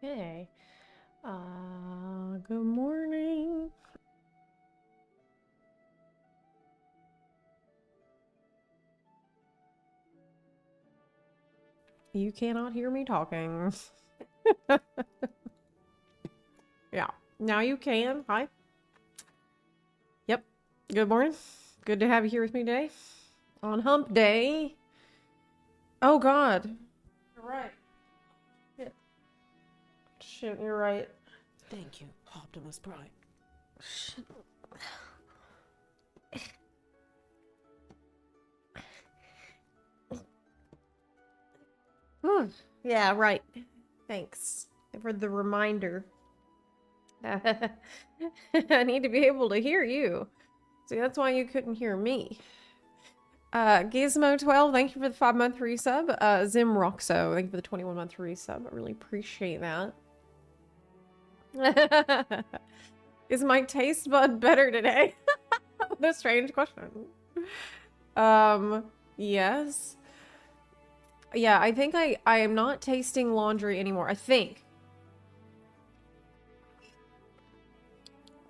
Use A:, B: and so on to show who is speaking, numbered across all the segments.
A: Okay. Good morning. You cannot hear me talking. Yeah. Now you can. Hi. Yep. Good morning. Good to have you here with me today. On hump day. Oh god. You're right. Shit. Shit, you're right.
B: Thank you, Optimus Prime.
A: Shit. Yeah, right. Thanks for the reminder. I need to be able to hear you. See, that's why you couldn't hear me. Gizmo12, thank you for the 5-month resub. Zim Roxo, thank you for the 21-month resub. I really appreciate that. Is my taste bud better today? What a strange question. Yes. Yeah, I think I am not tasting laundry anymore. I think.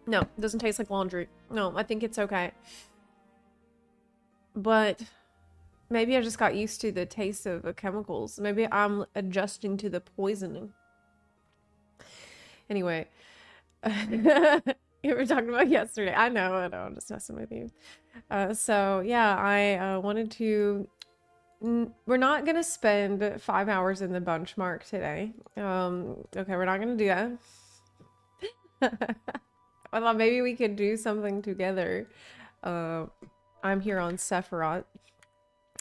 A: No, it doesn't taste like laundry. No, I think it's okay. But maybe I just got used to the taste of the chemicals. Maybe I'm adjusting to the poisoning. Anyway. You were talking about yesterday. I know, I'm just messing with you. So yeah, I wanted to... We're not gonna spend 5 hours in the benchmark today. Okay, we're not gonna do that. I thought maybe we could do something together. I'm here on Sephiroth.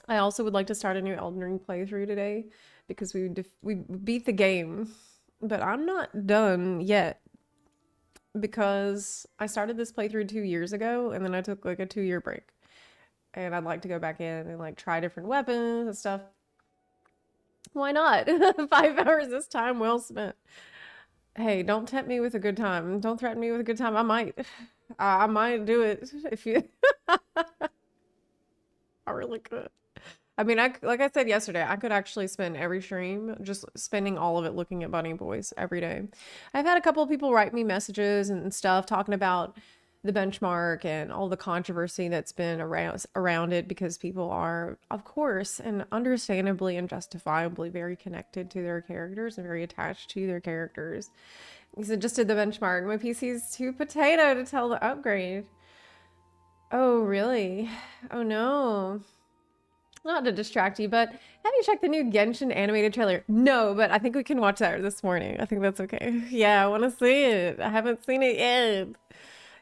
A: I also would like to start a new Elden Ring playthrough today because we beat the game, but I'm not done yet because I started this playthrough 2 years ago and then I took like a 2-year break. And I'd like to go back in and like try different weapons and stuff. Why not? 5 hours this time well spent. Hey, don't tempt me with a good time. Don't threaten me with a good time. I might do it if you... I really could. I mean, like I said yesterday, I could actually spend every stream just spending all of it looking at bunny boys every day. I've had a couple of people write me messages and stuff talking about the benchmark and all the controversy that's been around it because people are, of course, and understandably and justifiably very connected to their characters and very attached to their characters. He said, just did the benchmark. My PC's too potato to tell the upgrade. Oh, really? Oh, no. Not to distract you, but have you checked the new Genshin animated trailer? No, but I think we can watch that this morning. I think that's okay. Yeah, I want to see it. I haven't seen it yet.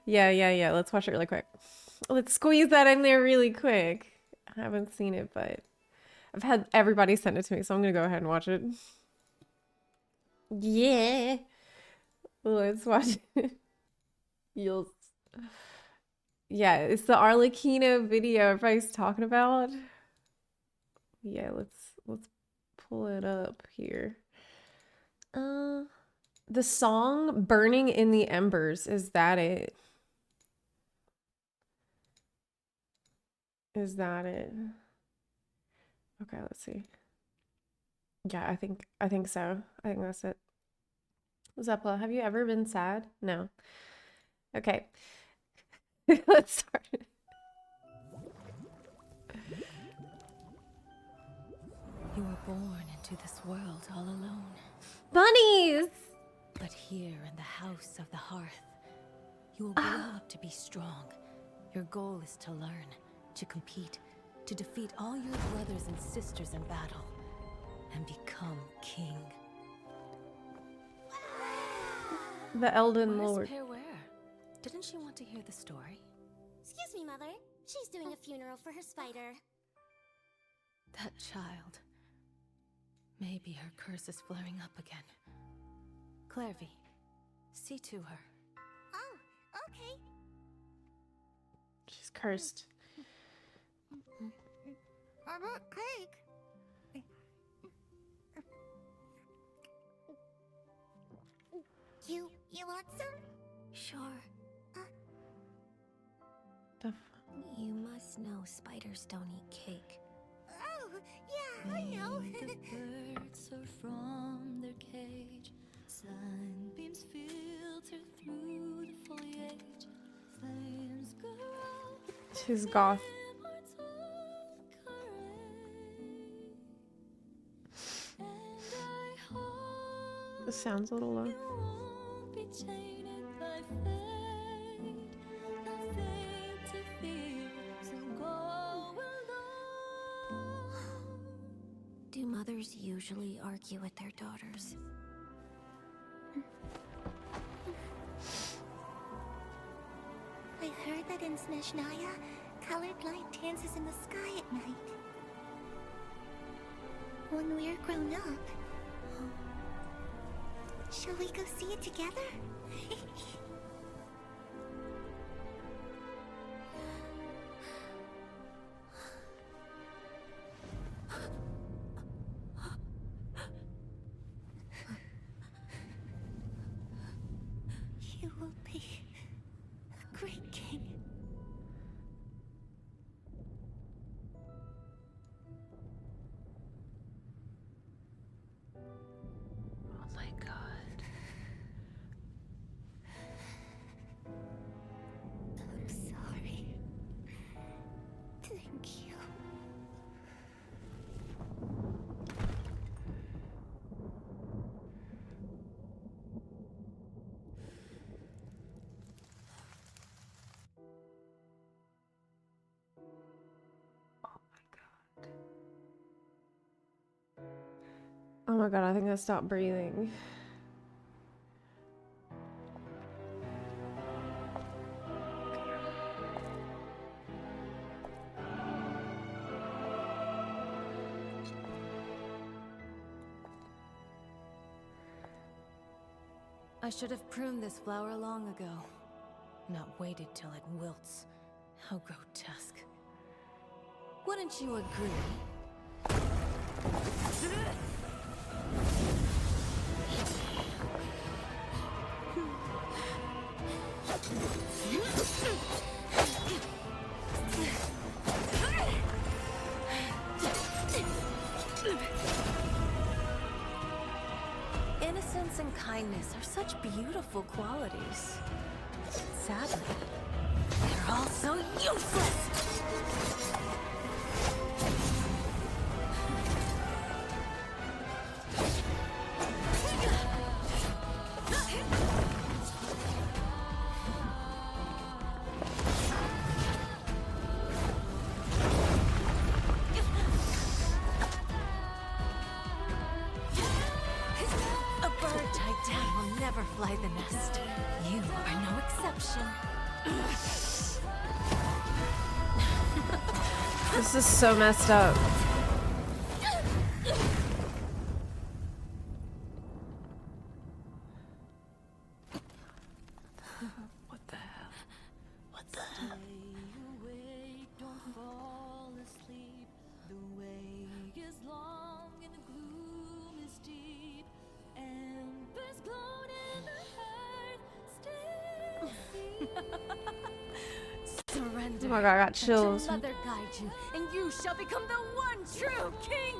A: Yeah. Let's watch it really quick. Let's squeeze that in there really quick. I haven't seen it, but I've had everybody send it to me, so I'm gonna go ahead and watch it. Yeah. Let's watch it. You'll... Yeah, it's the Arlecchino video everybody's talking about. Yeah, let's pull it up here. The song Burning in the Embers, is that it? Is that it? Okay, let's see. Yeah, I think so. I think that's it. Zepla, have you ever been sad? No. Okay. Let's start.
C: You were born into this world all alone.
A: Bunnies!
C: But here in the house of the hearth, you will grow up to be strong. Your goal is to learn, to compete, to defeat all your brothers and sisters in battle, and become king.
A: The Elden
C: Where's
A: Lord.
C: Pear Ware? Didn't she want to hear the story?
D: Excuse me, Mother. She's doing a funeral for her spider.
C: That child. Maybe her curse is flaring up again. Clairvy, see to her.
D: Oh, okay.
A: She's cursed.
D: I want cake. You want some?
C: Sure.
D: You must know spiders don't eat cake. Oh, yeah, I know.
C: The birds are from their cage. Sunbeams filter through the foliage. Flames grow.
A: She's goth. This sounds a little low.
D: Do mothers usually argue with their daughters? I heard that in Snezhnaya, colored light dances in the sky at night. When we're grown up, shall we go see it together? You will be a great king.
B: Oh my god.
D: I'm sorry. Thank you.
A: Oh my god, I think I stopped breathing.
C: I should have pruned this flower long ago. Not waited till it wilts. How grotesque. Wouldn't you agree? Innocence and kindness are such beautiful qualities. Sadly, they're all so useless! A bird tied down will never fly the nest. You are no exception.
A: This is so messed up.
B: What the hell? What the hell?
C: Surrender.
A: Oh my god, I got
C: Let your
A: chills.
C: mother guide you, and you shall become the one true king.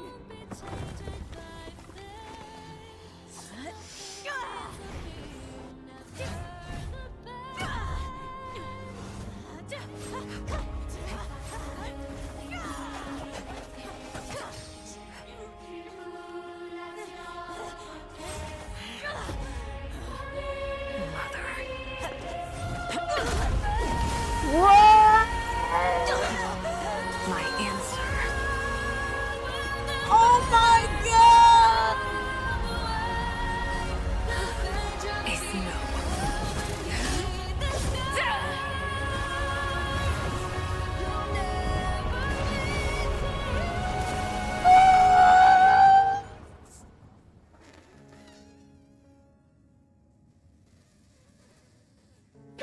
A: What?
C: My answer
A: Oh my god!
C: is no.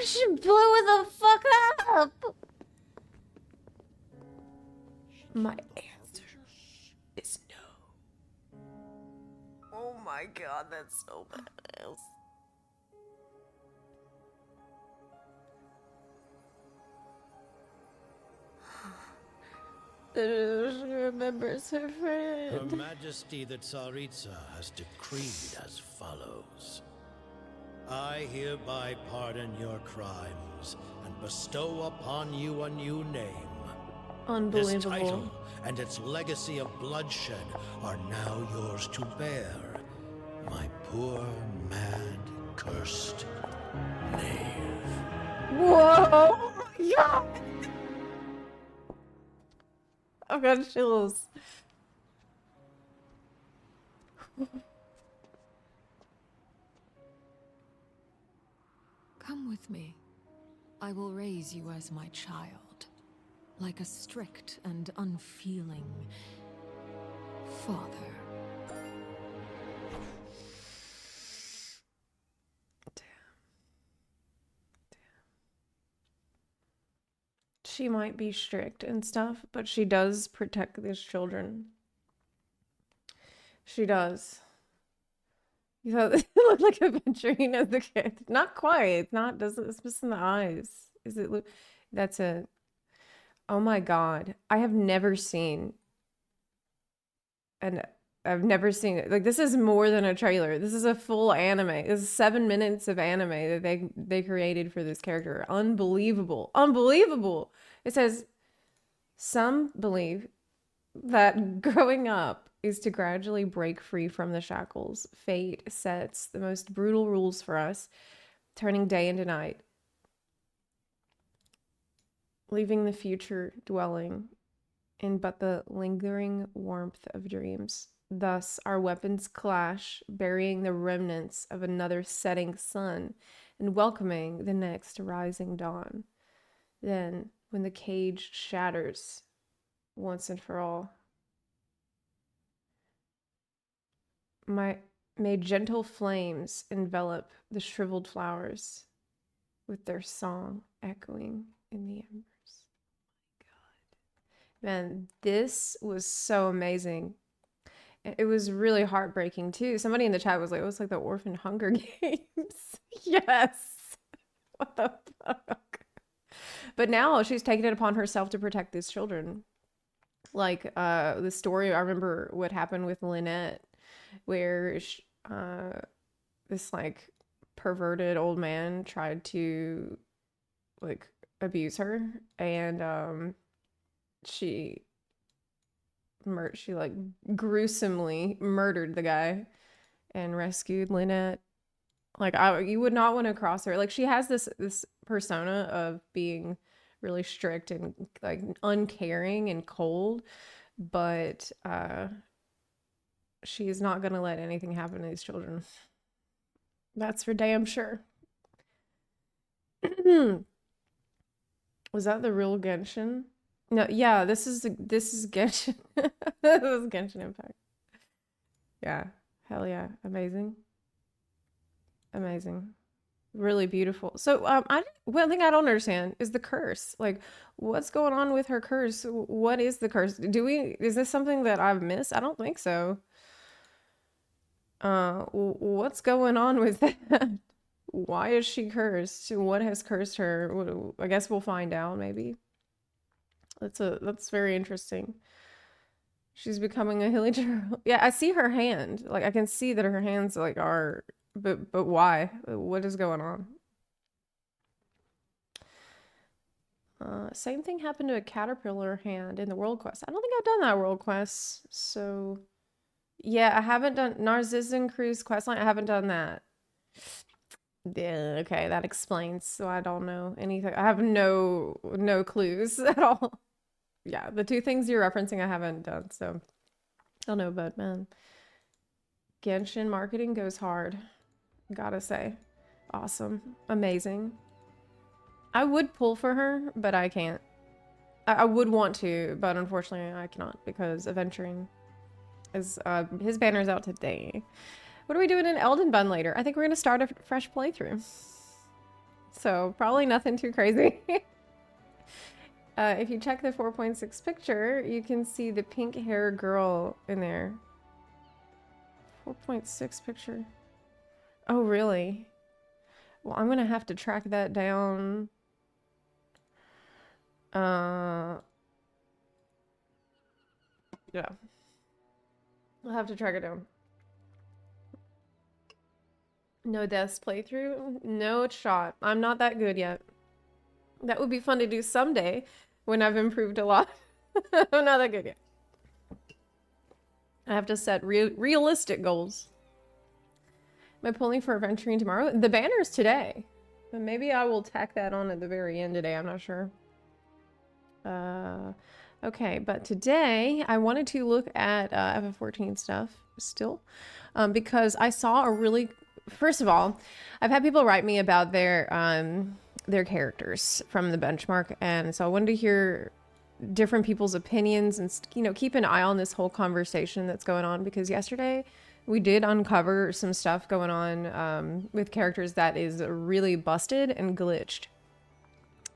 A: She blew it the fuck up! My answer is no. Oh my god, that's so badass. She remembers her
E: Her
A: friend.
E: Majesty the Tsaritsa has decreed as follows. I hereby pardon your crimes and bestow upon you a new name. This
A: Unbelievable.
E: title and its legacy of bloodshed are now yours to bear, my poor, mad, cursed knave.
A: Whoa! Oh my god! I've got chills.
B: Come with me. I will raise you as my child, like a strict and unfeeling father.
A: She might be strict and stuff, but she does protect these children. She does. You thought it looked like adventuring as a kid. Not quite. It's not. Doesn't. It's missing the eyes. Is it? That's it. Oh my god! I have never seen, and I've never seen it. Like this is more than a trailer. This is a full anime. This is 7 minutes of anime that they created for this character. Unbelievable. Unbelievable. It says some believe that growing up is to gradually break free from the shackles. Fate sets the most brutal rules for us, turning day into night, leaving the future dwelling in but the lingering warmth of dreams. Thus, our weapons clash, burying the remnants of another setting sun and welcoming the next rising dawn. Then, when the cage shatters once and for all, may gentle flames envelop the shriveled flowers with their song echoing in the embers. God. Man, this was so amazing. It was really heartbreaking too. Somebody in the chat was like, it was like the Orphan Hunger Games. Yes. What the fuck? But now she's taken it upon herself to protect these children. Like the story, I remember what happened with Lynette, where this like perverted old man tried to like abuse her, and she like gruesomely murdered the guy and rescued Lynette. Like you would not want to cross her. Like she has this persona of being really strict and like uncaring and cold, but she's not gonna let anything happen to these children. That's for damn sure. Was that the real Genshin? No, yeah, this is Genshin. This is Genshin Impact. Yeah, hell yeah, amazing, amazing, really beautiful. So one thing I don't understand is the curse. Like, what's going on with her curse? What is the curse? Is this something that I've missed? I don't think so. What's going on with that? Why is she cursed? What has cursed her? I guess we'll find out maybe. That's very interesting. She's becoming a hilly girl. Yeah, I see her hand. Like I can see that her hands like are, but why? What is going on? Same thing happened to a caterpillar hand in the world quest. I don't think I've done that world quest. So yeah, I haven't done Narcissan Cruise questline. I haven't done that. Yeah, okay, that explains. So I don't know anything. I have no clues at all. Yeah, the two things you're referencing I haven't done, so I don't know, but man, Genshin marketing goes hard, gotta say. Awesome, amazing. I would pull for her, but I can't. I would want to, but unfortunately I cannot because Adventuring is his banner's out today. What are we doing in Elden Bun later? I think we're gonna start a fresh playthrough, so probably nothing too crazy. If you check the 4.6 picture, you can see the pink hair girl in there. 4.6 picture. Oh, really? Well, I'm gonna have to track that down. Yeah. I'll have to track it down. No deaths playthrough? No shot. I'm not that good yet. That would be fun to do someday when I've improved a lot. I'm not that good yet. I have to set realistic goals. Am I pulling for adventuring tomorrow? The banner's today. But maybe I will tack that on at the very end today. I'm not sure. Okay, but today I wanted to look at FF14 stuff still. Because I saw a really... First of all, I've had people write me about their characters from the benchmark. And so I wanted to hear different people's opinions and, you know, keep an eye on this whole conversation that's going on, because yesterday we did uncover some stuff going on with characters that is really busted and glitched.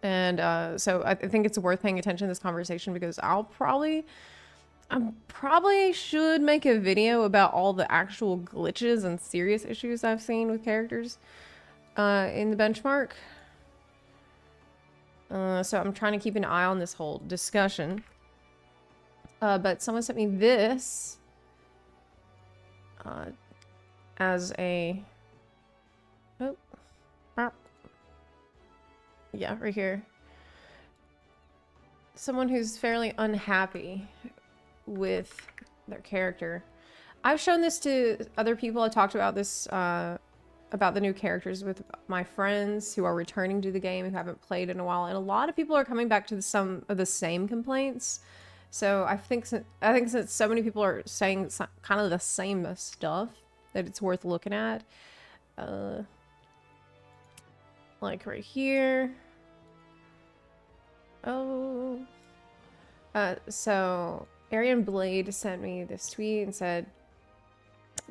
A: And so I think it's worth paying attention to this conversation, because I probably should make a video about all the actual glitches and serious issues I've seen with characters in the benchmark. So I'm trying to keep an eye on this whole discussion. But someone sent me this as a... Oh. Yeah, right here. Someone who's fairly unhappy with their character. I've shown this to other people. I talked about this about the new characters with my friends who are returning to the game, who haven't played in a while, and a lot of people are coming back to some of the same complaints. So I think since so many people are saying kind of the same stuff, that it's worth looking at. Like right here. Oh. So Arian Blade sent me this tweet and said,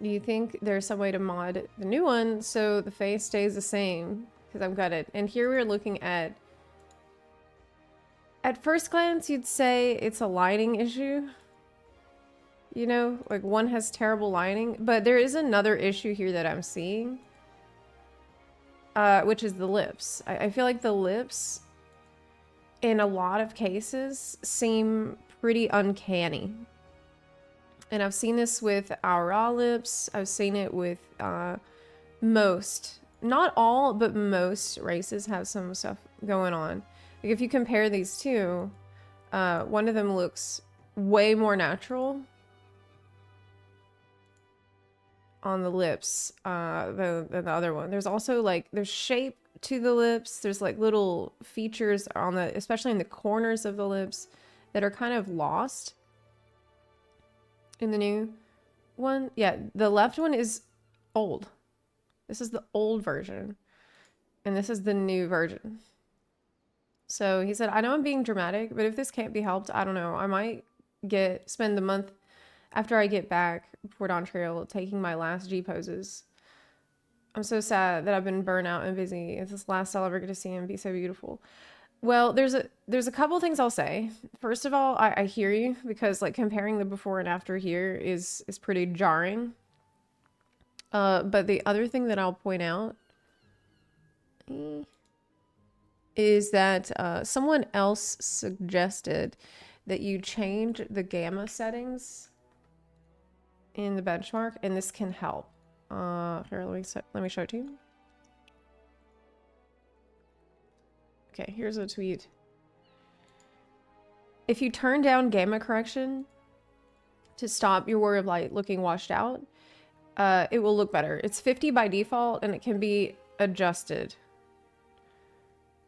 A: do you think there's some way to mod the new one so the face stays the same? Because I've got it. And here we're looking at first glance, you'd say it's a lighting issue. You know, like one has terrible lighting, but there is another issue here that I'm seeing, which is the lips. I feel like the lips in a lot of cases seem pretty uncanny. And I've seen this with our raw lips. I've seen it with most, not all, but most races have some stuff going on. Like if you compare these two, one of them looks way more natural on the lips than the other one. There's also like, there's shape to the lips. There's like little features on the, especially in the corners of the lips, that are kind of lost in the new one. Yeah, the left one is old. This is the old version, and this is the new version. So he said, I know I'm being dramatic, but if this can't be helped, I don't know. I might spend the month after I get back before Dawntrail taking my last G poses. I'm so sad that I've been burnt out and busy. It's this last I'll ever get to see him be so beautiful. Well, there's a couple things I'll say. First of all, I hear you, because like comparing the before and after here is pretty jarring. But the other thing that I'll point out is that someone else suggested that you change the gamma settings in the benchmark, and this can help. Here, let me show it to you. Okay, here's a tweet. If you turn down gamma correction to stop your word of light looking washed out, it will look better. It's 50 by default, and it can be adjusted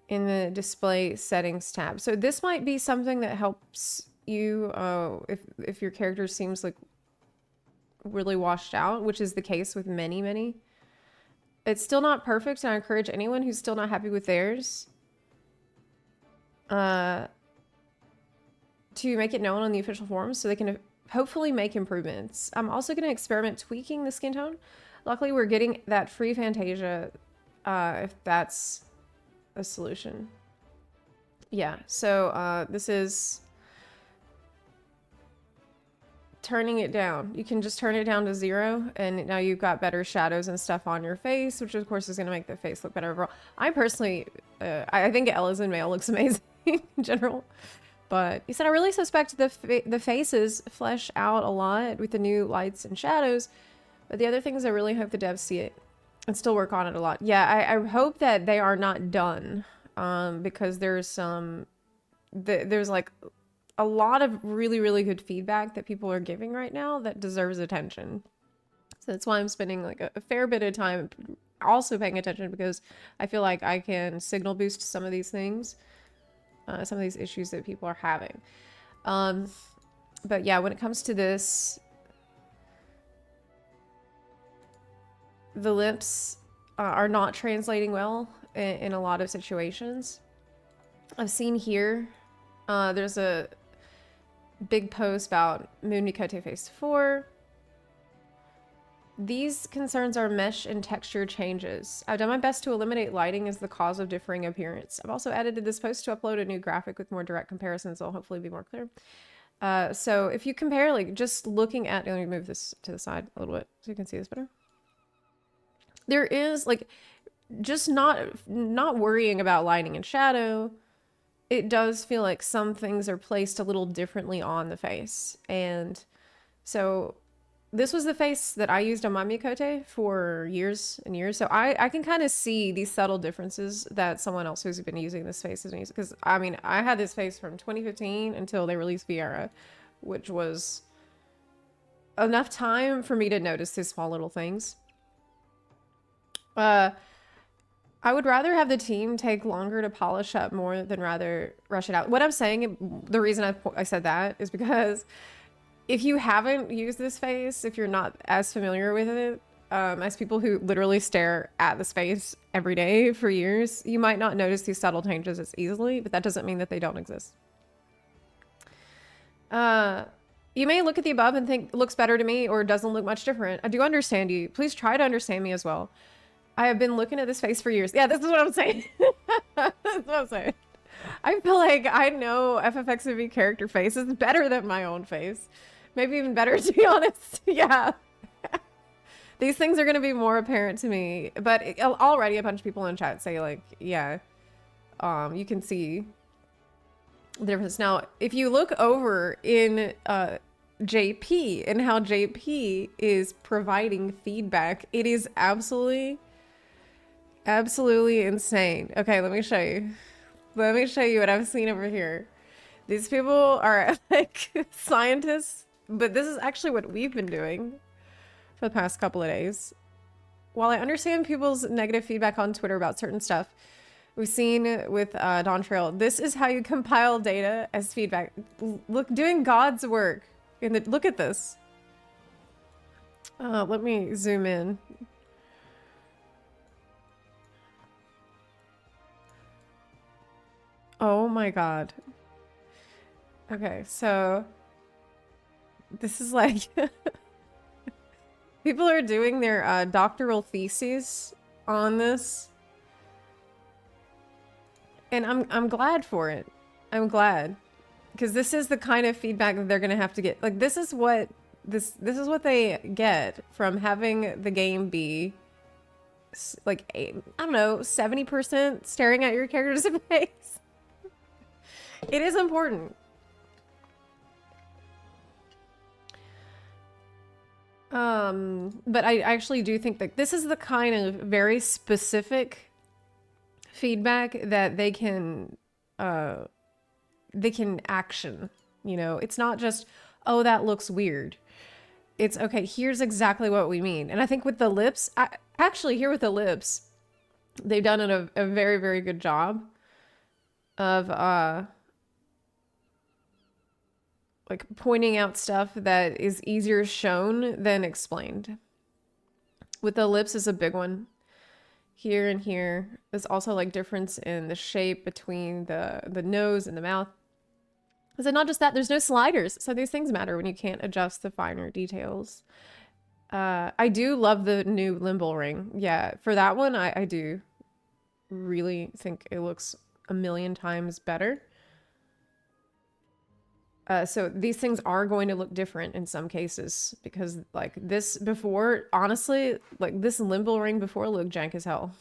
A: in the display settings tab. So this might be something that helps you if your character seems like really washed out, which is the case with many. It's still not perfect, and I encourage anyone who's still not happy with theirs to make it known on the official forums so they can hopefully make improvements. I'm also going to experiment tweaking the skin tone. Luckily, we're getting that free Fantasia if that's a solution. Yeah, so this is turning it down. You can just turn it down to 0, and now you've got better shadows and stuff on your face, which of course is going to make the face look better overall. I personally, I think Ella's in male looks amazing in general. But he said, I really suspect the faces flesh out a lot with the new lights and shadows. But the other thing is I really hope the devs see it. and still work on it a lot. Yeah, I hope that they are not done, because there's there's like a lot of really, really good feedback that people are giving right now that deserves attention. So that's why I'm spending like a fair bit of time also paying attention, because I feel like I can signal boost some of these things, some of these issues that people are having. But yeah, when it comes to this, the lips are not translating well in a lot of situations. I've seen here, there's a big post about Moon Mikote Phase 4. These concerns are mesh and texture changes. I've done my best to eliminate lighting as the cause of differing appearance. I've also edited this post to upload a new graphic with more direct comparisons. It'll hopefully be more clear. So if you compare, like, just looking at, let me move this to the side a little bit so you can see this better. There is, like, just not worrying about lighting and shadow. It does feel like some things are placed a little differently on the face. And so this was the face that I used on my Mikote for years and years. So I can kind of see these subtle differences that someone else who's been using this face is using. Because, I mean, I had this face from 2015 until they released Viera, which was enough time for me to notice these small little things. I would rather have the team take longer to polish up more than rather rush it out. What I'm saying, the reason I said that is because if you haven't used this face, if you're not as familiar with it, as people who literally stare at this face every day for years, you might not notice these subtle changes as easily, but that doesn't mean that they don't exist. You may look at the above and think it looks better to me or doesn't look much different. I do understand you. Please try to understand me as well. I have been looking at this face for years. Yeah, this is what I'm saying. That's what I'm saying. I feel like I know FFXMV character faces better than my own face. Maybe even better, to be honest. Yeah. These things are going to be more apparent to me. But already a bunch of people in chat say, like, yeah, you can see the difference. Now, if you look over in JP and how JP is providing feedback, it is absolutely insane. Okay, let me show you. Let me show you what I've seen over here. These people are like scientists, but this is actually what we've been doing for the past couple of days. While I understand people's negative feedback on Twitter about certain stuff, we've seen with Dawntrail, this is how you compile data as feedback. Look, doing God's work. Look at this. Let me zoom in. Oh my God. Okay, so this is like people are doing their doctoral theses on this, and I'm glad for it. I'm glad, because this is the kind of feedback that they're gonna have to get. Like, this is what they get from having the game be like, I don't know, 70% staring at your character's face. It is important. But I actually do think that this is the kind of very specific feedback that they can action, you know. It's not just, oh, that looks weird. It's, okay, here's exactly what we mean. And I think with the lips, actually here with the lips, they've done a very, very good job of like pointing out stuff that is easier shown than explained. With the lips is a big one. Here and here. There's also like difference in the shape between the nose and the mouth. So not just that, there's no sliders. So these things matter when you can't adjust the finer details. I do love the new limbal ring. Yeah, for that one, I do really think it looks a million times better. So these things are going to look different in some cases, because like this before, honestly, like this limbal ring before looked jank as hell.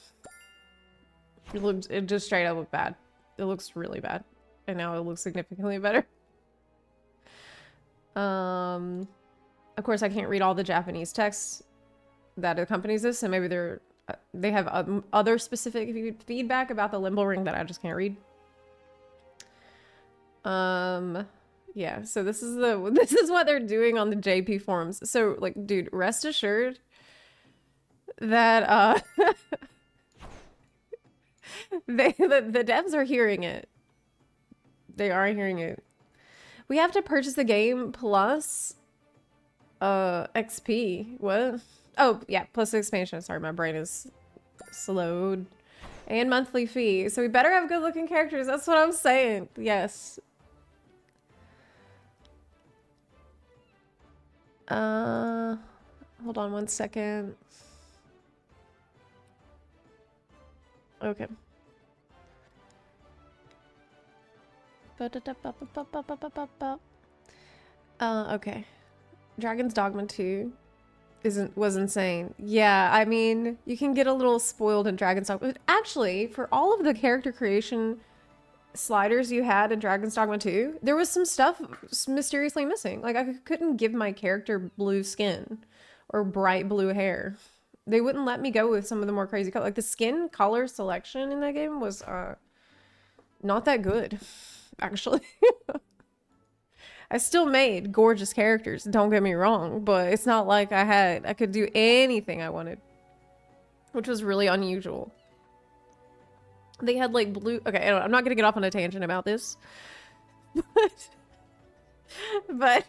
A: It just straight up looked bad. It looks really bad. And now it looks significantly better. Of course, I can't read all the Japanese text that accompanies this, so maybe they're They have other specific feedback about the limbo ring that I just can't read. Yeah, so this is what they're doing on the JP forums. So like, dude, rest assured that the devs are hearing it. They are hearing it. We have to purchase the game plus XP. What? Oh, yeah, plus the expansion. Sorry, my brain is slowed. And monthly fee. So we better have good looking characters. That's what I'm saying. Yes. Hold on one second. Okay. Okay. Dragon's Dogma 2 was insane. Yeah, I mean, you can get a little spoiled in Dragon's Dogma. Actually, for all of the character creation sliders you had in Dragon's Dogma 2, there was some stuff mysteriously missing. Like, I couldn't give my character blue skin or bright blue hair. They wouldn't let me go with some of the more crazy colors. Like, the skin color selection in that game was not that good, actually. I still made gorgeous characters, don't get me wrong, but it's not like I could do anything I wanted, which was really unusual. They had like blue, okay, anyway, I'm not gonna get off on a tangent about this, but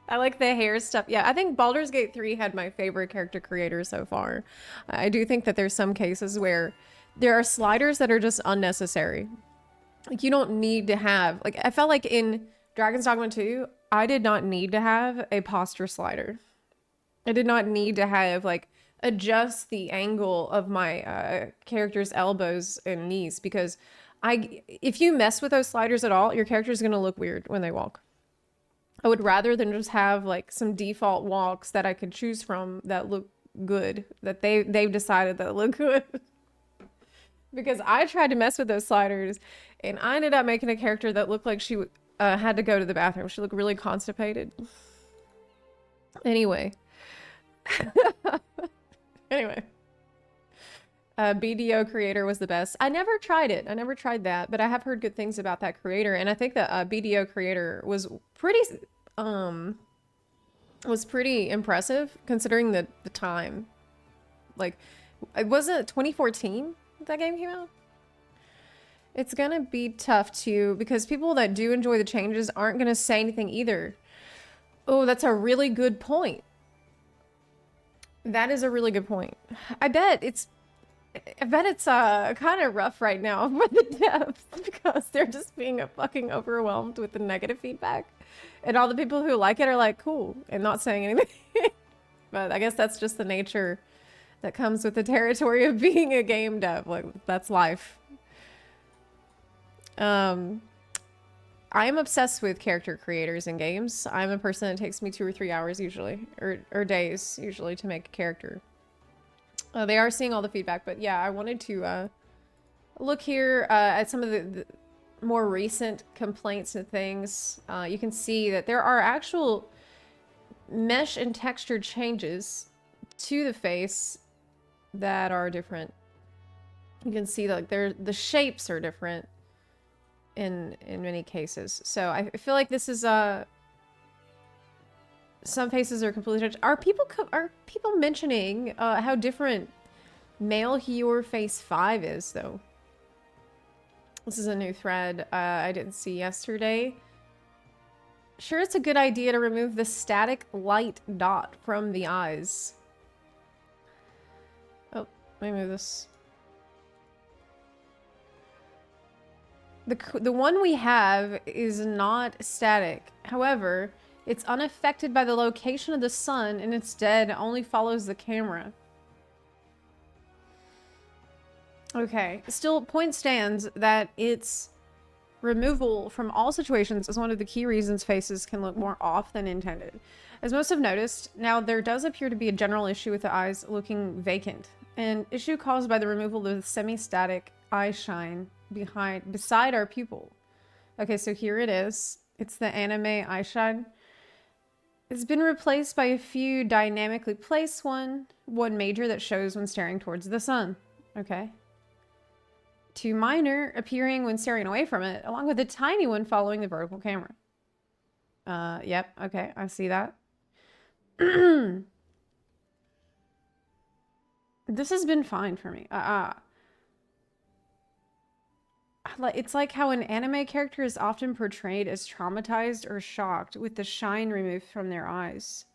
A: I like the hair stuff. Yeah, I think Baldur's Gate 3 had my favorite character creator so far. I do think that there's some cases where there are sliders that are just unnecessary. Like, you don't need to have, like, I felt like in Dragon's Dogma 2, I did not need to have a posture slider. I did not need to have, like, adjust the angle of my character's elbows and knees, because if you mess with those sliders at all, your character's going to look weird when they walk. I would rather than just have, like, some default walks that I could choose from that look good, that they've decided that look good. Because I tried to mess with those sliders, and I ended up making a character that looked like she had to go to the bathroom. She looked really constipated. Anyway. Anyway. BDO creator was the best. I never tried it. I never tried that, but I have heard good things about that creator, and I think that BDO creator was pretty impressive considering the time. Like, it wasn't 2014 that game came out. It's gonna be tough too, because people that do enjoy the changes aren't gonna say anything either. Oh, that's a really good point. That is a really good point. I bet it's kind of rough right now for the devs, because they're just being fucking overwhelmed with the negative feedback, and all the people who like it are like, cool, and not saying anything. But I guess that's just the nature that comes with the territory of being a game dev. Like, that's life. I am obsessed with character creators in games. I'm a person that takes me 2 or 3 hours usually, or days usually, to make a character. They are seeing all the feedback, but yeah, I wanted to look here at some of the more recent complaints and things. You can see that there are actual mesh and texture changes to the face that are different. You can see that, like, the shapes are different in many cases. So I feel like this is some faces are completely different. Are people mentioning how different male Your Face 5 is though? This is a new thread I didn't see yesterday. Sure, it's a good idea to remove the static light dot from the eyes. Oh, let me move this. The one we have is not static. However, it's unaffected by the location of the sun, and instead only follows the camera. Okay, still, point stands that its removal from all situations is one of the key reasons faces can look more off than intended. As most have noticed, now there does appear to be a general issue with the eyes looking vacant, an issue caused by the removal of the semi-static eye shine beside our pupil. Okay, so here it is. It's the anime eye shine. It's been replaced by a few dynamically placed one major that shows when staring towards the sun. Okay. 2 minor appearing when staring away from it, along with a tiny one following the vertical camera. Yep, okay, I see that. This has been fine for me. It's like how an anime character is often portrayed as traumatized or shocked with the shine removed from their eyes.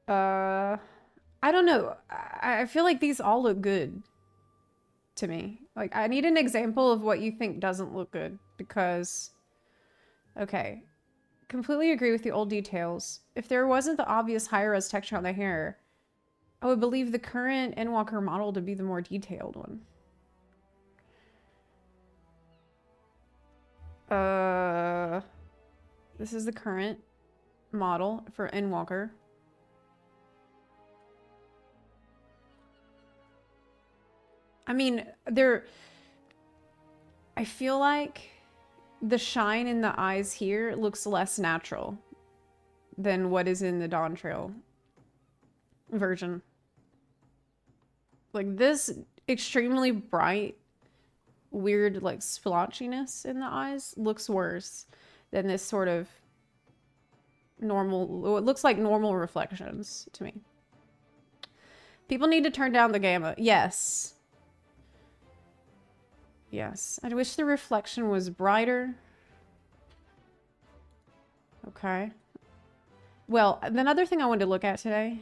A: I don't know. I feel like these all look good to me. Like, I need an example of what you think doesn't look good because... Okay. Completely agree with the old details. If there wasn't the obvious high-res texture on the hair, I would believe the current Endwalker model to be the more detailed one. This is the current model for Endwalker. I mean, I feel like the shine in the eyes here looks less natural than what is in the Dawntrail version. Like, this extremely bright, weird, like, splotchiness in the eyes looks worse than this sort of normal... It looks like normal reflections to me. People need to turn down the gamma. Yes. Yes. I wish the reflection was brighter. Okay. Well, another thing I wanted to look at today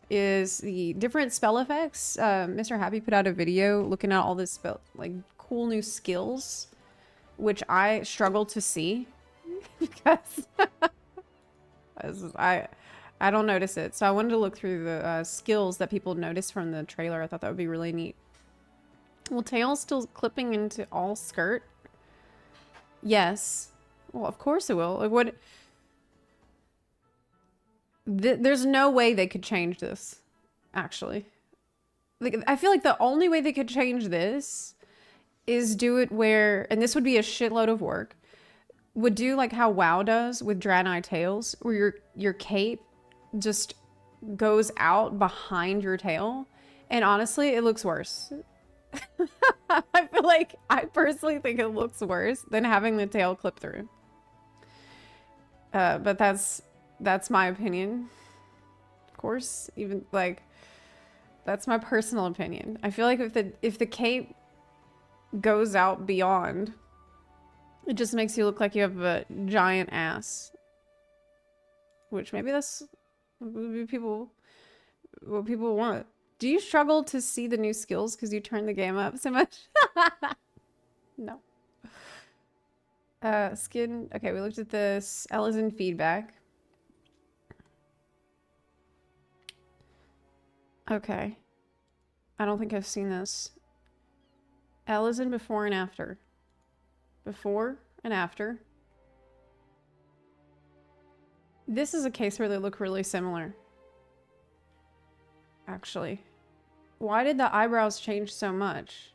A: is the different spell effects. Mr. Happy put out a video looking at all this like cool new skills, which I struggle to see because I don't notice it. So I wanted to look through the skills that people noticed from the trailer. I thought that would be really neat. Will tail still clipping into all skirt? Yes. Well, of course it will. Like, what? There's no way they could change this, actually. Like, I feel like the only way they could change this is do it where, and this would be a shitload of work, would do like how WoW does with Draenei Tails, where your cape just goes out behind your tail. And honestly, it looks worse. I personally think it looks worse than having the tail clip through. But that's my opinion. Of course, even like that's my personal opinion. I feel like if the cape goes out beyond, it just makes you look like you have a giant ass. Which maybe that's what people want. Do you struggle to see the new skills because you turn the game up so much? No. Skin. Okay, we looked at this. Elden feedback. Okay. I don't think I've seen this. Elden before and after. Before and after. This is a case where they look really similar. Actually. Why did the eyebrows change so much?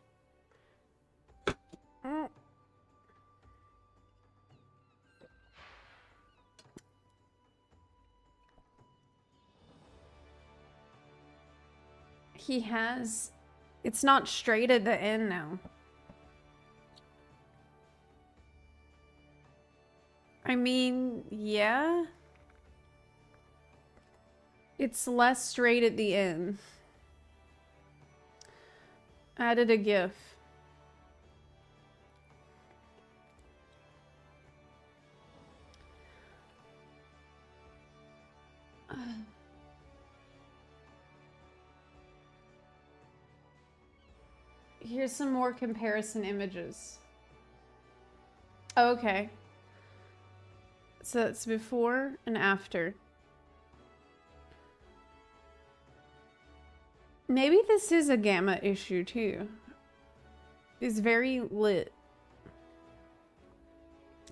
A: He has... It's not straight at the end now. I mean, yeah. It's less straight at the end. Added a GIF. Here's some more comparison images. Okay. So it's before and after. Maybe this is a gamma issue too. He's very lit.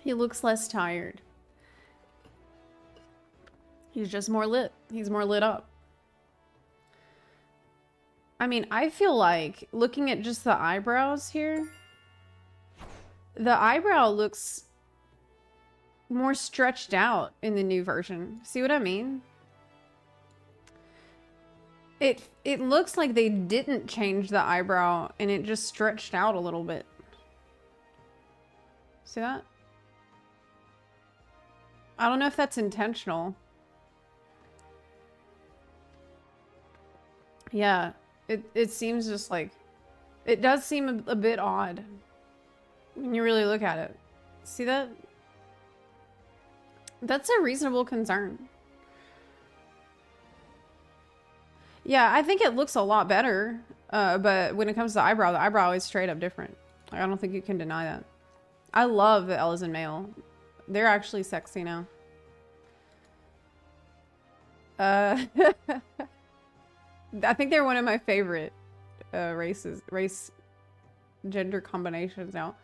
A: He looks less tired. He's just more lit. He's more lit up. I mean, I feel like looking at just the eyebrows here, the eyebrow looks more stretched out in the new version. See what I mean? It looks like they didn't change the eyebrow and it just stretched out a little bit. See that? I don't know if that's intentional. Yeah, it seems just like, it does seem a bit odd when you really look at it. See that? That's a reasonable concern. Yeah, I think it looks a lot better, but when it comes to the eyebrow is straight up different. Like, I don't think you can deny that. I love the Elden male. They're actually sexy now. I think they're one of my favorite race gender combinations now.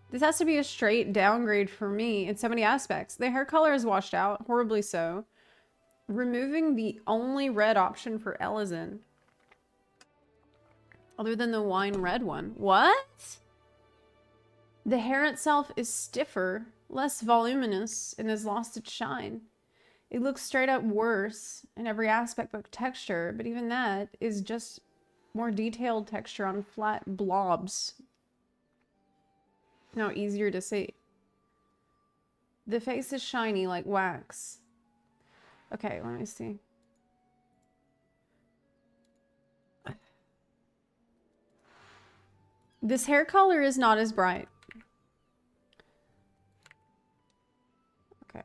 A: This has to be a straight downgrade for me in so many aspects. The hair color is washed out, horribly so. Removing the only red option for Elden, other than the wine red one. What? The hair itself is stiffer, less voluminous, and has lost its shine. It looks straight up worse in every aspect but texture, but even that is just more detailed texture on flat blobs. Now easier to see. The face is shiny like wax. Okay, let me see. This hair color is not as bright. Okay.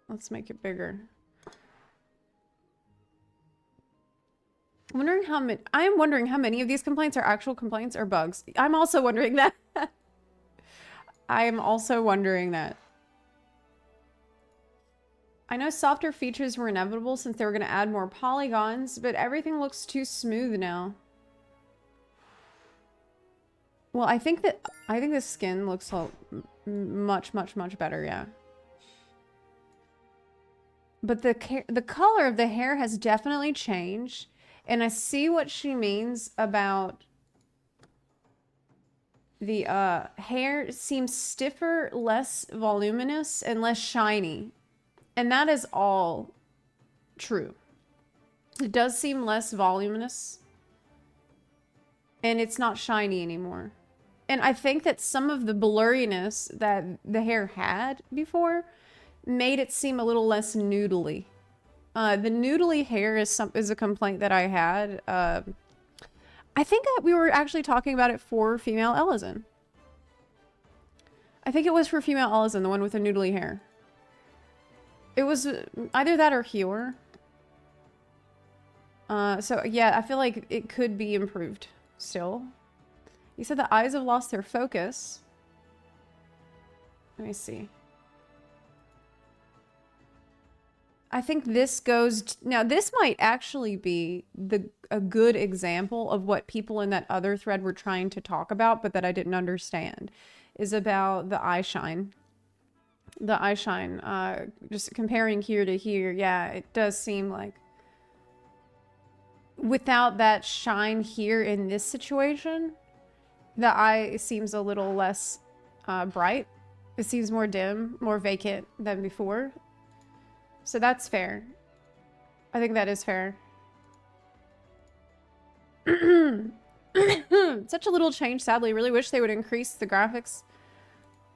A: Let's make it bigger. I am wondering how many of these complaints are actual complaints or bugs. I'm also wondering that. I am also wondering that. I know softer features were inevitable since they were going to add more polygons, but everything looks too smooth now. Well, I think the skin looks much better, yeah. But the color of the hair has definitely changed, and I see what she means about the hair seems stiffer, less voluminous, and less shiny. And that is all true. It does seem less voluminous. And it's not shiny anymore. And I think that some of the blurriness that the hair had before made it seem a little less noodly. The noodly hair is a complaint that I had. I think we were actually talking about it for female Elden. I think it was for female Elden, the one with the noodly hair. It was either that or Hewer. So yeah, I feel like it could be improved still. You said the eyes have lost their focus. Let me see. I think this goes... Now, this might actually be a good example of what people in that other thread were trying to talk about, but that I didn't understand, is about the eye shine. The eye shine, just comparing here to here, yeah, it does seem like without that shine here in this situation, the eye seems a little less bright. It seems more dim, more vacant than before. So that's fair. I think that is fair. Such a little change, sadly. Really wish they would increase the graphics.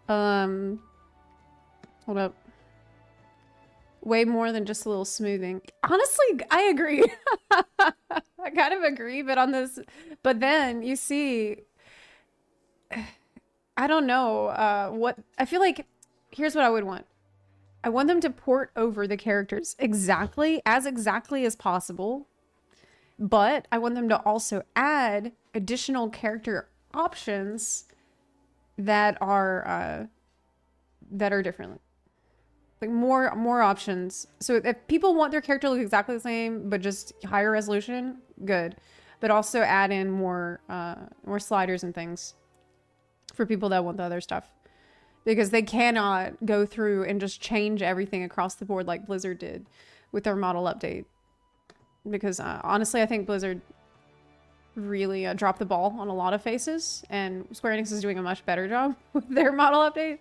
A: Hold up. Way more than just a little smoothing. Honestly, I agree. I kind of agree, but on this... But then, you see... I don't know what... I feel like... Here's what I would want. I want them to port over the characters exactly as possible. But I want them to also add additional character options that are different. Like more options. So if people want their character to look exactly the same, but just higher resolution, good. But also add in more sliders and things for people that want the other stuff. Because they cannot go through and just change everything across the board like Blizzard did with their model update. Because honestly, I think Blizzard really dropped the ball on a lot of faces, and Square Enix is doing a much better job with their model update.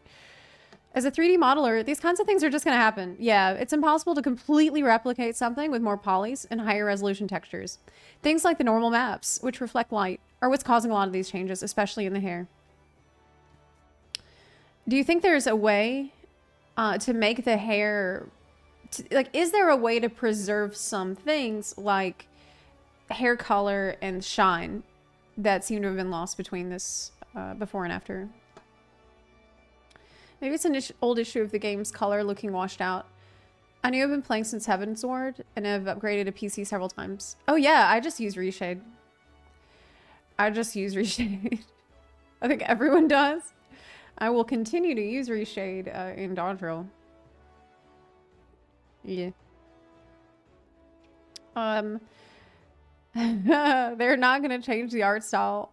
A: As a 3D modeler, these kinds of things are just going to happen. Yeah, it's impossible to completely replicate something with more polys and higher resolution textures. Things like the normal maps, which reflect light, are what's causing a lot of these changes, especially in the hair. Do you think there's a way to make the hair... like, is there a way to preserve some things like hair color and shine that seem to have been lost between this before and after? Maybe it's an old issue of the game's color looking washed out. I know I've been playing since Heavensward and have upgraded a PC several times. Oh yeah, I just use Reshade. I just use Reshade. I think everyone does. I will continue to use Reshade in Dawntrail. Yeah. They're not gonna change the art style.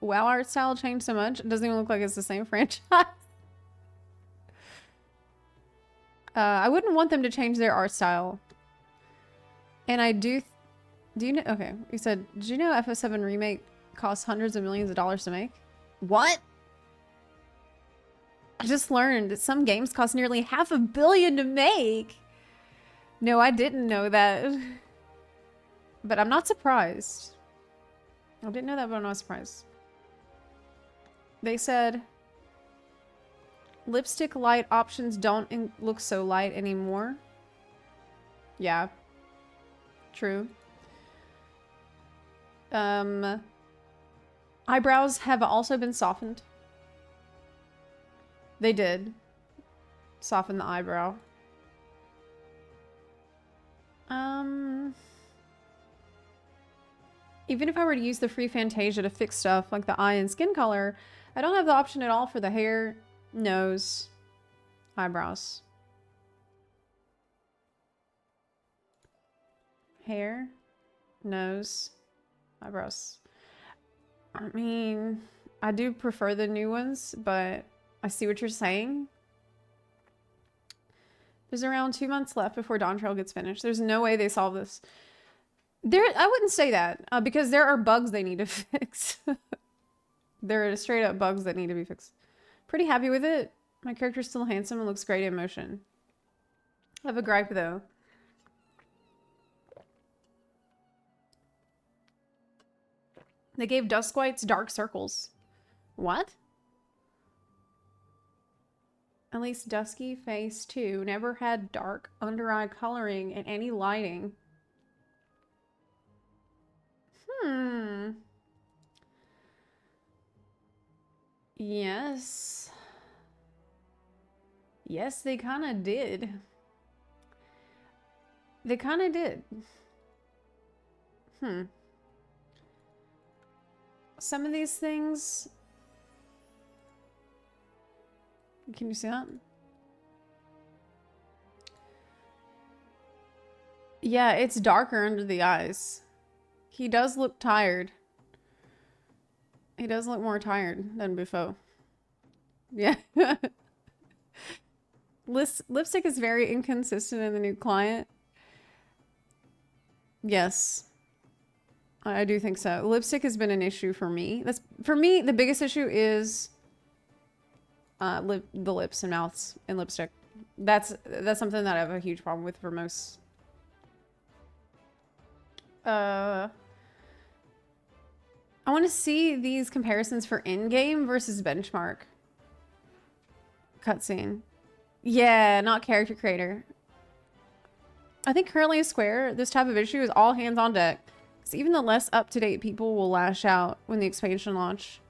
A: WoW art style changed so much, it doesn't even look like it's the same franchise. I wouldn't want them to change their art style. And I do you know, okay, you said, did you know FF7 Remake costs hundreds of millions of dollars to make? What? I just learned that some games cost nearly $500 million to make. No, I didn't know that. But I'm not surprised. I didn't know that, but I'm not surprised. They said lipstick light options don't look so light anymore. Yeah. True. Eyebrows have also been softened. They did soften the eyebrow. Even if I were to use the free Fantasia to fix stuff like the eye and skin color, I don't have the option at all for the hair, nose, eyebrows. Hair, nose, eyebrows. I mean, I do prefer the new ones, but I see what you're saying. There's around 2 months left before Dawntrail gets finished. There's no way they solve this. I wouldn't say that, because there are bugs they need to fix. There are straight up bugs that need to be fixed. Pretty happy with it. My character's still handsome and looks great in motion. I have a gripe though. They gave Duskwhite's dark circles. What? At least Dusky Face 2 never had dark under-eye coloring and any lighting. Yes. Yes, they kind of did. They kind of did. Some of these things... Can you see that? Yeah, it's darker under the eyes. He does look tired. He does look more tired than before. Yeah. Lipstick is very inconsistent in the new client. Yes. I do think so. Lipstick has been an issue for me. For me, the biggest issue is the lips and mouths and lipstick. That's something that I have a huge problem with for most. I want to see these comparisons for in-game versus benchmark. Cutscene. Yeah, not character creator. I think currently Square, this type of issue is all hands on deck. Because even the less up-to-date people will lash out when the expansion launch.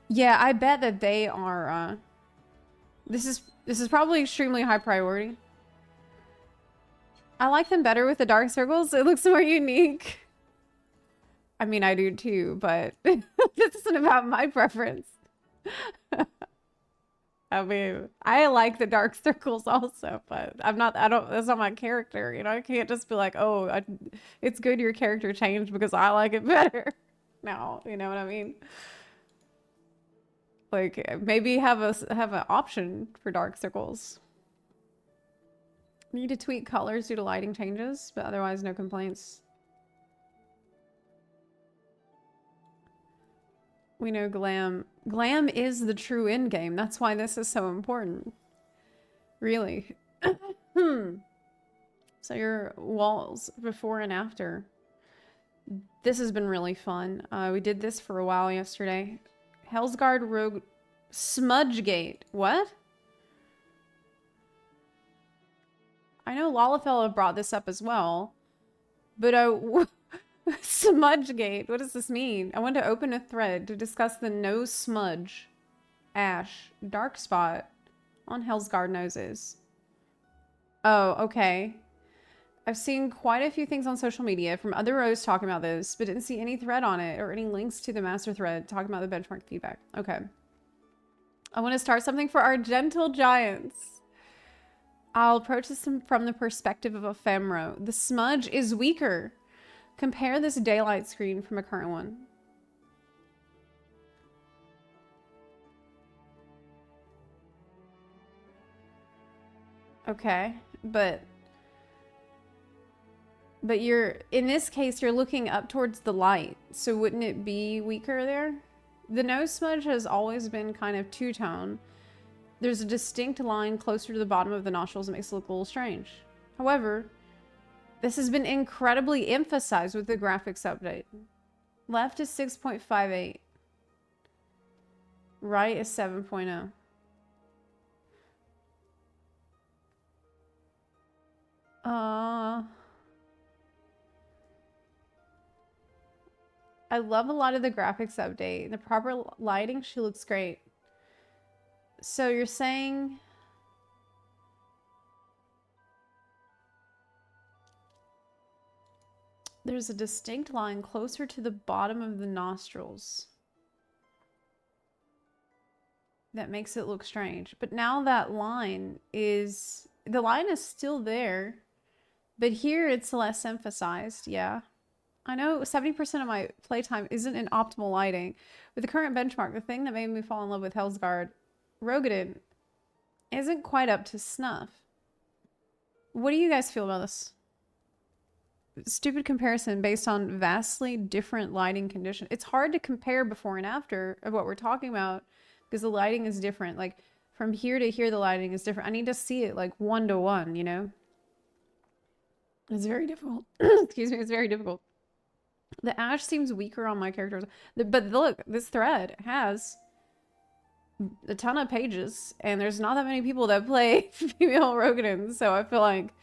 A: Yeah, I bet that they are, this is probably extremely high priority. I like them better with the dark circles. It looks more unique. I mean, I do too, but this isn't about my preference. I mean, I like the dark circles also, but that's not my character, you know? I can't just be like, oh, it's good your character changed because I like it better. No, you know what I mean? Like, maybe have an option for dark circles. Need to tweak colors due to lighting changes, but otherwise no complaints. We know glam. Glam is the true end game. That's why this is so important. Really. So your walls before and after. This has been really fun. We did this for a while yesterday. Hellsguard Rogue Smudgegate. What? I know Lalafella brought this up as well. But Smudgegate, what does this mean? I want to open a thread to discuss the no smudge, ash, dark spot on Hellsguard noses. Oh, okay. I've seen quite a few things on social media from other rows talking about this, but didn't see any thread on it or any links to the master thread talking about the benchmark feedback. Okay. I want to start something for our gentle giants. I'll approach this from the perspective of a femro. The smudge is weaker. Compare this daylight screen from a current one. Okay, but you're, in this case, you're looking up towards the light. So wouldn't it be weaker there? The nose smudge has always been kind of two-tone. There's a distinct line closer to the bottom of the nostrils that makes it look a little strange. However, this has been incredibly emphasized with the graphics update. Left is 6.58. Right is 7.0. I love a lot of the graphics update. The proper lighting, she looks great. So you're saying... There's a distinct line closer to the bottom of the nostrils that makes it look strange. But now that line is... The line is still there, but here it's less emphasized, yeah. I know 70% of my playtime isn't in optimal lighting. With the current benchmark, the thing that made me fall in love with Hellsguard, Rogadin, isn't quite up to snuff. What do you guys feel about this? Stupid comparison based on vastly different lighting conditions. It's hard to compare before and after of what we're talking about because the lighting is different. Like from here to here, the lighting is different. I need to see it like 1-to-1, you know? It's very difficult. Excuse me, it's very difficult. The ash seems weaker on my characters. But look, this thread has a ton of pages, and there's not that many people that play female Rogadins, so I feel like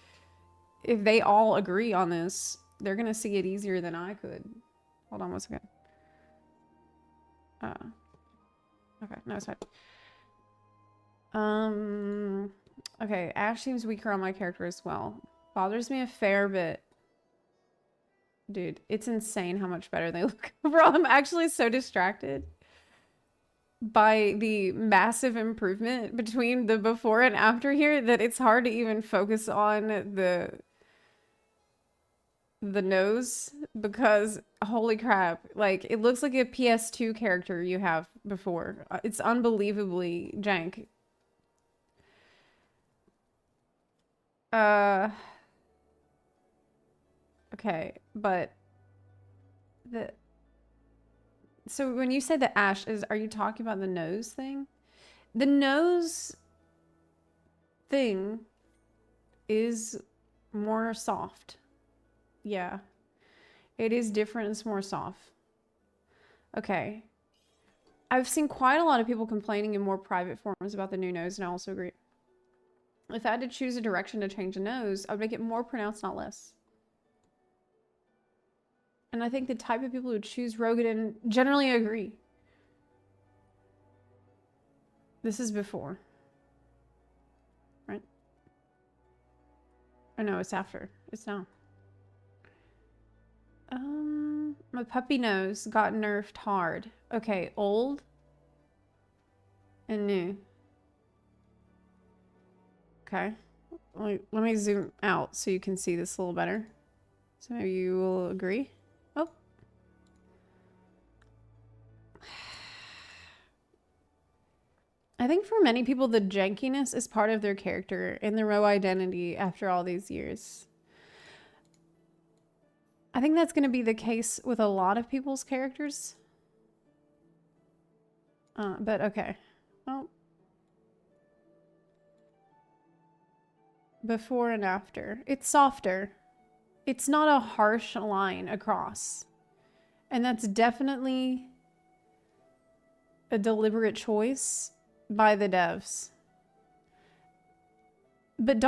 A: if they all agree on this, they're going to see it easier than I could. Hold on one second. Okay, no, it's fine. Okay, ash seems weaker on my character as well. Bothers me a fair bit. Dude, it's insane how much better they look overall. I'm actually so distracted by the massive improvement between the before and after here that it's hard to even focus on the nose because holy crap, like it looks like a PS2 character you have before. It's unbelievably jank. Okay, but so when you say the ash, are you talking about the nose thing? The nose thing is more soft. Yeah. It is different. It's more soft. Okay. I've seen quite a lot of people complaining in more private forums about the new nose, and I also agree. If I had to choose a direction to change the nose, I would make it more pronounced, not less. And I think the type of people who choose Rogadin generally agree. This is before. Right? Oh no, it's after. It's now. My puppy nose got nerfed hard. Okay, old and new. Okay. Let me zoom out so you can see this a little better. So maybe you will agree. Oh. I think for many people, the jankiness is part of their character and their row identity after all these years. I think that's going to be the case with a lot of people's characters. But okay. Well, before and after. It's softer. It's not a harsh line across. And that's definitely a deliberate choice by the devs. But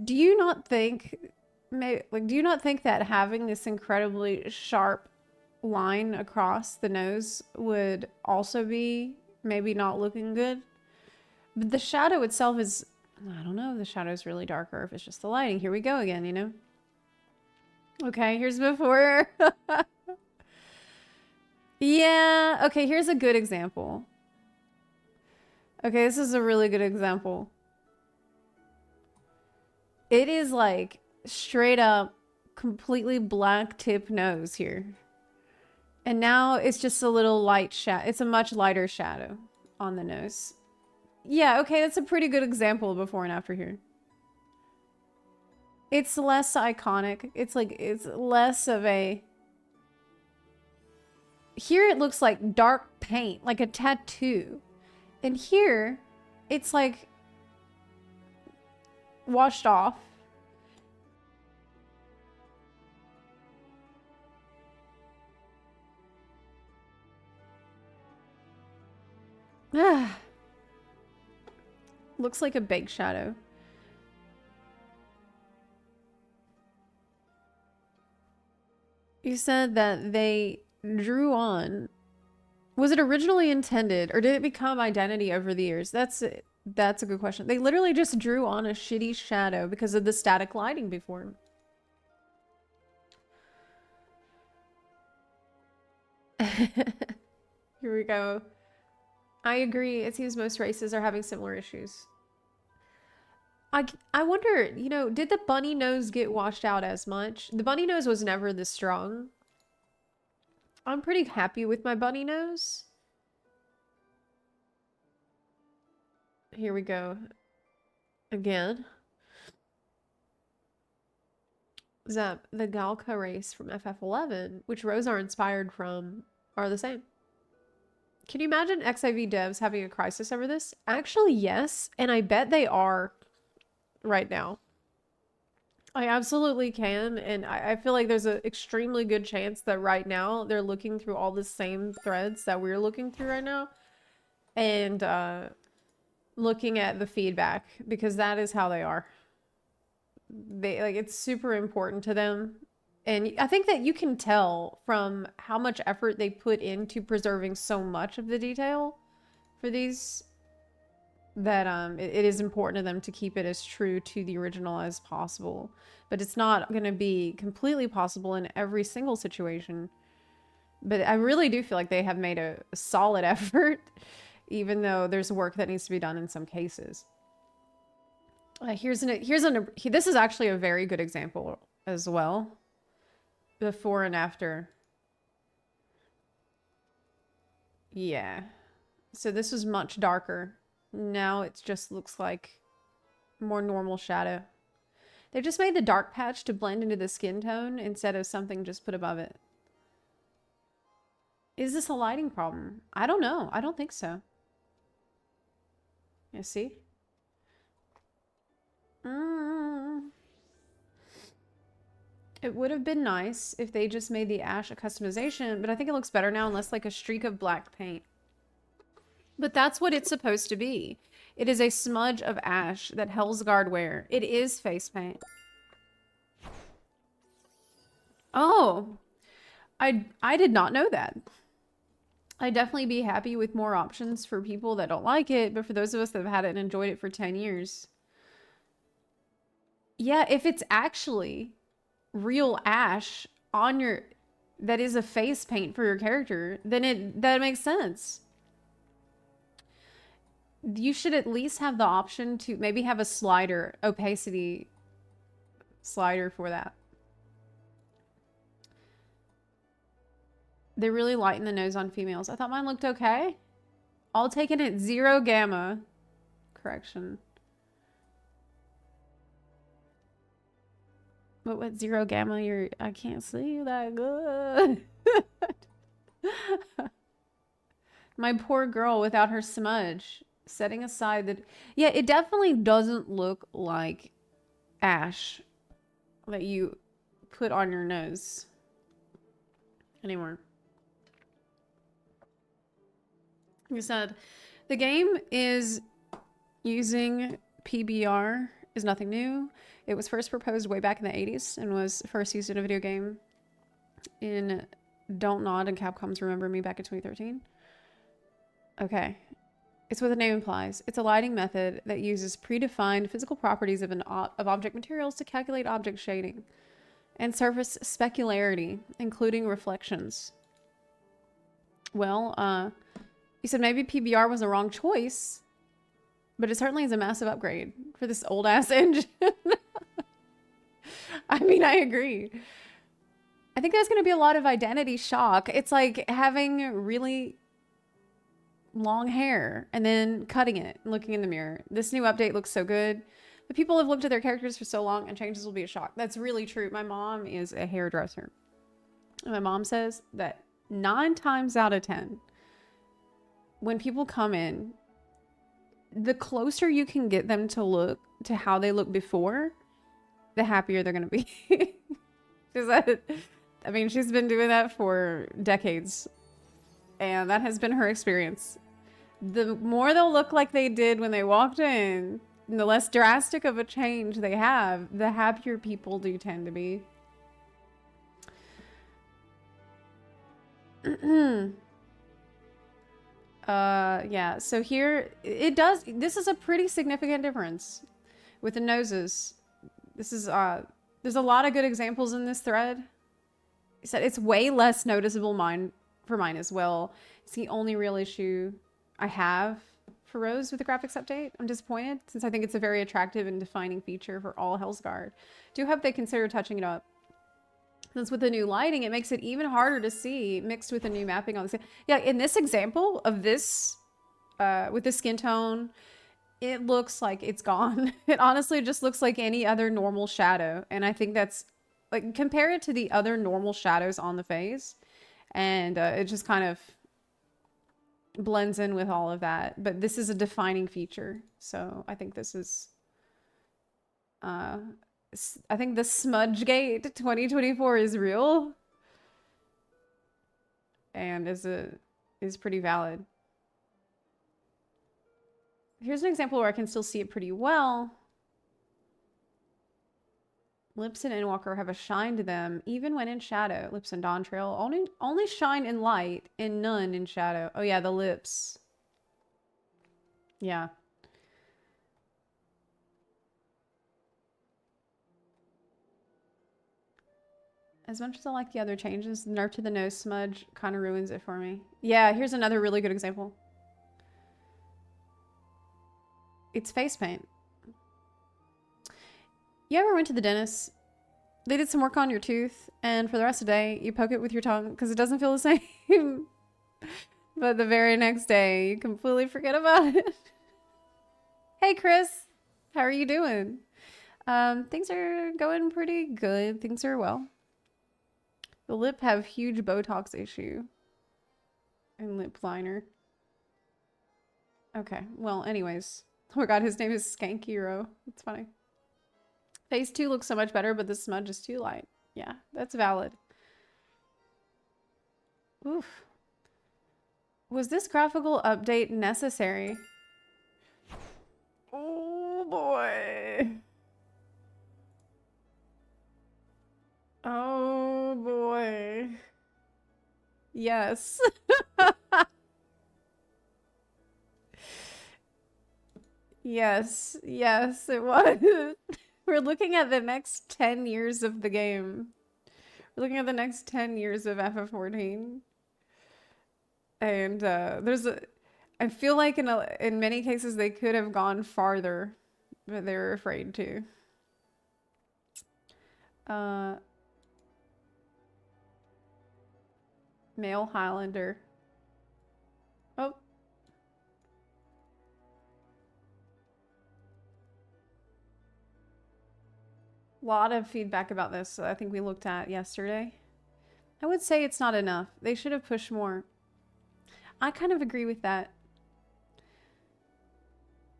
A: do you not think, do you not think that having this incredibly sharp line across the nose would also be maybe not looking good? But the shadow itself is, I don't know if the shadow is really dark or if it's just the lighting. Here we go again, you know? Okay, here's before. Yeah, okay, here's a good example. Okay, this is a really good example. It is like straight up completely black tip nose here. And now it's just a little light shadow. It's a much lighter shadow on the nose. Yeah, okay, that's a pretty good example of before and after here. It's less iconic. It's like, it's less of a... Here it looks like dark paint, like a tattoo. And here, it's like washed off. Looks like a bake shadow. You said that they drew on. Was it originally intended, or did it become identity over the years? That's a good question. They literally just drew on a shitty shadow because of the static lighting before. Here we go. I agree. It seems most races are having similar issues. I wonder, you know, did the bunny nose get washed out as much? The bunny nose was never this strong. I'm pretty happy with my bunny nose. Here we go. Again. Zep, the Galka race from FF11, which rows are inspired from, are the same. Can you imagine XIV devs having a crisis over this? Actually, yes. And I bet they are right now. I absolutely can. And I feel like there's an extremely good chance that right now they're looking through all the same threads that we're looking through right now. And looking at the feedback, because that is how they are. They like, it's super important to them. And I think that you can tell from how much effort they put into preserving so much of the detail for these, that it is important to them to keep it as true to the original as possible. But it's not going to be completely possible in every single situation. But I really do feel like they have made a solid effort, even though there's work that needs to be done in some cases. This is actually a very good example as well. Before and after. Yeah. So this was much darker. Now it just looks like more normal shadow. They just made the dark patch to blend into the skin tone instead of something just put above it. Is this a lighting problem? I don't know. I don't think so. You see? It would have been nice if they just made the ash a customization, but I think it looks better now unless like a streak of black paint. But that's what it's supposed to be. It is a smudge of ash that Hellsguard wear. It is face paint. Oh, I did not know that. I'd definitely be happy with more options for people that don't like it, but for those of us that have had it and enjoyed it for 10 years. Yeah, if it's actually real ash on your, that is a face paint for your character, then that makes sense. You should at least have the option to maybe have a slider, opacity slider for that. They really lighten the nose on females. I thought mine looked okay. All taken at 0 gamma. Correction. What 0 gamma? I can't see that good. My poor girl without her smudge. Setting aside that... Yeah, it definitely doesn't look like ash that you put on your nose anymore. You said the game is using PBR is nothing new. It was first proposed way back in the 80s and was first used in a video game in Don't Nod and Capcom's Remember Me back in 2013. Okay. It's what the name implies. It's a lighting method that uses predefined physical properties of object materials to calculate object shading and surface specularity, including reflections. Well, you said maybe PBR was the wrong choice, but it certainly is a massive upgrade for this old-ass engine. I mean, I agree. I think there's going to be a lot of identity shock. It's like having really long hair and then cutting it and looking in the mirror. This new update looks so good. The people have looked at their characters for so long and changes will be a shock. That's really true. My mom is a hairdresser. And my mom says that 9 times out of 10, when people come in, the closer you can get them to look to how they look before, the happier they're going to be. I mean, she's been doing that for decades. And that has been her experience. The more they'll look like they did when they walked in, and the less drastic of a change they have, the happier people do tend to be. Yeah, so here, this is a pretty significant difference with the noses. This is, there's a lot of good examples in this thread. He said it's way less noticeable for mine as well. It's the only real issue I have for Rose with the graphics update. I'm disappointed since I think it's a very attractive and defining feature for all Hellsguard. Do hope they consider touching it up. Since with the new lighting, it makes it even harder to see mixed with the new mapping on the skin. Yeah, in this example of this, with the skin tone, it looks like it's gone. It honestly just looks like any other normal shadow. And I think that's, like, compare it to the other normal shadows on the face. And it just kind of blends in with all of that. But this is a defining feature. So I think this is... I think the Smudgegate 2024 is real. And is pretty valid. Here's an example where I can still see it pretty well. Lips and Endwalker have a shine to them, even when in shadow. Lips and Dawntrail only shine in light and none in shadow. Oh yeah, the lips. Yeah. As much as I like the other changes, the nerf to the nose smudge kind of ruins it for me. Yeah, here's another really good example. It's face paint. You ever went to the dentist? They did some work on your tooth, and for the rest of the day, you poke it with your tongue because it doesn't feel the same. But the very next day, you completely forget about it. Hey, Chris. How are you doing? Things are going pretty good. Things are well. The lip have huge Botox issue. And lip liner. Okay, well, anyways. Oh my god, his name is Skankiro. It's funny. Phase 2 looks so much better, but the smudge is too light. Yeah, that's valid. Oof. Was this graphical update necessary? Oh boy. Oh boy. Yes. Yes, yes, it was. We're looking at the next 10 years of the game. We're looking at the next 10 years of FF14. And I feel like in many cases they could have gone farther, but they were afraid to. Male Highlander. Oh. Lot of feedback about this I think we looked at yesterday. I would say it's not enough. They should have pushed more. I kind of agree with that.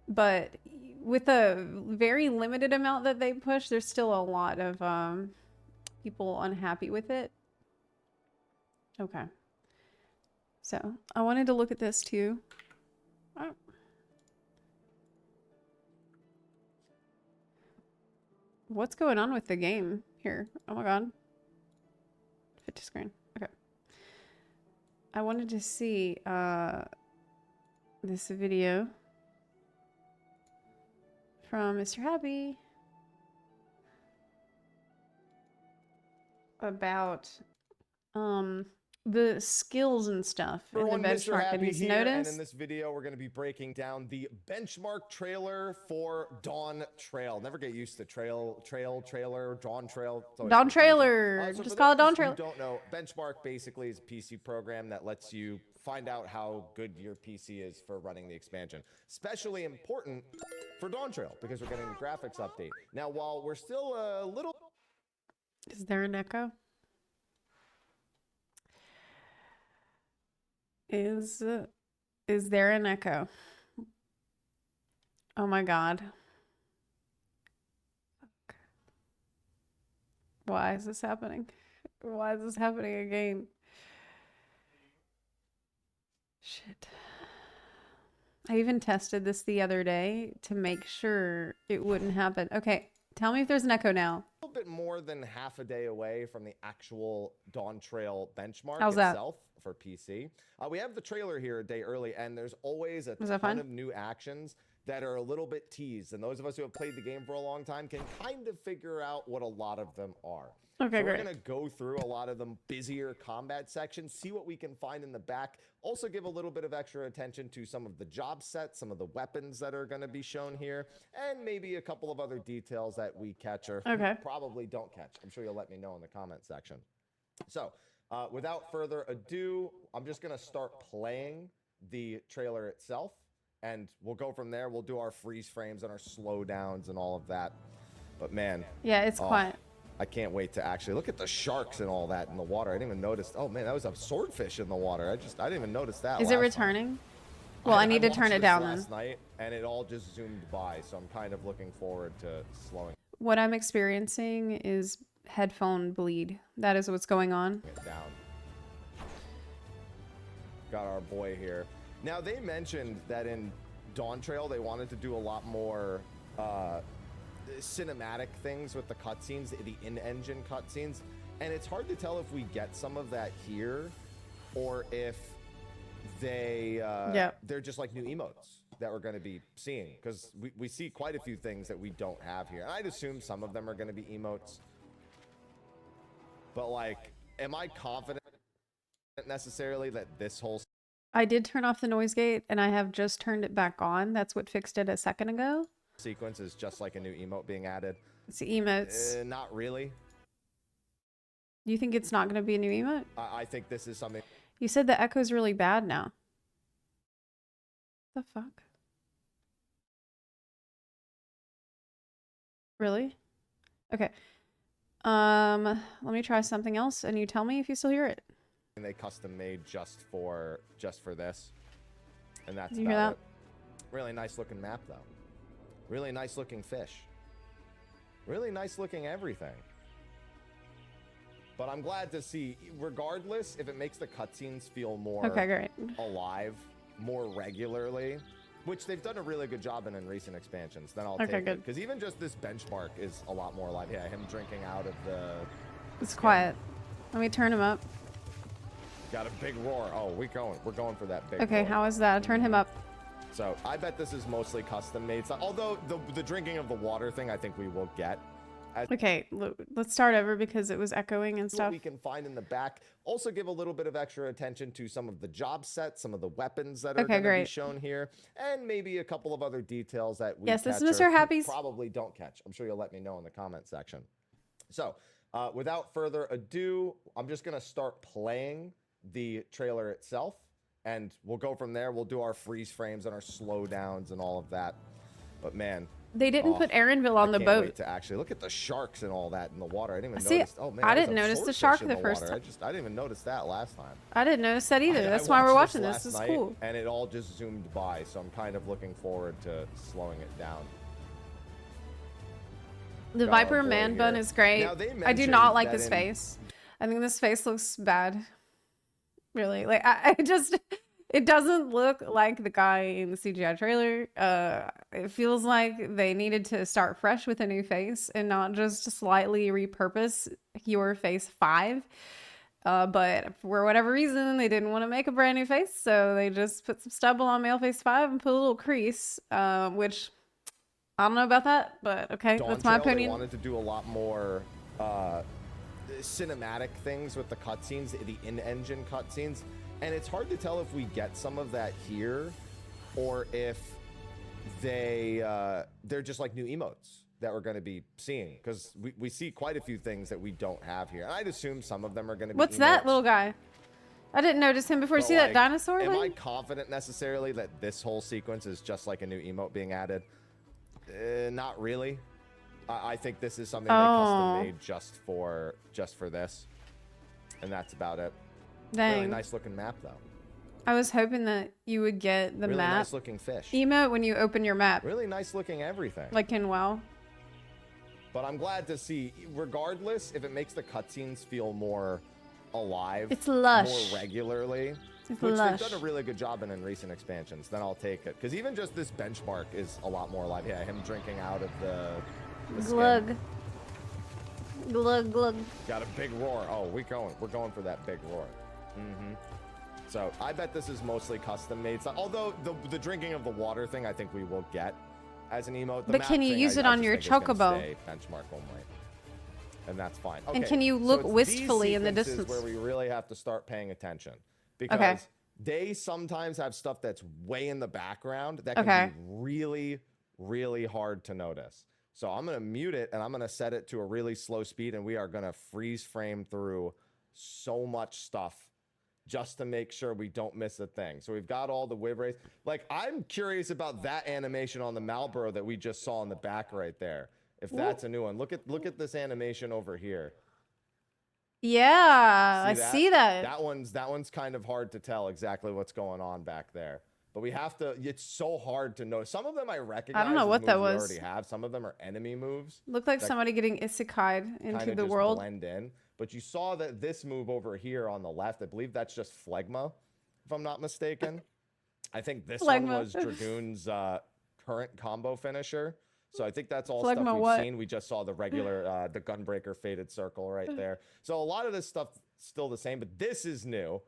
A: But with a very limited amount that they push, there's still a lot of people unhappy with it. Okay. So I wanted to look at this too. Oh. What's going on with the game here? Oh my god. Fit to screen. Okay. I wanted to see this video from Mr. Happy about the skills and stuff in the benchmark that he's noticed.
F: And in this video, we're going to be breaking down the benchmark trailer for Dawntrail. Never get used to trailer, Dawntrail.
A: Dawntrailer.
F: So
A: Just
F: for
A: call it
F: those who
A: Dawntrailer.
F: don't know, benchmark basically is a PC program that lets you find out how good your PC is for running the expansion. Especially important for Dawntrail because we're getting the graphics update. Now, while we're still a little...
A: Is there an echo? Is there an echo? Oh my god. Why is this happening? Why is this happening again? Shit. I even tested this the other day to make sure it wouldn't happen. Okay, tell me if there's an echo now.
F: A little bit more than half a day away from the actual Dawntrail benchmark
A: How's that?
F: itself for PC. We have the trailer here a day early, and there's always a
A: Was that
F: ton
A: fun?
F: of new actions that are a little bit teased, and those of us who have played the game for a long time can kind of figure out what a lot of them are.
A: Okay,
F: So we're
A: great.
F: going to go through a lot of them busier combat sections, see what we can find in the back, also give a little bit of extra attention to some of the job sets, some of the weapons that are going to be shown here, and maybe a couple of other details that we catch or
A: Okay.
F: probably don't catch. I'm sure you'll let me know in the comment section. So without further ado, I'm just going to start playing the trailer itself, and we'll go from there. We'll do our freeze frames and our slowdowns and all of that. But man,
A: Yeah, it's quiet.
F: I can't wait to actually look at the sharks and all that in the water. I didn't even notice. Oh man, that was a swordfish in the water. I didn't even notice that.
A: Is it
F: last
A: returning?
F: time.
A: Well, I need to
F: watched
A: turn it
F: this
A: down
F: last
A: then.
F: night, and it all just zoomed by. So I'm kind of looking forward to slowing
A: What I'm experiencing is headphone bleed. That is what's going on.
F: it down. Got our boy here. Now they mentioned that in Dawntrail they wanted to do a lot more cinematic things with the cutscenes, the in-engine cutscenes, and it's hard to tell if we get some of that here or if they're just like new emotes that we're going to be seeing, because we see quite a few things that we don't have here, and I'd assume some of them are going to be emotes, but like, am I confident necessarily that this whole
A: I did turn off the noise gate and I have just turned it back on. That's what fixed it a second ago.
F: sequence is just like a new emote being added?
A: It's the emotes.
F: Not really.
A: You think it's not going to be a new emote?
F: I think this is something.
A: You said the echo's really bad now. The fuck? Really? Okay. Let me try something else and you tell me if you still hear it.
F: They custom made just for this, and that's
A: You hear
F: about
A: that?
F: it. Really nice looking map though. Really nice looking fish. Really nice looking everything. But I'm glad to see, regardless if it makes the cutscenes feel more
A: Okay, great.
F: alive more regularly, which they've done a really good job in recent expansions, then I'll
A: Okay,
F: take it.
A: good.
F: Because even just this benchmark is a lot more alive. Yeah, him drinking out of the...
A: It's quiet. Let me turn him up.
F: Got a big roar. Oh, we're going for that big
A: Okay,
F: roar.
A: how is that? Turn him up.
F: So I bet this is mostly custom made stuff. Although the drinking of the water thing, I think we will get.
A: Okay, let's start over because it was echoing and
F: What
A: stuff.
F: we can find in the back. Also give a little bit of extra attention to some of the job sets, some of the weapons that are
A: Okay,
F: going to be
A: great.
F: shown here, and maybe a couple of other details that we
A: Yes, this
F: catch
A: is
F: or
A: Mr. Happy's.
F: probably don't catch. I'm sure you'll let me know in the comment section. So without further ado, I'm just going to start playing the trailer itself, and we'll go from there. We'll do our freeze frames and our slowdowns and all of that. But man,
A: They didn't
F: Oh,
A: put Aaronville on
F: I
A: the
F: can't
A: boat.
F: wait to actually look at the sharks and all that in the water. I didn't even
A: See,
F: notice. Oh man,
A: I
F: there's
A: didn't
F: a
A: notice the
F: swordfish
A: shark
F: in
A: the first
F: water.
A: time.
F: I didn't even notice that last time.
A: I didn't notice that either.
F: I
A: That's why we're
F: watched
A: watching this.
F: last
A: This is
F: night,
A: cool.
F: and it all just zoomed by, so I'm kind of looking forward to slowing it down.
A: The
F: Got
A: Viper
F: our boy
A: man bun
F: here.
A: is great.
F: Now, they
A: I do
F: mentioned
A: not like
F: that
A: this
F: in-
A: face. I think this face looks bad. Really, like I just, it doesn't look like the guy in the CGI trailer. It feels like they needed to start fresh with a new face and not just slightly repurpose your face 5. But for whatever reason, they didn't want to make a brand new face, so they just put some stubble on male face 5 and put a little crease, which I don't know about that, but okay, that's my
F: Dawntrail, they
A: opinion.
F: wanted to do a lot more cinematic things with the cutscenes, the in-engine cutscenes, and it's hard to tell if we get some of that here, or if they're just like new emotes that we're going to be seeing, because we see quite a few things that we don't have here, and I'd assume some of them are going to be
A: What's that
F: emotes.
A: little guy? I didn't notice him before.
F: But,
A: See that
F: like,
A: dinosaur
F: am I
A: thing?
F: confident necessarily that this whole sequence is just like a new emote being added? Not really. I think this is something they custom made just for this, and that's about it.
A: Dang.
F: Really nice looking map though.
A: I was hoping that you would get the
F: Really
A: map
F: nice looking fish.
A: emote when you open your map,
F: Really nice looking everything.
A: like in WoW.
F: But I'm glad to see, regardless, if it makes the cutscenes feel more alive,
A: It's lush.
F: more regularly,
A: It's
F: which
A: lush.
F: they've done a really good job in recent expansions, then I'll take it. Because even just this benchmark is a lot more alive. Yeah, him drinking out of the skin.
A: Glug. Glug glug.
F: Got a big roar. Oh, we're going for that big roar. So I bet this is mostly custom made stuff. Although the drinking of the water thing, I think we will get as an emote. The
A: But
F: map
A: can you
F: thing,
A: use
F: I
A: it on
F: just
A: your
F: think is gonna
A: chocobo?
F: stay benchmark only, and that's fine.
A: And
F: Okay,
A: can you
F: so
A: look
F: it's these
A: wistfully in the
F: sequences
A: distance?
F: where we really have to start paying attention, because they sometimes have stuff that's way in the background that can be really, really hard to notice. So I'm going to mute it, and I'm going to set it to a really slow speed, and we are going to freeze frame through so much stuff just to make sure we don't miss a thing. So we've got all the whiv rays. Like, I'm curious about that animation on the Marlboro that we just saw in the back right there. If that's a new one. Look at this animation over here.
A: Yeah, I
F: that?
A: see that.
F: That one's kind of hard to tell exactly what's going on back there. But we have to, it's so hard to know. Some of them I recognize.
A: I don't know
F: as
A: what that
F: moves we
A: was.
F: already have. Some of them are enemy moves.
A: Looked like
F: that
A: somebody getting isekai'd into
F: kinda
A: the
F: just
A: world.
F: blend in. But you saw that this move over here on the left, I believe that's just Phlegma, if I'm not mistaken. I think this one
A: Phlegma.
F: was Dragoon's current combo finisher. So I think that's all
A: Phlegma
F: stuff we've
A: what?
F: seen. We just saw the regular, the Gunbreaker Faded Circle right there. So a lot of this stuff still the same, but this is new.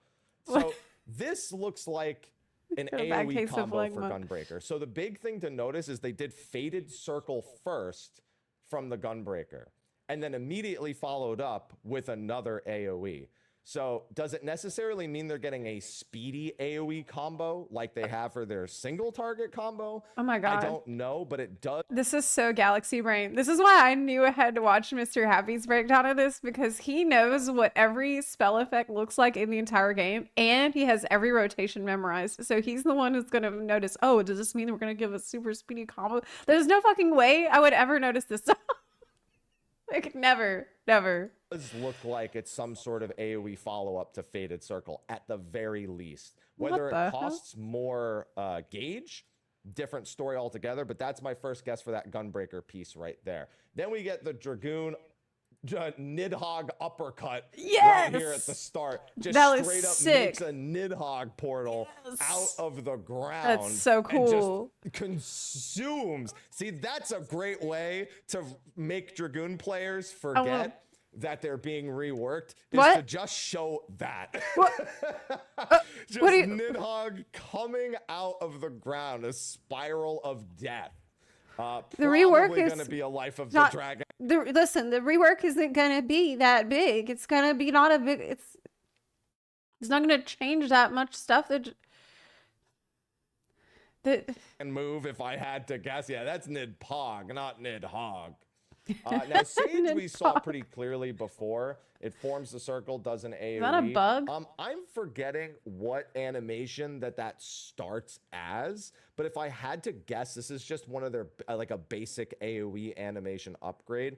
F: So this looks like an
A: Got a bad
F: AoE
A: case of
F: combo for
A: phlegma.
F: Gunbreaker. So the big thing to notice is they did Faded Circle first from the Gunbreaker, and then immediately followed up with another AoE. So does it necessarily mean they're getting a speedy AoE combo like they have for their single target combo?
A: Oh my god.
F: I don't know, but it does.
A: This is so Galaxy Brain. This is why I knew I had to watch Mr. Happy's breakdown of this, because he knows what every spell effect looks like in the entire game, and he has every rotation memorized. So he's the one who's going to notice, oh, does this mean we're going to give a super speedy combo? There's no fucking way I would ever notice this stuff. Like, never.
F: Does look like it's some sort of AoE follow-up to Faded Circle at the very least.
A: What
F: Whether
A: the
F: it
A: hell?
F: costs more gauge, different story altogether, but that's my first guess for that Gunbreaker piece right there. Then we get the Dragoon Nidhogg uppercut right here at the start. Just
A: That was
F: straight up
A: sick.
F: makes a Nidhogg portal out of the ground.
A: That's so cool.
F: And just consumes. See, that's a great way to make Dragoon players forget that they're being reworked, is
A: What?
F: to just show that.
A: What?
F: Just
A: what do you-
F: Nidhogg coming out of the ground, a spiral of death.
A: The rework
F: Probably
A: is
F: going to be a Life of
A: not-
F: the Dragon.
A: Listen, the rework isn't going to be that big. It's going to be not a big... It's not going to change that much stuff.
F: And move, if I had to guess. Yeah, that's Nidpog, not Nidhogg. Now, Sage, we saw pretty clearly before. It forms the circle, does an AoE.
A: Is that a bug?
F: I'm forgetting what animation that starts as, but if I had to guess, this is just one of their like a basic AoE animation upgrade.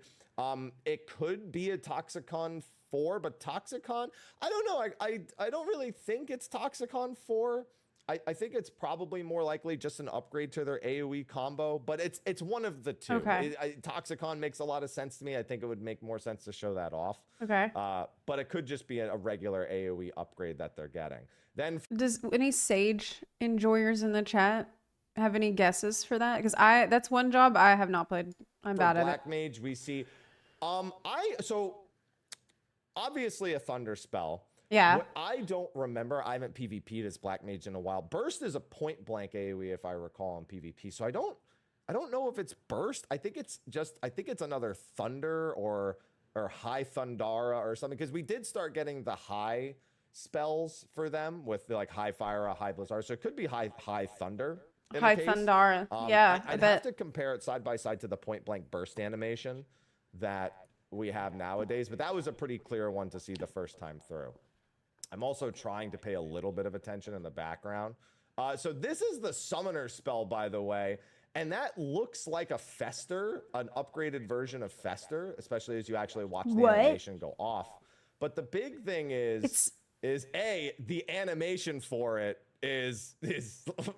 F: It could be a Toxicon 4, but Toxicon, I don't know. I don't really think it's Toxicon 4. I think it's probably more likely just an upgrade to their AoE combo, but it's one of the two.
A: Okay.
F: Toxicon makes a lot of sense to me. I think it would make more sense to show that off.
A: Okay.
F: But it could just be a regular AoE upgrade that they're getting. Then
A: Does any Sage enjoyers in the chat have any guesses for that? Because that's one job I have not played. I'm bad at it.
F: Black Mage, we see. So obviously a Thunder spell.
A: Yeah.
F: What I don't remember, I haven't PvP'd as Black Mage in a while. Burst is a point blank AoE if I recall in PvP. So I don't know if it's burst. I think it's another Thunder or High Thundara or something, because we did start getting the high spells for them with the, like High Fire, High Blizzard. So it could be High Thunder.
A: High Thundara. Yeah,
F: I'd have to compare it side by side to the point blank burst animation that we have nowadays, but that was a pretty clear one to see the first time through. I'm also trying to pay a little bit of attention in the background. So this is the Summoner spell, by the way, and that looks like a Fester, an upgraded version of Fester, especially as you actually watch the animation go off. But the big thing is the animation for it is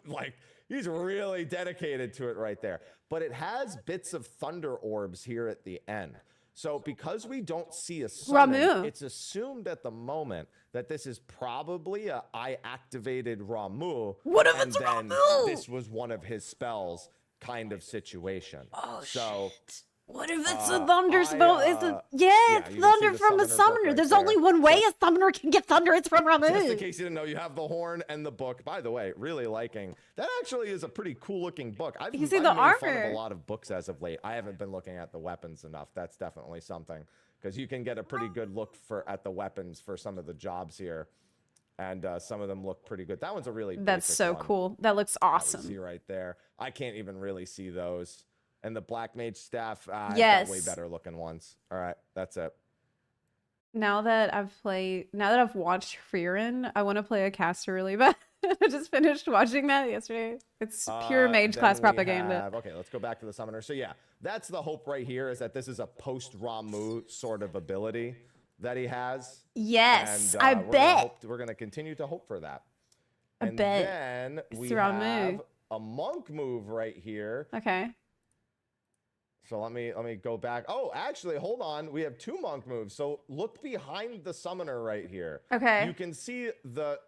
F: like, he's really dedicated to it right there. But it has bits of Thunder Orbs here at the end. So because we don't see a summon,
A: Ramuh.
F: it's assumed at the moment that this is probably a I-activated Ramuh.
A: What if
F: and
A: it's
F: then
A: Ramuh?
F: this was one of his spells kind of situation.
A: Oh,
F: so,
A: shit. What if it's a Thunder spell? It's
F: yeah,
A: it's
F: you can see
A: Thunder
F: the
A: from a
F: Summoner book
A: summoner.
F: right
A: There's
F: there.
A: only one way a summoner can get Thunder. It's from
F: just in
A: Ramuh.
F: case you didn't know, you have the horn and the book. By the way, really liking that. Actually is a pretty cool looking book. I've
A: You can see
F: I've
A: the
F: made fun of
A: armor.
F: a lot of books as of late. I haven't been looking at the weapons enough. That's definitely something, because you can get a pretty good look at the weapons for some of the jobs here, and some of them look pretty good. That one's a really
A: That's
F: basic
A: so
F: one
A: cool. That looks
F: that we
A: awesome.
F: see right there. I can't even really see those. And the Black Mage staff, I've
A: Yes.
F: got way better looking ones. All right, that's it.
A: Now that I've watched Freerin, I want to play a caster really bad. I just finished watching that yesterday. It's pure mage
F: Then
A: class
F: we
A: propaganda.
F: okay, let's go back to the summoner. So yeah, that's the hope right here, is that this is a post-Ramuh sort of ability that he has.
A: Yes,
F: And,
A: I
F: we're gonna
A: bet.
F: we're going to continue to hope for that.
A: I
F: And
A: bet.
F: then
A: It's
F: we
A: Ramuh.
F: have a monk move right here.
A: Okay.
F: So let me go back. Oh, actually, hold on. We have two monk moves. So look behind the summoner right here.
A: Okay.
F: You can see the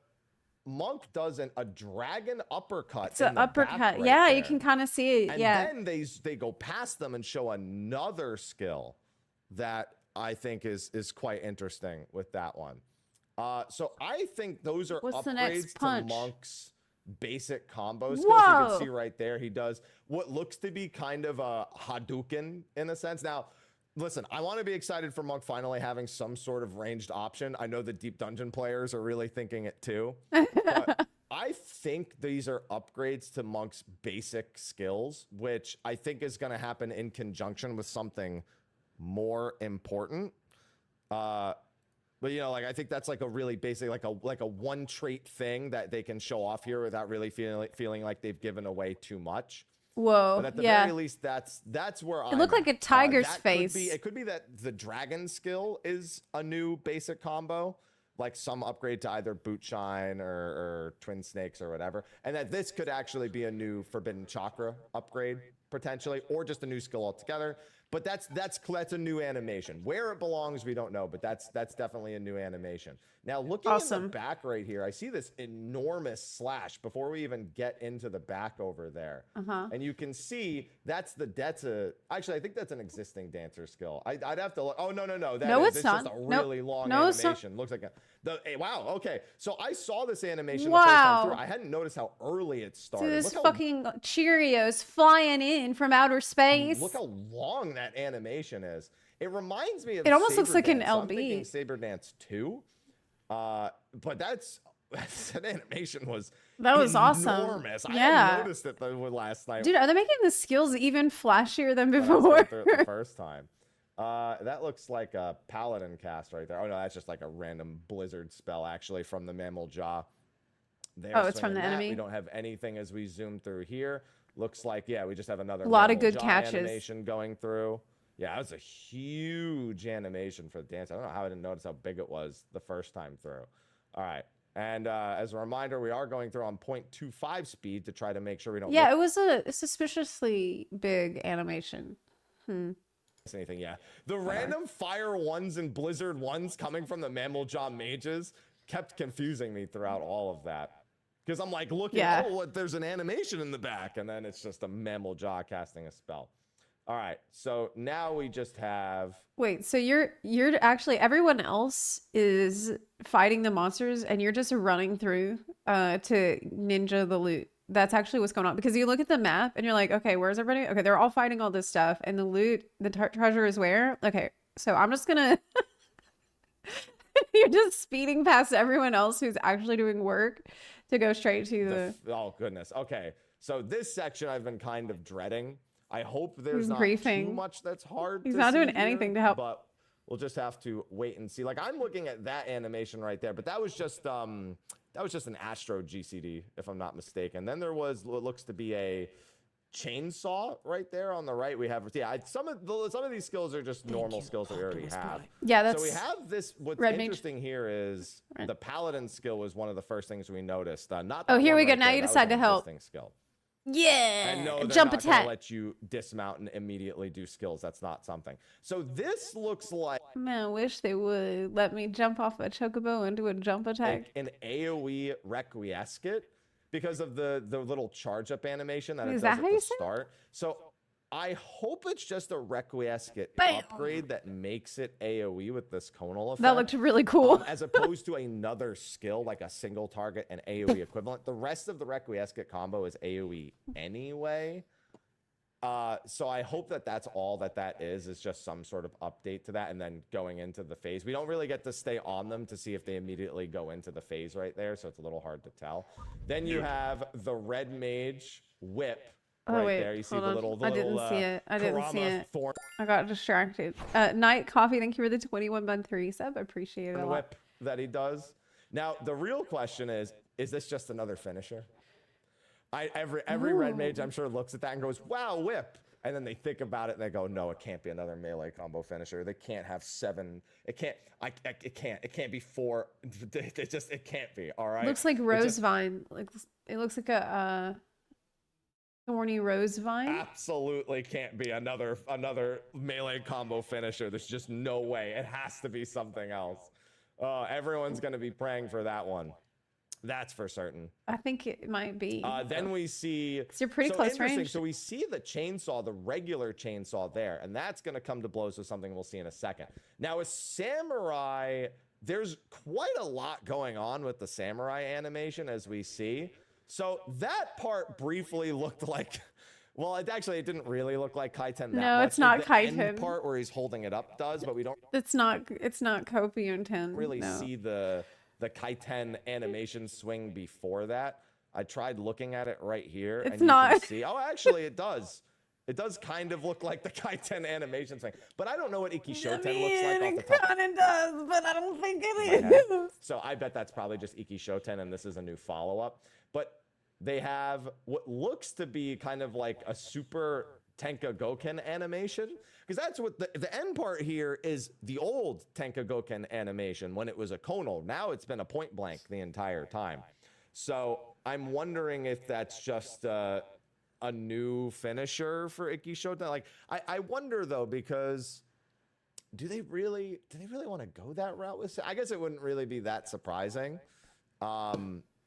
F: monk does a dragon uppercut.
A: It's
F: in
A: an
F: the back
A: uppercut.
F: right
A: Yeah, you
F: there.
A: can kind of see it.
F: And
A: Yeah.
F: then they go past them and show another skill that I think is quite interesting with that one. So I think those are
A: What's the
F: upgrades
A: next punch?
F: to Monk's basic combo skills. You
A: Whoa.
F: can see right there, he does what looks to be kind of a Hadouken in a sense. Now, listen, I want to be excited for Monk finally having some sort of ranged option. I know the Deep Dungeon players are really thinking it too. But I think these are upgrades to Monk's basic skills, which I think is going to happen in conjunction with something more important. But you know, like I think that's like a really basic, like a one trait thing that they can show off here without really feeling like they've given away too much.
A: Whoa.
F: But at the
A: Yeah.
F: very least, that's where
A: It looked like a tiger's
F: that
A: face.
F: It could be that the dragon skill is a new basic combo, like some upgrade to either boot shine or twin snakes or whatever, and that this could actually be a new forbidden chakra upgrade potentially, or just a new skill altogether. But that's a new animation. Where it belongs, we don't know, but that's definitely a new animation. Now, looking in
A: Awesome.
F: the back right here, I see this enormous slash before we even get into the back over there. And you can see that's actually, I think that's an existing dancer skill. I'd have to look. Oh, no.
A: No,
F: It's
A: it's
F: just
A: not.
F: a
A: Nope.
F: really long
A: No, it's not.
F: animation. Looks like wow, okay. So I saw this animation
A: Wow.
F: the first time through. I hadn't noticed how early it
A: See
F: started.
A: this
F: Look how
A: fucking Cheerios flying in from outer space.
F: Look how long that animation is. It reminds me of
A: It almost looks
F: Saber
A: like an
F: Dance. So I'm
A: LB.
F: thinking Saber Dance 2. But that's that animation was
A: That was awesome.
F: enormous. I
A: Yeah.
F: hadn't noticed it last night.
A: Dude, are they making the skills even flashier than
F: when I was
A: before?
F: going through it the first time. That looks like a paladin cast right there. Oh no, that's just like a random blizzard spell actually from the mammal jaw.
A: Oh, it's from the enemy?
F: We don't have anything as we zoom through here. Looks like, yeah, we just have another
A: A lot of
F: mammal
A: good
F: jaw
A: catches.
F: animation going through. Yeah, that was a huge animation for the dance. I don't know how I didn't notice how big it was the first time through. All right. And as a reminder, we are going through on 0.25 speed to try to make sure we don't
A: Yeah, it was a suspiciously big animation.
F: miss anything. Yeah. The random fire ones and blizzard ones coming from the mammal jaw mages kept confusing me throughout all of that. Because I'm like looking,
A: Yeah.
F: oh, there's an animation in the back, and then it's just a mammal jaw casting a spell. All right, so now we just have.
A: Wait, so you're actually everyone else is fighting the monsters and you're just running through to ninja the loot. That's actually what's going on because you look at the map and you're like, okay, where's everybody? Okay, they're all fighting all this stuff and the loot, the treasure is where? Okay, so I'm just gonna. You're just speeding past everyone else who's actually doing work to go straight to the.
F: Oh goodness. Okay, so this section I've been kind of dreading. I hope there's
A: He's
F: not
A: briefing.
F: too much that's hard.
A: He's
F: to
A: not
F: see
A: doing
F: here,
A: anything to help.
F: But we'll just have to wait and see. Like I'm looking at that animation right there, but that was just an Astro GCD, if I'm not mistaken. Then there was what looks to be a chainsaw right there on the right. We have some of these skills are just normal skills that we already have.
A: Yeah, that's.
F: So we have this. What's
A: Red mage.
F: interesting here is the paladin skill was one of the first things we noticed. Not
A: Oh,
F: that
A: here
F: one
A: we go.
F: right
A: Now
F: there.
A: you
F: That was
A: decide
F: an
A: to help.
F: existing skill.
A: Yeah.
F: And no, they're
A: Jump
F: not gonna
A: attack.
F: let you dismount and immediately do skills. That's not something. So this looks like
A: Man, I wish they would let me jump off a chocobo and do a jump attack.
F: an AoE Requiescat because of the little charge up animation that it
A: Is
F: does
A: that
F: at
A: how
F: the
A: you say it?
F: start. So I hope it's just a Requiescat
A: Bam.
F: upgrade that makes it AoE with this conal effect.
A: That looked really cool.
F: As opposed to another skill like a single target and AoE equivalent. The rest of the Requiescat combo is AoE anyway. So I hope that that's all that is just some sort of update to that and then going into the phase. We don't really get to stay on them to see if they immediately go into the phase right there, so it's a little hard to tell. Then you have the red mage whip
A: Oh,
F: right
A: wait,
F: there. You see
A: hold
F: the
A: on.
F: little
A: I didn't see it. I didn't see
F: Karama
A: it.
F: thorn
A: I got distracted. Night Coffee, thank you for the 21-month resub. I appreciate it a lot.
F: whip that he does. Now the real question is this just another finisher? Every red mage I'm sure looks at that and goes, "Wow, whip," and then they think about it and they go, "No, it can't be another melee combo finisher. They can't have 7. It can't. It can't be 4. It can't be. All right."
A: Looks like
F: It
A: rose
F: just
A: vine. Like it looks like a thorny rose vine.
F: absolutely can't be another melee combo finisher. There's just no way. It has to be something else. Everyone's gonna be praying for that one. That's for certain.
A: I think it might be.
F: Then we see.
A: 'Cause you're pretty close
F: interesting.
A: range.
F: So we see the chainsaw, the regular chainsaw there, and that's going to come to blows with something we'll see in a second. Now, with samurai, there's quite a lot going on with the samurai animation, as we see. So that part briefly looked like. Well, it didn't really look like Kaiten that
A: No,
F: much.
A: it's not
F: The end
A: Kaiten.
F: part where he's holding it up does, but we don't
A: It's not Kopi and 10.
F: really
A: no.
F: see the Kaiten animation swing before that. I tried looking at it right here.
A: It's
F: and you
A: not.
F: can see. Oh, actually, it does. It does kind of look like the Kaiten animation swing. But I don't know what Ikishoten looks like off the
A: It
F: top.
A: kind of does, but I don't think
F: my
A: it
F: head.
A: is.
F: So I bet that's probably just Ikishoten, and this is a new follow-up. But they have what looks to be kind of like a super Tenka Goken animation. Because that's what the end part here is the old Tenka Goken animation when it was a conal. Now it's been a point blank the entire time. So I'm wondering if that's just a new finisher for Ikishoten. Like I wonder though, because do they really want to go that route with? I guess it wouldn't really be that surprising.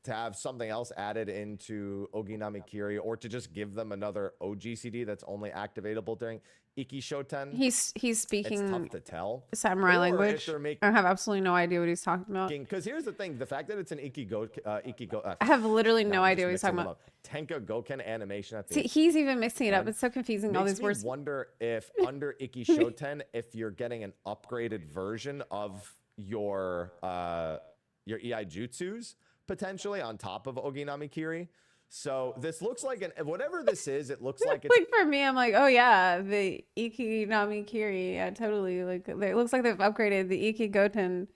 F: To have something else added into Oginami Kiri, or to just give them another OGCD that's only activatable during Ikishoten.
A: He's
F: It's
A: speaking
F: tough to tell.
A: samurai
F: Or if
A: language.
F: they're
A: I have absolutely no idea what he's talking about.
F: Because here's the thing: the fact that it's an
A: I have literally no idea what he's talking about.
F: Tenka Goken animation at the
A: See, he's even mixing it up. It's so confusing. All
F: Makes
A: these
F: me
A: words.
F: wonder if under Ikishoten, if you're getting an upgraded version of your EI jutsus, potentially on top of Oginami Kiri. So this looks like whatever this is, it looks like it's
A: Like for me, I'm like, oh yeah, the Ikinami Kiri. Yeah, totally. Like it looks like they've upgraded the Ikigoten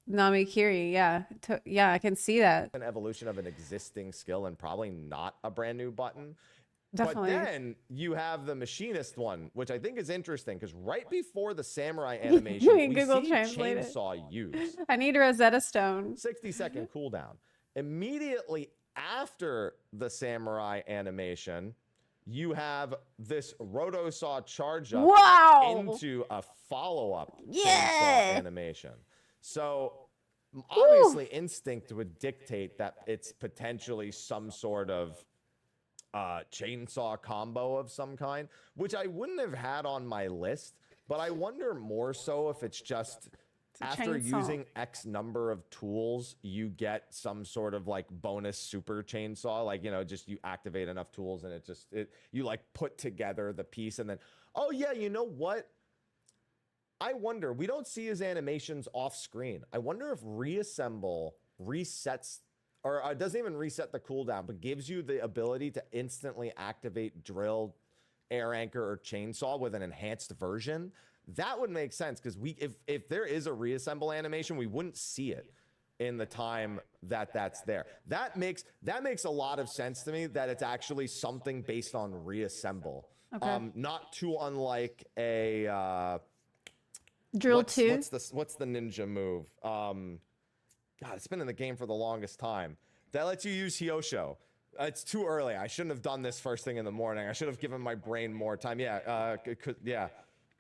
A: Nami Kiri. Yeah, yeah, I can see that.
F: an evolution of an existing skill and probably not a brand new button.
A: Definitely.
F: But then you have the machinist one, which I think is interesting because right before the samurai animation, we
A: Google
F: see
A: Translate it.
F: chainsaw use.
A: I need a Rosetta Stone.
F: 60-second cooldown. Immediately after the samurai animation, you have this rotosaw charge up
A: Wow.
F: into a follow-up
A: Yeah.
F: chainsaw animation. So obviously instinct would dictate that it's potentially some sort of chainsaw combo of some kind, which I wouldn't have had on my list, but I wonder more so if it's just after
A: chainsaw.
F: using X number of tools, you get some sort of like bonus super chainsaw, like, you know, just you activate enough tools and you like put together the piece and then, oh yeah, you know what? I wonder, we don't see his animations off screen. I wonder if reassemble resets, or doesn't even reset the cooldown, but gives you the ability to instantly activate drill, air anchor, or chainsaw with an enhanced version. That would make sense because if there is a reassemble animation, we wouldn't see it in the time that that's there. That makes a lot of sense to me that it's actually something based on reassemble.
A: Okay.
F: Not too unlike a
A: Drill 2.
F: what's the ninja move? God, it's been in the game for the longest time. That lets you use Hyosho. It's too early. I shouldn't have done this first thing in the morning. I should have given my brain more time. Yeah,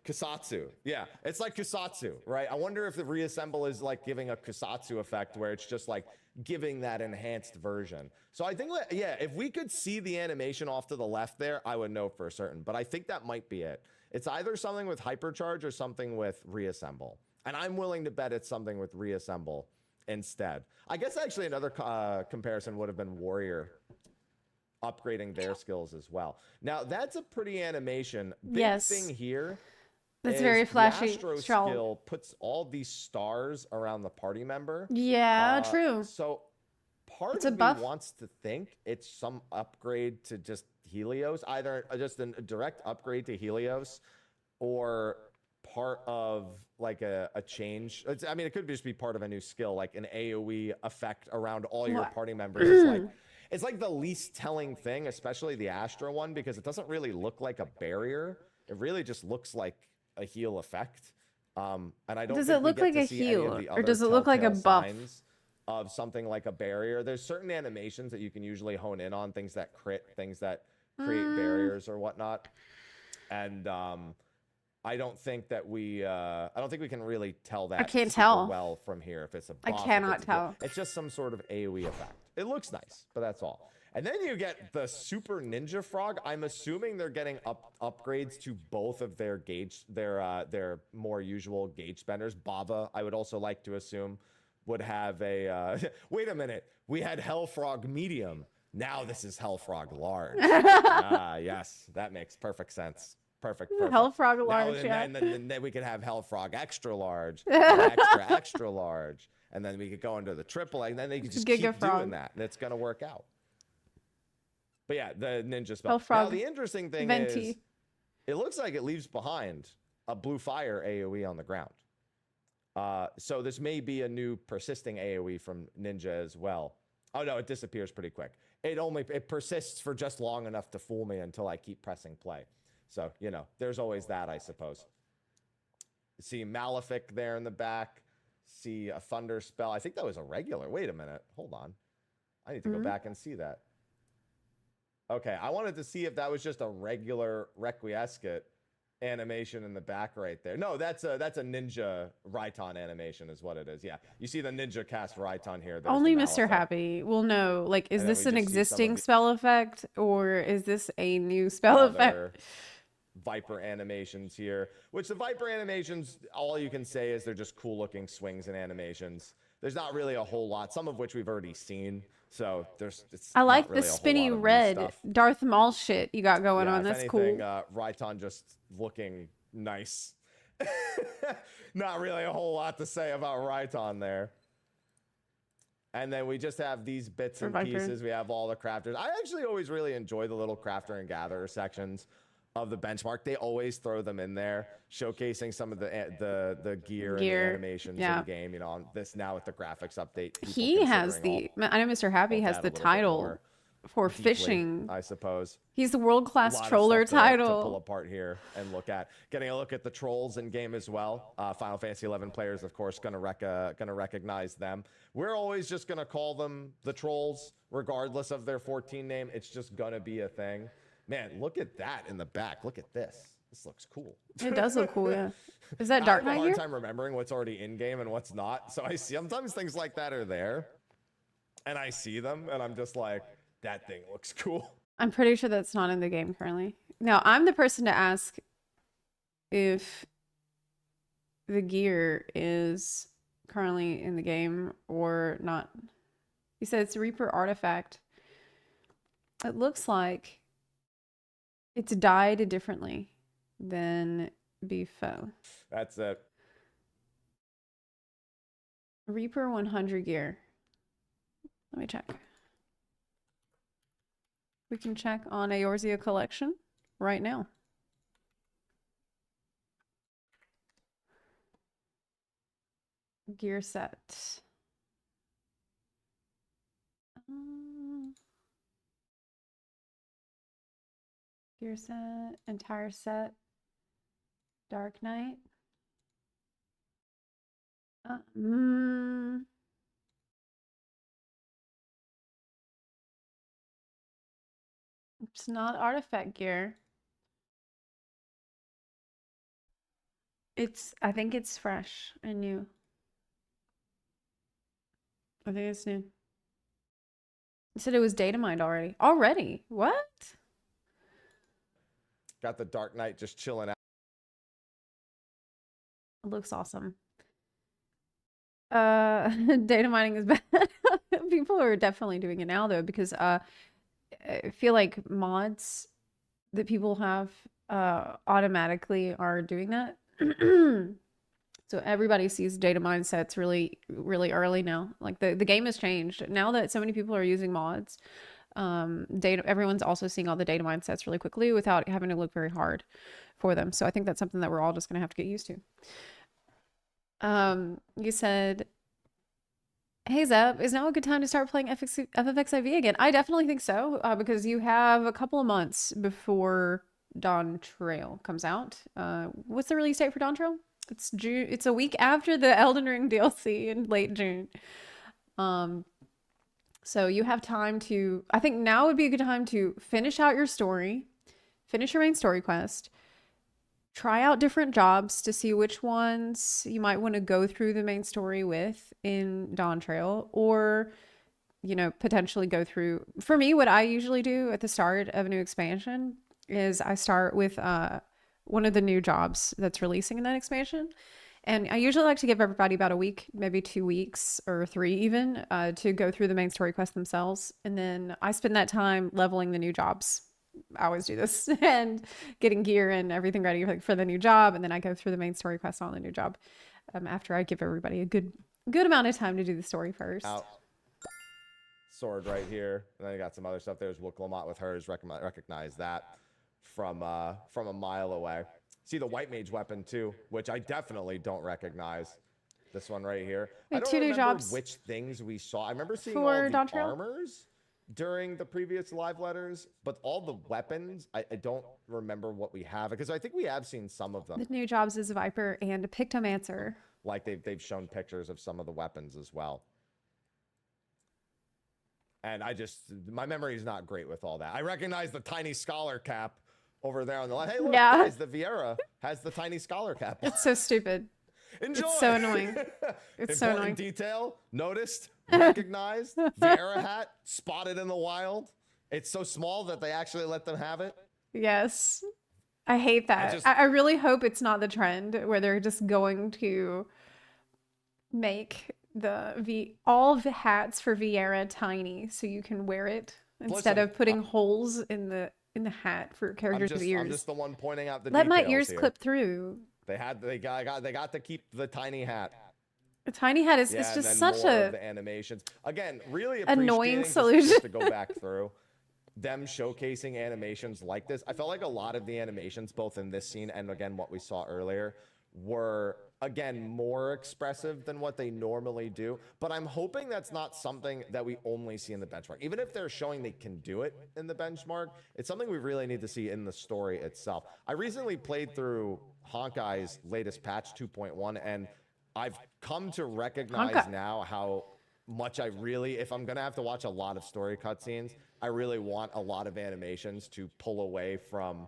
F: Kusatsu. Yeah, it's like Kusatsu, right? I wonder if the reassemble is like giving a Kusatsu effect where it's just like giving that enhanced version. So I think, yeah, if we could see the animation off to the left there, I would know for certain. But I think that might be it. It's either something with hypercharge or something with reassemble. And I'm willing to bet it's something with reassemble instead. I guess actually another comparison would have been Warrior upgrading their skills as well. Now, that's a pretty animation. Big thing here.
A: That's very flashy.
F: The Astro skill puts all these stars around the party member.
A: Yeah, true.
F: So part
A: It's
F: of
A: a
F: me
A: buff.
F: wants to think it's some upgrade to just Helios, either just a direct upgrade to Helios or part of like a change. I mean, it could just be part of a new skill, like an AoE effect around all your party members. It's like the least telling thing, especially the Astra one, because it doesn't really look like a barrier. It really just looks like a heal effect. And I don't
A: Does
F: think
A: it look
F: we get
A: like
F: to
A: a
F: see any of
A: heal,
F: the
A: or
F: other
A: does it look like a
F: telltale
A: buff?
F: signs of something like a barrier. There's certain animations that you can usually hone in on, things that crit, things that create barriers or whatnot. And I don't think we can really tell that.
A: I can't
F: super
A: tell.
F: well from here if it's a
A: I
F: buff, if
A: cannot
F: it's a heal.
A: tell.
F: It's just some sort of AoE effect. It looks nice, but that's all. And then you get the Super Ninja Frog. I'm assuming they're getting upgrades to both of their their more usual gauge spenders. Bava, I would also like to assume, would have a wait a minute. We had Hellfrog Medium. Now this is Hellfrog Large. Yes, that makes perfect sense. Perfect.
A: Hellfrog Large,
F: And then we could have Hellfrog Extra Large, and extra large, and then we could go into the triple, and then they could just keep doing that, and it's gonna work out. But yeah, the ninja spell. Now the interesting thing is, it looks like it leaves behind a blue fire AoE on the ground. So this may be a new persisting AoE from Ninja as well. Oh no, it disappears pretty quick. It persists for just long enough to fool me until I keep pressing play. So, you know, there's always that, I suppose. See Malefic there in the back. See a Thunder spell. I think that was a regular. Wait a minute. Hold on. I need to go back and see that. Okay, I wanted to see if that was just a regular Requiescat animation in the back right there. No, that's a Ninja Raiton animation is what it is. Yeah, you see the Ninja cast Raiton here. There's
A: Only
F: the
A: Mr.
F: Malefic.
A: Happy will know. Like, is
F: And then
A: this
F: we
A: an
F: just see some of
A: existing
F: the
A: spell effect, or is this a new spell effect?
F: Other Viper animations here, which the Viper animations, all you can say is they're just cool looking swings and animations. There's not really a whole lot, some of which we've already seen. So
A: I like
F: really
A: the
F: a whole
A: spinny
F: lot of new
A: red
F: stuff.
A: Darth Maul shit you got going
F: Yeah,
A: on.
F: if
A: That's
F: anything,
A: cool.
F: Raiton just looking nice. Not really a whole lot to say about Raiton there. And then we just have these bits and
A: Viper.
F: pieces. We have all the crafters. I actually always really enjoy the little crafter and gatherer sections of the benchmark. They always throw them in there, showcasing some of the gear and the animations
A: yeah.
F: of the game. You know, on this now with the graphics update. people
A: He has
F: considering
A: I know Mr. Happy
F: all
A: has
F: that a
A: the
F: little bit
A: title
F: more
A: for
F: deeply,
A: fishing.
F: I suppose.
A: He's the
F: A
A: world-class
F: lot of
A: troller
F: stuff to pull
A: title.
F: apart here and look at. Getting a look at the trolls in game as well. Final Fantasy 11 players, of course, gonna recognize them. We're always just gonna call them the trolls, regardless of their 14 name. It's just gonna be a thing. Man, look at that in the back. Look at this. This looks cool.
A: It does look cool, yeah. Is that Dark
F: I have
A: Knight
F: a
A: here?
F: hard time remembering what's already in game and what's not. So I see sometimes things like that are there, and I see them, and I'm just like, that thing looks cool.
A: I'm pretty sure that's not in the game currently. Now, I'm the person to ask if the gear is currently in the game or not. He said it's a Reaper artifact. It looks like it's dyed differently than before.
F: That's it.
A: Reaper 100 gear. Let me check. We can check on Eorzea collection right now. Gear set. Gear set, entire set. Dark Knight. It's not artifact gear. I think it's fresh and new. I think it's new. It said it was data mined already. Already? What?
F: Got the Dark Knight just chilling out.
A: It looks awesome. Data mining is bad. People are definitely doing it now though, because I feel like mods that people have automatically are doing that. So everybody sees data mine sets really early now. Like the game has changed. Now that so many people are using mods, everyone's also seeing all the data mine sets really quickly without having to look very hard for them. So I think that's something that we're all just gonna have to get used to. You said, hey Zep, is now a good time to start playing FFXIV again? I definitely think so, because you have a couple of months before Dawntrail comes out. What's the release date for Dawntrail? It's June. It's a week after the Elden Ring DLC in late June. So you have time to, I think now would be a good time to finish out your story, finish your main story quest, try out different jobs to see which ones you might want to go through the main story with in Dawntrail, or, you know, potentially go through. For me, what I usually do at the start of a new expansion is I start with one of the new jobs that's releasing in that expansion. And I usually like to give everybody about a week, maybe 2 weeks or 3 even, to go through the main story quest themselves. And then I spend that time leveling the new jobs. I always do this and getting gear and everything ready for the new job. And then I go through the main story quest on the new job after I give everybody a good amount of time to do the story first.
F: Out. Sword right here. And then you got some other stuff. There's Wooklamot with hers. Recognize that from a mile away. See the white mage weapon too, which I definitely don't recognize. This one right here.
A: Wait,
F: I don't
A: 2 new
F: remember
A: jobs
F: which things we saw. I remember seeing
A: for
F: all the
A: Dawntrail?
F: armors during the previous live letters, but all the weapons, I don't remember what we have, because I think we have seen some of them.
A: The new jobs is Viper and a Pictomancer.
F: Like they've shown pictures of some of the weapons as well. And my memory is not great with all that. I recognize the tiny scholar cap over there on the left. Hey, look,
A: Yeah.
F: guys, the Viera has the tiny scholar cap.
A: It's so stupid.
F: Enjoy.
A: It's so annoying. It's so annoying.
F: Important detail, noticed, recognized. Viera hat, spotted in the wild. It's so small that they actually let them have it.
A: Yes. I hate that. I really hope it's not the trend where they're just going to make all the hats for Viera tiny so you can wear it instead of putting holes in the hat for characters with ears.
F: I'm just the one pointing out the
A: Let my
F: details
A: ears
F: here.
A: clip through.
F: They got to keep the tiny hat.
A: A tiny head is
F: Yeah,
A: it's
F: and
A: just
F: then
A: such
F: more of
A: a
F: the animations. Again, really
A: annoying
F: appreciating just
A: solution.
F: to go back through them showcasing animations like this. I felt like a lot of the animations, both in this scene and again what we saw earlier, were again more expressive than what they normally do. But I'm hoping that's not something that we only see in the benchmark. Even if they're showing they can do it in the benchmark, it's something we really need to see in the story itself. I recently played through Honkai's latest patch 2.1, and I've come to recognize
A: Honkai.
F: now how much I really, if I'm gonna have to watch a lot of story cutscenes, I really want a lot of animations to pull away from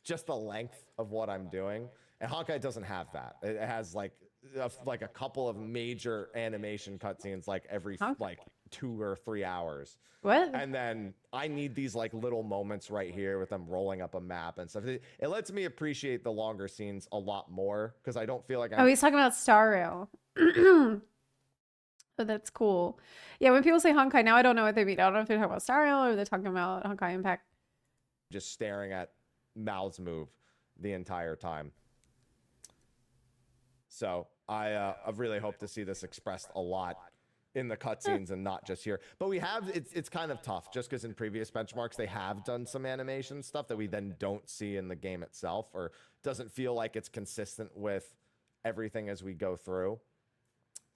F: just the length of what I'm doing. And Honkai doesn't have that. It has like a couple of major animation cutscenes like every
A: Honkai.
F: like 2 or 3 hours.
A: What?
F: And then I need these like little moments right here with them rolling up a map and stuff. It lets me appreciate the longer scenes a lot more because I don't feel like
A: Oh,
F: I'm
A: he's talking about Star Rail. Oh, that's cool. Yeah, when people say Honkai, now I don't know what they mean. I don't know if they're talking about Star Rail or they're talking about Honkai Impact.
F: just staring at mouths move the entire time. So I really hope to see this expressed a lot in the cutscenes and not just here. But we have, it's kind of tough just because in previous benchmarks, they have done some animation stuff that we then don't see in the game itself, or doesn't feel like it's consistent with everything as we go through.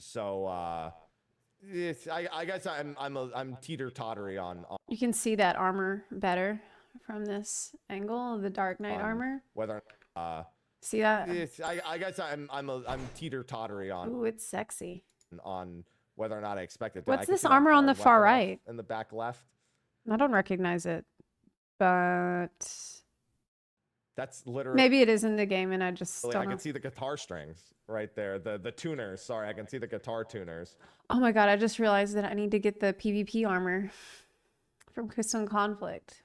F: So I guess I'm teeter-tottery on
A: You can see that armor better from this angle, the Dark Knight armor.
F: whether
A: See that?
F: I guess I'm teeter-tottery
A: Ooh, it's sexy.
F: on whether or not I expect it.
A: What's
F: I can
A: this
F: see that
A: armor on the
F: guard
A: far
F: weapon off
A: right?
F: in the back left.
A: I don't recognize it, but
F: That's literally
A: maybe it is in the game and I just
F: I
A: don't know.
F: can see the guitar strings right there. The tuners. Sorry, I can see the guitar tuners.
A: Oh my god, I just realized that I need to get the PvP armor from Crystal Conflict.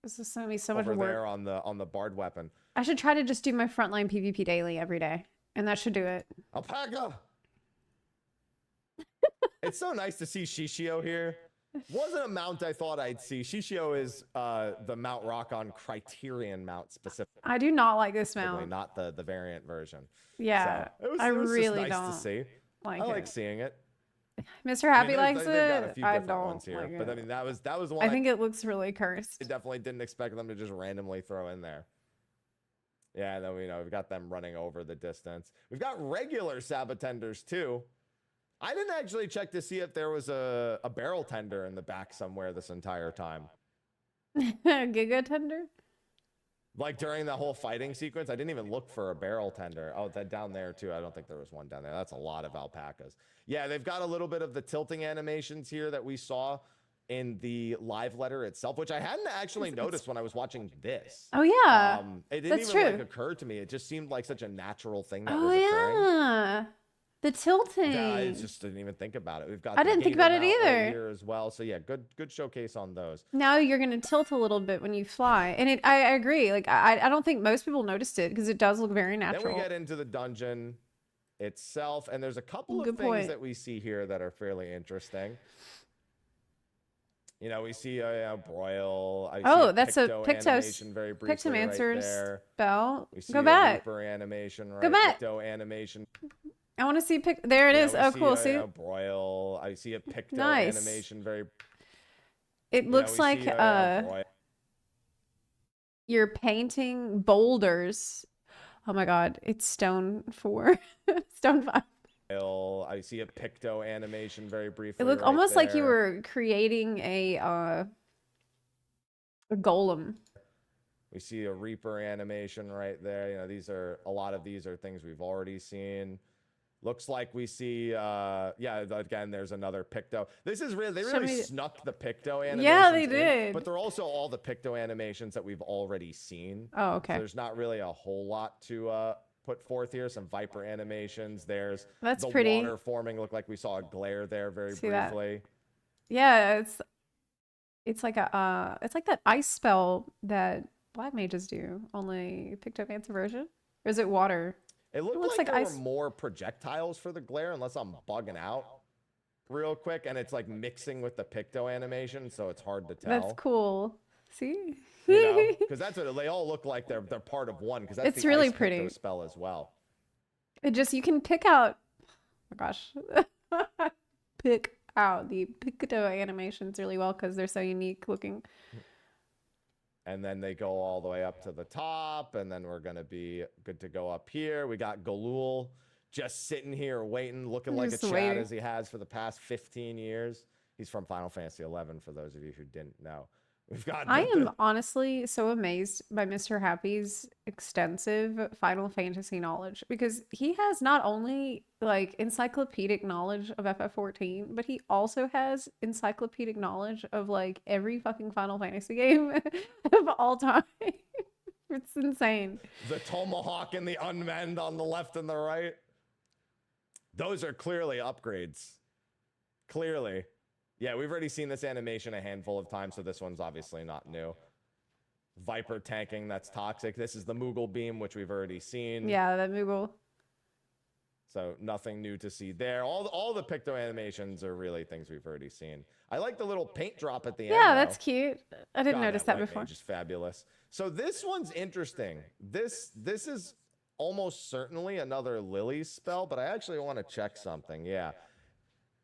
A: This is gonna be so much
F: Over
A: work.
F: there on the bard weapon.
A: I should try to just do my frontline PvP daily every day, and that should do it.
F: Alpaca. It's so nice to see Shishio here. Wasn't a mount I thought I'd see. Shishio is the Mount Rockon Criterion mount specifically,
A: I do not like this mount.
F: not the variant version.
A: Yeah,
F: So
A: I
F: it was
A: really
F: just nice
A: don't
F: to see.
A: like
F: I like
A: it.
F: seeing it.
A: Mr. Happy
F: I mean,
A: likes
F: they've got a
A: it.
F: few
A: I
F: different
A: don't
F: ones here,
A: like
F: but I
A: it.
F: mean that was one
A: I think it looks really cursed.
F: I definitely didn't expect them to just randomly throw in there. Yeah, and then we've got them running over the distance. We've got regular sabotenders too. I didn't actually check to see if there was a barrel tender in the back somewhere this entire time.
A: Giga Tender?
F: Like during the whole fighting sequence, I didn't even look for a barrel tender. Oh, that down there too. I don't think there was one down there. That's a lot of alpacas. Yeah, they've got a little bit of the tilting animations here that we saw in the live letter itself, which I hadn't actually noticed when I was watching this.
A: Oh yeah.
F: It didn't
A: that's
F: even
A: true.
F: like occur to me. It just seemed like such a natural thing that
A: Oh
F: was occurring.
A: yeah. The tilting.
F: Yeah, I just didn't even think about it. We've got
A: I
F: the
A: didn't think
F: gator
A: about it
F: mount right
A: either.
F: here as well. So yeah, good showcase on those.
A: Now you're gonna tilt a little bit when you fly, and I agree. Like I don't think most people noticed it because it does look very natural.
F: Then we get into the dungeon itself, and there's a couple of
A: Good
F: things
A: point.
F: that we see here that are fairly interesting. You know, we see a broil. I see
A: Oh,
F: a
A: that's a
F: Picto
A: Pictos.
F: animation very briefly right
A: Pictomancer's
F: there.
A: spell.
F: We see
A: Go
F: a
A: back.
F: Reaper animation right.
A: Go back.
F: Picto animation.
A: I want to see There it
F: Yeah,
A: is.
F: we
A: Oh,
F: see
A: cool.
F: a
A: See,
F: broil. I see a Picto
A: Nice.
F: animation very.
A: it looks
F: we
A: like
F: see a broil.
A: you're painting boulders. Oh my god, it's stone 4, stone 5.
F: I see a Picto animation very briefly.
A: It looked
F: right
A: almost like you
F: there.
A: were creating a golem.
F: We see a Reaper animation right there. You know, a lot of these are things we've already seen. Looks like we see, yeah, again, there's another Picto. This is really, they really
A: Somebody-
F: snuck the Picto animations
A: Yeah, they
F: in,
A: did.
F: but they're also all the Picto animations that we've already seen.
A: Oh,
F: So
A: okay.
F: there's not really a whole lot to put forth here. Some Viper animations. There's
A: That's
F: the
A: pretty.
F: water forming. Looked like we saw a glare there very
A: See that?
F: briefly.
A: Yeah, it's like it's like that ice spell that black mages do, only Pictomancer version. Or is it water?
F: It looked
A: looks
F: like
A: like
F: there
A: ice.
F: were more projectiles for the glare, unless I'm bugging out real quick, and it's like mixing with the Picto animation, so it's hard to tell.
A: That's cool. See?
F: You know, because that's what they all look like. They're part of one. Because that's
A: It's
F: the
A: really
F: ice Picto
A: pretty.
F: spell as well.
A: It just, you can pick out, oh my gosh, pick out the picto animations really well because they're so unique looking.
F: And then they go all the way up to the top, and then we're gonna be good to go up here. We got Galul just sitting here waiting, looking like a
A: Just
F: Chad
A: waiting.
F: as he has for the past 15 years. He's from Final Fantasy 11, for those of you who didn't know. We've got
A: I am honestly so amazed by Mr. Happy's extensive Final Fantasy knowledge because he has not only like encyclopedic knowledge of FF14, but he also has encyclopedic knowledge of like every fucking Final Fantasy game of all time. It's insane.
F: the Tomahawk and the Unmend on the left and the right. Those are clearly upgrades. Clearly. Yeah, we've already seen this animation a handful of times, so this one's obviously not new. Viper tanking, that's toxic. This is the Moogle beam, which we've already seen.
A: Yeah, that Moogle.
F: So nothing new to see there. All the Picto animations are really things we've already seen. I like the little paint drop at the end.
A: Yeah, that's
F: though.
A: cute. I didn't
F: God,
A: notice that
F: white
A: before.
F: mage is fabulous. So this one's interesting. This is almost certainly another Lily spell, but I actually want to check something. Yeah.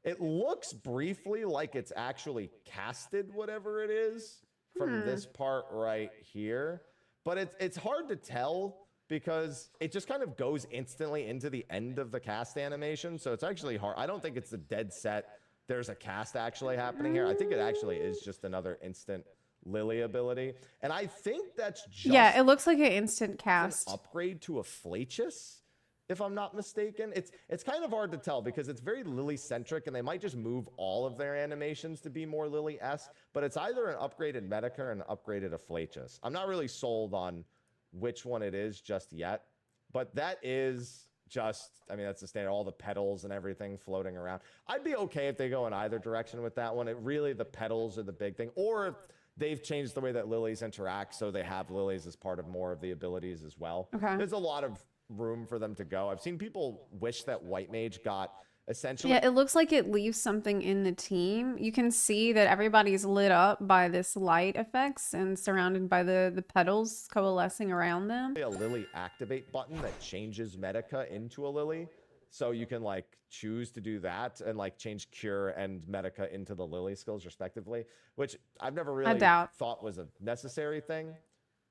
F: It looks briefly like it's actually casted whatever it is from this part right here, but it's hard to tell because it just kind of goes instantly into the end of the cast animation. So it's actually hard. I don't think it's a dead set. There's a cast actually happening here. I think it actually is just another instant Lily ability. And I think that's just
A: Yeah, it looks like an instant
F: an
A: cast.
F: upgrade to a Flatus, if I'm not mistaken. It's kind of hard to tell because it's very Lily-centric, and they might just move all of their animations to be more Lily-esque, but it's either an upgraded Medica or an upgraded Afflatus. I'm not really sold on which one it is just yet, but that is just, I mean, that's the standard, all the petals and everything floating around. I'd be okay if they go in either direction with that one. It really, the petals are the big thing, or if they've changed the way that lilies interact, so they have lilies as part of more of the abilities as well.
A: Okay.
F: There's a lot of room for them to go. I've seen people wish that White Mage got essentially
A: Yeah, it looks like it leaves something in the team. You can see that everybody's lit up by this light effects and surrounded by the petals coalescing around them.
F: a Lily activate button that changes Medica into a Lily. So you can like choose to do that and like change Cure and Medica into the Lily skills respectively, which I've never really thought was a necessary thing.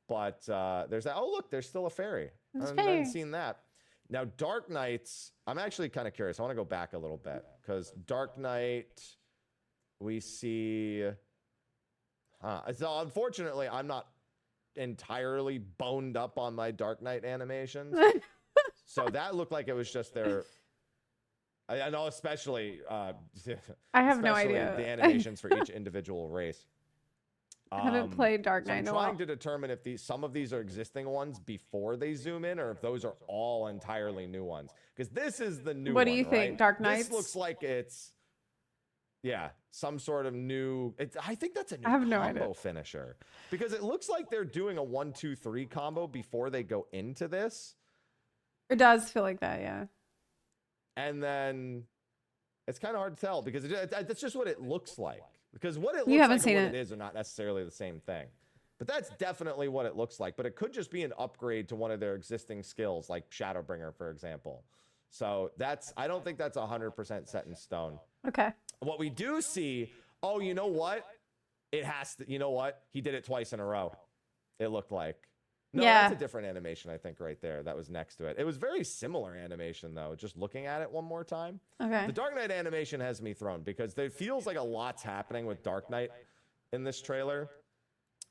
F: But there's that. Oh, look, there's still a fairy. I haven't seen that. Now, Dark Knights, I'm actually kind of curious. I want to go back a little bit because Dark Knight, we see. So unfortunately, I'm not entirely boned up on my Dark Knight animations. So that looked like it was just their. I know, especially.
A: I have no
F: especially
A: idea.
F: the animations for each individual race.
A: I haven't played Dark
F: So
A: Knight
F: I'm
A: in a while.
F: trying to determine if some of these are existing ones before they zoom in, or if those are all entirely new ones. Because this is the new one.
A: What do you think,
F: right?
A: Dark Knights?
F: This looks like it's, yeah, some sort of new. I think that's a new
A: I have no
F: combo
A: idea.
F: finisher, because it looks like they're doing a 1-2-3 combo before they go into this,
A: It does feel like that, yeah.
F: and then it's kind of hard to tell because that's just what it looks like. Because what it
A: You
F: looks
A: haven't
F: like
A: seen
F: and what
A: it.
F: it is are not necessarily the same thing. But that's definitely what it looks like. But it could just be an upgrade to one of their existing skills, like Shadowbringer, for example. So I don't think that's 100% set in stone.
A: Okay.
F: What we do see, oh, you know what? It has to, you know what? He did it twice in a row. It looked like. No,
A: Yeah.
F: that's a different animation, I think, right there. That was next to it. It was very similar animation, though, just looking at it one more time.
A: Okay.
F: The Dark Knight animation has me thrown because it feels like a lot's happening with Dark Knight in this trailer.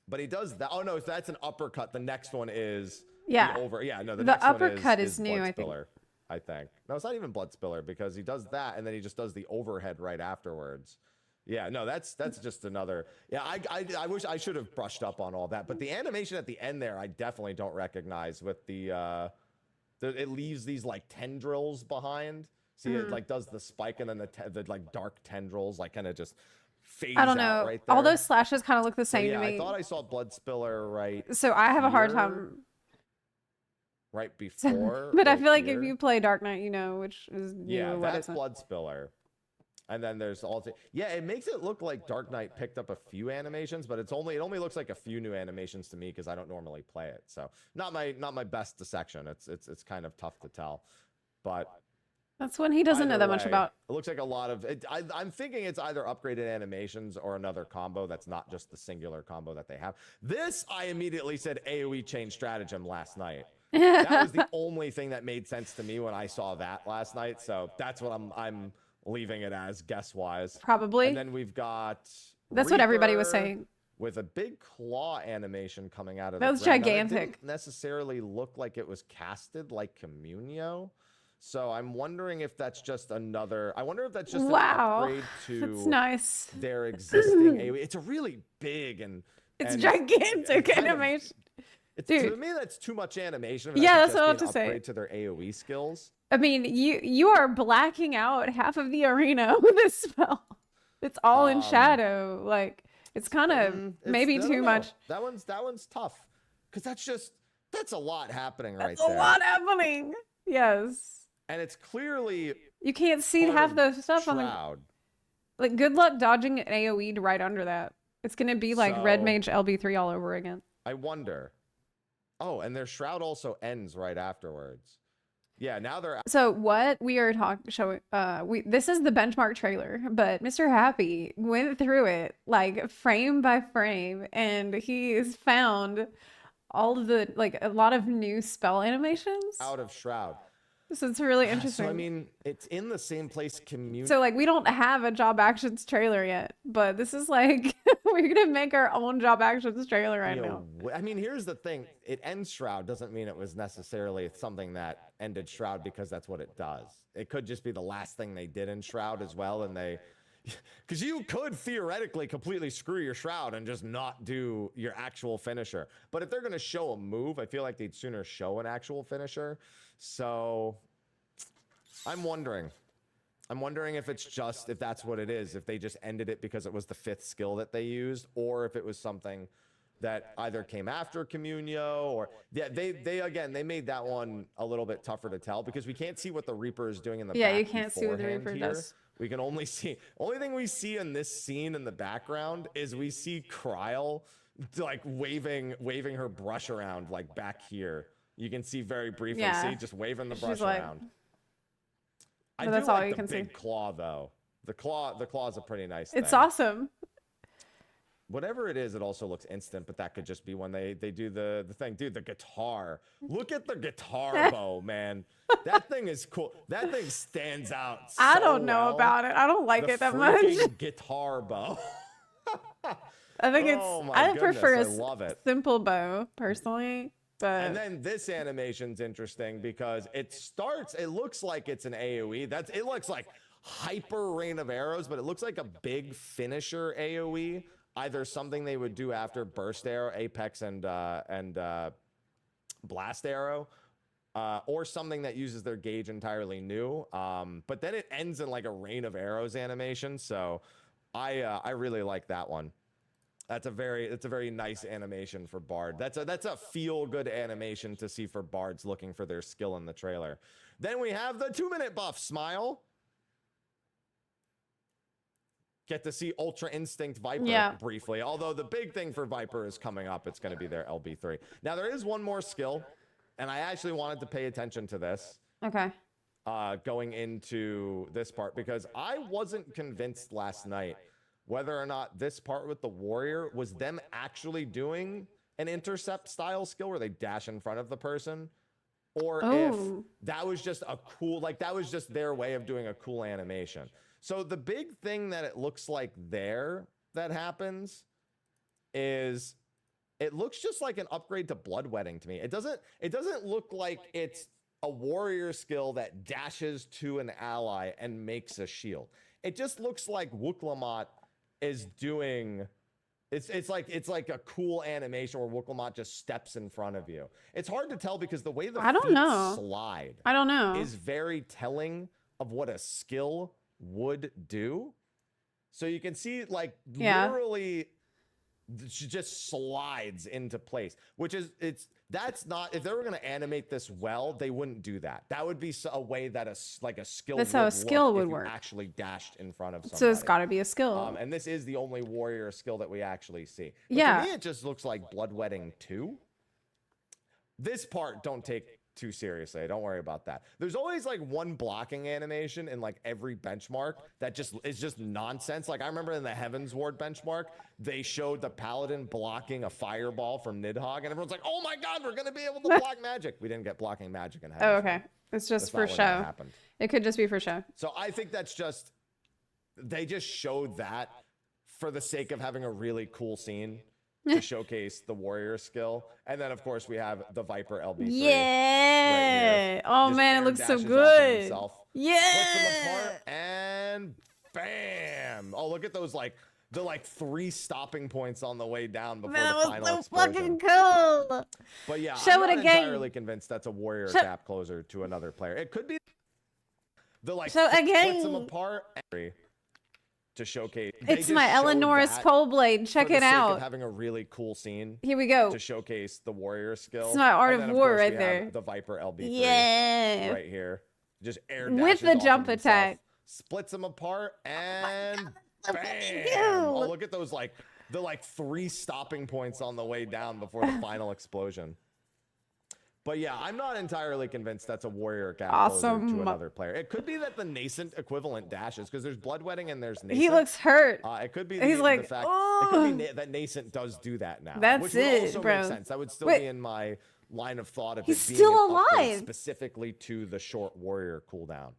F: But he does that. Oh, no, that's an uppercut. The next one is
A: Yeah.
F: the
A: The
F: next one
A: uppercut
F: is
A: is new, I think.
F: Bloodspiller, I think. No, it's not even Bloodspiller because he does that and then he just does the overhead right afterwards. Yeah, no, that's just another. Yeah, I wish I should have brushed up on all that, but the animation at the end there, I definitely don't recognize. With it leaves these like tendrils behind. See, it like does the spike and then the like dark tendrils like kind of just phase
A: I don't
F: out
A: know.
F: right there.
A: All those slashes kind of look the
F: So,
A: same
F: yeah,
A: to me.
F: I thought I saw Bloodspiller
A: So I have a hard
F: here.
A: time.
F: right before.
A: But I
F: right
A: feel like
F: here.
A: if you play Dark Knight, you know which is new
F: Yeah,
A: and what
F: that's
A: isn't.
F: Bloodspiller. And then there's yeah, it makes it look like Dark Knight picked up a few animations, but it only looks like a few new animations to me because I don't normally play it. So not my best dissection. It's kind of tough to tell. but
A: That's one he doesn't know
F: either
A: that much
F: way,
A: about.
F: It looks like a lot of it. I'm thinking it's either upgraded animations or another combo that's not just the singular combo that they have. This, I immediately said AoE chain stratagem last night. That was the only thing that made sense to me when I saw that last night. So that's what I'm leaving it as, guess wise.
A: Probably.
F: And then we've got
A: That's what everybody was
F: Reaper
A: saying.
F: with a big claw animation coming out of
A: That
F: the
A: was
F: ground. Now, that
A: gigantic.
F: didn't necessarily look like it was casted like Communio. So I'm wondering if that's just another. I wonder if that's just
A: Wow.
F: an upgrade
A: That's
F: to
A: nice.
F: their existing AoE. It's a really big and
A: It's
F: and
A: gigantic
F: kind of-
A: animation.
F: It's,
A: Dude.
F: to me, that's too much animation.
A: Yeah,
F: That
A: that's
F: should
A: what I
F: just
A: was
F: be
A: about
F: an
A: to say.
F: upgrade to their AoE skills.
A: I mean, you are blacking out half of the arena with this spell. It's all in shadow. Like, it's kind of maybe
F: I don't
A: too
F: know.
A: much.
F: That one's tough because that's a lot happening right
A: That's a
F: there.
A: lot happening. Yes.
F: And it's clearly
A: You can't see
F: part
A: half
F: of
A: the stuff on the.
F: Shroud.
A: Like, good luck dodging an AoE to right under that. It's gonna be like Red
F: So-
A: Mage LB3 all over again.
F: I wonder. Oh, and their shroud also ends right afterwards. Yeah, now they're
A: So what we are showing, this is the benchmark trailer, but Mr. Happy went through it like frame by frame, and he's found all of the like a lot of new spell animations.
F: out of shroud.
A: So it's really interesting.
F: So I mean, it's in the same place community.
A: So like we don't have a Job Actions trailer yet, but this is like we're gonna make our own Job Actions trailer right now.
F: I mean, here's the thing: it ends Shroud doesn't mean it was necessarily something that ended Shroud because that's what it does. It could just be the last thing they did in Shroud as well, and they, because you could theoretically completely screw your Shroud and just not do your actual finisher. But if they're gonna show a move, I feel like they'd sooner show an actual finisher. So I'm wondering if it's just, if that's what it is, if they just ended it because it was the 5th skill that they used, or if it was something that either came after Communio, or yeah, they made that one a little bit tougher to tell because we can't see what the Reaper is doing in the
A: Yeah,
F: back
A: you can't see what the
F: beforehand
A: Reaper
F: here.
A: does.
F: We can only only thing we see in this scene in the background is we see Kryl like waving her brush around like back here. You can see very briefly,
A: Yeah.
F: see just waving the
A: She's
F: brush
A: like-
F: around.
A: But
F: I
A: that's
F: do
A: all
F: like
A: you
F: the
A: can see.
F: big claw though. The claw is a pretty nice
A: It's
F: thing.
A: awesome.
F: Whatever it is, it also looks instant, but that could just be when they do the thing. Dude, the guitar. Look at the guitar bow, man. That thing is cool. That thing stands out.
A: I
F: so
A: don't know
F: well.
A: about it. I don't like
F: The
A: it that much.
F: freaking guitar bow.
A: I think
F: Oh my
A: I
F: goodness,
A: prefer
F: I
A: a
F: love it.
A: simple bow personally, but
F: And then this animation's interesting because it looks like it's an AoE. It looks like hyper rain of arrows, but it looks like a big finisher AoE. Either something they would do after burst arrow, apex, and blast arrow, or something that uses their gauge entirely new. But then it ends in like a rain of arrows animation. So I really like that one. It's a very nice animation for Bard. That's a feel good animation to see for Bards looking for their skill in the trailer. Then we have the 2-minute buff Smile. Get to see Ultra Instinct Viper briefly. Although the big thing for Viper is coming up. It's going to be their LB3. Now there is one more skill, and I actually wanted to pay attention to this.
A: okay.
F: Going into this part because I wasn't convinced last night whether or not this part with the warrior was them actually doing an intercept style skill where they dash in front of the person, or if
A: Oh.
F: that was just a cool, like that was just their way of doing a cool animation. So the big thing that it looks like there that happens is it looks just like an upgrade to Bloodwetting to me. It doesn't look like it's a warrior skill that dashes to an ally and makes a shield. It just looks like Wuklamot is doing it's like a cool animation where Wuklamot just steps in front of you. It's hard to tell because the way the
A: I don't
F: feet
A: know.
F: slide
A: I don't know.
F: is very telling of what a skill would do. So you can see like
A: Yeah.
F: literally she just slides into place, which is that's not, if they were going to animate this well, they wouldn't do that. That would be a way that a skill
A: That's how a
F: would
A: skill
F: look
A: would
F: if you
A: work.
F: actually dashed in front of somebody.
A: So it's got to be a skill.
F: And this is the only warrior skill that we actually see. But
A: Yeah.
F: to me, it just looks like Bloodwetting 2. This part, don't take too seriously. Don't worry about that. There's always like one blocking animation in like every benchmark that just is just nonsense. Like I remember in the Heavens Ward benchmark, they showed the paladin blocking a fireball from Nidhogg, and everyone's like, "Oh my god, we're gonna be able to block magic." We didn't get blocking magic in Heavens.
A: Oh, okay.
F: Ward.
A: It's just
F: That's
A: for
F: not when that
A: show.
F: happened.
A: It could just be for show.
F: So I think that's just they just showed that for the sake of having a really cool scene to showcase the warrior skill. And then of course we have the Viper LB3.
A: Yeah.
F: Right
A: Oh
F: Just
A: man,
F: air
A: it looks so
F: dashes off of
A: good.
F: himself, splits them
A: Yeah.
F: apart, and bam! Oh, look at those the 3 stopping points on the way down before
A: Man,
F: the
A: that
F: final
A: was so
F: explosion.
A: fucking cool.
F: But yeah,
A: Show
F: I'm
A: it
F: not
A: again.
F: entirely convinced that's a warrior
A: Show-
F: gap closer to another player. It could be the
A: Show
F: splits them
A: again.
F: apart to showcase.
A: It's my Eleanor's pole blade. Check
F: for the
A: it
F: sake of
A: out.
F: having a really cool scene
A: Here we go.
F: to showcase the warrior skill.
A: It's my Art
F: And
A: of
F: then,
A: War
F: course,
A: right
F: we
A: there.
F: have the Viper LB3
A: Yeah.
F: right here. Just air
A: With
F: dashes
A: the
F: off of
A: jump
F: himself,
A: attack.
F: splits them apart, and
A: so
F: bam!
A: fucking
F: Oh,
A: cool.
F: look at those the 3 stopping points on the way down before the final explosion. But yeah, I'm not entirely convinced that's a warrior gap closer to
A: Awesome.
F: another player. It could be that the nascent equivalent dashes, because there's bloodwetting and there's nascent.
A: He looks hurt.
F: It could be
A: He's
F: the
A: like,
F: fact
A: "Oh."
F: it could be that nascent does do that now.
A: That's
F: which would
A: it,
F: also
A: bro.
F: make sense. That would still
A: Wait.
F: be in my line of thought of
A: He's
F: it being
A: still
F: an upgrade
A: alive.
F: specifically to the short warrior cooldown.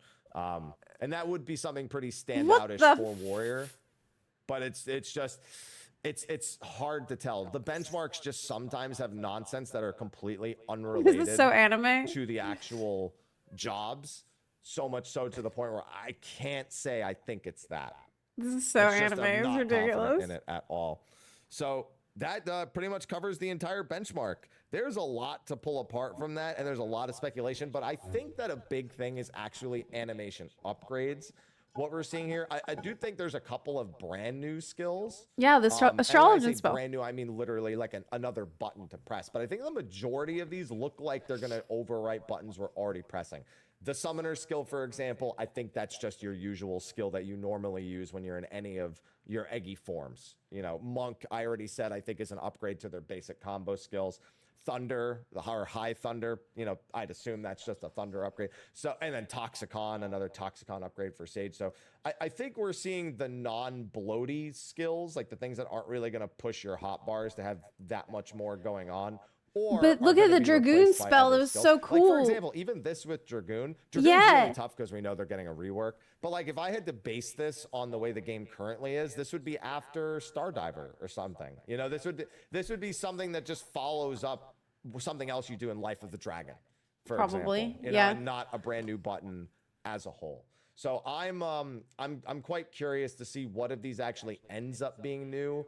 F: And that would be something pretty
A: What
F: standoutish
A: the
F: for warrior. But it's just it's hard to tell. The benchmarks just sometimes have nonsense that are completely unrelated
A: This is so anime.
F: to the actual jobs. So much so to the point where I can't say I think it's that.
A: This is so
F: It's just
A: anime.
F: I'm
A: It's
F: not confident
A: ridiculous.
F: in it at all. So that pretty much covers the entire benchmark. There's a lot to pull apart from that, and there's a lot of speculation, but I think that a big thing is actually animation upgrades. What we're seeing here, I do think there's a couple of brand new skills.
A: Yeah, the
F: And when I
A: astrology
F: say
A: spell.
F: brand new, I mean literally like another button to press. But I think the majority of these look like they're going to overwrite buttons we're already pressing. The summoner skill, for example, I think that's just your usual skill that you normally use when you're in any of your eggy forms. You know, monk, I already said, I think is an upgrade to their basic combo skills. Thunder, or high thunder, you know, I'd assume that's just a thunder upgrade. So, and then Toxicon, another Toxicon upgrade for Sage. So I think we're seeing the non-bloaty skills, like the things that aren't really going to push your hot bars to have that much more going on. Or
A: But look at the Dragoon spell. It was so
F: Like,
A: cool.
F: for example, even this with Dragoon's
A: Yeah.
F: really tough because we know they're getting a rework. But like, if I had to base this on the way the game currently is, this would be after Stardiver or something. You know, this would be something that just follows up something else you do in Life of the Dragon, for
A: Probably,
F: example. You
A: yeah.
F: know, and not a brand new button as a whole. So I'm quite curious to see what of these actually ends up being new,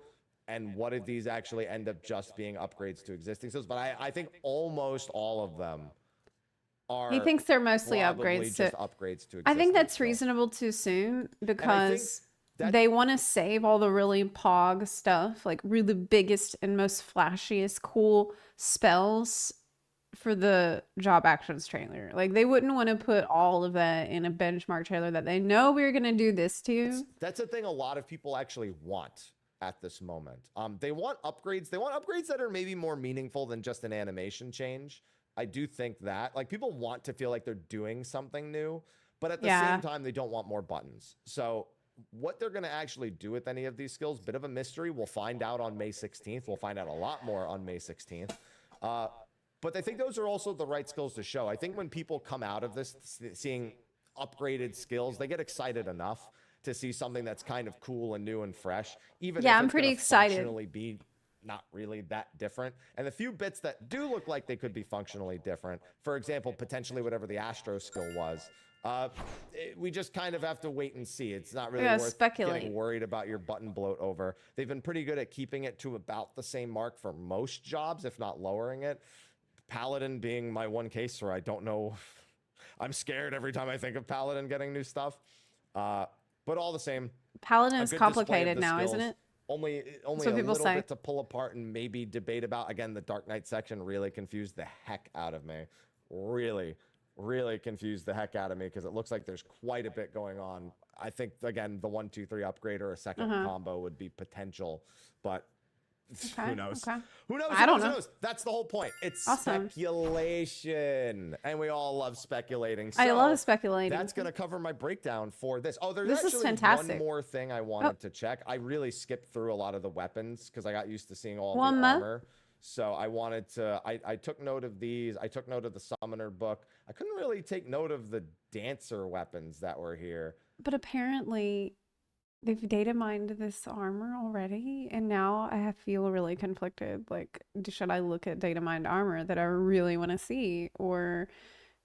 F: and what of these actually end up just being upgrades to existing systems. But I think almost all of them are.
A: He thinks they're mostly
F: probably
A: upgrades
F: just
A: to.
F: upgrades to.
A: I think
F: existing
A: that's
F: skills.
A: reasonable to assume because
F: that-
A: they want to save all the really pog stuff, like really biggest and most flashiest cool spells for the job actions trailer. Like they wouldn't want to put all of that in a benchmark trailer that they know we're going to do this to.
F: That's a thing a lot of people actually want at this moment. They want upgrades. They want upgrades that are maybe more meaningful than just an animation change. I do think that. Like, people want to feel like they're doing something new, but at the same time, they don't want more buttons. So what they're going to actually do with any of these skills, bit of a mystery. We'll find out on May 16th. We'll find out a lot more on May 16th. But I think those are also the right skills to show. I think when people come out of this seeing upgraded skills, they get excited enough to see something that's kind of cool and new and fresh. Even if
A: I'm
F: it's
A: pretty
F: gonna
A: excited.
F: functionally be not really that different. And the few bits that do look like they could be functionally different, for example, potentially whatever the Astro skill was, we just kind of have to wait and see. It's not really
A: gotta
F: worth
A: speculate.
F: getting worried about your button bloat over. They've been pretty good at keeping it to about the same mark for most jobs, if not lowering it. Paladin being my one case where I don't know. I'm scared every time I think of Paladin getting new stuff. But all the same,
A: Paladin
F: a
A: is
F: good display of
A: complicated
F: the
A: now, isn't
F: skills.
A: it?
F: Only
A: what
F: a
A: people
F: little
A: say.
F: bit to pull apart and maybe debate about. Again, the Dark Knight section really confused the heck out of me. Really confused the heck out of me because it looks like there's quite a bit going on. I think, again, the 1, 2, 3 upgrade or a second combo would be potential, but
A: Okay,
F: Who knows?
A: okay.
F: Who knows?
A: I don't
F: Who
A: know.
F: knows? That's the whole point. It's
A: Awesome.
F: speculation, and we all love speculating.
A: I love
F: So
A: speculating.
F: That's gonna cover my breakdown for this. Oh, there's
A: This is
F: actually
A: fantastic.
F: one more thing I wanted to check. I really skipped through a lot of the weapons because I got used to seeing all the armor. So I wanted to. I took note of these. I took note of the summoner book. I couldn't really take note of the dancer weapons that were here.
A: But apparently, they've data mined this armor already, and now I feel really conflicted. Like, should I look at data mined armor that I really want to see, or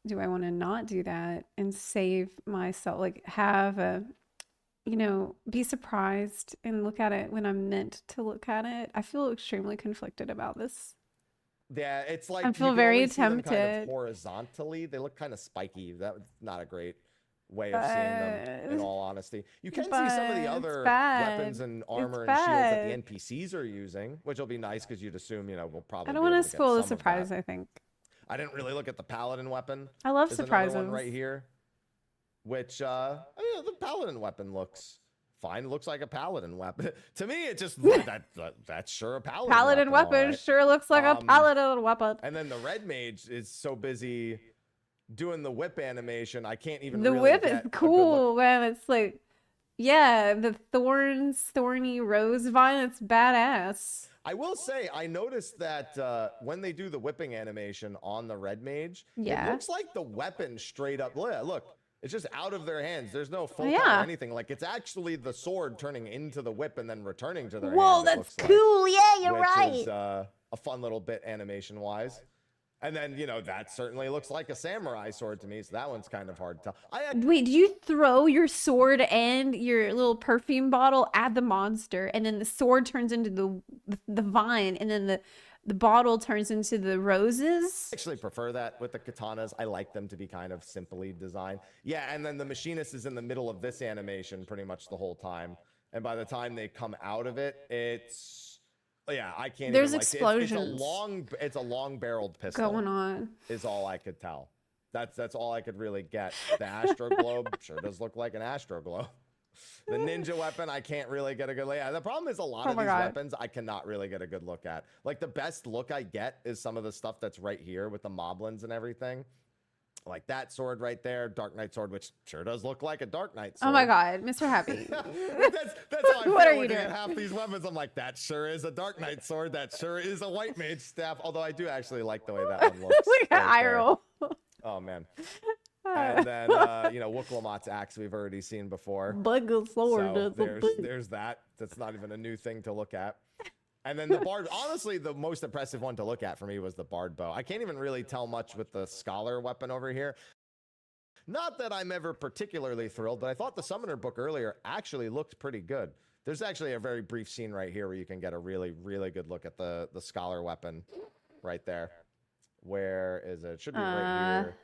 A: do I want to not do that and save myself? Like, have a, be surprised and look at it when I'm meant to look at it. I feel extremely conflicted about this.
F: Yeah, it's like
A: I feel
F: you can
A: very
F: only see them kind
A: tempted.
F: of horizontally. They look kind of spiky. That's not a great way of seeing them, in all honesty. You can see some of the
A: But
F: other
A: it's bad.
F: weapons and armor
A: It's
F: and shields that
A: bad.
F: the NPCs are using, which will be nice because you'd assume, we'll probably
A: I
F: be
A: don't want
F: able
A: to
F: to get
A: spoil the
F: some of
A: surprise,
F: that.
A: I think.
F: I didn't really look at the paladin weapon.
A: I love
F: There's another
A: surprises.
F: one right here, which the paladin weapon looks fine. It looks like a paladin weapon. To me, it just that's sure a paladin,
A: Paladin
F: weapon, all
A: weapon
F: right.
A: sure looks like a paladin weapon.
F: And then the red mage is so busy doing the whip animation, I can't even
A: The
F: really
A: whip
F: get
A: is
F: a good
A: cool,
F: look.
A: man. It's like, yeah, the thorny rose vine. It's badass.
F: I will say, I noticed that when they do the whipping animation on the red mage,
A: Yeah.
F: it looks like the weapon straight up. Look, it's just out of their hands. There's no full
A: Yeah.
F: or anything. Like, it's actually the sword turning into the whip and then returning to their
D: Whoa,
F: hand.
D: that's cool. Yeah, you're
F: which
D: right.
F: is a fun little bit animation-wise. And then, that certainly looks like a samurai sword to me, so that one's kind of hard to tell.
A: Wait, did you throw your sword and your little perfume bottle at the monster, and then the sword turns into the vine, and then the bottle turns into the roses?
F: I actually prefer that with the katanas. I like them to be kind of simply designed. Yeah, and then the machinist is in the middle of this animation pretty much the whole time. And by the time they come out of it, I can't
A: There's
F: even,
A: explosions.
F: It's a long-barreled pistol.
A: Going on.
F: Is all I could tell. That's all I could really get. The Astro Globe sure does look like an Astro Globe. The ninja weapon, I can't really get a good look at. The problem is a lot of these weapons I cannot really get a good look at. Like, the best look I get is some of the stuff that's right here with the moblins and everything. Like that sword right there, Dark Knight sword, which sure does look like a Dark Knight sword.
A: Oh my God, Mr. Happy.
F: that's how I feel
A: What are you
F: looking
A: doing?
F: at half these weapons. I'm like, that sure is a Dark Knight sword. That sure is a White Mage staff. Although I do actually like the way that one looks.
A: Look at
F: right
A: eye
F: there.
A: roll.
F: Oh man. And then Wuklamot's axe we've already seen before.
A: Buggle sword.
F: So there's that. That's not even a new thing to look at. And then the bard, honestly, the most impressive one to look at for me was the bard bow. I can't even really tell much with the scholar weapon over here. Not that I'm ever particularly thrilled, but I thought the summoner book earlier actually looked pretty good. There's actually a very brief scene right here where you can get a really, really good look at the scholar weapon right there. Where is it? It should be right here.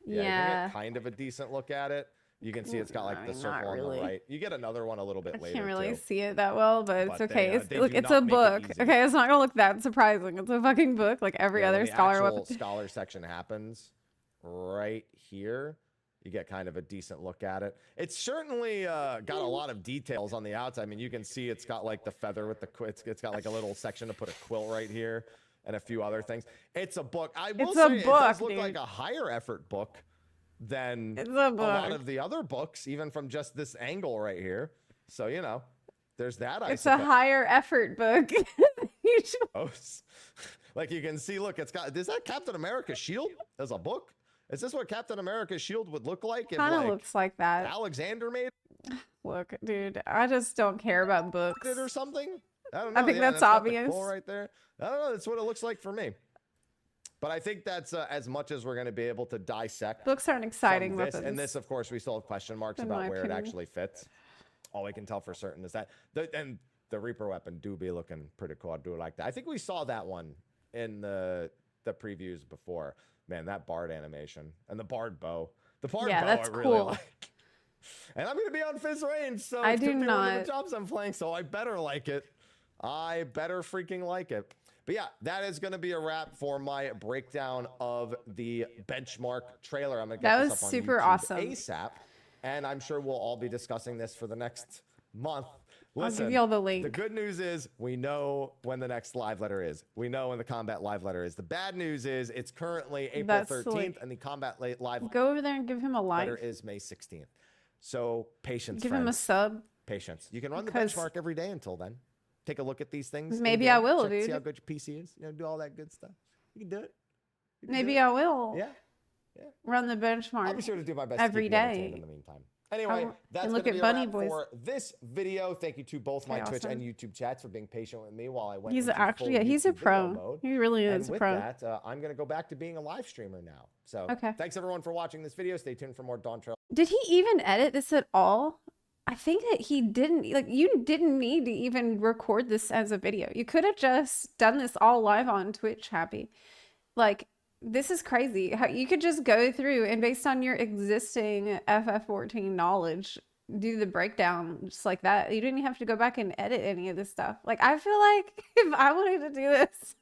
F: Yeah, you can get kind of a decent look at it. You can see it's got like the circle on the right. You get another one a little bit
A: I
F: later.
A: can't really
F: too.
A: see it that well, but it's
F: But
A: okay.
F: they
A: Look,
F: do
A: it's
F: not
A: a
F: make it
A: book.
F: easy.
A: Okay, it's not gonna look that surprising. It's a fucking book, like every
F: Yeah, when
A: other
F: the
A: scholar
F: actual
A: weapon.
F: scholar section happens right here. You get kind of a decent look at it. It's certainly got a lot of details on the outside. I mean, you can see it's got like the feather with the it's got like a little section to put a quill right here and a few other things. It's a book. I will
A: It's
F: say
A: a
F: it does
A: book,
F: look like
A: dude.
F: a higher effort book than
A: It's a
F: a lot
A: book.
F: of the other books, even from just this angle right here. So, there's that. I
A: It's a
F: suppose.
A: higher effort book. You should-
F: Oh, like you can see, look, it's got, is that Captain America's shield as a book? Is this what Captain America's shield would look like if
A: Kind of
F: like
A: looks like that.
F: Alexander made
A: Look, dude, I just don't care about books.
F: it or something? I don't know.
A: I think
F: Yeah,
A: that's
F: got the
A: obvious.
F: quill right there. I don't know. That's what it looks like for me. But I think that's as much as we're going to be able to dissect.
A: Books aren't exciting
F: from this.
A: weapons.
F: And this, of course, we still have question marks
A: In
F: about
A: my
F: where
A: opinion.
F: it actually fits. All we can tell for certain is that the Reaper weapon do be looking pretty cool. I do like that. I think we saw that one in the previews before. Man, that bard animation and the bard bow. The bard bow
A: that's
F: I really
A: cool.
F: like. And I'm going to be on Fizz Range, so
A: I
F: it's
A: do
F: gonna be one of
A: not.
F: the jobs I'm playing, so I better like it. I better freaking like it. But yeah, that is going to be a wrap for my breakdown of the benchmark trailer. I'm going to get
A: That
F: this
A: was
F: up on
A: super
F: YouTube
A: awesome.
F: ASAP, and I'm sure we'll all be discussing this for the next month.
A: I'll
F: Listen,
A: give you all the
F: the
A: link.
F: good news is we know when the next live letter is. We know when the combat live letter is. The bad news is it's currently April
A: That's
F: 13th,
A: like-
F: and the combat live
A: Go over there and give him a
F: letter
A: like.
F: is May 16th. So patience,
A: Give him a
F: friends.
A: sub.
F: Patience. You can run the
A: 'Cause-
F: benchmark every day until then. Take a look at these things.
A: Maybe I will,
F: Check,
A: dude.
F: See how good your PC is. You know, do all that good stuff. You can do it. You can
A: Maybe
F: do it.
A: I will.
F: Yeah.
A: Run the
F: I'll
A: benchmark.
F: be sure to do my best
A: every
F: to keep you entertained
A: day.
F: in the meantime. Anyway,
A: And
F: that's
A: look
F: going to
A: at
F: be a
A: Bunny
F: wrap
A: Boys.
F: for this video. Thank you to both my
A: Okay,
F: Twitch
A: awesome.
F: and YouTube chats for being patient with me while I went
A: He's
F: into
A: actually,
F: full
A: yeah, he's a
F: YouTube video
A: pro.
F: mode.
A: He really
F: And
A: is a
F: with
A: pro.
F: that, I'm going to go back to being a live streamer now. So
A: Okay.
F: thanks everyone for watching this video. Stay tuned for more Dawntrail.
A: Did he even edit this at all? I think that he didn't. Like, you didn't need to even record this as a video. You could have just done this all live on Twitch, Happy. Like, this is crazy. How you could just go through and based on your existing FF14 knowledge, do the breakdown just like that. You didn't have to go back and edit any of this stuff. Like, I feel like if I wanted to do this,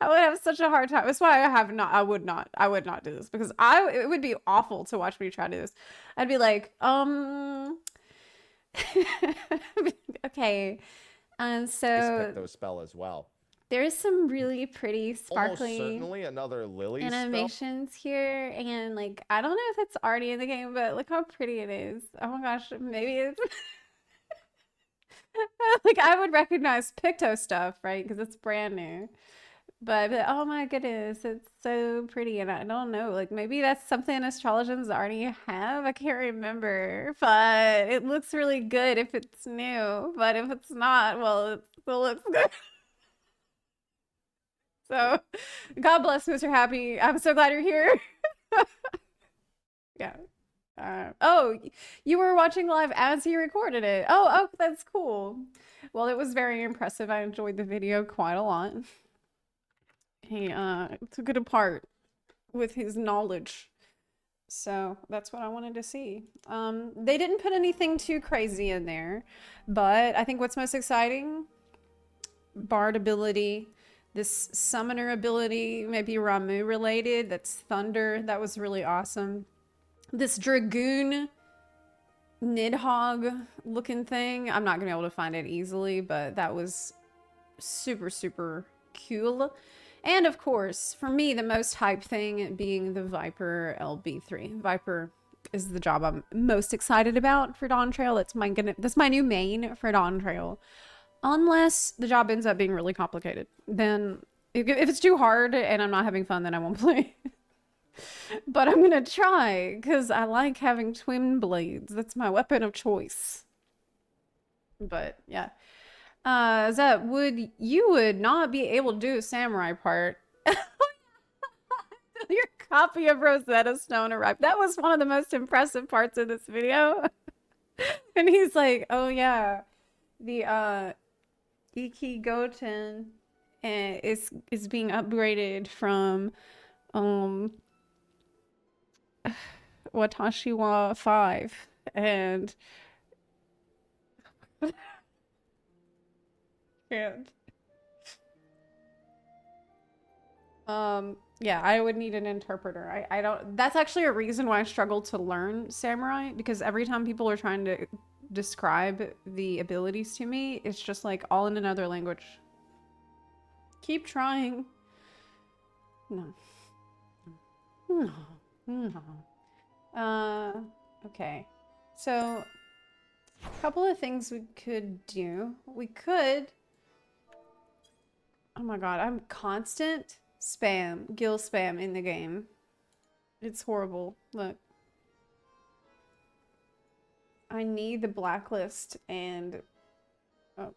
A: I would have such a hard time. That's why I would not do this because it would be awful to watch me try to do this. I'd be like, okay. And so
F: Those spell as well.
A: there's some really pretty
F: Almost
A: sparkly
F: certainly another Lily spell.
A: animations here, and like I don't know if it's already in the game, but look how pretty it is. Oh my gosh, maybe it's like I would recognize Picto stuff, right? Because it's brand new. But oh my goodness, it's so pretty, and I don't know, like maybe that's something astrologians already have. I can't remember, but it looks really good if it's new. But if it's not, well, it still looks good. So, God bless Mr. Happy. I'm so glad you're here. Yeah. Oh, you were watching live as he recorded it. Oh, that's cool. Well, it was very impressive. I enjoyed the video quite a lot. He took it apart with his knowledge. So that's what I wanted to see. They didn't put anything too crazy in there, but I think what's most exciting, Bard ability, this summoner ability, maybe Ramu related, that's thunder. That was really awesome. This Dragoon Nidhogg looking thing, I'm not gonna be able to find it easily, but that was super, super cool. And of course, for me, the most hype thing being the Viper LB3. Viper is the job I'm most excited about for Dawntrail. That's my new main for Dawntrail. Unless the job ends up being really complicated. Then if it's too hard and I'm not having fun, then I won't play. But I'm gonna try because I like having twin blades. That's my weapon of choice. But yeah. Zep, you would not be able to do a samurai part. Your copy of Rosetta Stone arrived. That was one of the most impressive parts of this video. And he's like, oh yeah, the Iki Goten is being upgraded from Watashiwa 5 and can't. Yeah, I would need an interpreter. I don't, that's actually a reason why I struggle to learn samurai, because every time people are trying to describe the abilities to me, it's just like all in another language. Keep trying. No. Okay. So, a couple of things we could do. We could... Oh my god, I'm constant spam, gil spam in the game. It's horrible. Look. I need the blacklist and... Oh.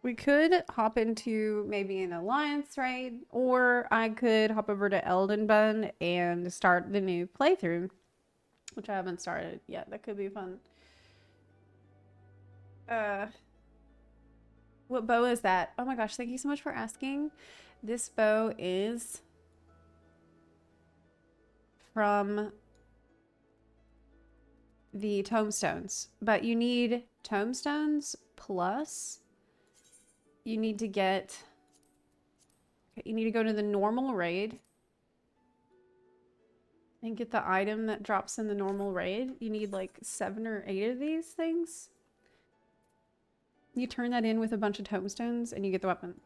A: We could hop into maybe an alliance raid, or I could hop over to Elden and start the new playthrough, which I haven't started yet. That could be fun. What bow is that? Oh my gosh, thank you so much for asking. This bow is from the tomestones, but you need tomestones plus you need to get, you need to go to the normal raid
G: and get the item that drops in the normal raid. You need like 7 or 8 of these things. You turn that in with a bunch of tomestones and you get the weapon.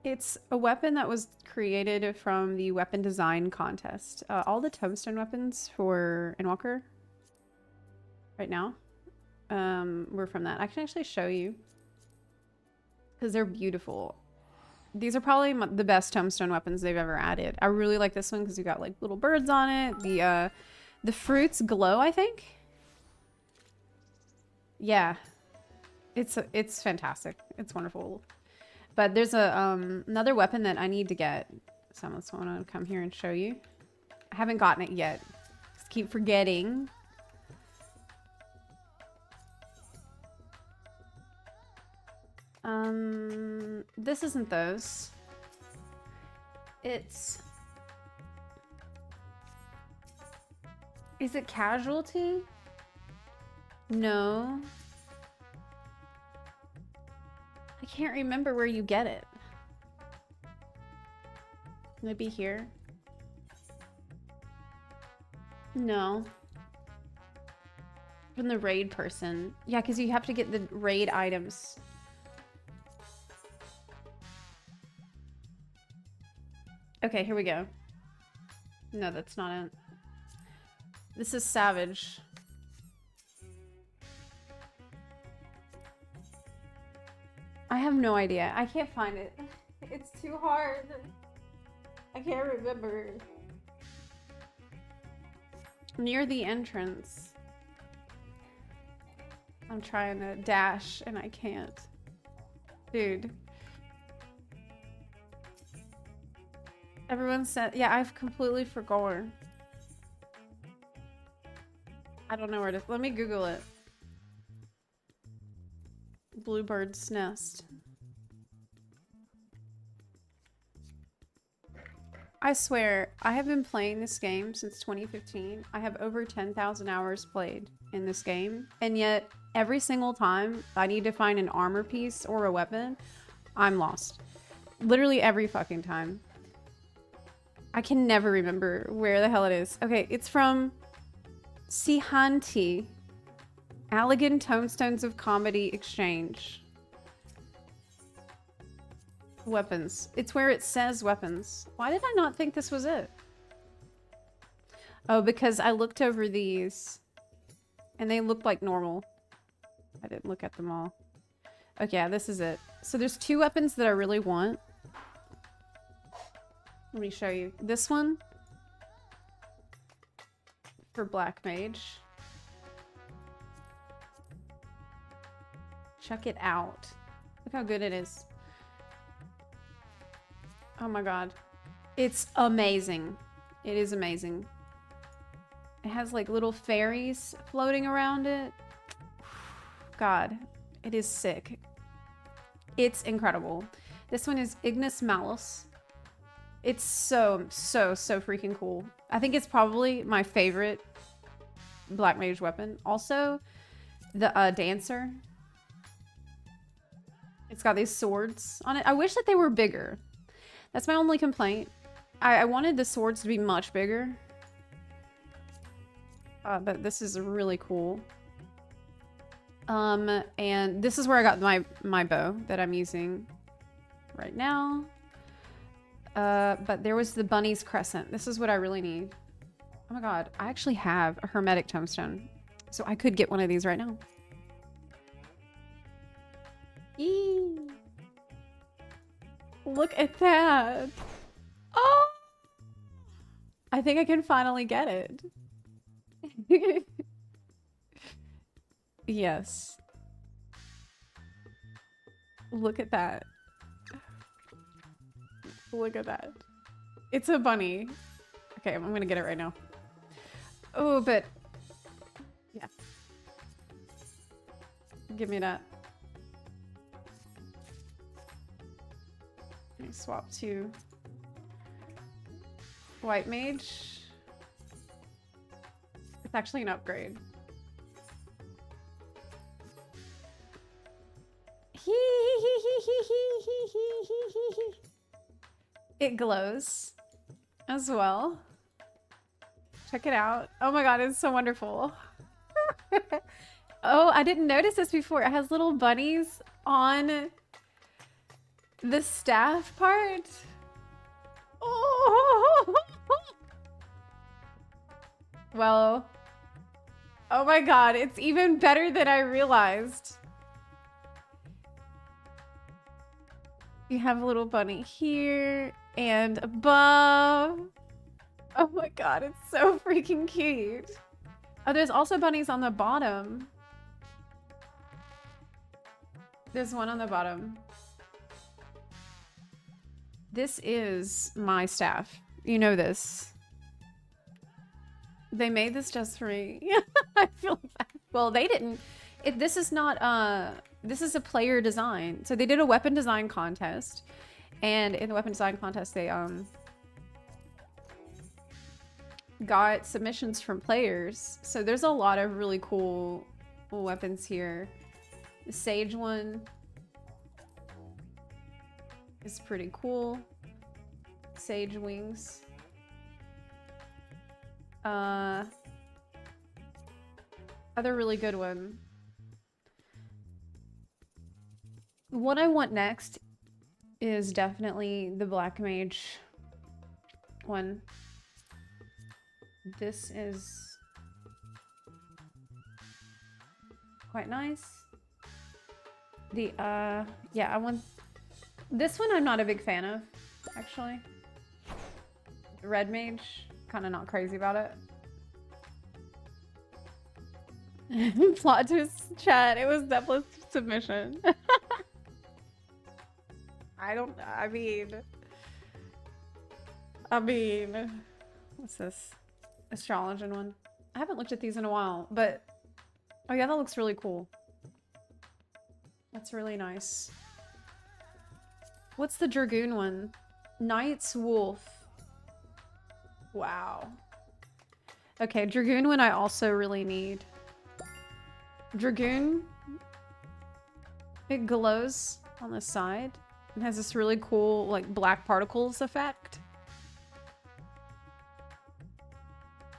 G: It's a weapon that was created from the weapon design contest. All the tombstone weapons for Endwalker right now were from that. I can actually show you because they're beautiful. These are probably the best tombstone weapons they've ever added. I really like this one because you got like little birds on it. The fruits glow, I think. Yeah, it's fantastic. It's wonderful. But there's a another weapon that I need to get. So I just want to come here and show you. I haven't gotten it yet. Just keep forgetting. This isn't those. It's... Is it casualty? No. I can't remember where you get it. Maybe here? No. From the raid person. Yeah, because you have to get the raid items. Okay, here we go. No, that's not it. This is Savage. I have no idea. I can't find it. It's too hard. I can't remember. Near the entrance. I'm trying to dash and I can't. Dude. Everyone said, yeah, I've completely forgotten. I don't know where to, let me Google it. Bluebird's Nest. I swear, I have been playing this game since 2015. I have over 10,000 hours played in this game. And yet, every single time I need to find an armor piece or a weapon, I'm lost. Literally every fucking time. I can never remember where the hell it is. Okay, it's from Sihanti. Allegan Tomestones of Comedy Exchange. Weapons. It's where it says weapons. Why did I not think this was it? Oh, because I looked over these and they looked like normal. I didn't look at them all. Okay, yeah, this is it. So there's 2 weapons that I really want. Let me show you. This one for Black Mage. Check it out. Look how good it is. Oh my god. It's amazing. It is amazing. It has like little fairies floating around it. God, it is sick. It's incredible. This one is Ignis Malus. It's so freaking cool. I think it's probably my favorite Black Mage weapon. Also, the Dancer. It's got these swords on it. I wish that they were bigger. That's my only complaint. I wanted the swords to be much bigger. But this is really cool. And this is where I got my bow that I'm using right now. But there was the Bunny's Crescent. This is what I really need. Oh my god, I actually have a Hermetic Tombstone. So I could get one of these right now. Eee. Look at that. Oh! I think I can finally get it. Yes. Look at that. Look at that. It's a bunny. Okay, I'm gonna get it right now. Oh, but... yeah. Give me that. Let me swap to... White Mage. It's actually an upgrade. It glows as well. Check it out. Oh my god, it's so wonderful. Oh, I didn't notice this before. It has little bunnies on the staff part. Oh. Well, oh my god, it's even better than I realized. You have a little bunny here and above. Oh my god, it's so freaking cute. Oh, there's also bunnies on the bottom. There's one on the bottom. This is my staff. You know this. They made this just for me. I feel bad. Well, they didn't. This is not, this is a player design. So they did a weapon design contest. And in the weapon design contest, they, got submissions from players. So there's a lot of really cool weapons here. The Sage one is pretty cool. Sage wings. Other really good one. What I want next is definitely the Black Mage one. This is quite nice. The, yeah, I want... This one I'm not a big fan of, actually. Red Mage, kind of not crazy about it. Plot twist chat, it was Zepla's submission. I mean, what's this? Astrologian one. I haven't looked at these in a while, but oh yeah, that looks really cool. That's really nice. What's the Dragoon one? Knight's Wolf. Wow. Okay, Dragoon one I also really need. Dragoon, it glows on the side. It has this really cool, like, black particles effect.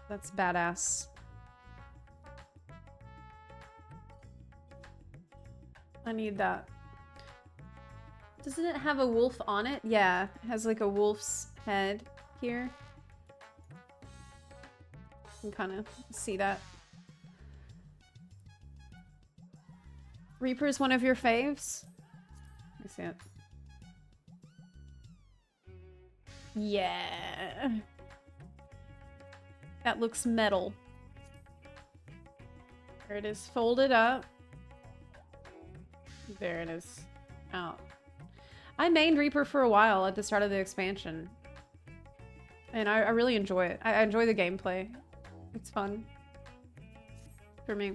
G: That's badass. I need that. Doesn't it have a wolf on it? Yeah, it has like a wolf's head here. You can kind of see that. Reaper's one of your faves? Let me see it. Yeah. That looks metal. There it is, folded up. There it is. Out. I mained Reaper for a while at the start of the expansion. And I really enjoy it. I enjoy the gameplay. It's fun. For me.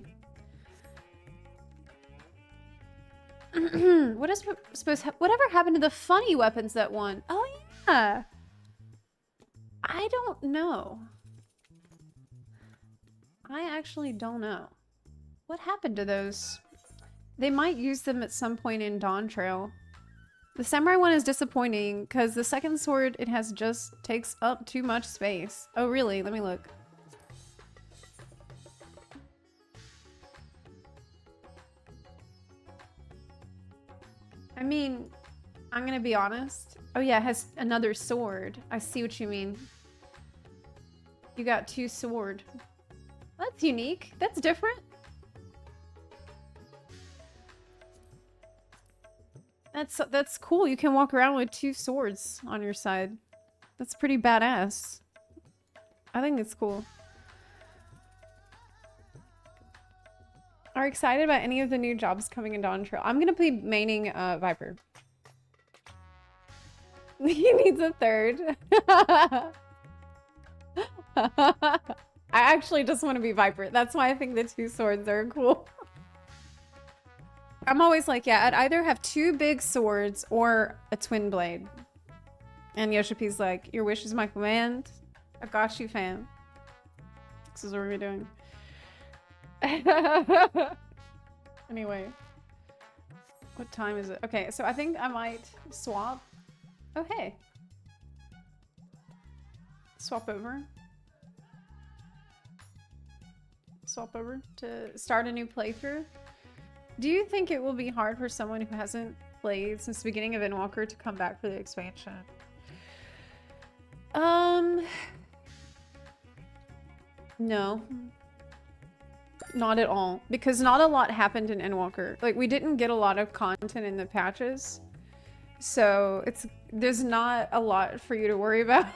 G: What is supposed to whatever happened to the funny weapons that won? Oh yeah. I don't know. I actually don't know. What happened to those? They might use them at some point in Dawntrail. The samurai one is disappointing because the second sword, it has just takes up too much space. Oh really? Let me look. I mean, I'm gonna be honest. Oh yeah, it has another sword. I see what you mean. You got two sword. That's unique. That's different. That's cool. You can walk around with two swords on your side. That's pretty badass. I think it's cool. Are excited about any of the new jobs coming in Dawntrail? I'm gonna be maining Viper. He needs a third. I actually just want to be Viper. That's why I think the two swords are cool. I'm always like, yeah, I'd either have two big swords or a twin blade. And Yoshipi's like, your wish is my command. I got you, fam. This is what we're doing. Anyway. What time is it? Okay, so I think I might swap. Oh, hey. Swap over. swap over to start a new playthrough. Do you think it will be hard for someone who hasn't played since the beginning of Endwalker to come back for the expansion? No. Not at all. Because not a lot happened in Endwalker. Like, we didn't get a lot of content in the patches. So, there's not a lot for you to worry about.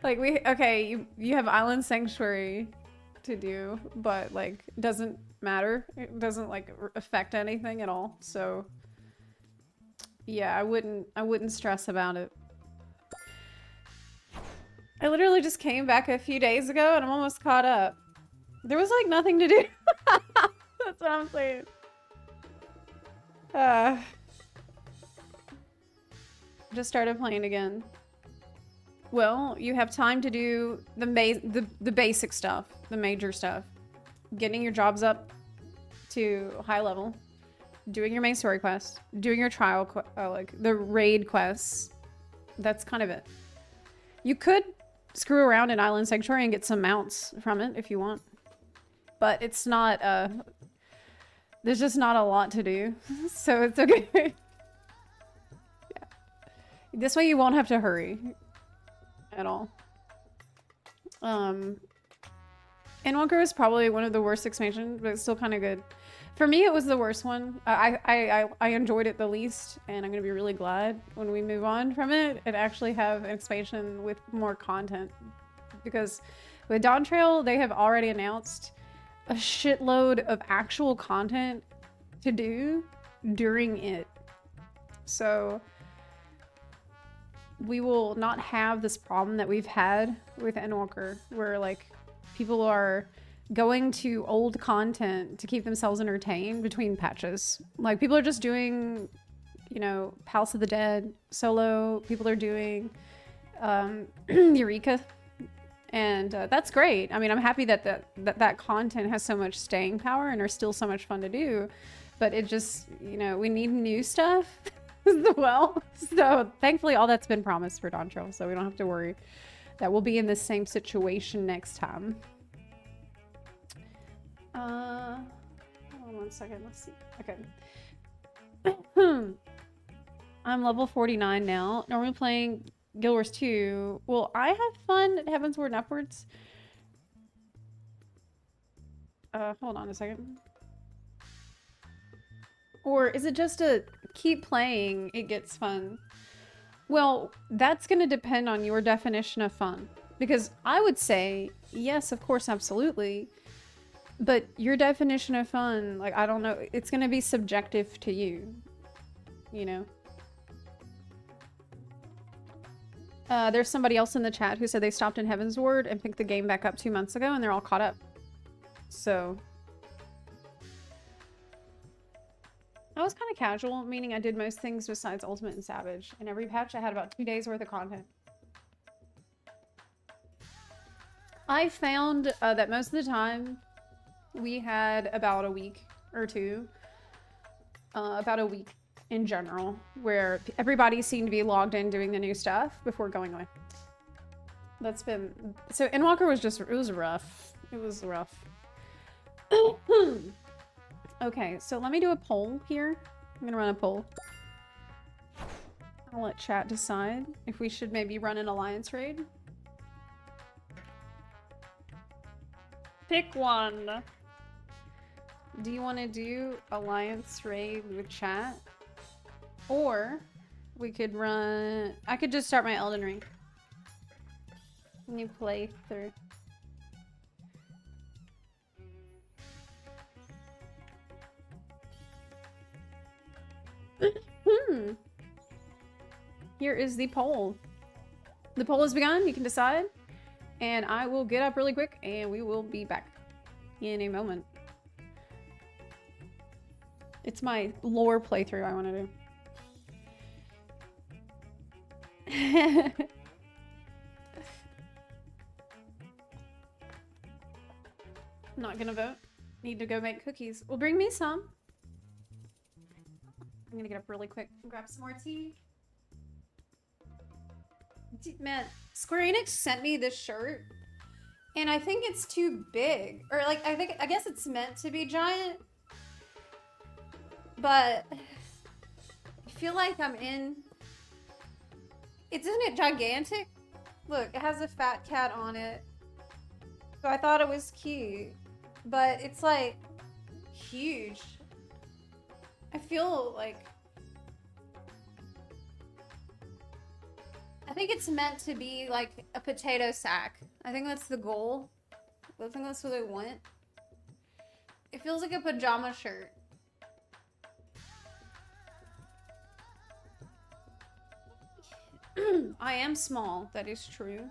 G: Like, you have Island Sanctuary to do, but, like, it doesn't matter. It doesn't, like, affect anything at all. So, yeah, I wouldn't stress about it. I literally just came back a few days ago and I'm almost caught up. There was like nothing to do. That's what I'm saying. Just started playing again. Well, you have time to do the basic stuff, the major stuff. Getting your jobs up to high level, doing your main story quest, doing your trial, like the raid quests. That's kind of it. You could screw around in Island Sanctuary and get some mounts from it if you want. But it's not, there's just not a lot to do. So it's okay. Yeah. This way you won't have to hurry at all. Endwalker is probably one of the worst expansions, but it's still kind of good. For me, it was the worst one. I enjoyed it the least, and I'm gonna be really glad when we move on from it and actually have an expansion with more content. Because with Dawntrail, they have already announced a shitload of actual content to do during it. So we will not have this problem that we've had with Endwalker, where like people are going to old content to keep themselves entertained between patches. Like, people are just doing, you know, Palace of the Dead solo. People are doing Eureka. And that's great. I mean, I'm happy that that content has so much staying power and are still so much fun to do. But it just, you know, we need new stuff as well. So thankfully all that's been promised for Dawntrail, so we don't have to worry that we'll be in the same situation next time. Hold on 1 second. Let's see. Okay. I'm level 49 now. Normally playing Guild Wars 2. Will I have fun at Heavensward and Upwards? Hold on a second. Or is it just a keep playing, it gets fun? Well, that's gonna depend on your definition of fun. Because I would say, yes, of course, absolutely. But your definition of fun, like, I don't know, it's gonna be subjective to you, you know? There's somebody else in the chat who said they stopped in Heavensward and picked the game back up 2 months ago and they're all caught up. So I was kind of casual, meaning I did most things besides Ultimate and Savage. In every patch, I had about 2 days worth of content. I found that most of the time, we had about a week or two. About a week in general, where everybody seemed to be logged in doing the new stuff before going away. That's been... So Endwalker was just... It was rough. It was rough. Okay, so let me do a poll here. I'm gonna run a poll. I'll let chat decide if we should maybe run an alliance raid. Pick one. Do you want to do alliance raid with chat? Or we could run... I could just start my Elden Ring. New playthrough. Here is the poll. The poll has begun. You can decide. And I will get up really quick and we will be back in a moment. It's my lore playthrough I want to do. Not gonna vote. Need to go make cookies. Well, bring me some. I'm gonna get up really quick and grab some more tea. Man, Square Enix sent me this shirt And I think it's too big. Or like I guess it's meant to be giant. But I feel like I'm in. Isn't it gigantic? Look, it has a fat cat on it. So I thought it was cute. But it's like huge. I feel like I think it's meant to be like a potato sack. I think that's the goal. I think that's what I want. It feels like a pajama shirt. I am small, that is true.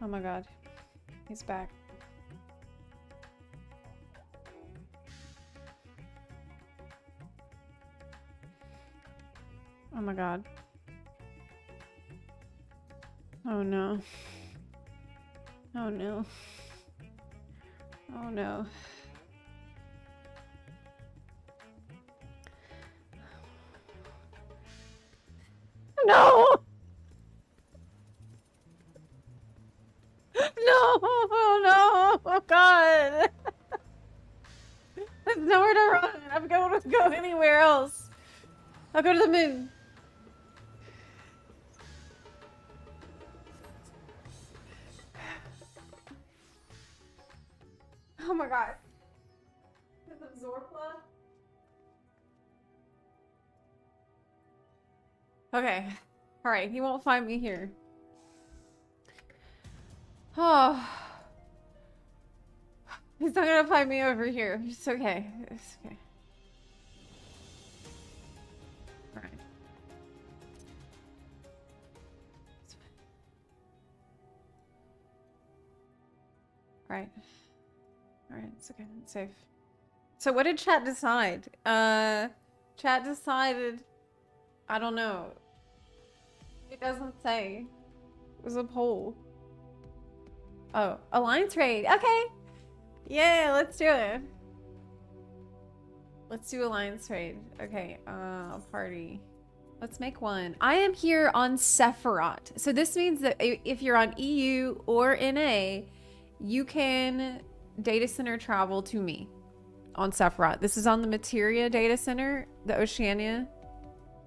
G: Oh my god. He's back. Oh my god. Oh no. Oh no. Oh no. No! No! Oh no! Oh god! There's nowhere to run. I'm going to go anywhere else. I'll go to the moon. Oh my god. Is it Zepla? Okay. Alright, he won't find me here. Oh. He's not gonna find me over here. It's okay. It's okay. Alright. Alright. Alright, it's okay. It's safe. So what did chat decide? Chat decided... I don't know. It doesn't say. It was a poll. Oh, alliance raid. Okay. Yeah, let's do it. Let's do alliance raid. Okay, party. Let's make one. I am here on Sephiroth. So this means that if you're on EU or NA, you can data center travel to me on Sephiroth. This is on the Materia data center, the Oceania.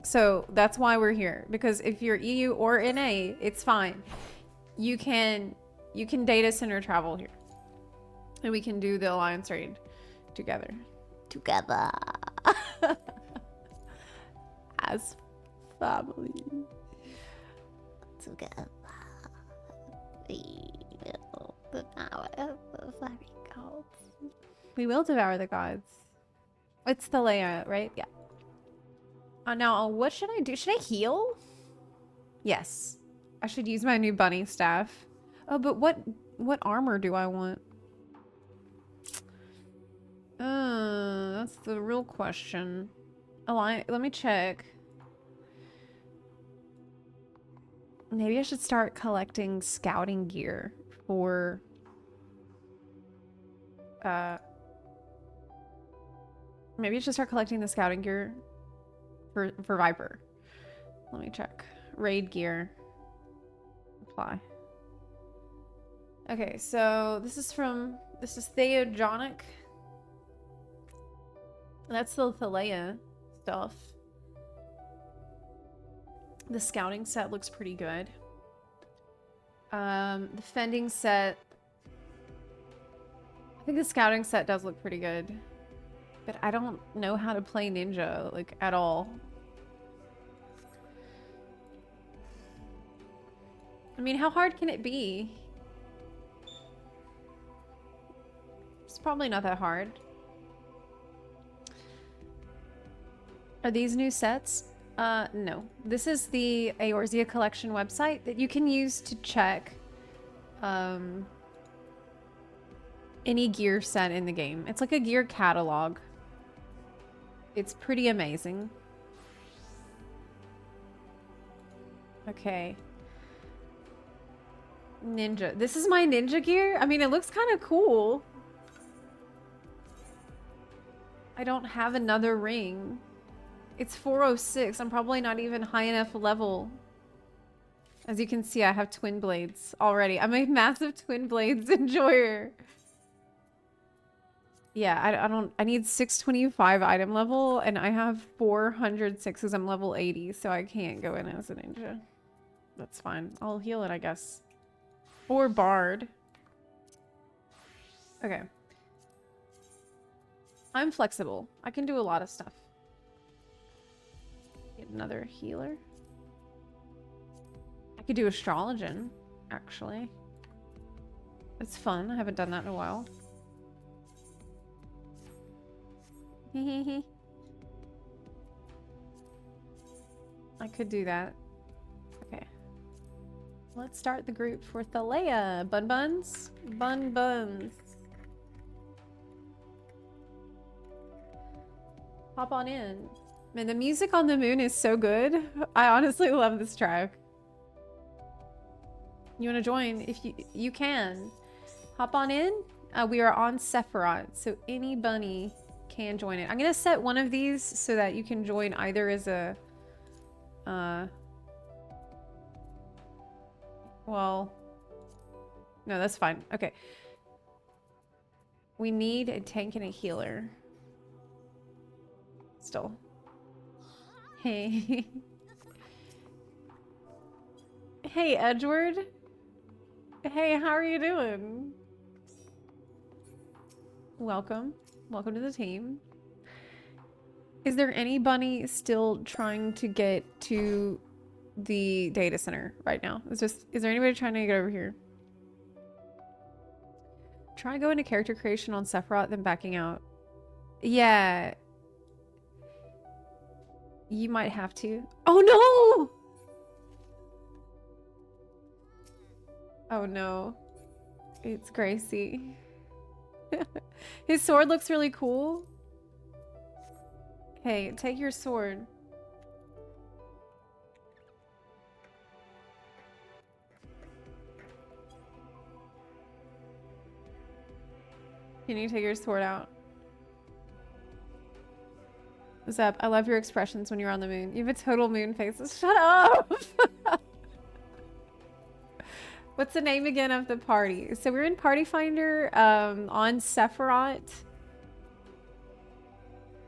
G: So that's why we're here. Because if you're EU or NA, it's fine. You can data center travel here. And we can do the alliance raid together.
D: Together.
G: As family.
D: Together. We will devour the fairy gods.
G: We will devour the gods. It's the Leia, right? Yeah. Now, what should I do? Should I heal? Yes. I should use my new bunny staff. Oh, but what armor do I want? That's the real question. Let me check. Maybe I should start collecting scouting gear for... Maybe I should start collecting the scouting gear for Viper. Let me check. Raid gear. Apply. Okay, so this is Theogonic. That's the Thalea stuff. The scouting set looks pretty good. The fending set. I think the scouting set does look pretty good. But I don't know how to play ninja, like, at all. I mean, how hard can it be? It's probably not that hard. Are these new sets? No. This is the Eorzea Collection website that you can use to check any gear set in the game. It's like a gear catalog. It's pretty amazing. Okay. Ninja. This is my ninja gear? I mean, it looks kind of cool. I don't have another ring. It's 406. I'm probably not even high enough level. As you can see, I have twin blades already. I'm a massive twin blades enjoyer. Yeah, I need 625 item level, and I have 406 because I'm level 80, so I can't go in as a ninja. That's fine. I'll heal it, I guess. Or bard. Okay. I'm flexible. I can do a lot of stuff. Get another healer. I could do astrologian, actually. It's fun. I haven't done that in a while. I could do that. Okay.
A: Let's start the group for Thalea. Bun buns? Bun buns. Hop on in. Man, the music on the moon is so good. I honestly love this track. You want to join? If you can. Hop on in. We are on Sephiroth, so any bunny can join it. I'm going to set one of these so that you can join either as a... well... No, that's fine. Okay. We need a tank and a healer. Still. Hey. Hey, Edward. Hey, how are you doing? Welcome. Welcome to the team. Is there any bunny still trying to get to the data center right now? Is there anybody trying to get over here? Try going to character creation on Sephiroth, then backing out. Yeah. You might have to. Oh no! Oh no. It's Gracie. His sword looks really cool. Hey, take your sword. Can you take your sword out? Zep, I love your expressions when you're on the moon. You have a total moon face. Shut up! What's the name again of the party? So we're in Party Finder on Sephiroth.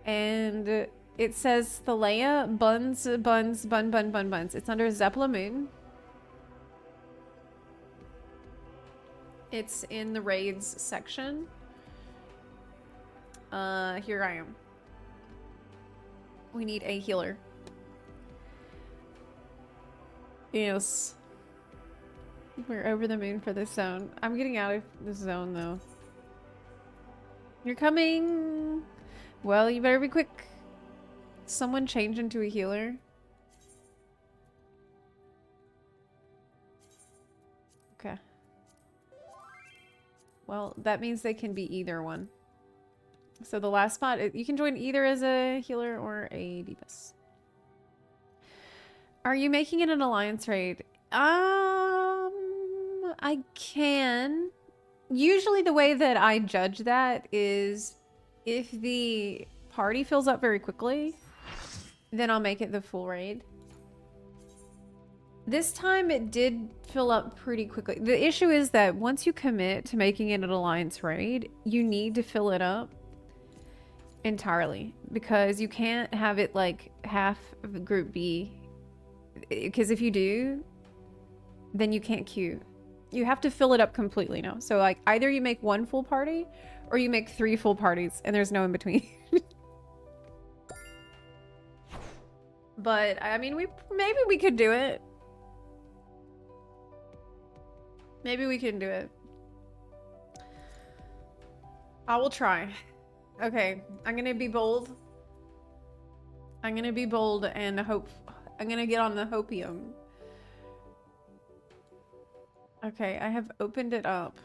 A: And it says Thalea buns. It's under Zepla moon. It's in the raids section. Here I am. We need a healer. Yes. We're over the moon for this zone. I'm getting out of this zone though. You're coming. Well, you better be quick. Someone change into a healer. Okay. Well, that means they can be either one. So the last spot, you can join either as a healer or a Beavis. Are you making it an alliance raid? I can. Usually the way that I judge that is if the party fills up very quickly, then I'll make it the full raid. This time it did fill up pretty quickly. The issue is that once you commit to making it an alliance raid, you need to fill it up entirely, because you can't have it like half of the group B, because if you do, then you can't queue. You have to fill it up completely now. So like either you make one full party or you make 3 full parties and there's no in between. But I mean, maybe we could do it. Maybe we can do it. I will try. Okay, I'm gonna be bold. I'm gonna be bold and hope. I'm gonna get on the hopium. Okay, I have opened it up.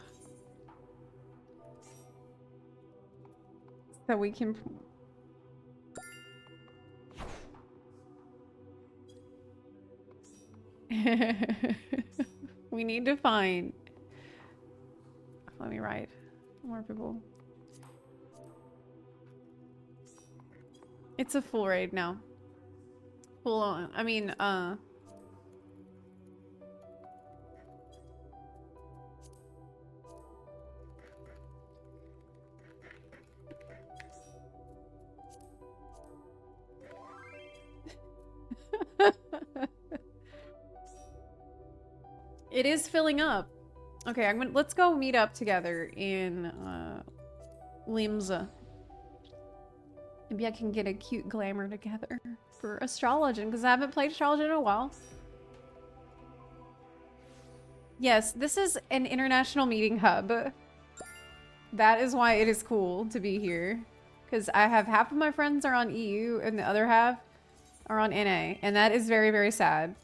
A: So we can... We need to find... Let me write. More people. It's a full raid now. Full on. I mean, it is filling up. Okay, let's go meet up together in Limsa. Maybe I can get a cute glamour together for Astrologian, because I haven't played Astrologian in a while. Yes, this is an international meeting hub. That is why it is cool to be here. Because I have half of my friends are on EU and the other half are on NA. And that is very, very sad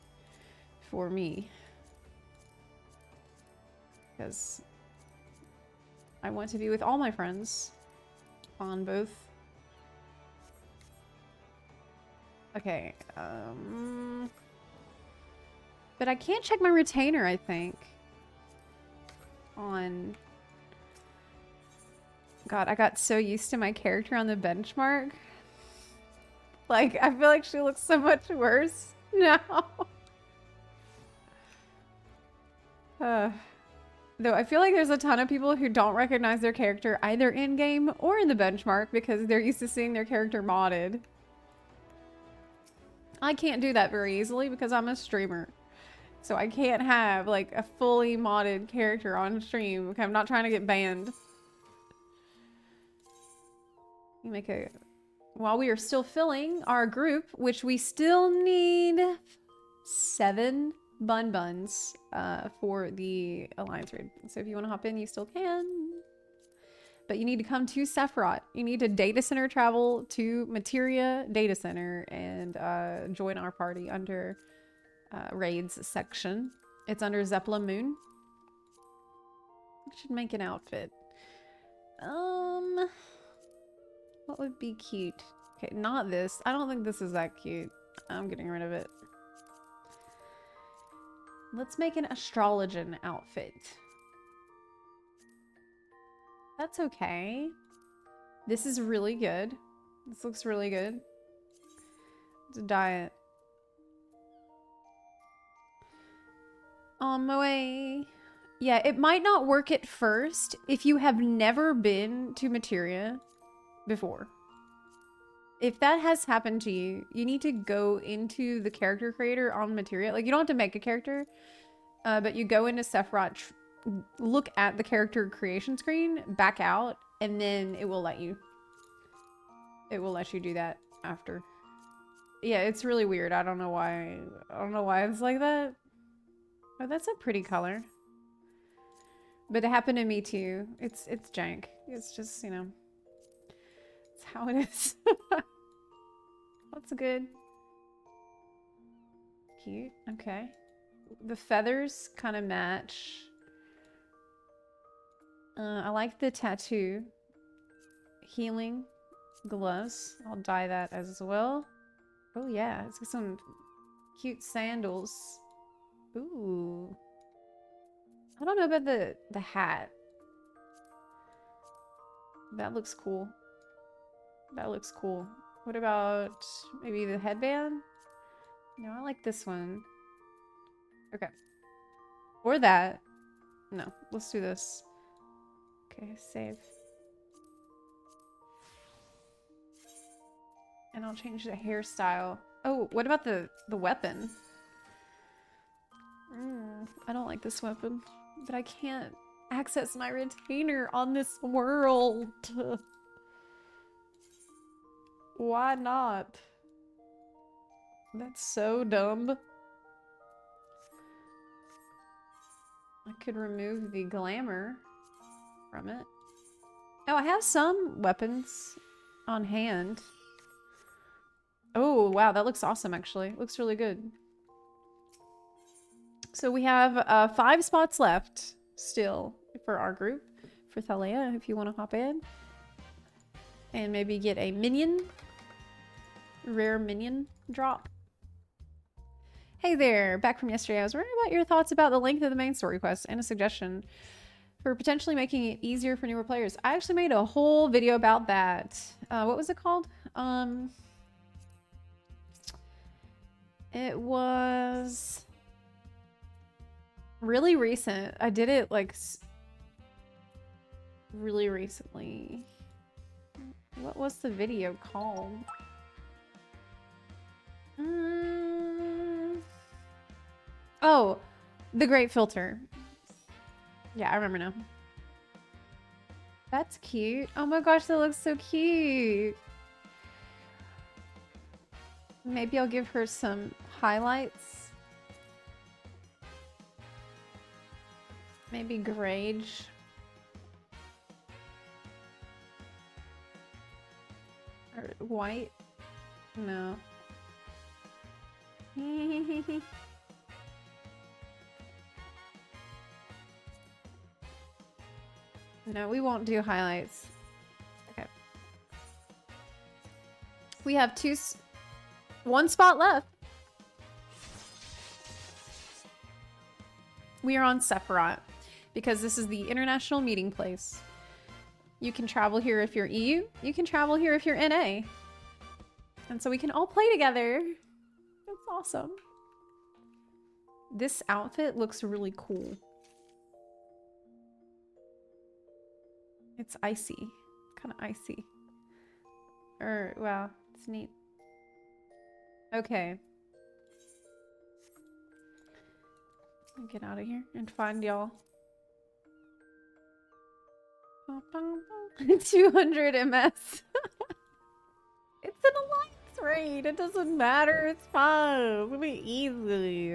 A: for me.
G: because I want to be with all my friends on both. Okay, but I can't check my retainer, I think. On... God, I got so used to my character on the benchmark. Like, I feel like she looks so much worse now. Though I feel like there's a ton of people who don't recognize their character either in-game or in the benchmark because they're used to seeing their character modded. I can't do that very easily because I'm a streamer. So I can't have like a fully modded character on stream. Okay, I'm not trying to get banned. You make a... While we are still filling our group, which we still need 7 buns for the Alliance raid. So if you want to hop in, you still can. But you need to come to Sephiroth. You need to data center travel to Materia Data Center and join our party under raids section. It's under Zepla Moon. I should make an outfit. What would be cute? Okay, not this. I don't think this is that cute. I'm getting rid of it. Let's make an astrologian outfit. That's okay. This is really good. This looks really good. Let's dye it. On my way. Yeah, it might not work at first if you have never been to Materia before. If that has happened to you, you need to go into the character creator on Materia. Like, you don't have to make a character, but you go into Sephiroth, look at the character creation screen, back out, and then it will let you. It will let you do that after. Yeah, it's really weird. I don't know why. I don't know why it's like that. Oh, that's a pretty color. But it happened to me too. It's jank. It's just, you know, it's how it is. That's good. Cute. Okay. The feathers kind of match. I like the tattoo. Healing gloves. I'll dye that as well. Oh yeah, it's got some cute sandals. Ooh. I don't know about the hat. That looks cool. That looks cool. What about maybe the headband? No, I like this one. Okay. Or that. No, let's do this. Okay, save. And I'll change the hairstyle. Oh, what about the weapon? I don't like this weapon, but I can't access my retainer on this world. Why not? That's so dumb. I could remove the glamour from it. Oh, I have some weapons on hand. Oh, wow, that looks awesome, actually. Looks really good. So we have 5 spots left still for our group. For Thalea, if you want to hop in. And maybe get a minion. Rare minion drop. Hey there, back from yesterday. I was wondering about your thoughts about the length of the main story quest and a suggestion for potentially making it easier for newer players. I actually made a whole video about that. What was it called? It was really recent. I did it like really recently. What was the video called? Oh, The Great Filter. Yeah, I remember now. That's cute. Oh my gosh, that looks so cute. Maybe I'll give her some highlights. Maybe Grage. Or white? No. No, we won't do highlights. Okay. We have one spot left. We are on Sephiroth because this is the international meeting place. You can travel here if you're EU. You can travel here if you're NA. And so we can all play together. That's awesome. This outfit looks really cool. It's icy. Kind of icy. Wow, it's neat. Okay. I'll get out of here and find y'all. 200 MS. It's an alliance raid. It doesn't matter. It's fine. It'll be easy.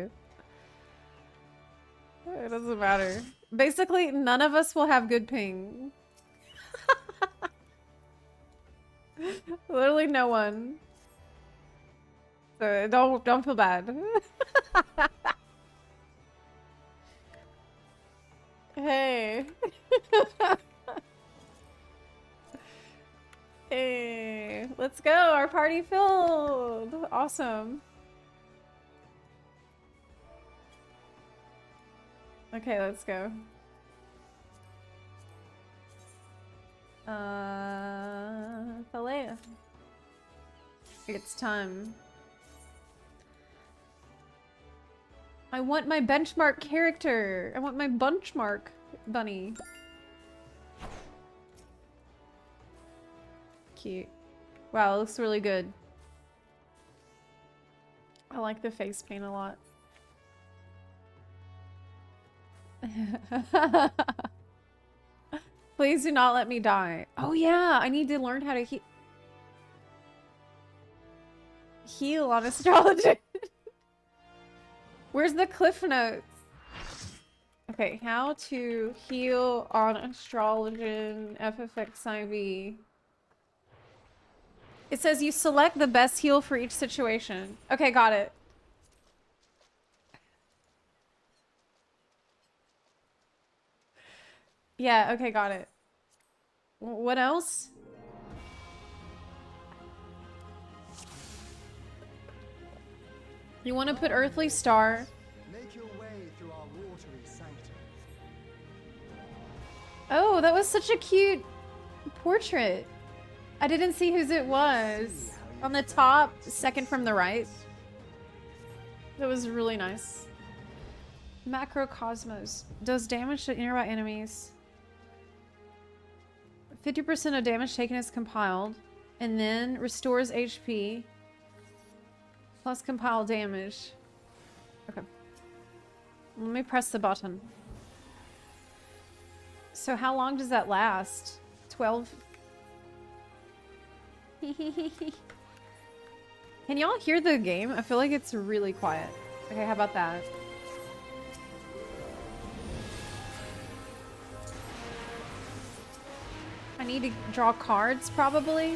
G: It doesn't matter. Basically, none of us will have good ping. Literally no one. So don't feel bad. Hey. Hey, let's go. Our party filled. Awesome. Okay, let's go. Thalea. It's time. I want my benchmark character. I want my benchmark bunny. Cute. Wow, it looks really good. I like the face paint a lot. Please do not let me die. Oh yeah, I need to learn how to heal on astrology. Where's the cliff notes? Okay, how to heal on astrology FFXIV. It says you select the best heal for each situation. Okay, got it. Yeah, okay, got it. What else? You want to put Earthly Star.
H: Make your way through our watery sanctum.
G: Oh, that was such a cute portrait. I didn't see whose it was. On the top, second from the right. That was really nice. Macrocosmos. Does damage to nearby enemies. 50% of damage taken is compiled. And then restores HP. Plus compile damage. Okay. Let me press the button. So how long does that last? 12? Can y'all hear the game? I feel like it's really quiet. Okay, how about that? I need to draw cards, probably.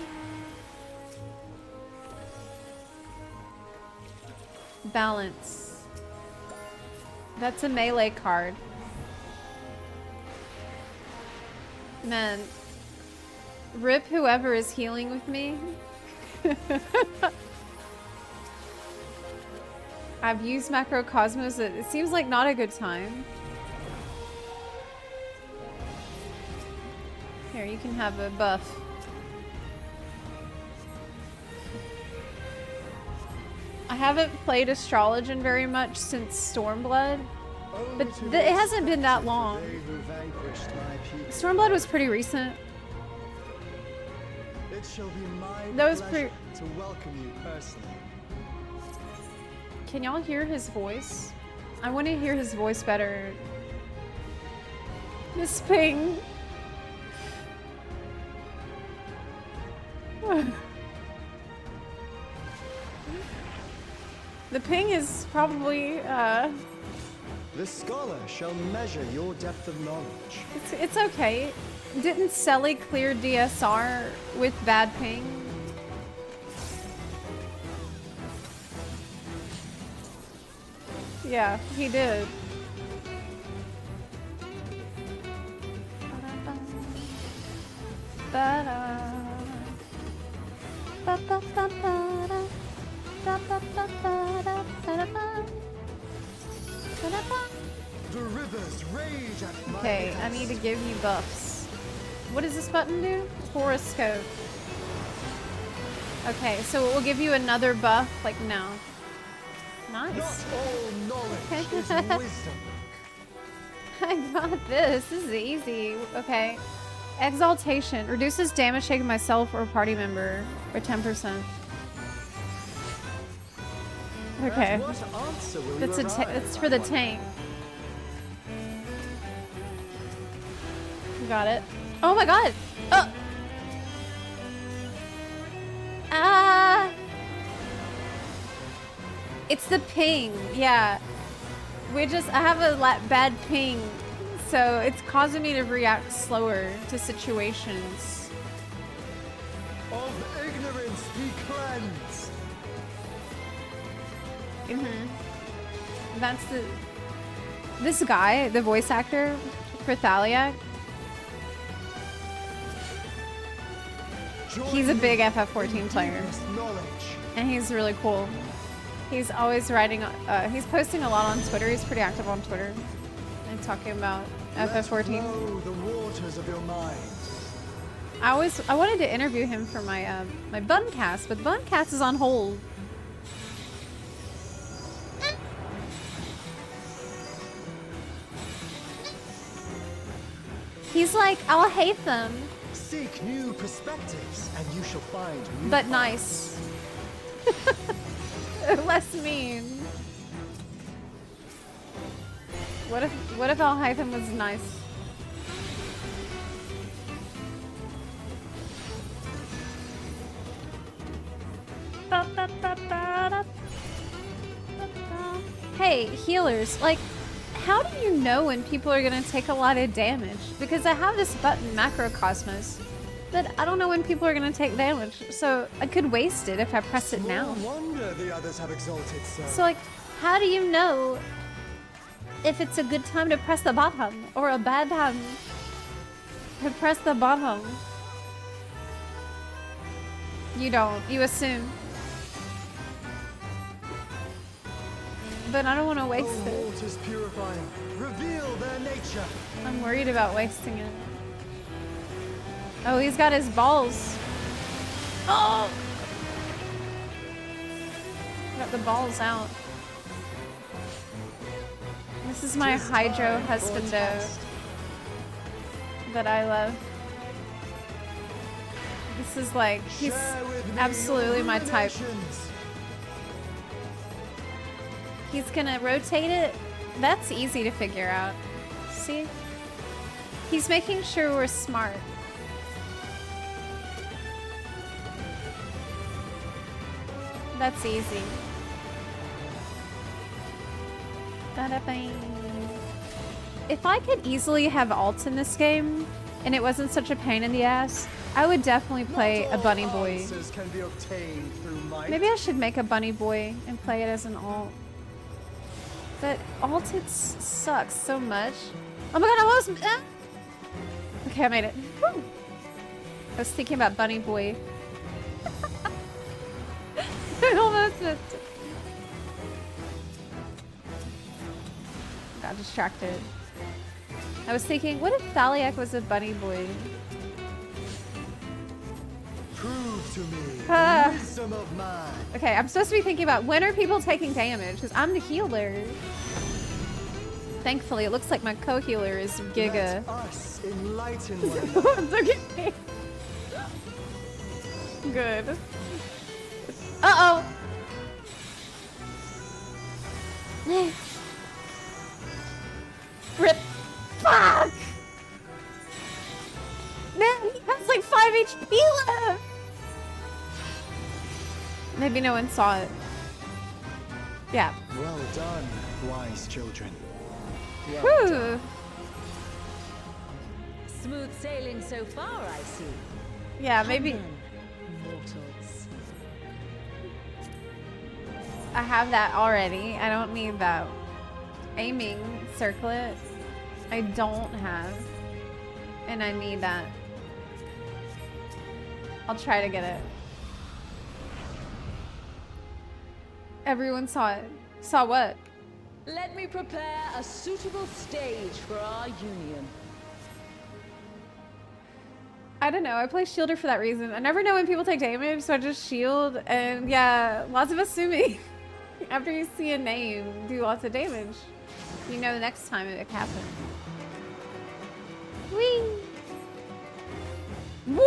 G: Balance. That's a melee card. Man. Rip whoever is healing with me. I've used Macrocosmos. It seems like not a good time. Here, you can have a buff. I haven't played Astrologian very much since Stormblood, but it hasn't been that long. Stormblood was pretty recent.
H: It shall be my
G: That was
H: pleasure to welcome you personally.
G: Can y'all hear his voice? I want to hear his voice better. This ping. The ping is probably,
H: The scholar shall measure your depth of knowledge.
G: it's okay. Didn't Selly clear DSR with bad ping? Yeah, he did. Ba-da. Ba-ba-ba-ba-da. Ba-ba-ba-ba-da. Ba-da-ba. Ba-da-ba.
H: The rivers rage at my
G: Okay, I
H: behest.
G: need to give you buffs. What does this button do? Horoscope. Okay, so it will give you another buff, like now.
H: Not
G: Nice.
H: all knowledge is wisdom.
G: I got this. This is easy. Okay. Exaltation. Reduces damage taken by myself or a party member by 10%. Okay.
H: What answer will
G: That's
H: you
G: a
H: arrive,
G: it's
H: I
G: for the
H: wonder?
G: tank. Got it. Oh my god! Oh! Ah! It's the ping, yeah. I have a bad ping, so it's causing me to react slower to situations.
H: Of ignorance be cleansed.
G: That's this guy, the voice actor for Thaliak. He's a big FF14 player,
H: Deepest knowledge.
G: and he's really cool. He's always writing, he's posting a lot on Twitter. He's pretty active on Twitter and talking about FF14.
H: Flow the waters of your mind.
G: I wanted to interview him for my my Buncast, but Buncast is on hold. He's like, I'll hate them,
H: Seek new perspectives, and you shall find new
G: but
H: paths.
G: nice. Less mean. What if I'll hate him was nice? Hey, healers, like, how do you know when people are gonna take a lot of damage? Because I have this button, Macrocosmos, but I don't know when people are gonna take damage, so I could waste it if I press it now.
H: No wonder the others have exalted so.
G: So, like, how do you know if it's a good time to press the bottom or a bad time to press the bottom? You don't. You assume. But I don't want to waste
H: Oh,
G: it.
H: waters purifying, reveal their nature.
G: I'm worried about wasting it. Oh, he's got his balls. Oh! Got the balls out. This is my
H: Tis
G: Hydro
H: time for a
G: Husbando
H: test.
G: that I love. This is like, he's
H: Share with me
G: absolutely
H: your
G: my type.
H: ruminations.
G: He's gonna rotate it. That's easy to figure out. See? He's making sure we're smart. That's easy. Ba-da-bang. If I could easily have alts in this game, and it wasn't such a pain in the ass, I would definitely play
H: Not
G: a
H: all
G: bunny boy.
H: answers can be obtained through might.
G: Maybe I should make a bunny boy and play it as an alt. But alted sucks so much. Oh my god, I was... ah! Okay, I made it. Woo! I was thinking about bunny boy. I almost missed it. Got distracted. I was thinking, what if Thaliak was a bunny boy?
H: Prove to me
G: Ah.
H: the wisdom of man.
G: Okay, I'm supposed to be thinking about when are people taking damage? Because I'm the healer. Thankfully, it looks like my co-healer is Giga.
H: Let us enlighten one another.
G: It's okay. Good. Uh-oh. Rip. Fuck! Man, he has like 5 HP left! Maybe no one saw it. Yeah.
H: Well done, wise children.
G: Whew.
I: Smooth sailing so far, I see.
G: Yeah, maybe
I: Come then, mortals.
G: I have that already. I don't need that aiming circlet. I don't have. And I need that. I'll try to get it. Everyone saw it. Saw what?
I: Let me prepare a suitable stage for our union.
G: I don't know. I play shielder for that reason. I never know when people take damage, so I just shield. And yeah, lots of assuming. After you see a name do lots of damage, you know the next time it happens. Whee! Woo!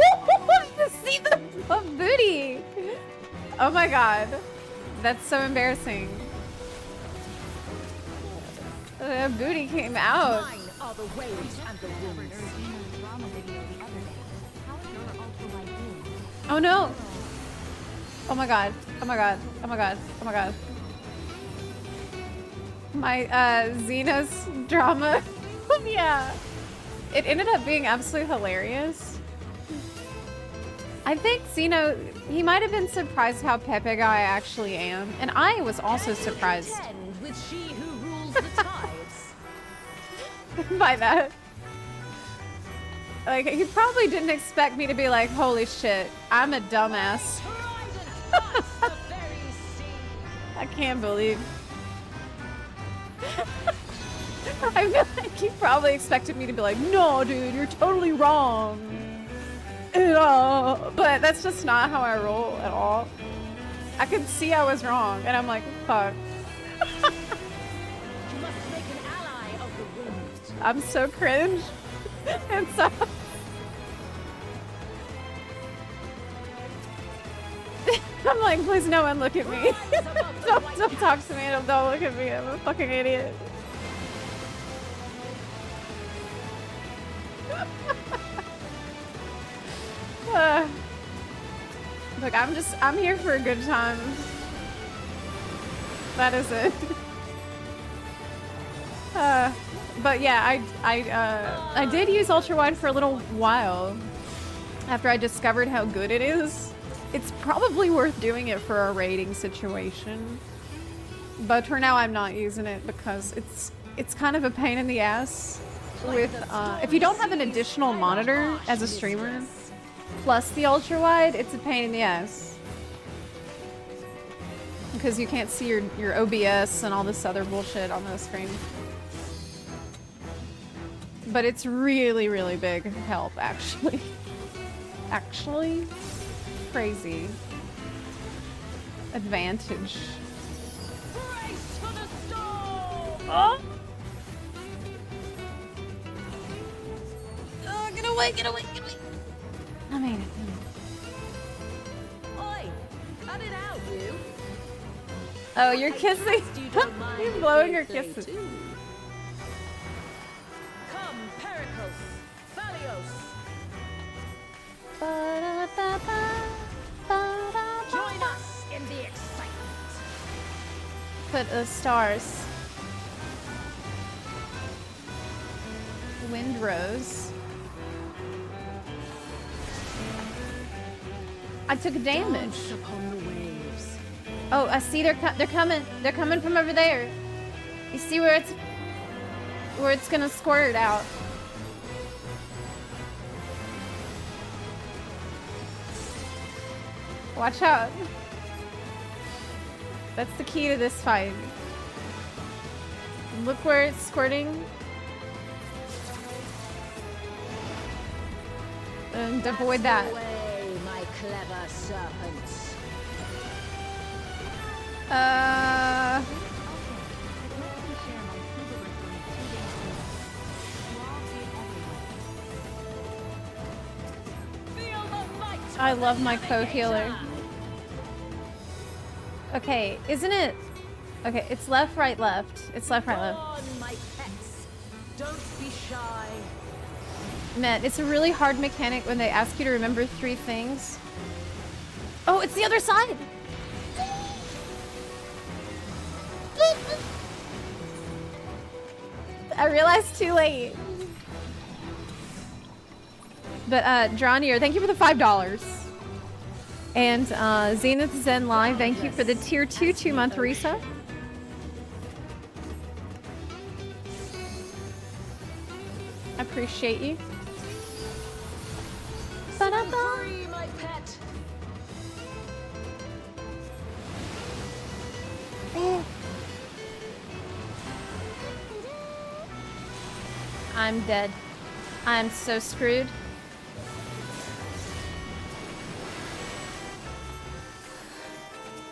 G: See the booty! Oh my god. That's so embarrassing. The booty came out.
I: Mine are the waves and the winds.
G: Oh no! Oh my god. Oh my god. Oh my god. Oh my god. My Xenos drama. Yeah. It ended up being absolutely hilarious. I think Xeno, he might have been surprised how Pepe I actually am. And I was also surprised
I: With she who rules the tides.
G: by that. Like, he probably didn't expect me to be like, holy shit, I'm a dumbass. I can't believe. I feel like he probably expected me to be like, no, dude, you're totally wrong. But that's just not how I roll at all. I could see I was wrong, and I'm like, fuck.
I: You must make an ally of the wind.
G: I'm so cringe. And so I'm like, please no one look at me. don't talk to me. Don't look at me. I'm a fucking idiot. Look, I'm here for a good time. That is it. But yeah, I did use ultra wide for a little while after I discovered how good it is. It's probably worth doing it for a raiding situation, but for now I'm not using it because it's kind of a pain in the ass. With if you don't have an additional monitor as a streamer plus the ultra wide, it's a pain in the ass because you can't see your OBS and all this other bullshit on the screen. But it's really, really big help, actually. Actually, crazy advantage.
I: Brace for the storm!
G: Oh! Oh, get away, get away, get away! I made it.
I: Oi! Cut it out, you!
G: Oh, you're kissing.
I: You don't mind
G: You're
I: if
G: blowing
I: we
G: your
I: play
G: kisses.
I: too. Come, Pericles, Valios. Join us in the excitement.
G: Put stars. Windrose. I took damage.
I: Upon the waves.
G: Oh, I see they're coming. They're coming from over there. You see where it's gonna squirt out. Watch out. That's the key to this fight. Look where it's squirting. And avoid that.
I: Away, my clever serpents.
G: I love my co-healer. Okay, isn't it? Okay, it's left, right, left. It's left, right, left.
I: On, my pets. Don't be shy.
G: Man, it's a really hard mechanic when they ask you to remember 3 things. Oh, it's the other side! I realized too late. But Dronier, thank you for the $5. And Zenith Zen Live, thank you for the tier 2 2-month reset. I appreciate you.
I: Free, my pet.
A: I'm dead. I'm so screwed.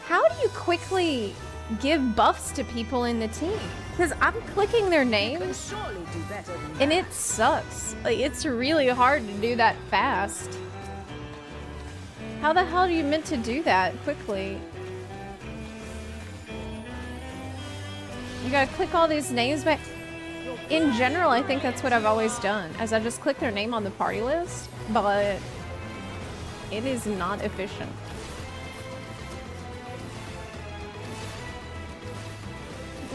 A: How do you quickly give buffs to people in the team? Because I'm clicking their names
I: Surely do better than
A: and it sucks. Like, it's really hard to do that fast. How the hell are you meant to do that quickly? You gotta click all these names back. In general, I think that's what I've always done, as I just click their name on the party list, but it is not efficient.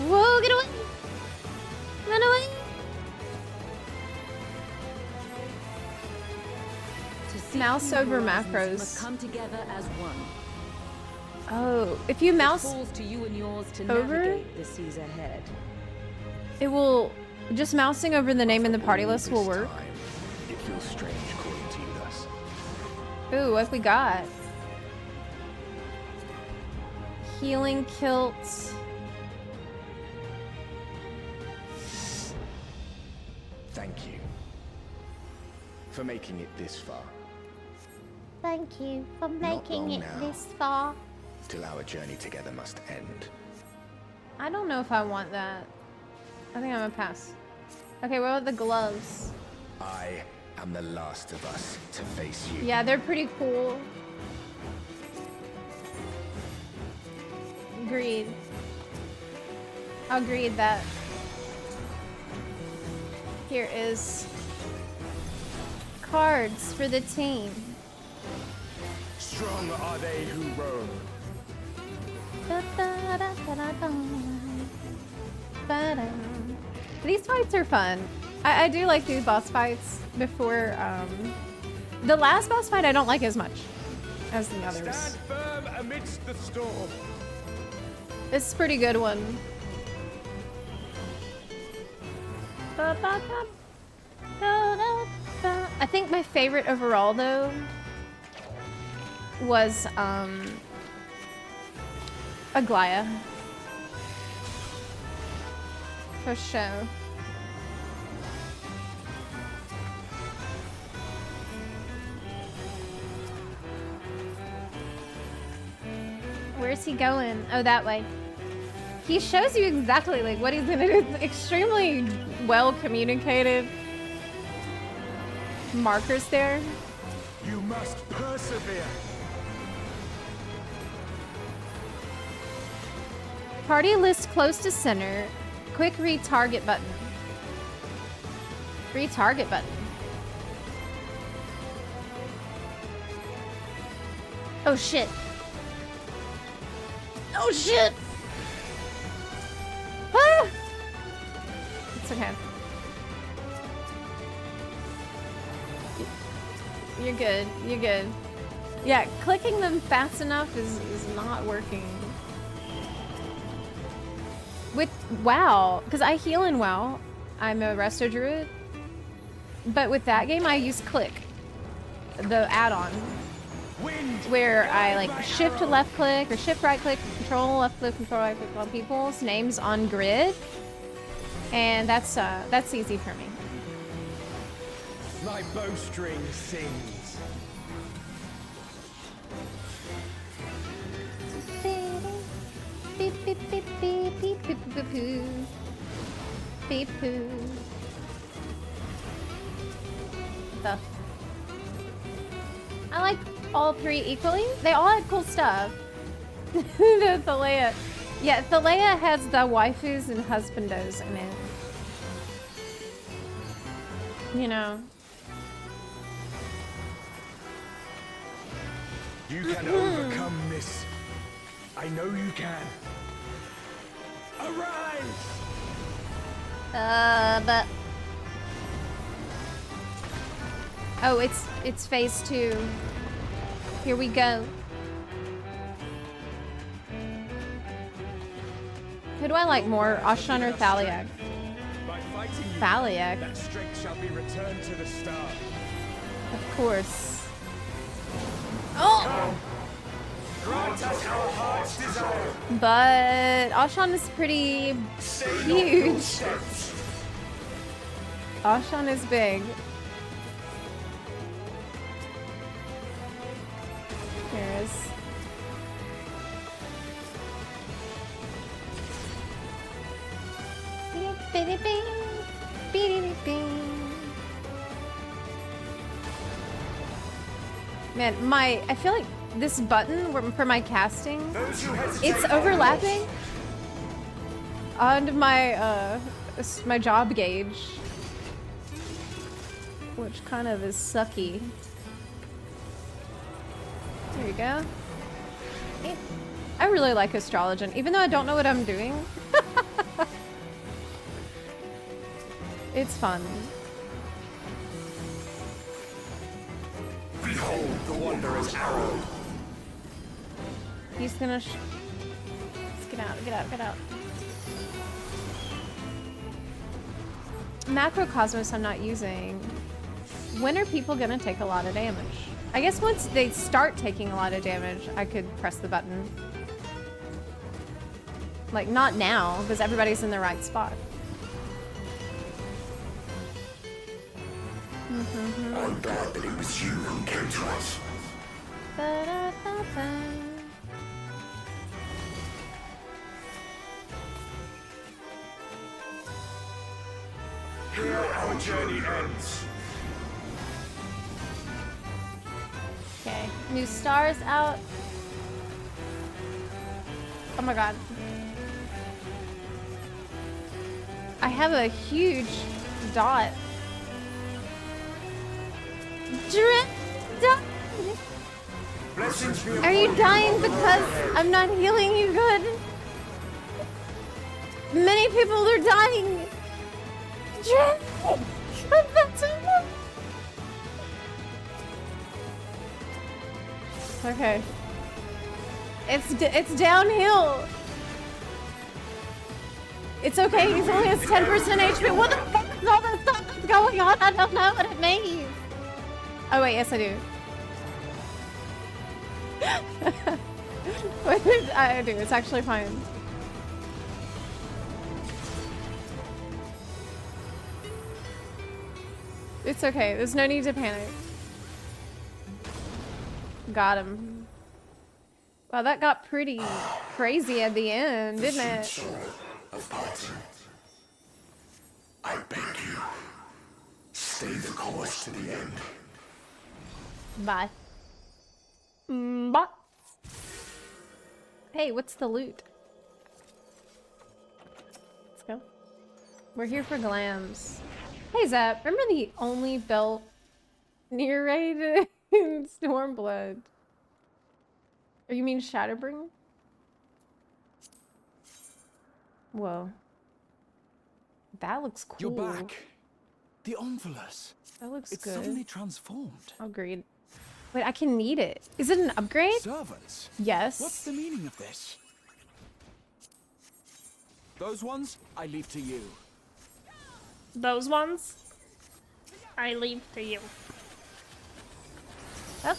A: Whoa, get away! Run away!
I: To seek
A: Mouse
I: new
A: over
I: horizons
A: macros.
I: must come together as one.
A: Oh, if you mouse
I: It falls to you and yours to
A: over?
I: navigate the seas ahead.
A: it will just mousing over the name in the party list will work.
J: It feels strange calling to you thus.
A: Ooh, what we got? Healing kilts.
J: Thank you for making it this far.
D: Thank you for making
J: long
D: it
J: now.
D: this far.
J: Till our journey together must end.
A: I don't know if I want that. I think I'm gonna pass. Okay, what about the gloves?
J: I am the last of us to face you.
A: Yeah, they're pretty cool. Agreed. Agreed that. Here is cards for the team.
J: Strong are they who roam.
A: These fights are fun. I do like these boss fights before, the last boss fight I don't like as much as the others.
J: firm amidst the storm.
A: This is a pretty good one. I think my favorite overall though was Aglaia. For sure. Where's he going? Oh, that way. He shows you exactly like what he's gonna do. It's extremely well communicated markers there.
J: You must persevere.
A: Party list close to center. Quick retarget button. Retarget button. Oh shit. Oh shit. Ah! It's okay. You're good. You're good. Yeah, clicking them fast enough is not working. With WoW, because I heal in WoW. I'm a Resto Druid. But with that game, I use Click, the add-on, where I like shift left click or shift right click, control left click, control right click on people's names on grid, and that's easy for me.
J: My bowstring sings.
A: Beep beep beep beep beep beep beep beep beep poo. The I like all three equally. They all had cool stuff. The Thalea. Yeah, Thalea has the waifus and husbandos in it. You know.
J: You can overcome this. I know you can. Arise!
A: But oh, it's phase 2. Here we go. Who do I like more, Ashan or Thaliak?
J: By fighting you,
A: Thaliak,
J: that strength shall be returned to the start.
A: of course. Oh! But Ashan is pretty huge. Ashan is big. Here is. Man, I feel like this button for my casting, it's overlapping on my job gauge, which kind of is sucky. There you go. I really like Astrologian, even though I don't know what I'm doing. It's fun.
J: Behold the Wanderer's arrow.
A: He's gonna let's get out. Macrocosmos I'm not using. When are people gonna take a lot of damage? I guess once they start taking a lot of damage, I could press the button. Like, not now, because everybody's in the right spot.
J: I'm glad that it was you who came to us.
A: Ba-da-ba-ba.
J: Here our journey ends.
A: Okay, new stars out. Oh my god. I have a huge dot. Are you dying because I'm not healing you good? Many people are dying. Okay. It's downhill. It's okay, he's only has 10% HP. What the fuck is all this stuff that's going on? I don't know what it means. Oh wait, yes I do. Wait, I do, it's actually fine. It's okay, there's no need to panic. Got him. Wow, that got pretty crazy at the end, didn't it?
J: Of parting. I beg you, stay the course to the end.
A: Bye. Bye. Hey, what's the loot? Let's go. We're here for glams. Hey Zep, remember the only belt near raid in Stormblood? Or you mean Shadowbringer? Whoa. That looks cool.
K: You're back. The Omphilus.
A: That looks
K: it's
A: good.
K: suddenly transformed.
A: Agreed. Wait, I can need it. Is it an upgrade?
K: Servants?
A: Yes.
K: What's the meaning of this? Those ones, I leave to you.
A: Those ones? I leave to you. Oh.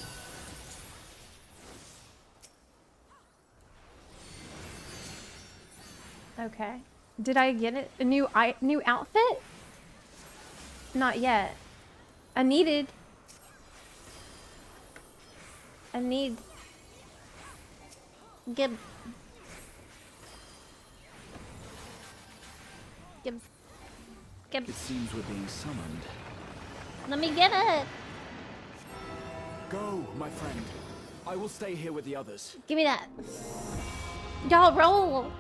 A: Okay. Did I get it? A new outfit? Not yet. I need. Give.
K: It seems we're being summoned.
A: Let me get it.
K: Go, my friend. I will stay here with the others.
A: Give me that. Y'all roll.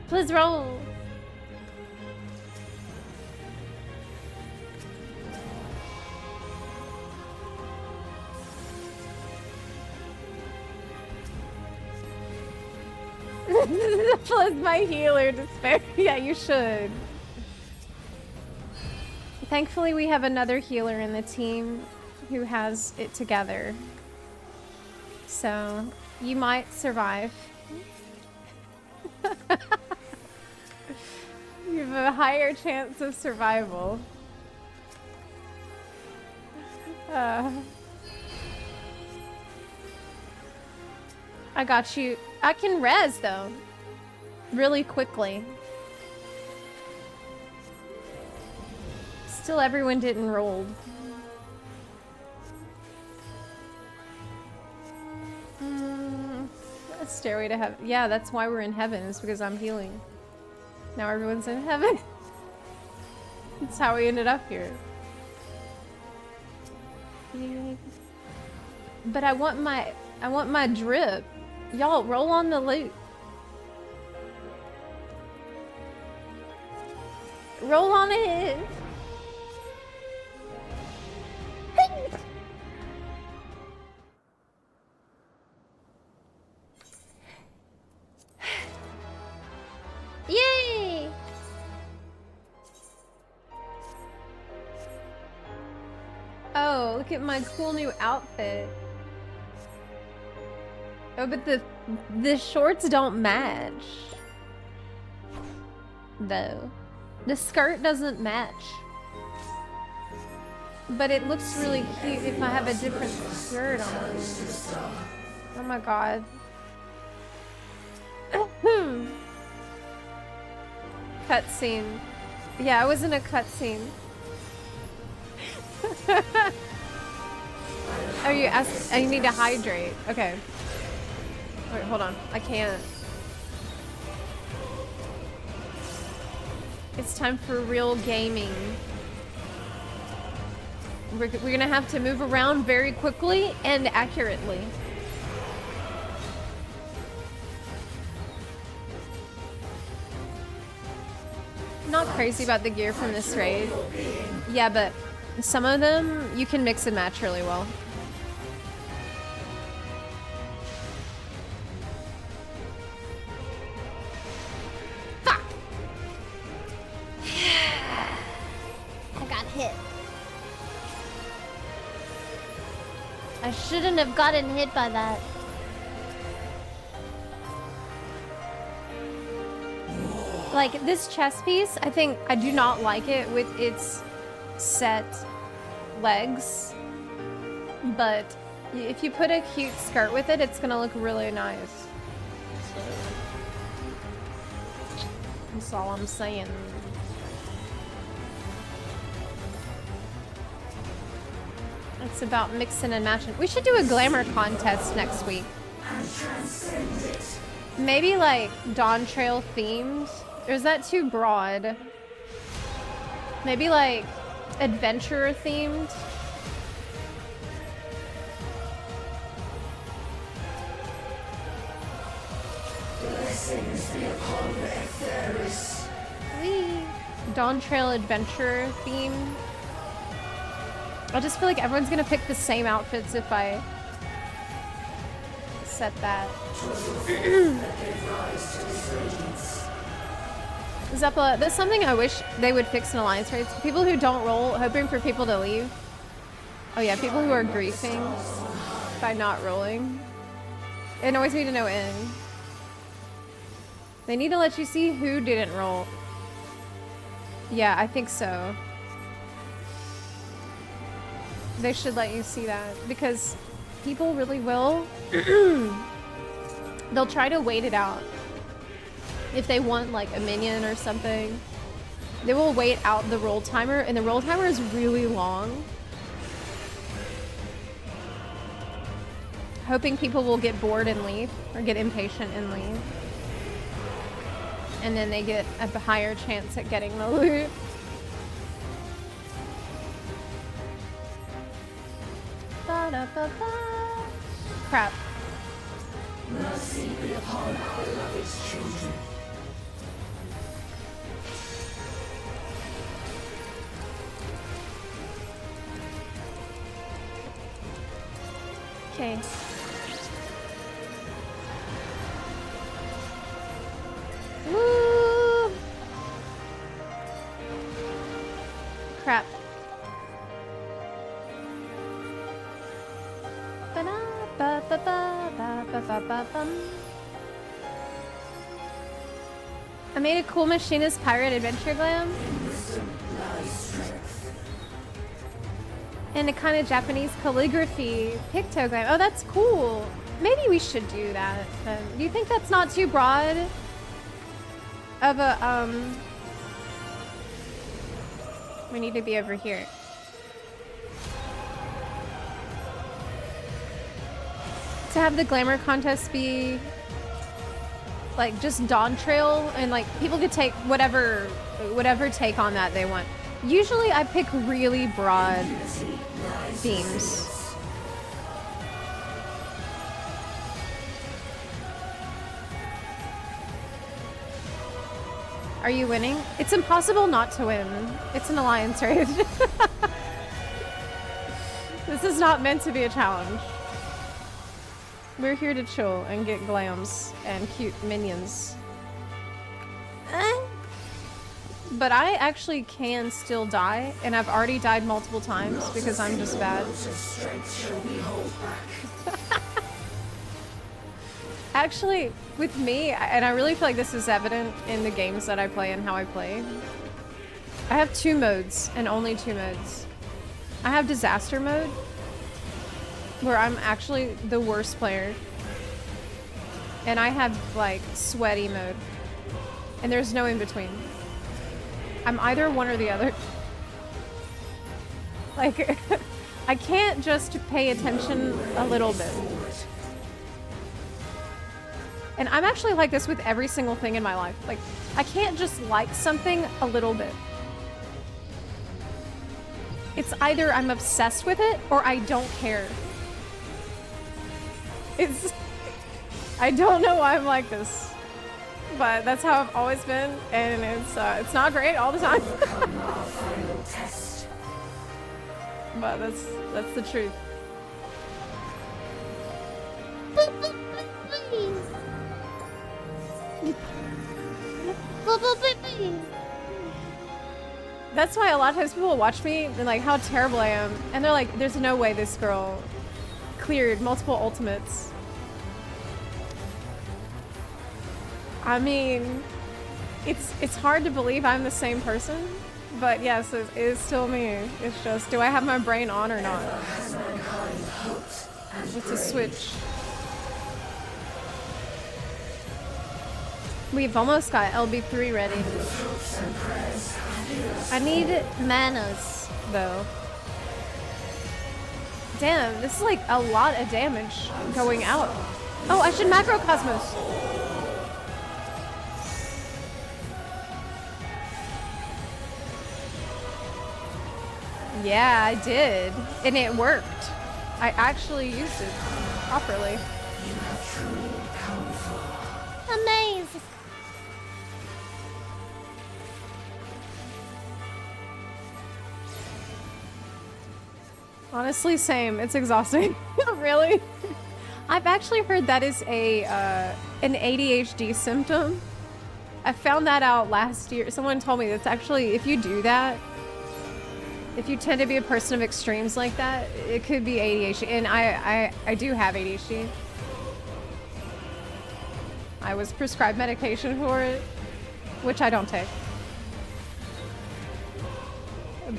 A: Please roll. Plus my healer despair. Yeah, you should. Thankfully, we have another healer in the team who has it together. So, you might survive. You have a higher chance of survival. I got you. I can res though. Really quickly. Still everyone didn't roll. A stairway to heaven. Yeah, that's why we're in heaven, is because I'm healing. Now everyone's in heaven. That's how we ended up here. But I want my drip. Y'all roll on the loot. Roll on it. Yay! Oh, look at my cool new outfit. Oh, but the shorts don't match. Though. The skirt doesn't match. But it looks really cute if I have a different skirt on. Oh my god. Cutscene. Yeah, I was in a cutscene. Oh, you asked. I need to hydrate. Okay. Wait, hold on. I can't. It's time for real gaming. We're gonna have to move around very quickly and accurately. Not crazy about the gear from this raid. Yeah, but some of them you can mix and match really well. Fuck! I got hit. I shouldn't have gotten hit by that. Like, this chest piece, I think I do not like it with its set legs. But if you put a cute skirt with it, it's gonna look really nice. That's all I'm saying. It's about mixing and matching. We should do a glamour contest next week. Maybe like Dawntrail themed. Or is that too broad? Maybe like adventurer themed.
L: Blessings be upon Theris.
A: Wee. Dawntrail adventurer themed. I just feel like everyone's gonna pick the same outfits if I set that. Zepla, that's something I wish they would fix in Alliance raids. People who don't roll, hoping for people to leave. Oh yeah, people who are griefing by not rolling. It annoys me to no end. They need to let you see who didn't roll. Yeah, I think so. They should let you see that because people really will. They'll try to wait it out. If they want like a minion or something, they will wait out the roll timer, and the roll timer is really long. Hoping people will get bored and leave, or get impatient and leave. And then they get a higher chance at getting the loot. Ba-da-ba-ba. Crap.
L: Mercy be upon our beloved children.
A: Okay. Woo! Crap. I made a cool machinist pirate adventure glam.
G: And a kind of Japanese calligraphy pictogram. Oh, that's cool. Maybe we should do that. Do you think that's not too broad of a, we need to be over here. To have the glamour contest be like just Dawntrail and like people could take whatever take on that they want. Usually I pick really broad themes. Are you winning? It's impossible not to win. It's an alliance raid. This is not meant to be a challenge. We're here to chill and get glams and cute minions. But I actually can still die, and I've already died multiple times because I'm just bad. Actually, with me, and I really feel like this is evident in the games that I play and how I play, I have 2 modes, and only 2 modes. I have disaster mode, where I'm actually the worst player. And I have, like, sweaty mode. And there's no in between. I'm either one or the other. Like, I can't just pay attention a little bit. And I'm actually like this with every single thing in my life. Like, I can't just like something a little bit. It's either I'm obsessed with it or I don't care. I don't know why I'm like this, but that's how I've always been, and it's not great all the time. But that's the truth. That's why a lot of times people watch me and like how terrible I am, and they're like, "There's no way this girl cleared multiple ultimates." I mean, it's hard to believe I'm the same person, but yes, it is still me. It's just, do I have my brain on or not? It's a switch. We've almost got LB3 ready. I need manas, though. Damn, this is like a lot of damage going out. Oh, I should macrocosmos. Yeah, I did. And it worked. I actually used it properly.
D: Amazing.
A: Honestly, same. It's exhausting. Really? I've actually heard that is an ADHD symptom. I found that out last year. Someone told me that's actually, if you do that, if you tend to be a person of extremes like that, it could be ADHD. And I do have ADHD. I was prescribed medication for it, which I don't take.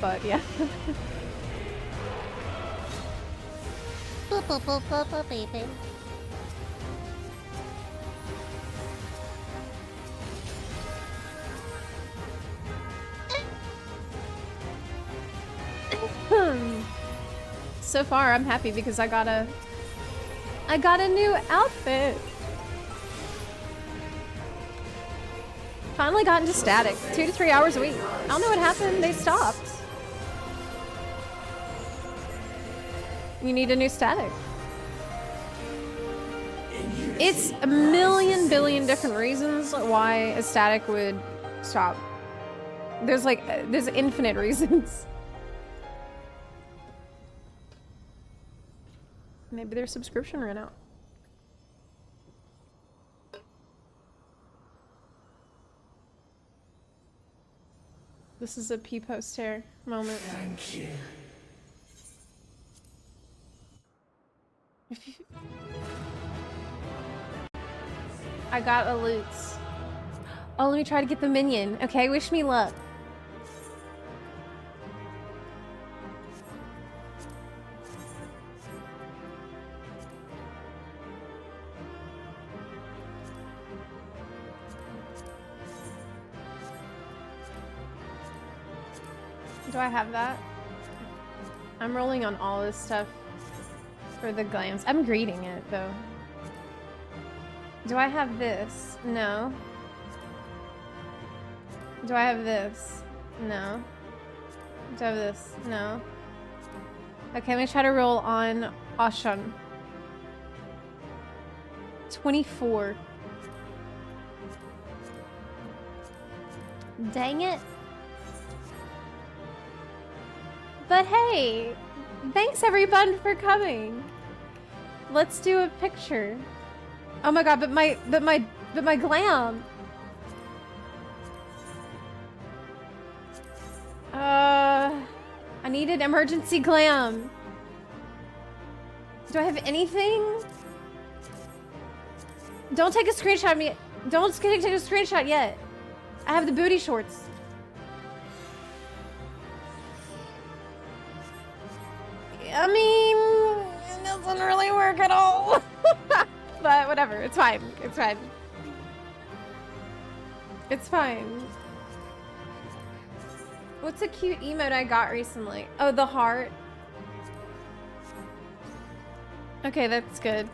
A: But yeah.
D: Boop, boop, boop, boop, boop, baby.
A: So far, I'm happy because I got a new outfit. Finally got into static. 2 to 3 hours a week. I don't know what happened. They stopped. You need a new static. It's a million billion different reasons why a static would stop. There's infinite reasons. Maybe their subscription ran out. This is a P-post hair moment.
L: Thank you.
A: I got a loot. Oh, let me try to get the minion. Okay, wish me luck. Do I have that? I'm rolling on all this stuff for the glams. I'm greeting it though. Do I have this? No. Do I have this? No. Do I have this? No. Okay, let me try to roll on Ashan. 24. Dang it. But hey, thanks everyone for coming. Let's do a picture. Oh my god, but my glam. I needed emergency glam. Do I have anything? Don't take a screenshot of me. Don't take a screenshot yet. I have the booty shorts. I mean, it doesn't really work at all. But whatever, it's fine. It's fine. It's fine. What's a cute emote I got recently? Oh, the heart. Okay, that's good.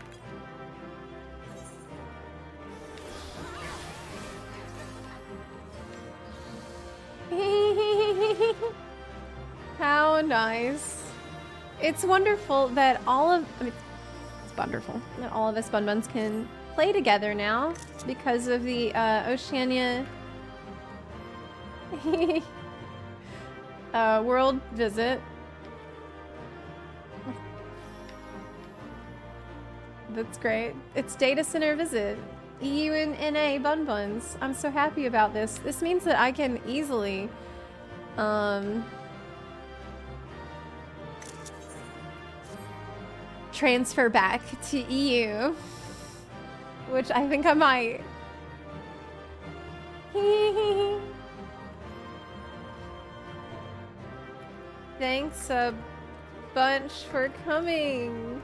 A: How nice. It's wonderful that all of, I mean, it's wonderful that all of us Bun Buns can play together now because of the Oceania world visit. That's great. It's data center visit. EU and NA Bun Buns. I'm so happy about this. This means that I can easily transfer back to EU, which I think I might. Thanks a bunch for coming.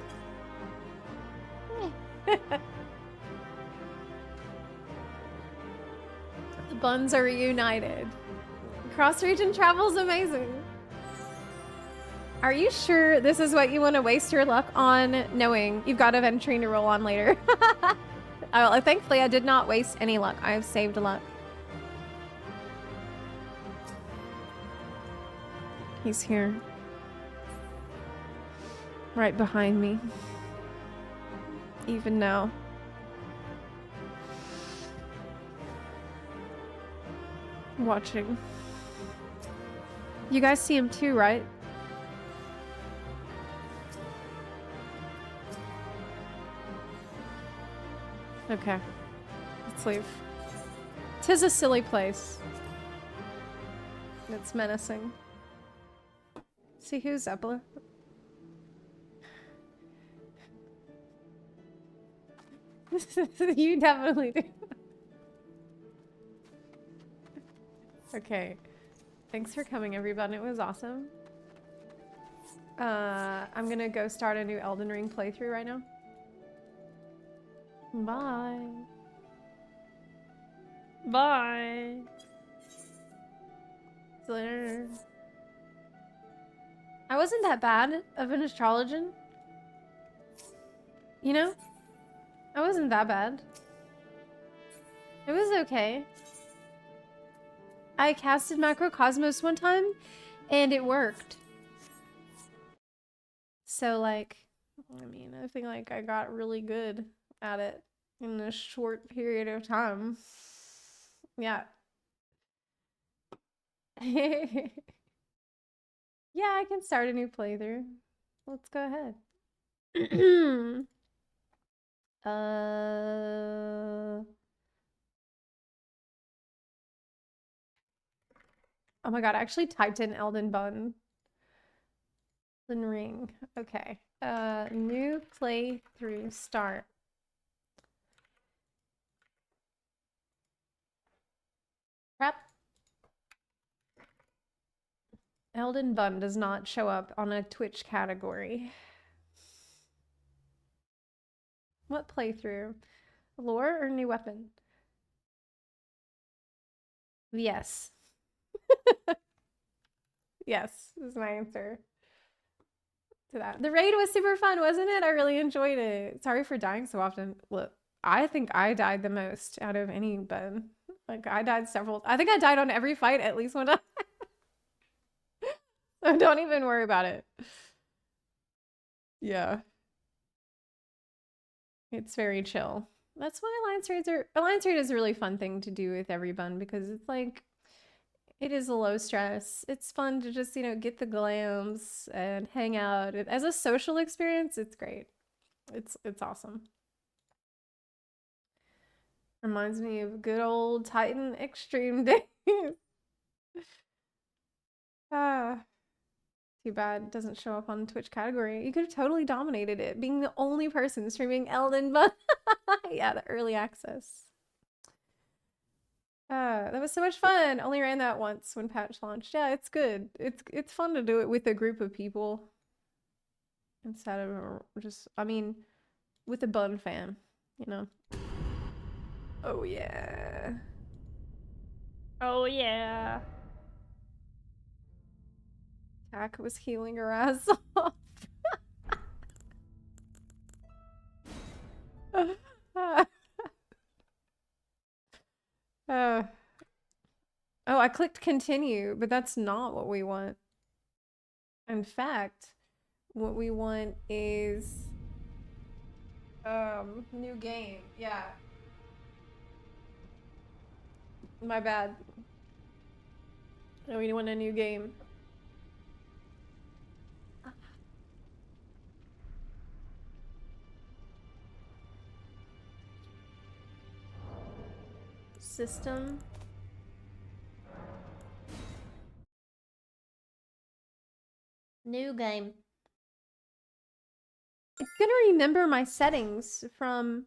A: The buns are reunited. Cross-region travel's amazing. Are you sure this is what you want to waste your luck on, knowing you've got a venturing to roll on later? Thankfully, I did not waste any luck. I have saved luck. He's here. Right behind me. Even now. Watching. You guys see him too, right? Okay. Let's leave. 'Tis a silly place. It's menacing. See who's Zepla? You definitely do. Okay. Thanks for coming, everyone. It was awesome. I'm gonna go start a new Elden Ring playthrough right now. Bye. Bye. See you later. I wasn't that bad of an astrologian. You know? I wasn't that bad. It was okay. I casted Macrocosmos one time, and it worked. So, like, I mean, I think, like, I got really good at it in a short period of time. Yeah. Yeah, I can start a new playthrough. Let's go ahead. Oh my god, I actually typed in Elden Ring. Okay. New playthrough start. Prep. Elden Bun does not show up on a Twitch category. What playthrough? Lore or new weapon? Yes. Yes, is my answer to that. The raid was super fun, wasn't it? I really enjoyed it. Sorry for dying so often. Look, I think I died the most out of anybody. Like, I died several. I think I died on every fight at least one time. So don't even worry about it. Yeah. It's very chill. That's why Alliance Raid is a really fun thing to do with everyone because it's like it is a low stress. It's fun to just, get the glams and hang out. As a social experience, it's great. It's awesome. Reminds me of good old Titan Extreme days. Ah. Too bad it doesn't show up on Twitch category. You could have totally dominated it, being the only person streaming Elden, but yeah, the early access. That was so much fun. Only ran that once when patch launched. Yeah, it's good. It's fun to do it with a group of people instead of just, with a bun fam, Oh yeah. Oh yeah. Tack was healing her ass off. Oh, I clicked continue, but that's not what we want. In fact, what we want is new game. Yeah. My bad. No, we want a new game. System. New game. It's gonna remember my settings from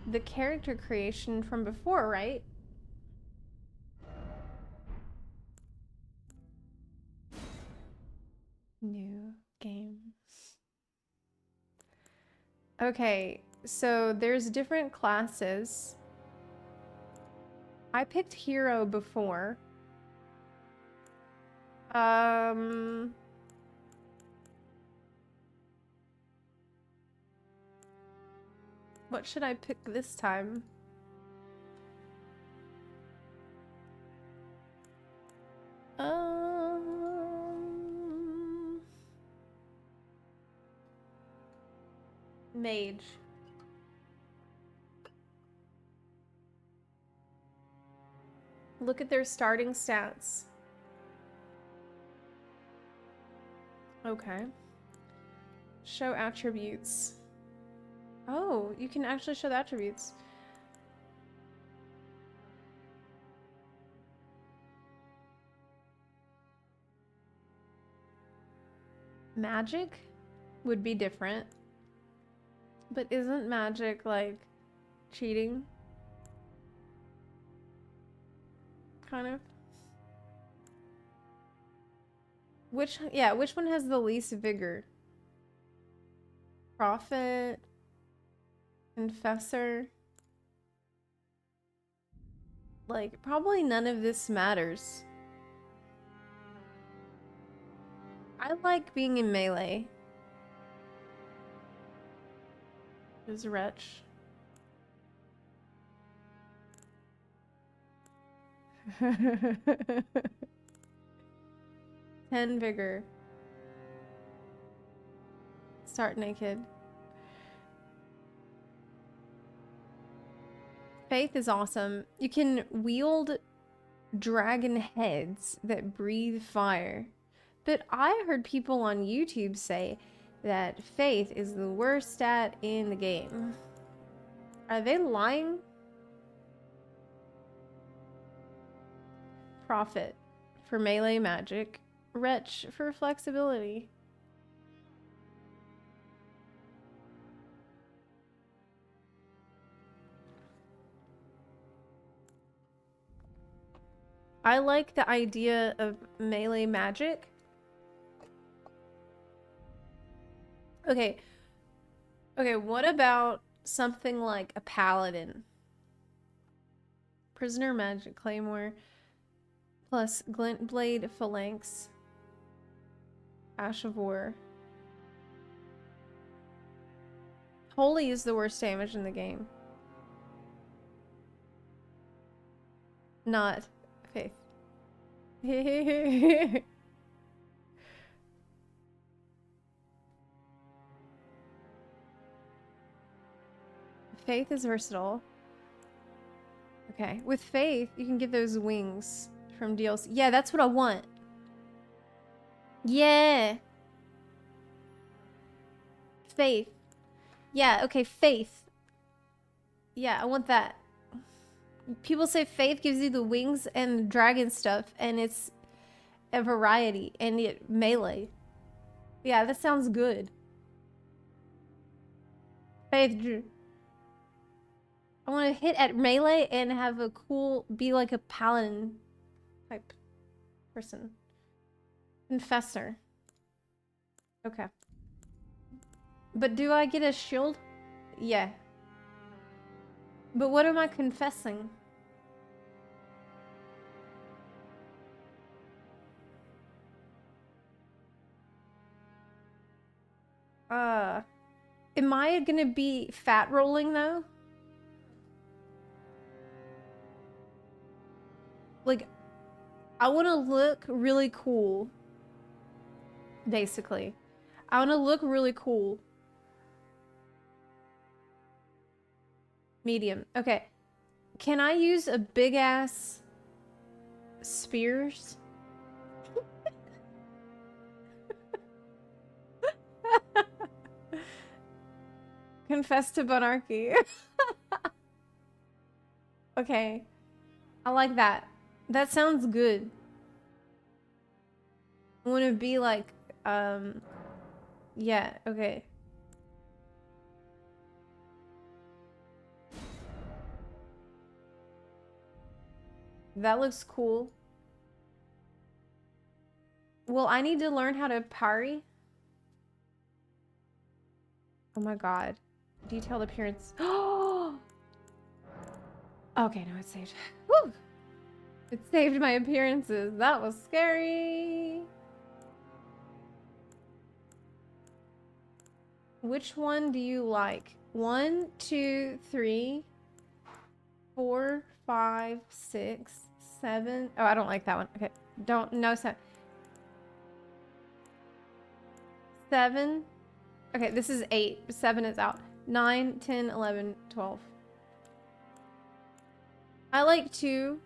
A: the character creation from before, right? New game. Okay, so there's different classes. I picked hero before. What should I pick this time? Mage. Look at their starting stats. Okay. Show attributes. Oh, you can actually show the attributes. Magic would be different. But isn't magic like cheating? Kind of. Which one has the least vigor? Prophet, Confessor. Like, probably none of this matters. I like being in melee. There's Wretch. Ten vigor. Start naked. Faith is awesome. You can wield dragon heads that breathe fire. But I heard people on YouTube say that Faith is the worst stat in the game. Are they lying? Prophet for melee magic. Wretch for flexibility. I like the idea of melee magic. Okay. Okay, what about something like a paladin? Prisoner magic claymore. plus glint blade phalanx. Ash of War. Holy is the worst damage in the game. Not Faith. Faith is versatile. Okay, with Faith, you can get those wings from DLC. Yeah, that's what I want. Yeah. Faith. Yeah, okay, Faith. Yeah, I want that. People say Faith gives you the wings and dragon stuff, and it's a variety, and it melee. Yeah, that sounds good. Faith. I want to hit at melee and have a cool, be like a paladin type person. Confessor. Okay. But do I get a shield? Yeah. But what am I confessing? Am I gonna be fat rolling though? Like, I want to look really cool. Basically. I want to look really cool. Medium. Okay. Can I use a big ass spears? Confess to monarchy. Okay. I like that. That sounds good. I want to be like, yeah, okay. That looks cool. Well, I need to learn how to parry. Oh my god. Detailed appearance. Oh! Okay, now it's saved. Woo! It saved my appearances. That was scary. Which one do you like? 1, 2, 3, 4, 5, 6, 7. Oh, I don't like that one. Okay. No, 7. Okay, this is 8. 7 is out. 9, 10, 11, 12. I like 2,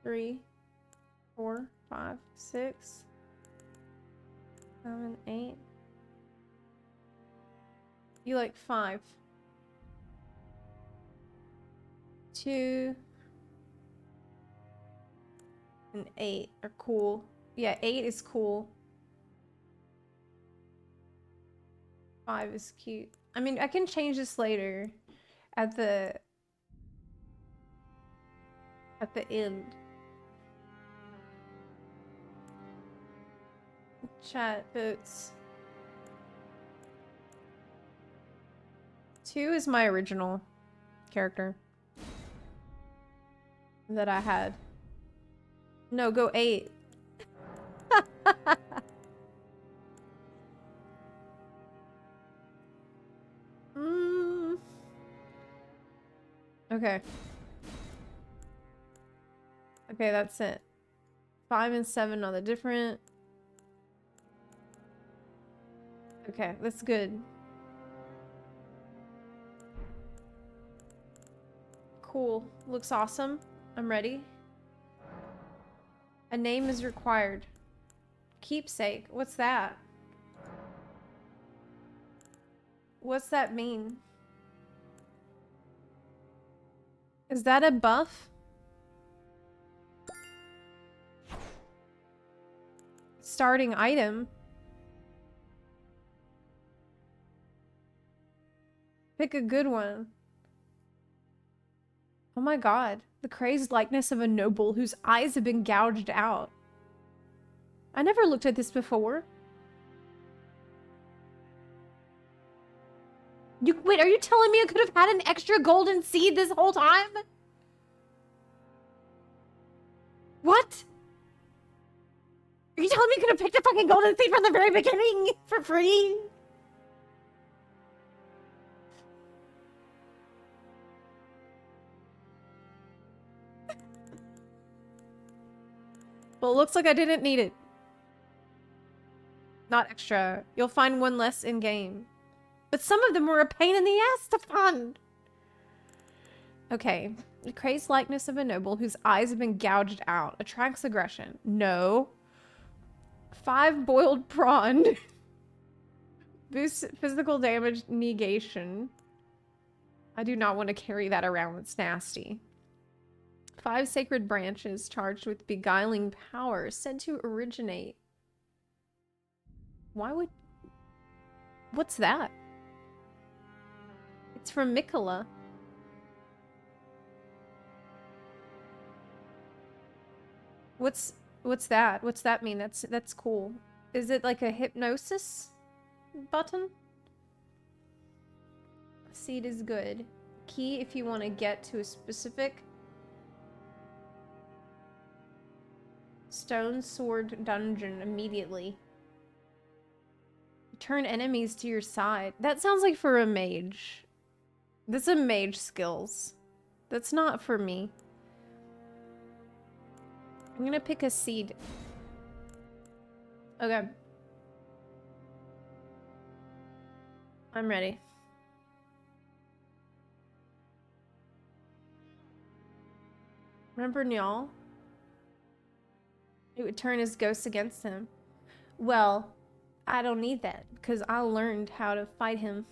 A: 3, 4, 5, 6, 7, 8. You like 5. 2 and 8 are cool. Yeah, 8 is cool. 5 is cute. I mean, I can change this later at the end. Chat votes. 2 is my original character that I had. No, go 8. Okay. Okay, that's it. 5 and 7 are the different. Okay, that's good. Cool. Looks awesome. I'm ready. A name is required. Keepsake. What's that? What's that mean? Is that a buff? Starting item. Pick a good one. Oh my god. The crazed likeness of a noble whose eyes have been gouged out. I never looked at this before. Wait, are you telling me I could have had an extra golden seed this whole time? You telling me you could have picked a fucking golden seed from the very beginning for free? Well, it looks like I didn't need it. Not extra. You'll find one less in-game. But some of them were a pain in the ass to find. Okay. The crazed likeness of a noble whose eyes have been gouged out attracts aggression. No. 5 boiled prawn. Boosts physical damage negation. I do not want to carry that around. It's nasty. 5 sacred branches charged with beguiling power said to originate. Why would... What's that? It's from Mikola. What's that? What's that mean? That's cool. Is it like a hypnosis button? Seed is good. Key if you want to get to a specific stone sword dungeon immediately. Turn enemies to your side. That sounds like for a mage. That's a mage skills. That's not for me. I'm gonna pick a seed. Okay. I'm ready. Remember Nyal? It would turn his ghosts against him. Well, I don't need that, because I learned how to fight him.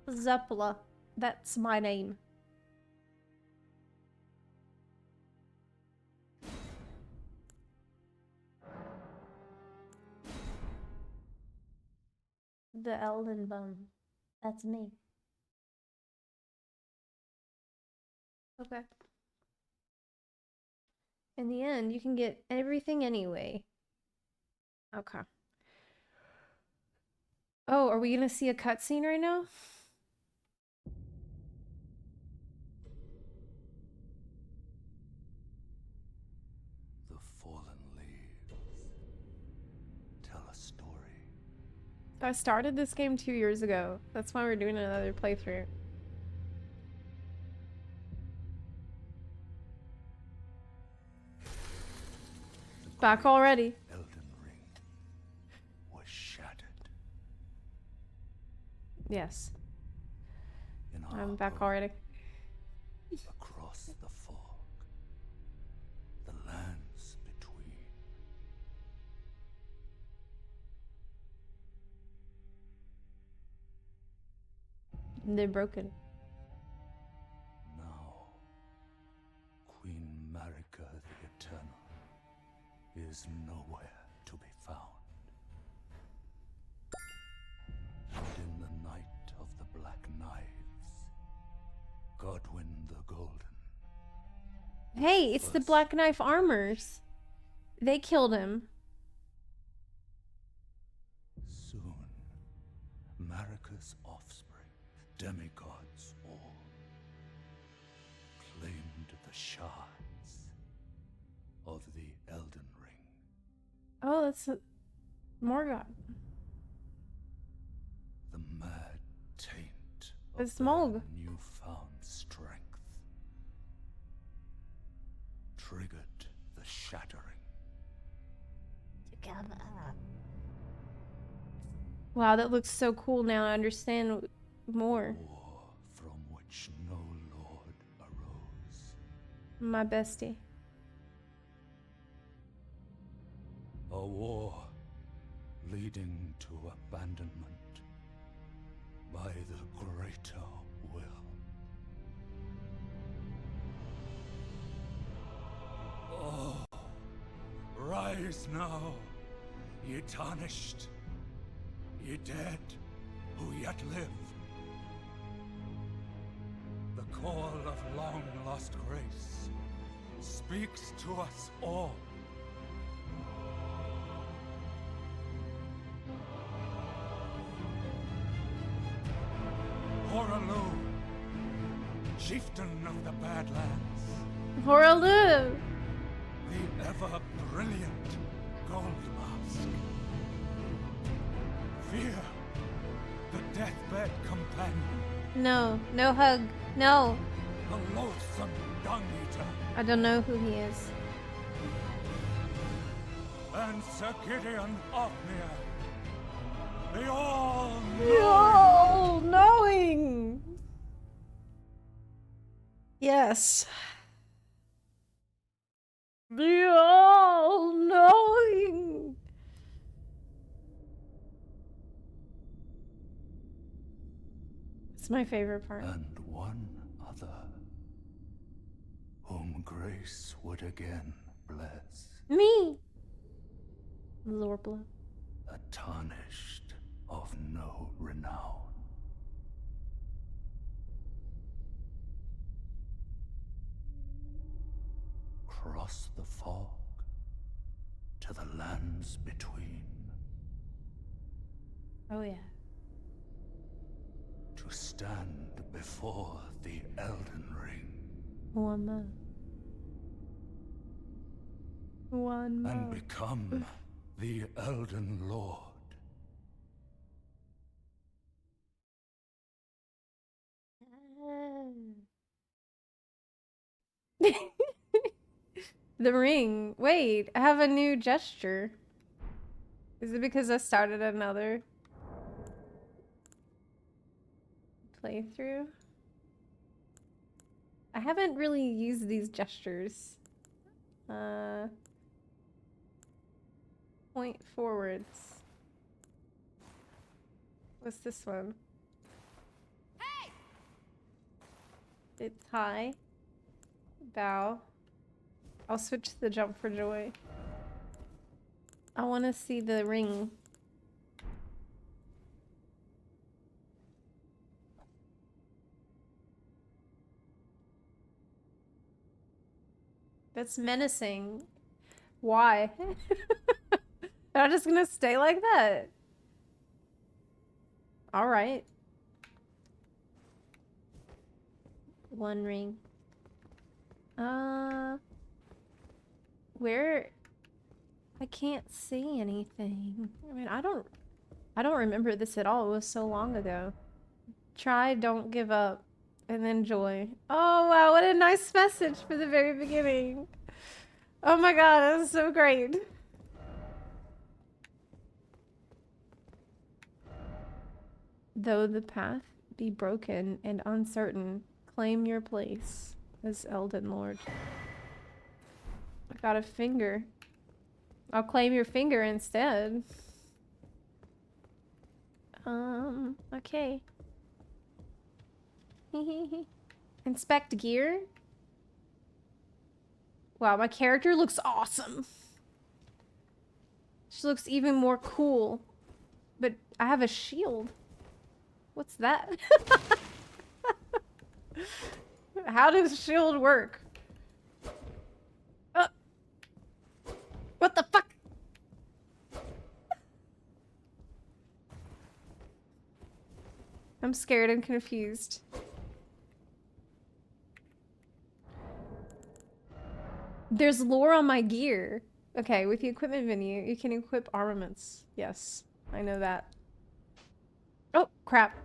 A: Zepla. That's my name. The Elden bum. That's me. Okay. In the end, you can get everything anyway. Okay. Oh, are we gonna see a cutscene right now?
M: The fallen leaves tell a story.
A: I started this game 2 years ago. That's why we're doing another playthrough. Back already.
M: Elden ring was shattered.
A: Yes.
M: In our
A: I'm back
M: home,
A: already.
M: across the fog, the lands between.
A: They're broken.
M: Now, Queen Marika the Eternal is nowhere to be found. And in the night of the Black Knives, Godwyn the Golden.
A: Hey, it's the Black Knife Armors. They killed him.
M: Soon, Marika's offspring, demigods all, claimed the shards of the Elden Ring.
A: Oh, that's Morgoth.
M: The mad taint
A: It's
M: of
A: Smog.
M: their newfound strength triggered the shattering.
D: Together.
A: Wow, that looks so cool now. I understand more.
M: War from which no lord arose.
A: My bestie.
M: A war leading to abandonment by the greater will. Oh, rise now, ye tarnished, ye dead who yet live. The call of long-lost grace speaks to us all. Horalu chieftain of the Badlands.
A: Horaloo!
M: The ever-brilliant Gold Mask. Fear, the deathbed companion.
A: No, no hug. No.
M: The loathsome dung-eater.
A: I don't know who he is.
M: And Sir Gideon Othmere. The all-knowing.
A: The all-knowing! Yes. The all-knowing! It's my favorite part.
M: And one other, whom grace would again bless.
A: Me! Lorpla.
M: A tarnished of no renown. Cross the fog to the lands between.
A: Oh yeah.
M: To stand before the Elden Ring.
A: One more. One more.
M: And become the Elden Lord.
A: The ring. Wait, I have a new gesture. Is it because I started another playthrough? I haven't really used these gestures. Point forwards. What's this one? Hey! It's high. Bow. I'll switch to the jump for joy. I want to see the ring. That's menacing. Why? I'm just gonna stay like that. All right. One ring. Where? I can't see anything. I mean, I don't remember this at all. It was so long ago. Try, don't give up, and then joy. Oh wow, what a nice message for the very beginning. Oh my god, that was so great. Though the path be broken and uncertain, claim your place as Elden Lord. I got a finger. I'll claim your finger instead. Okay. Inspect gear. Wow, my character looks awesome. She looks even more cool. But I have a shield. What's that? How does shield work? What the fuck? I'm scared and confused. There's lore on my gear. Okay, with the equipment menu, you can equip armaments. Yes, I know that. Oh, crap.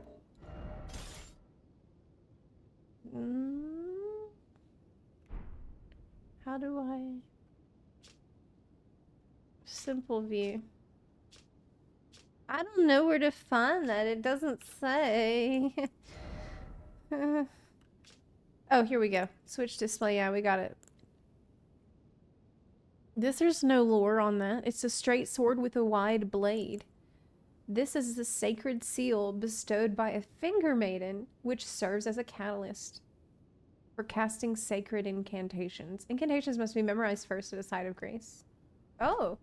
A: How do I... Simple view. I don't know where to find that. It doesn't say. Oh, here we go. Switch display. Yeah, we got it. There's no lore on that. It's a straight sword with a wide blade. This is the sacred seal bestowed by a finger maiden, which serves as a catalyst for casting sacred incantations. Incantations must be memorized first at a site of grace. Oh.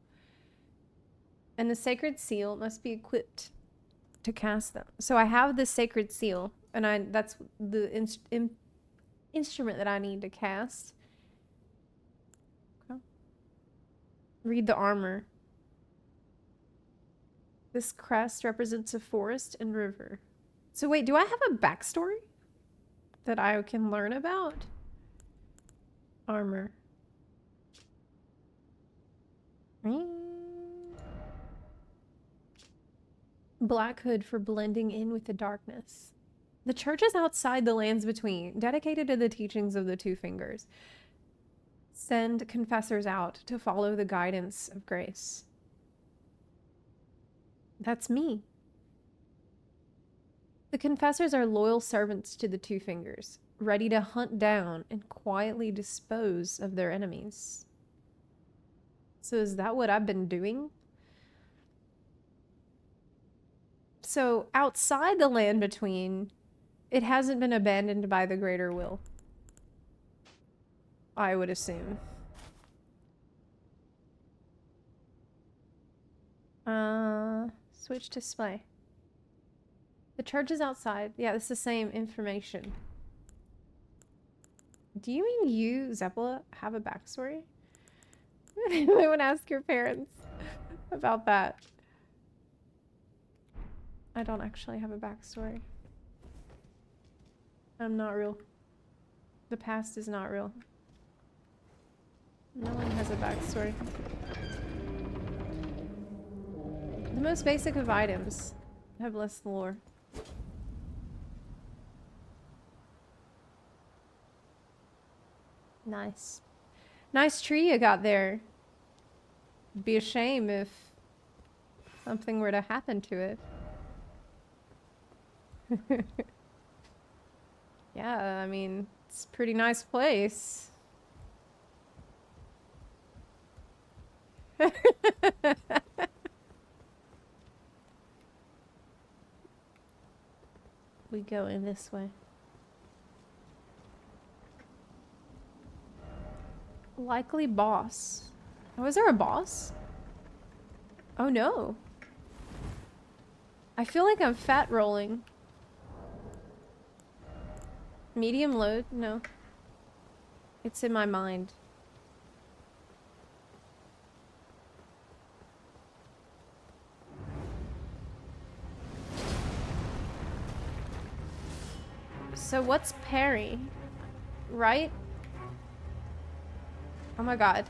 A: And the sacred seal must be equipped to cast them. So I have the sacred seal, and that's the instrument that I need to cast. Okay. Read the armor. This crest represents a forest and river. So wait, do I have a backstory? that I can learn about? Armor. Black hood for blending in with the darkness. The church is outside the lands between, dedicated to the teachings of the Two Fingers. Send confessors out to follow the guidance of grace. That's me. The confessors are loyal servants to the Two Fingers, ready to hunt down and quietly dispose of their enemies. So is that what I've been doing? So outside the land between, it hasn't been abandoned by the greater will. I would assume. Switch display. The church is outside. Yeah, it's the same information. Do you mean you, Zepla, have a backstory? I would ask your parents about that. I don't actually have a backstory. I'm not real. The past is not real. No one has a backstory. The most basic of items have less lore. Nice. Nice tree you got there. Be a shame if something were to happen to it. Yeah, I mean, it's a pretty nice place. We go in this way. Likely boss. Oh, is there a boss? Oh no. I feel like I'm fat rolling. Medium load? No. It's in my mind. So what's parry? Right? Oh my god.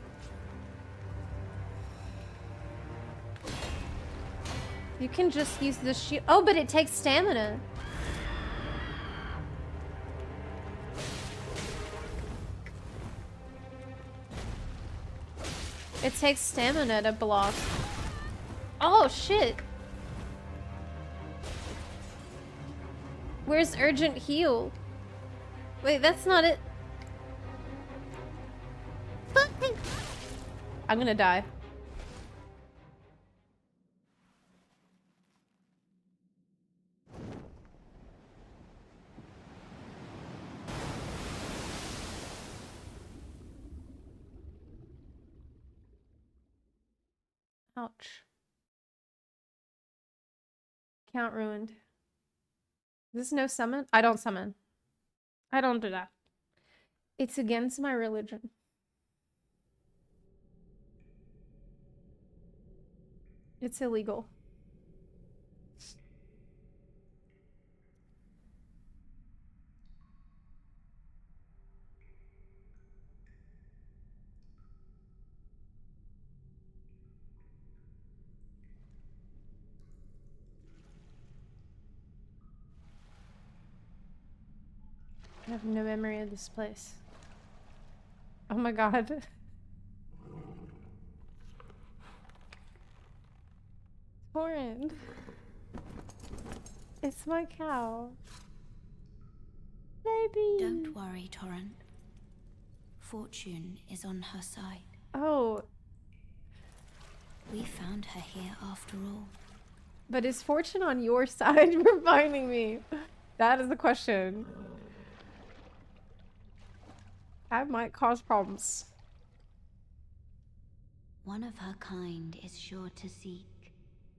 A: You can just use the shield. Oh, but it takes stamina. It takes stamina to block. Oh, shit. Where's urgent heal? Wait, that's not it. I'm gonna die. Ouch. Count ruined. This is no summon? I don't summon. I don't do that. It's against my religion. It's illegal. I have no memory of this place. Oh my god. Torrent. It's my cow. Baby.
C: Don't worry, Torrent. Fortune is on her side.
A: Oh.
C: We found her here after all.
A: But is Fortune on your side for finding me? That is the question. That might cause problems.
C: One of her kind is sure to seek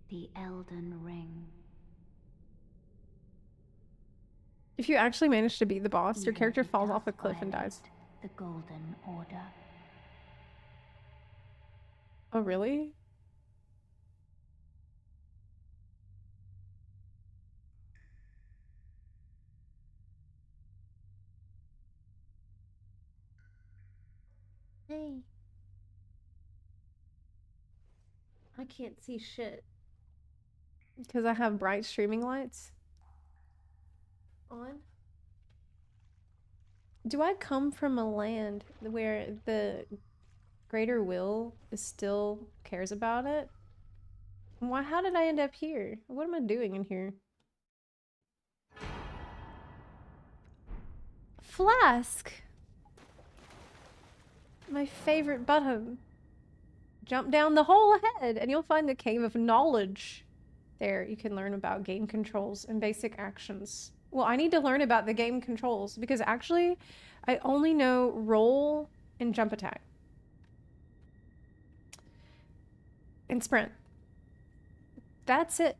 C: the Elden Ring.
A: If you actually manage to beat the boss, your character falls off a cliff and dies.
C: The Golden Order.
A: Oh, really? Hey. I can't see shit. Because I have bright streaming lights on. Do I come from a land where the greater will is still cares about it? Why? How did I end up here? What am I doing in here? Flask! My favorite button. Jump down the hole ahead and you'll find the Cave of Knowledge. There, you can learn about game controls and basic actions. Well, I need to learn about the game controls because actually, I only know roll and jump attack. And sprint. That's it.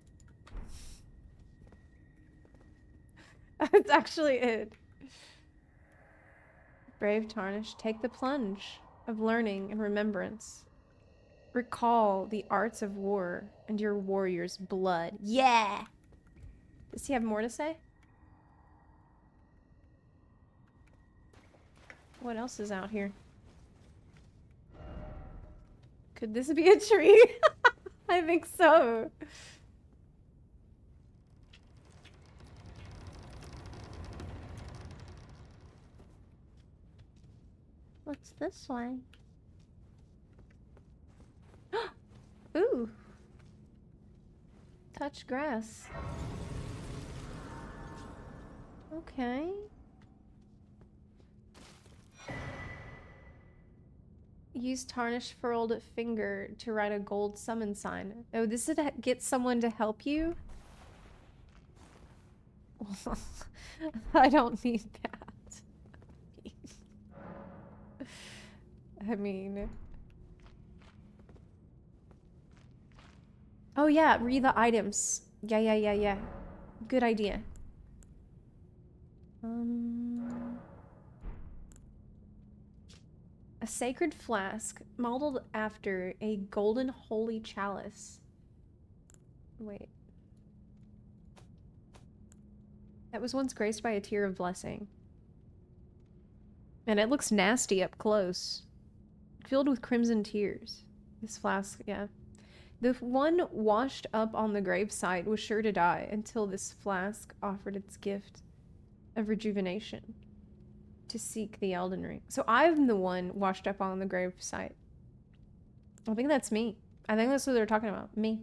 A: That's actually it. Brave Tarnish, take the plunge of learning and remembrance. Recall the arts of war and your warrior's blood. Yeah! Does he have more to say? What else is out here? Could this be a tree? I think so. What's this way? Ooh. Touch grass. Okay. Use tarnished furled finger to write a gold summon sign. Oh, this is to get someone to help you? I don't need that. I mean... Oh yeah, read the items. Yeah. Good idea. A sacred flask modeled after a golden holy chalice. Wait. That was once graced by a tear of blessing. And it looks nasty up close. Filled with crimson tears. This flask, yeah. The one washed up on the gravesite was sure to die until this flask offered its gift of rejuvenation to seek the Elden Ring. So I'm the one washed up on the gravesite. I think that's me. I think that's what they're talking about. Me.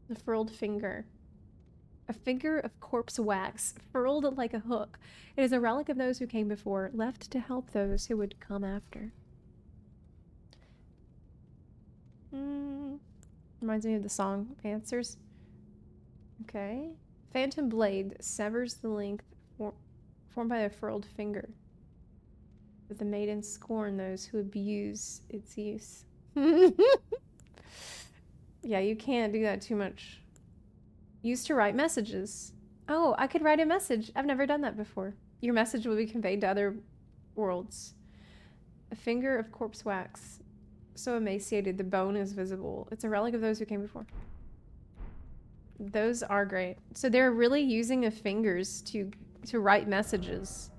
A: The furled finger. A finger of corpse wax, furled like a hook. It is a relic of those who came before, left to help those who would come after. Reminds me of the song Answers. Okay. Phantom blade severs the length formed by a furled finger. But the maidens scorn those who abuse its use. Yeah, you can't do that too much. Used to write messages. Oh, I could write a message. I've never done that before. Your message will be conveyed to other worlds. A finger of corpse wax. So emaciated, the bone is visible. It's a relic of those who came before. Those are great. So they're really using the fingers to write messages.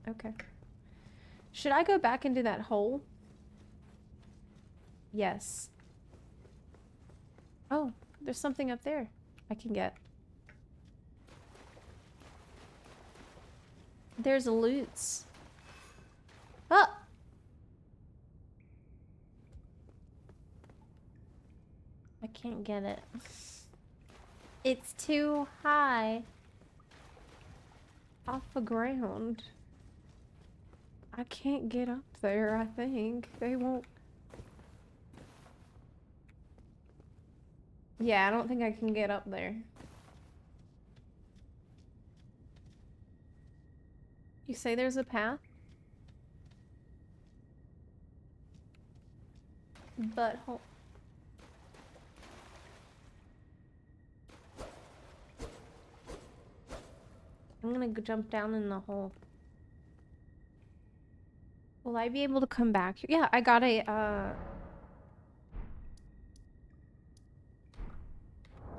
A: Okay. Should I go back into that hole? Yes. Oh, there's something up there I can get. There's loots. Oh! I can't get it. It's too high. Off the ground. I can't get up there, I think. They won't... Yeah, I don't think I can get up there. You say there's a path? Butthole. I'm gonna go jump down in the hole. Will I be able to come back? Yeah, I got a,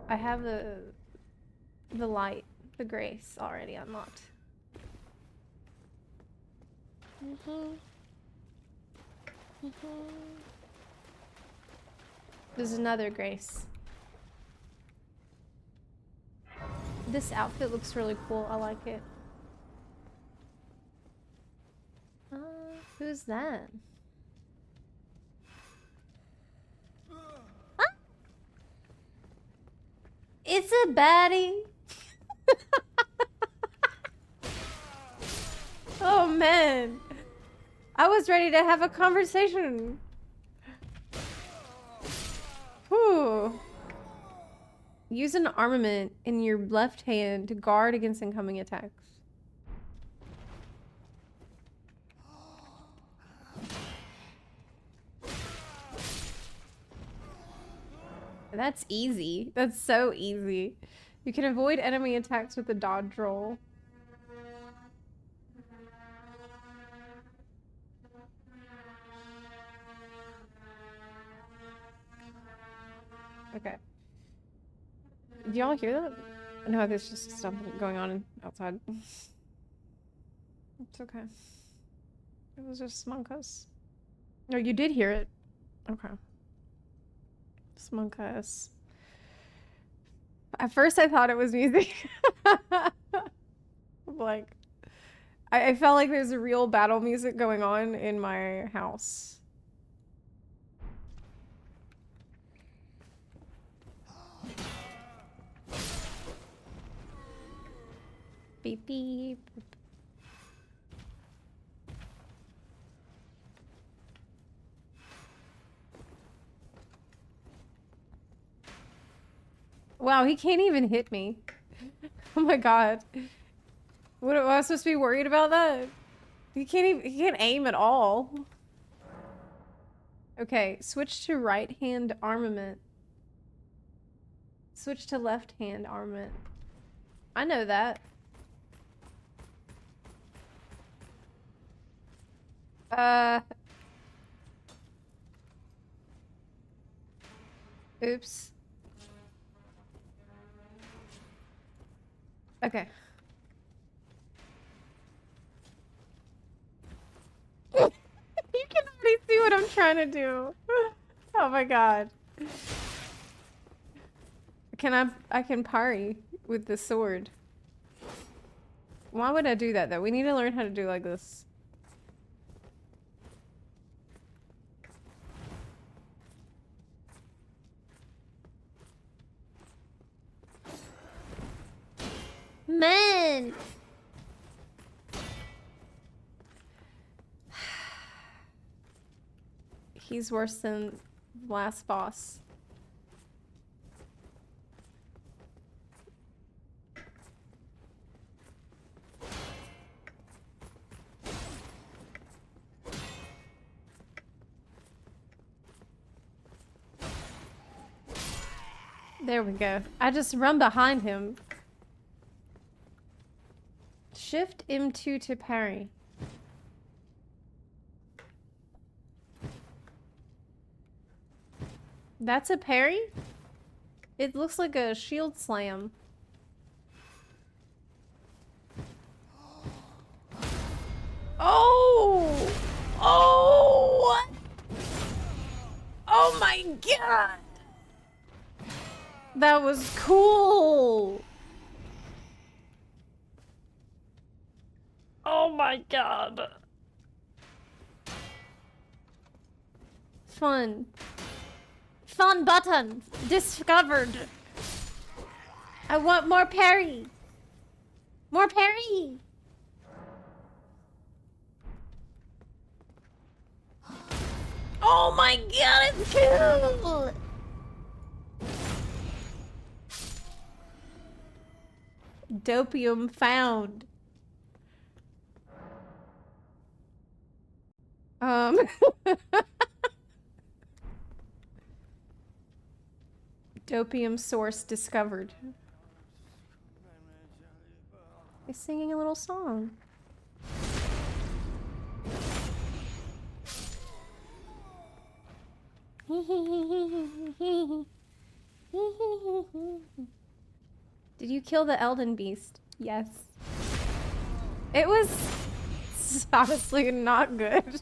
A: I have the light, the grace already unlocked. There's another Grace. This outfit looks really cool. I like it. Who's that? Ah! It's a baddie. Oh man. I was ready to have a conversation. Whew. Use an armament in your left hand to guard against incoming attacks. That's easy. That's so easy. You can avoid enemy attacks with the Dawntrail. Okay. Do y'all hear that? No, there's just something going on outside. It's okay. It was just Smunkus. No, you did hear it. Okay. Smunkus. At first I thought it was music. Like, I felt like there's a real battle music going on in my house. Beep beep. Wow, he can't even hit me. Oh my god. What am I supposed to be worried about that? He can't aim at all. Okay, switch to right hand armament. Switch to left hand armament. I know that. Oops. Okay. You can already see what I'm trying to do. Oh my god. I can parry with the sword. Why would I do that though? We need to learn how to do like this. Man! He's worse than last boss. There we go. I just run behind him. Shift M2 to parry. That's a parry? It looks like a shield slam. Oh! Oh! Oh my god! That was cool! Oh my god. Fun. Fun button discovered. I want more parry. More parry. Oh my god, it's cool. Dopium found. Dopium source discovered. He's singing a little song. Did you kill the Elden beast? Yes. It was This is honestly not good.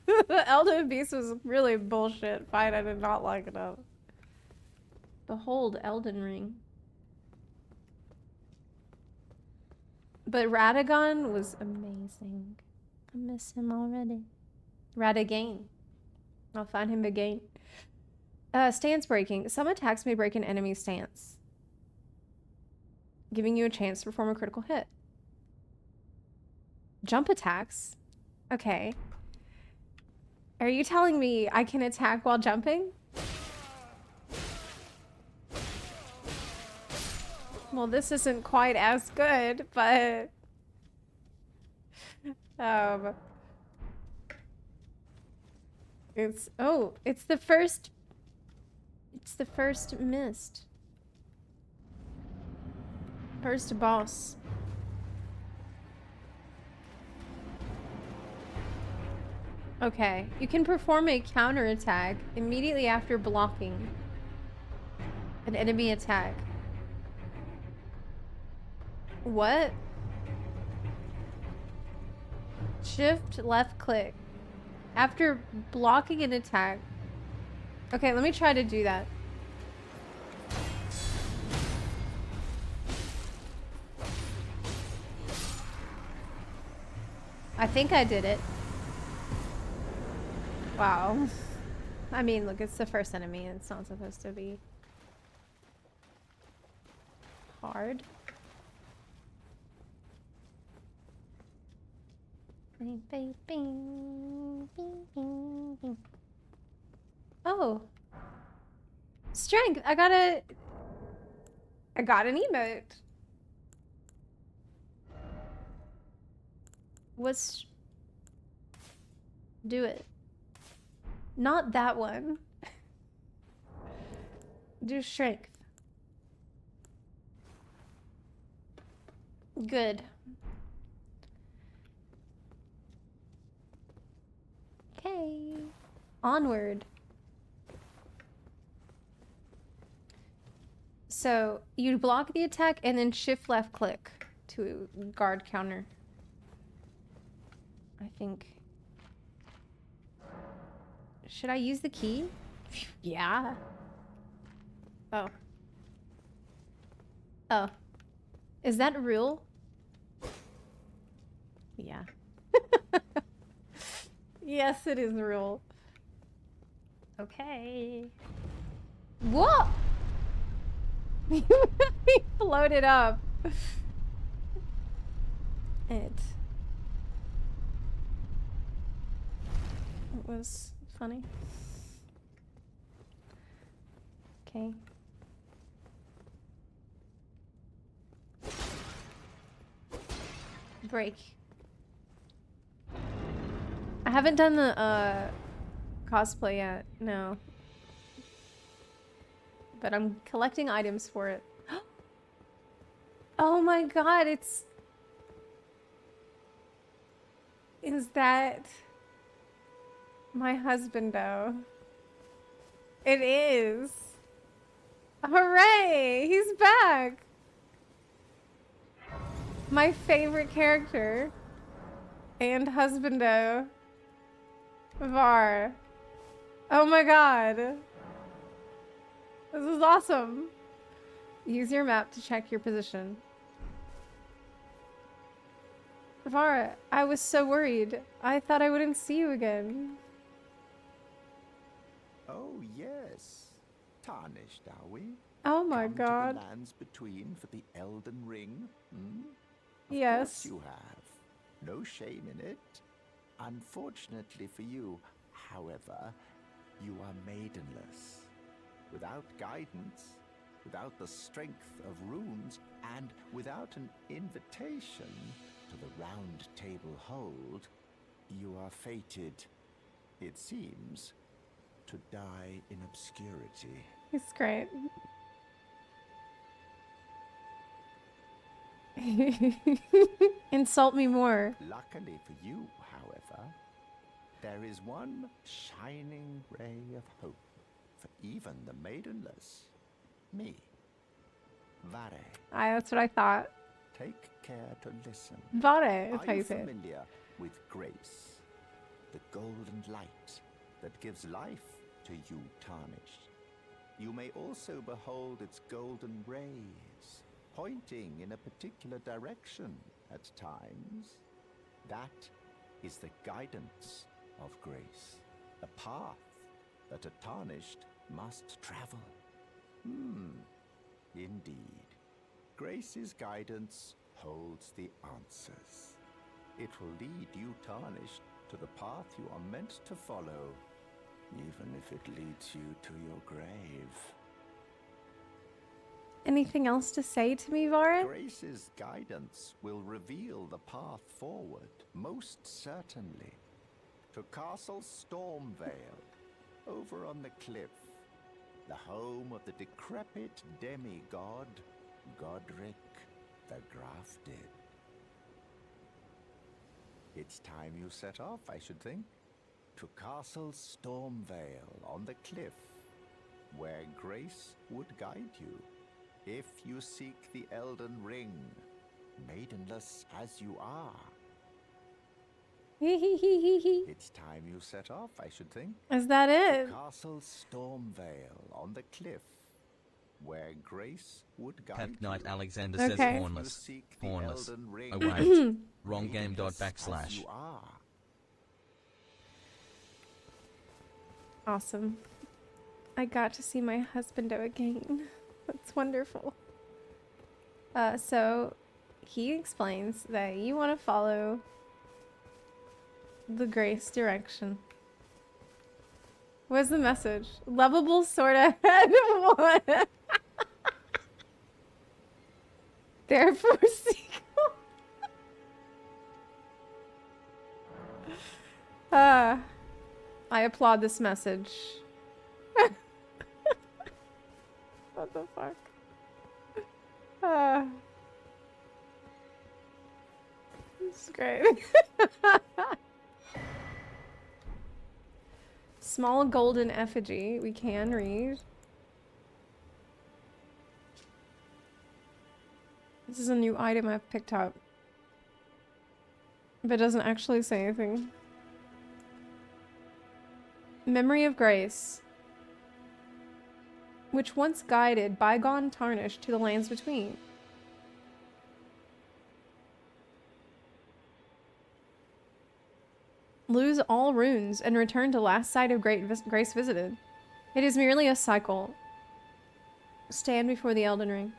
A: The Elden Beast was really bullshit fight. I did not like it up. Behold, Elden Ring. But Radagon was amazing. I miss him already. Radagon. I'll find him again. Stance breaking. Some attacks may break an enemy's stance, giving you a chance to perform a critical hit. Jump attacks? Okay. Are you telling me I can attack while jumping? Well, this isn't quite as good, but... It's... Oh, it's the first... It's the first mist. First boss. Okay, you can perform a counterattack immediately after blocking an enemy attack. What? Shift left click. After blocking an attack. Okay, let me try to do that. I think I did it. Wow. I mean, look, it's the first enemy. It's not supposed to be hard. Oh. Strength. I got an emote. What's... Do it. Not that one. Do strength. Good. Okay. Onward. So, you block the attack and then shift left click to guard counter. I think. Should I use the key? Yeah. Oh. Oh. Is that real? Yeah. Yes, it is real. Okay. Whoa! He floated up. It was funny. Okay. Break. I haven't done the cosplay yet, no. But I'm collecting items for it. Oh my god, it's... Is that... my husband, though? It is. Hooray! He's back! My favorite character. And husbando. Var. Oh my god. This is awesome. Use your map to check your position. Var, I was so worried. I thought I wouldn't see you again.
N: Oh, yes. Tarnished, are we?
A: Oh my
N: Come
A: god.
N: to the lands between for the Elden Ring? Hmm?
A: Yes.
N: Of course you have. No shame in it. Unfortunately for you, however, you are maidenless. Without guidance, without the strength of runes, and without an invitation to the Round Table Hold, you are fated, it seems, to die in obscurity.
A: He's great. Insult me more.
N: Luckily for you, however, there is one shining ray of hope for even the maidenless. Me. Vare.
A: That's what I thought.
N: take care to listen.
G: Vare,
N: Are
G: that's how
N: you
G: you say it.
N: familiar with grace? The golden light that gives life to you tarnished. You may also behold its golden rays, pointing in a particular direction at times. That is the guidance of grace, a path that a tarnished must travel. Indeed. Grace's guidance holds the answers. It will lead you tarnished to the path you are meant to follow, even if it leads you to your grave.
G: Anything else to say to me, Vare?
N: Grace's guidance will reveal the path forward, most certainly. To Castle Stormvale, over on the cliff, the home of the decrepit demigod, Godric the Grafted. It's time you set off, I should think, to Castle Stormvale on the cliff, where Grace would guide you, if you seek the Elden Ring, maidenless as you are. It's time you set off, I should think.
G: Is that it?
N: To Castle Stormvale on the cliff, where Grace would guide
O: Cap Knight
N: you.
O: Alexander
G: Okay.
O: says hornless.
N: You seek the
O: Hornless.
N: Elden Ring,
O: Oh wait. Wrong game.
N: maidenless as
O: Backslash.
N: you are.
G: Awesome. I got to see my husband again. That's wonderful. So he explains that you want to follow the Grace direction. What's the message? Lovable sorta head one. Therefore sequel. I applaud this message. What the fuck? This is great. Small golden effigy. We can read. This is a new item I've picked up. But it doesn't actually say anything. Memory of Grace, which once guided bygone tarnished to the lands between. Lose all runes and return to last sight of Grace visited. It is merely a cycle. Stand before the Elden Ring.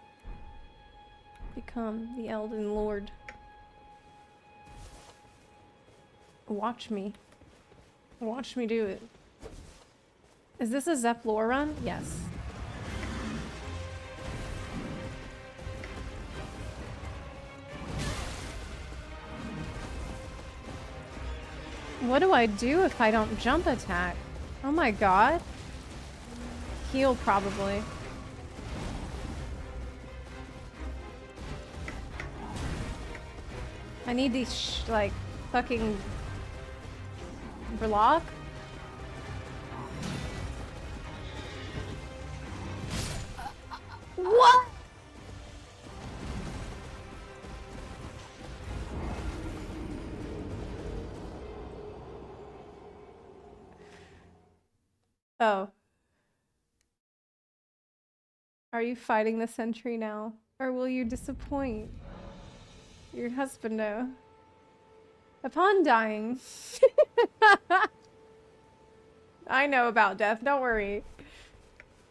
G: Become the Elden Lord. Watch me. Watch me do it. Is this a Zepla run? Yes. What do I do if I don't jump attack? Oh my god. Heal probably. I need these like fucking block. What? Oh. Are you fighting the sentry now? Or will you disappoint your husband now? Upon dying. I know about death, don't worry.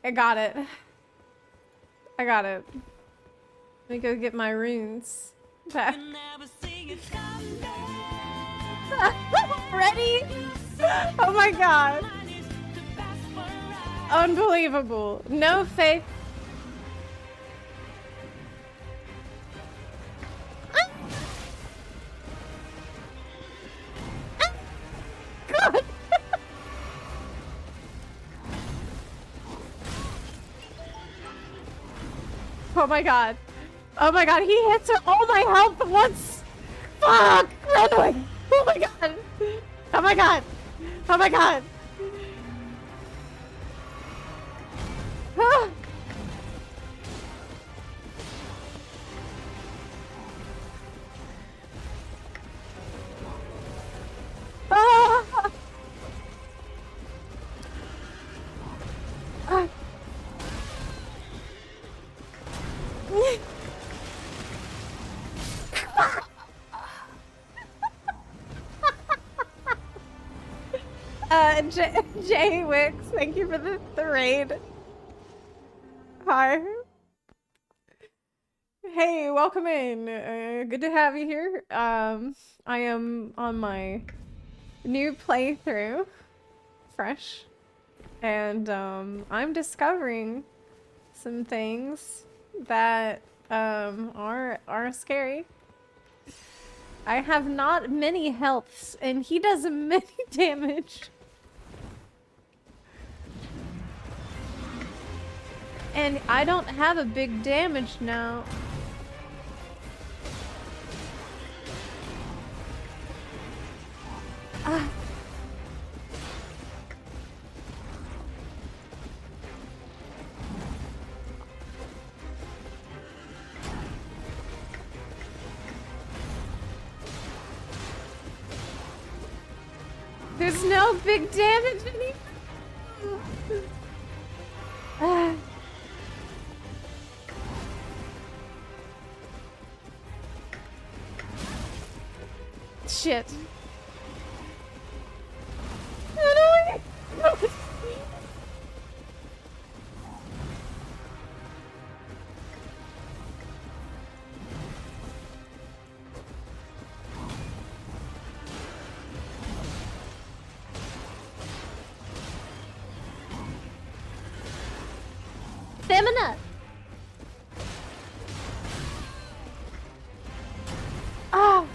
G: I got it. I got it. Let me go get my runes back. Ready? Oh my god. Unbelievable. No faith. God. Oh my god. Oh my god, he hits her all my health at once. Fuck! Redwing! Oh my god! Oh my god! Oh my god! Ah.
A: Jay Wicks, thank you for the raid. Hi. Hey, welcome in. Good to have you here. I am on my new playthrough, fresh, and I'm discovering some things that are scary. I have not many healths, and he does many damage. And I don't have a big damage now. Ah. There's no big damage anymore. Ah. Shit. I don't know. Stamina. Ah.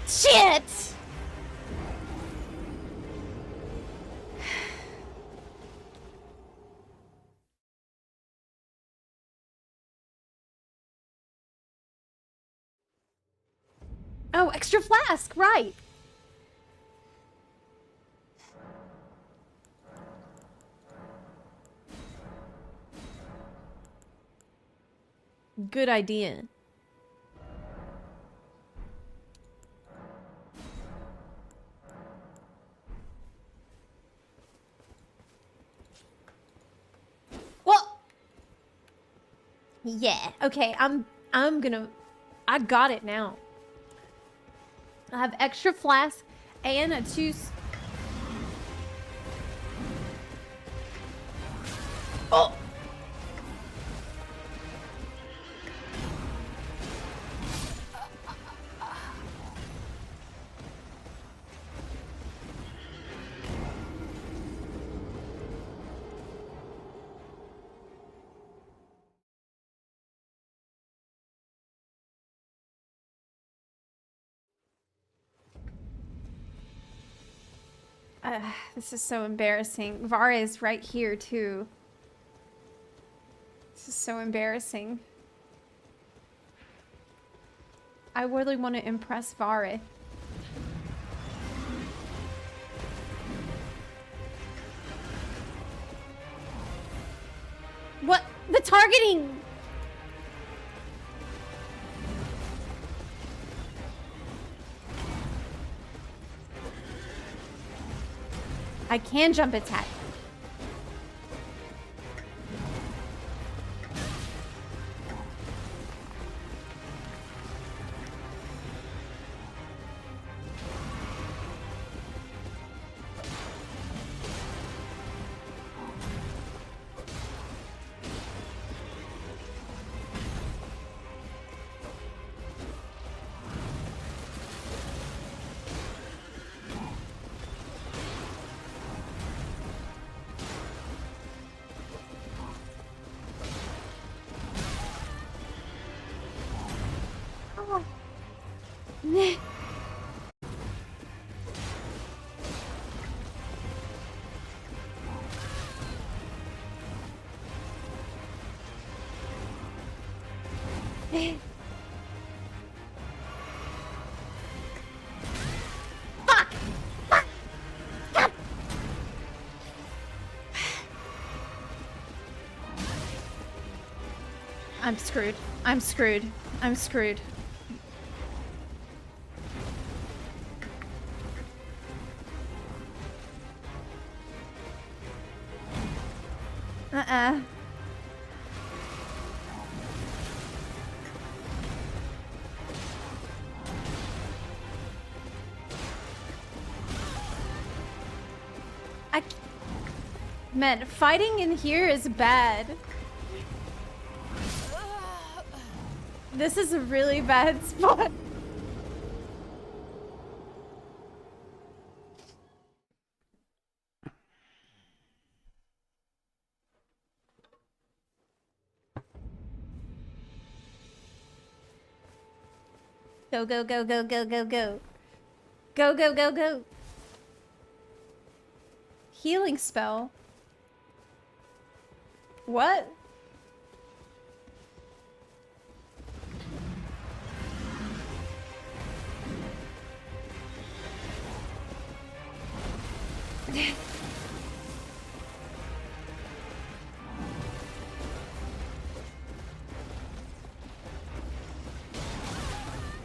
A: Shit! Oh, extra flask, right. Good idea. Well, yeah. Okay, I got it now. I have extra flask and a Oh. This is so embarrassing. Vara is right here, too. This is so embarrassing. I really want to impress Vara. What? The targeting! I can jump attack.
G: I'm screwed. I'm screwed. I'm screwed. Uh-uh. Man, fighting in here is bad. This is a really bad spot. Go, go, go, go, go, go, go. Go, go, go, go. Healing spell. What?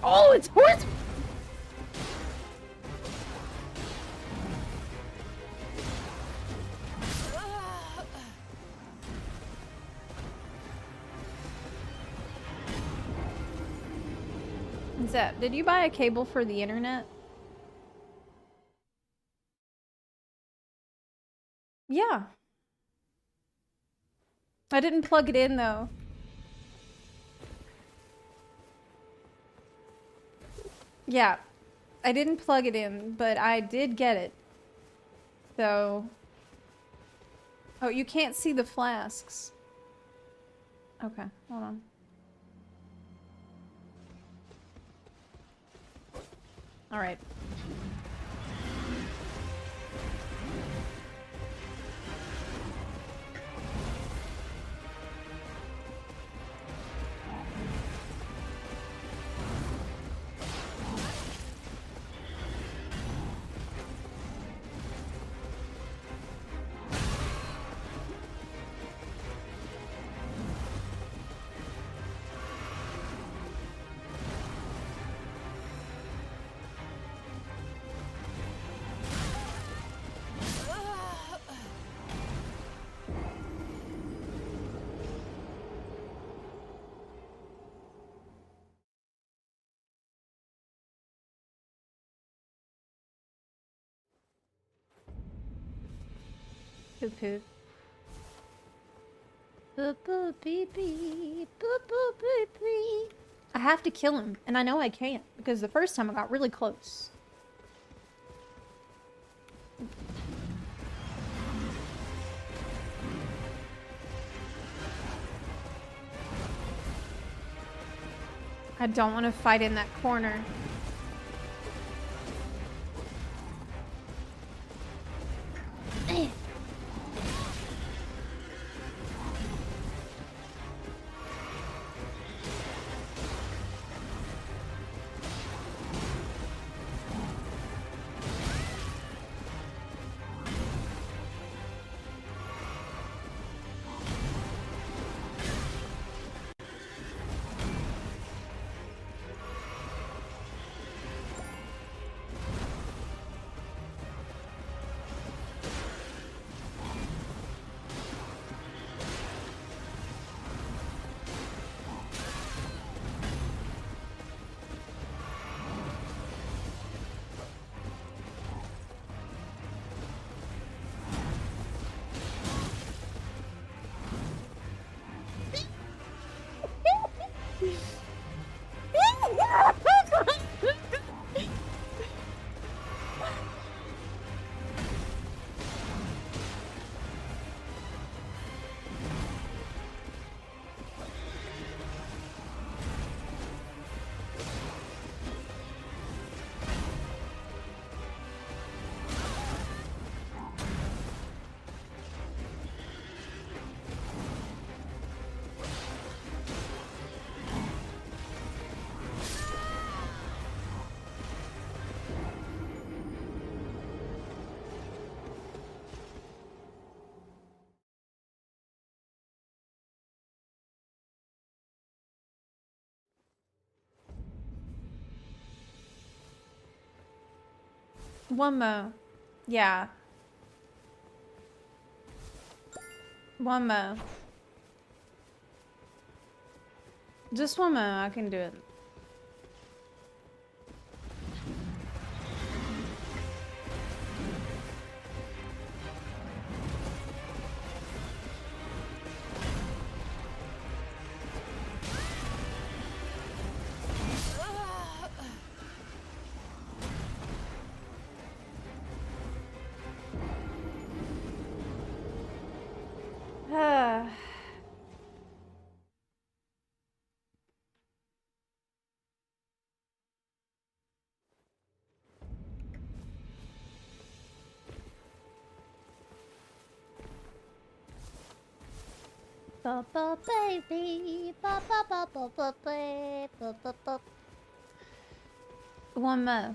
G: Oh, it's horse. Zep, did you buy a cable for the internet? Yeah. I didn't plug it in though. Yeah. I didn't plug it in, but I did get it. So... Oh, you can't see the flasks. Okay, hold on. Alright. Poop poop. Boop boop beep beep. Boop boop beep beep. I have to kill him, and I know I can't, because the first time I got really close. I don't want to fight in that corner. One more. Yeah. One more. Just one more. I can do it.
O: Ba baby, ba ba ba ba ba ba ba ba ba.
G: One more.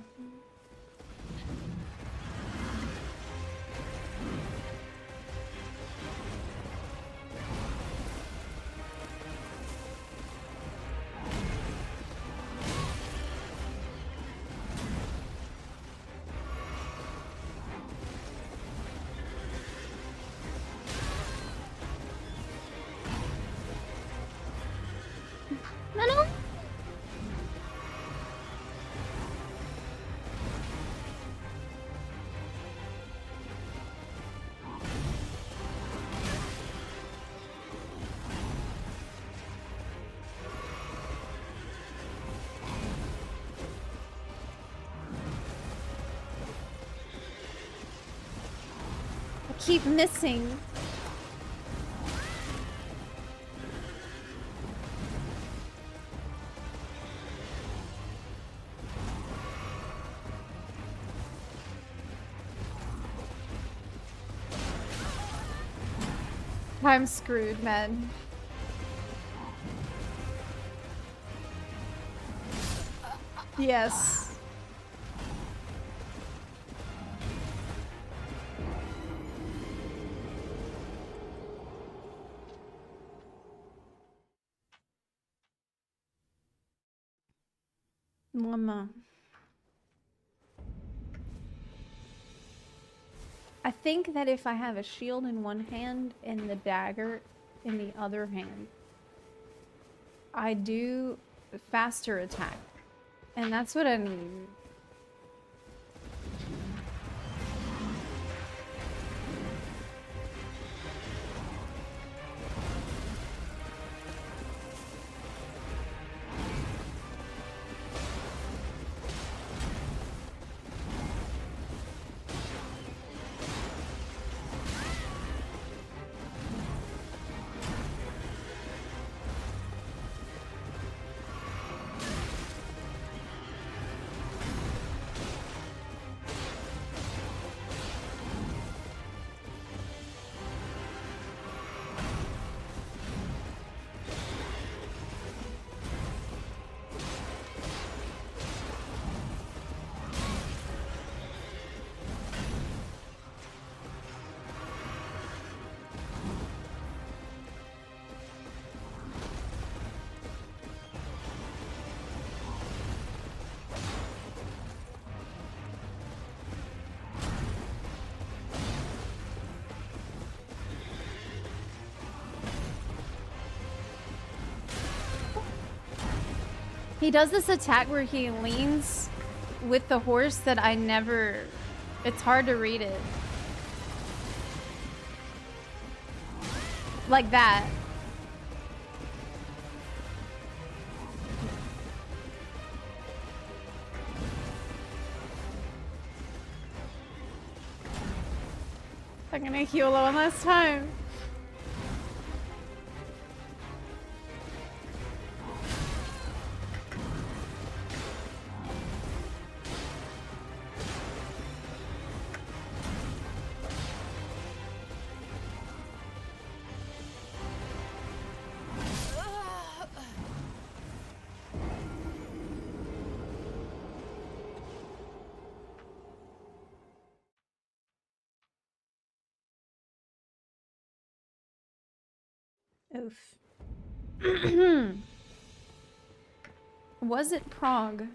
O: No, no.
G: I keep missing. I'm screwed, man. Yes. Mama. I think that if I have a shield in one hand and the dagger in the other hand, I do faster attack. And that's what I need. He does this attack where he leans with the horse that I never... It's hard to read it. Like that. I'm gonna heal one last time. Oof. Was it Prague?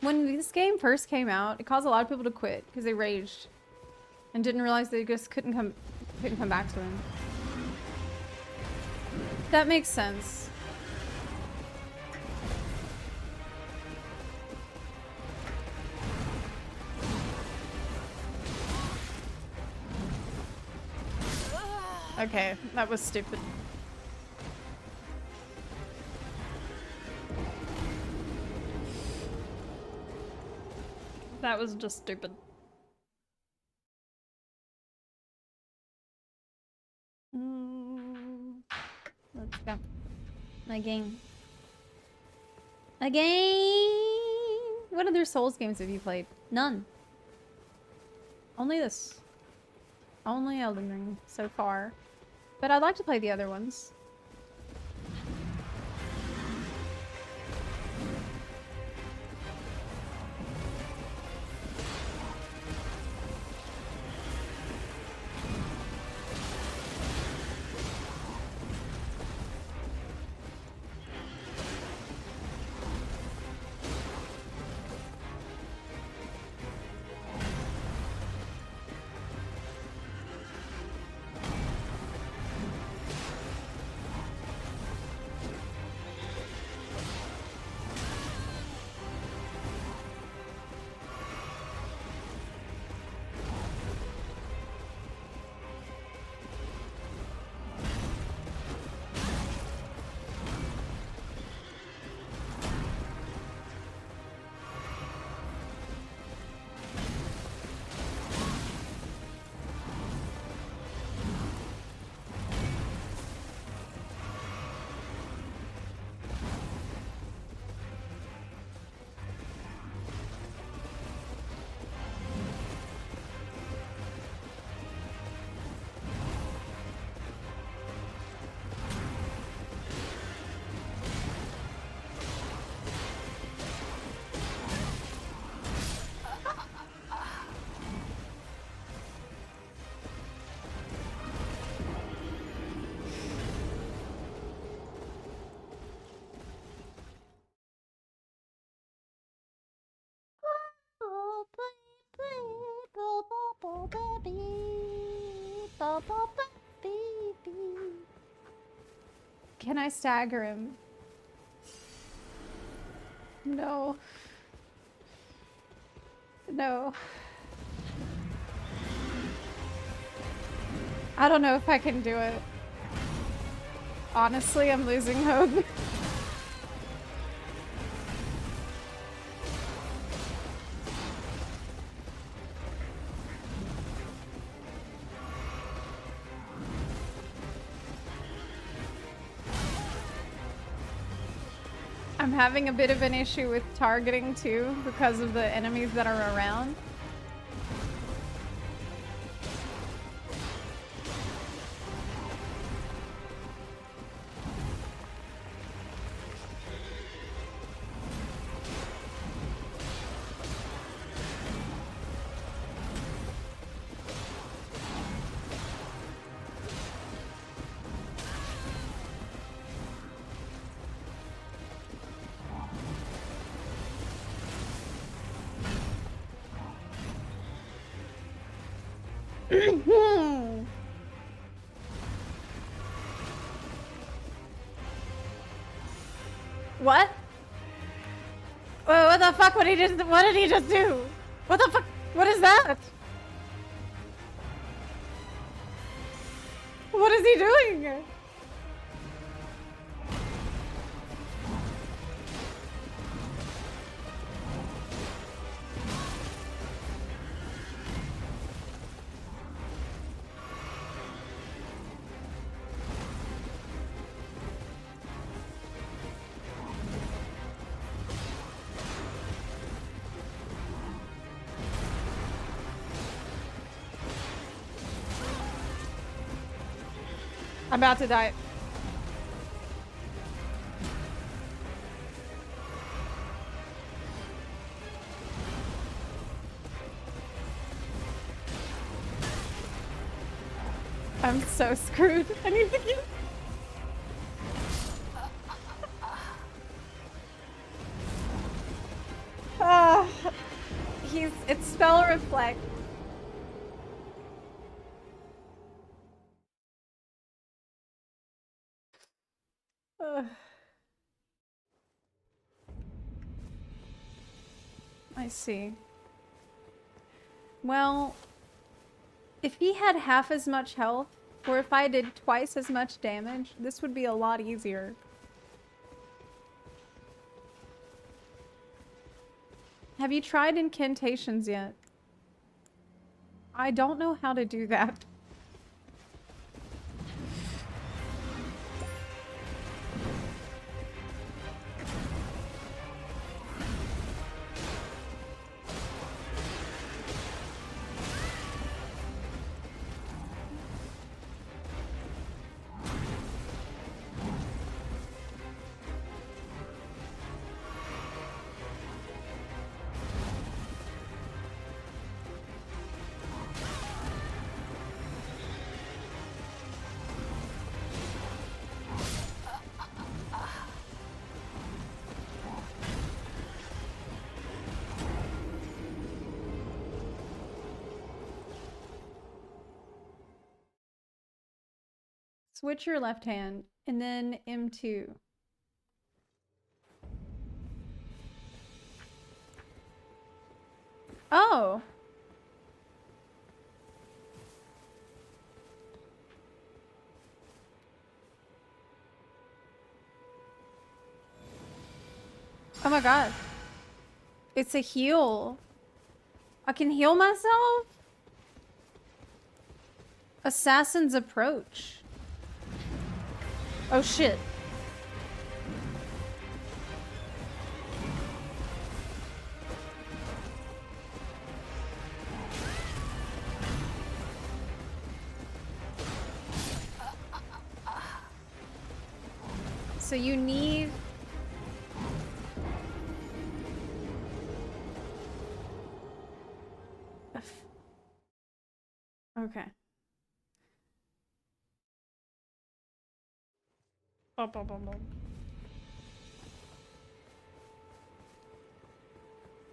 G: When this game first came out, it caused a lot of people to quit because they raged and didn't realize they just couldn't come back to him. That makes sense. Okay, that was stupid. That was just stupid. Let's go. Again. What other Souls games have you played? None. Only this. Only Elden Ring so far. But I'd like to play the other ones. Can I stagger him? No. No. I don't know if I can do it. Honestly, I'm losing hope. I'm having a bit of an issue with targeting too because of the enemies that are around. What? Whoa, what the fuck? What did he just do? What the fuck? What is that? What is he doing? I'm about to die. I'm so screwed. I need to get... Ah. it's spell reflect. Ugh. I see. Well, if he had half as much health, or if I did twice as much damage, this would be a lot easier. Have you tried incantations yet? I don't know how to do that. Switch your left hand, and then M2. Oh! Oh my god. It's a heal. I can heal myself? Assassin's Approach. Oh shit. So you need... Okay.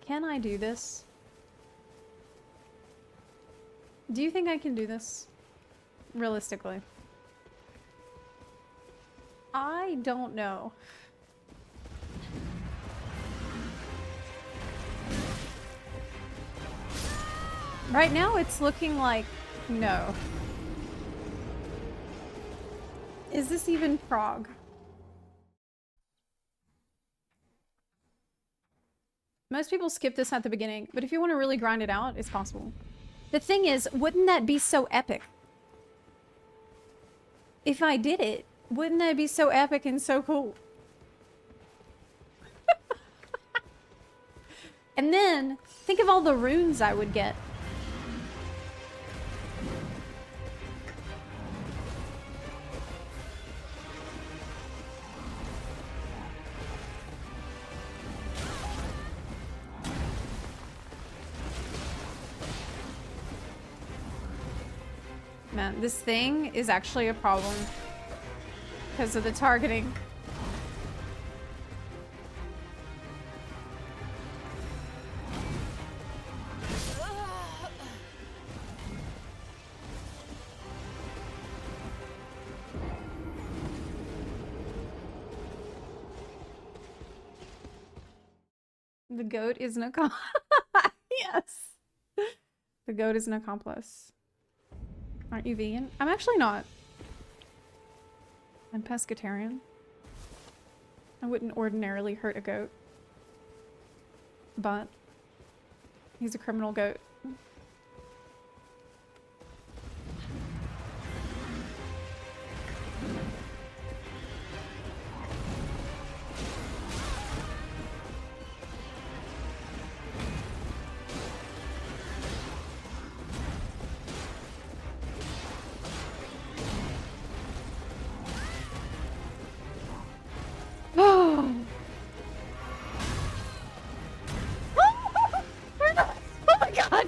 G: Can I do this? Do you think I can do this? Realistically. I don't know. Right now it's looking like no. Is this even prog? Most people skip this at the beginning, but if you want to really grind it out, it's possible. The thing is, wouldn't that be so epic? If I did it, wouldn't that be so epic and so cool? And then, think of all the runes I would get. Man, this thing is actually a problem because of the targeting. The goat is an accomplice. Yes. The goat is an accomplice. Aren't you vegan? I'm actually not. I'm pescatarian. I wouldn't ordinarily hurt a goat. But he's a criminal goat. Oh my god!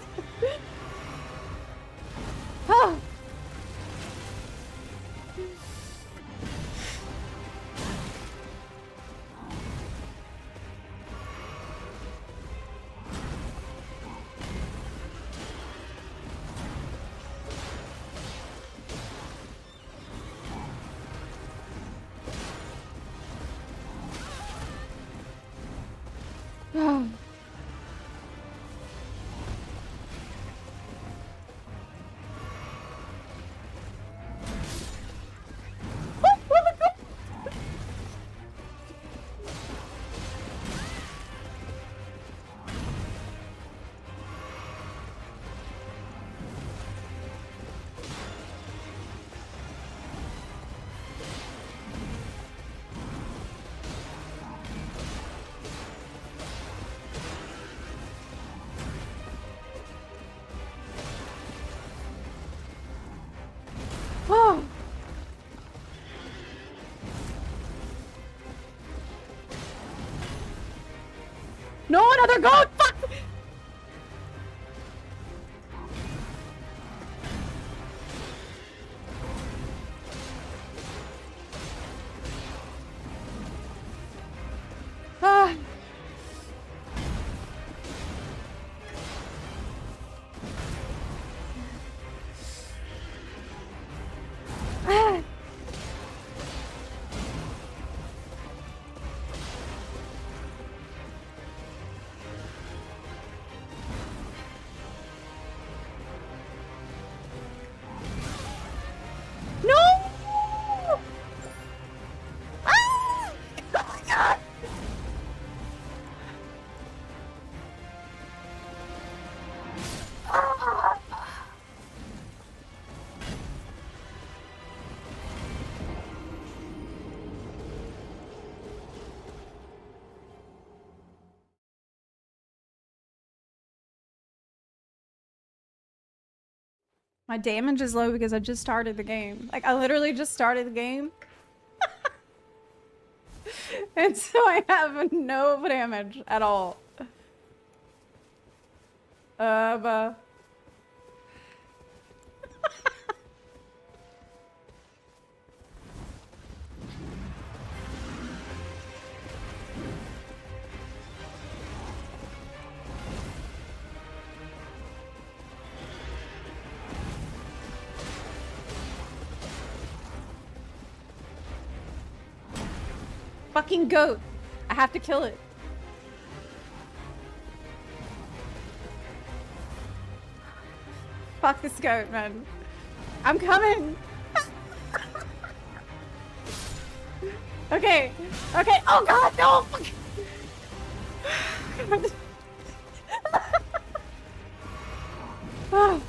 G: Oh. No, another goat! Fuck! Ah. Ah. No! Ah! Oh my God! Ah! My damage is low because I just started the game. Like, I literally just started the game. And so I have no damage at all. But... Fucking goat. I have to kill it. Fuck this goat, man. I'm coming. Okay. Okay. Oh God, no. Oh.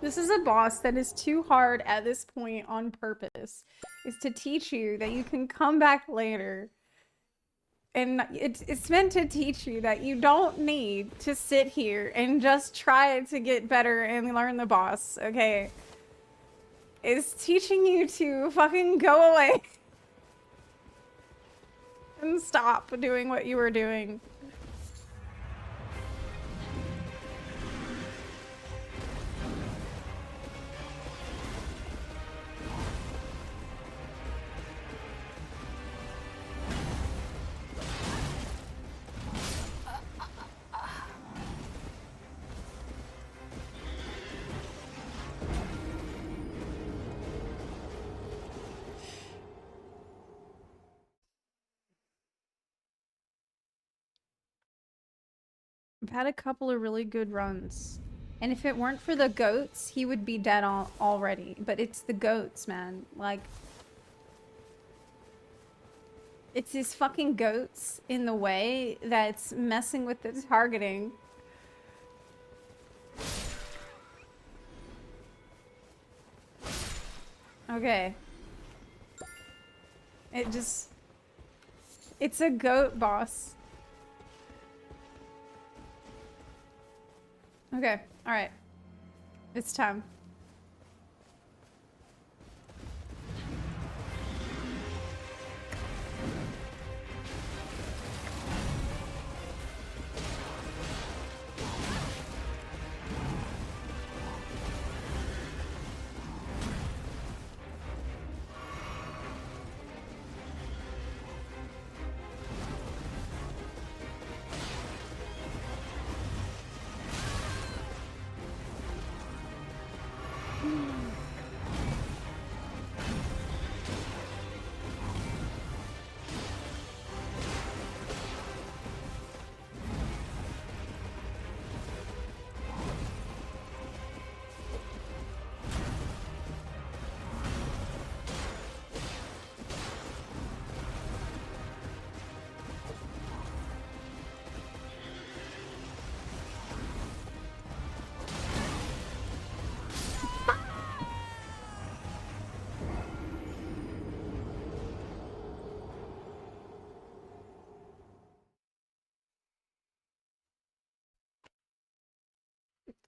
G: This is a boss that is too hard at this point on purpose. Is to teach you that you can come back later. And it's meant to teach you that you don't need to sit here and just try to get better and learn the boss, okay? It's teaching you to fucking go away. And stop doing what you were doing. I've had a couple of really good runs. And if it weren't for the goats, he would be dead already. But it's the goats, man. Like... It's these fucking goats in the way that's messing with the targeting. Okay. It just... It's a goat boss. Okay, alright. It's time.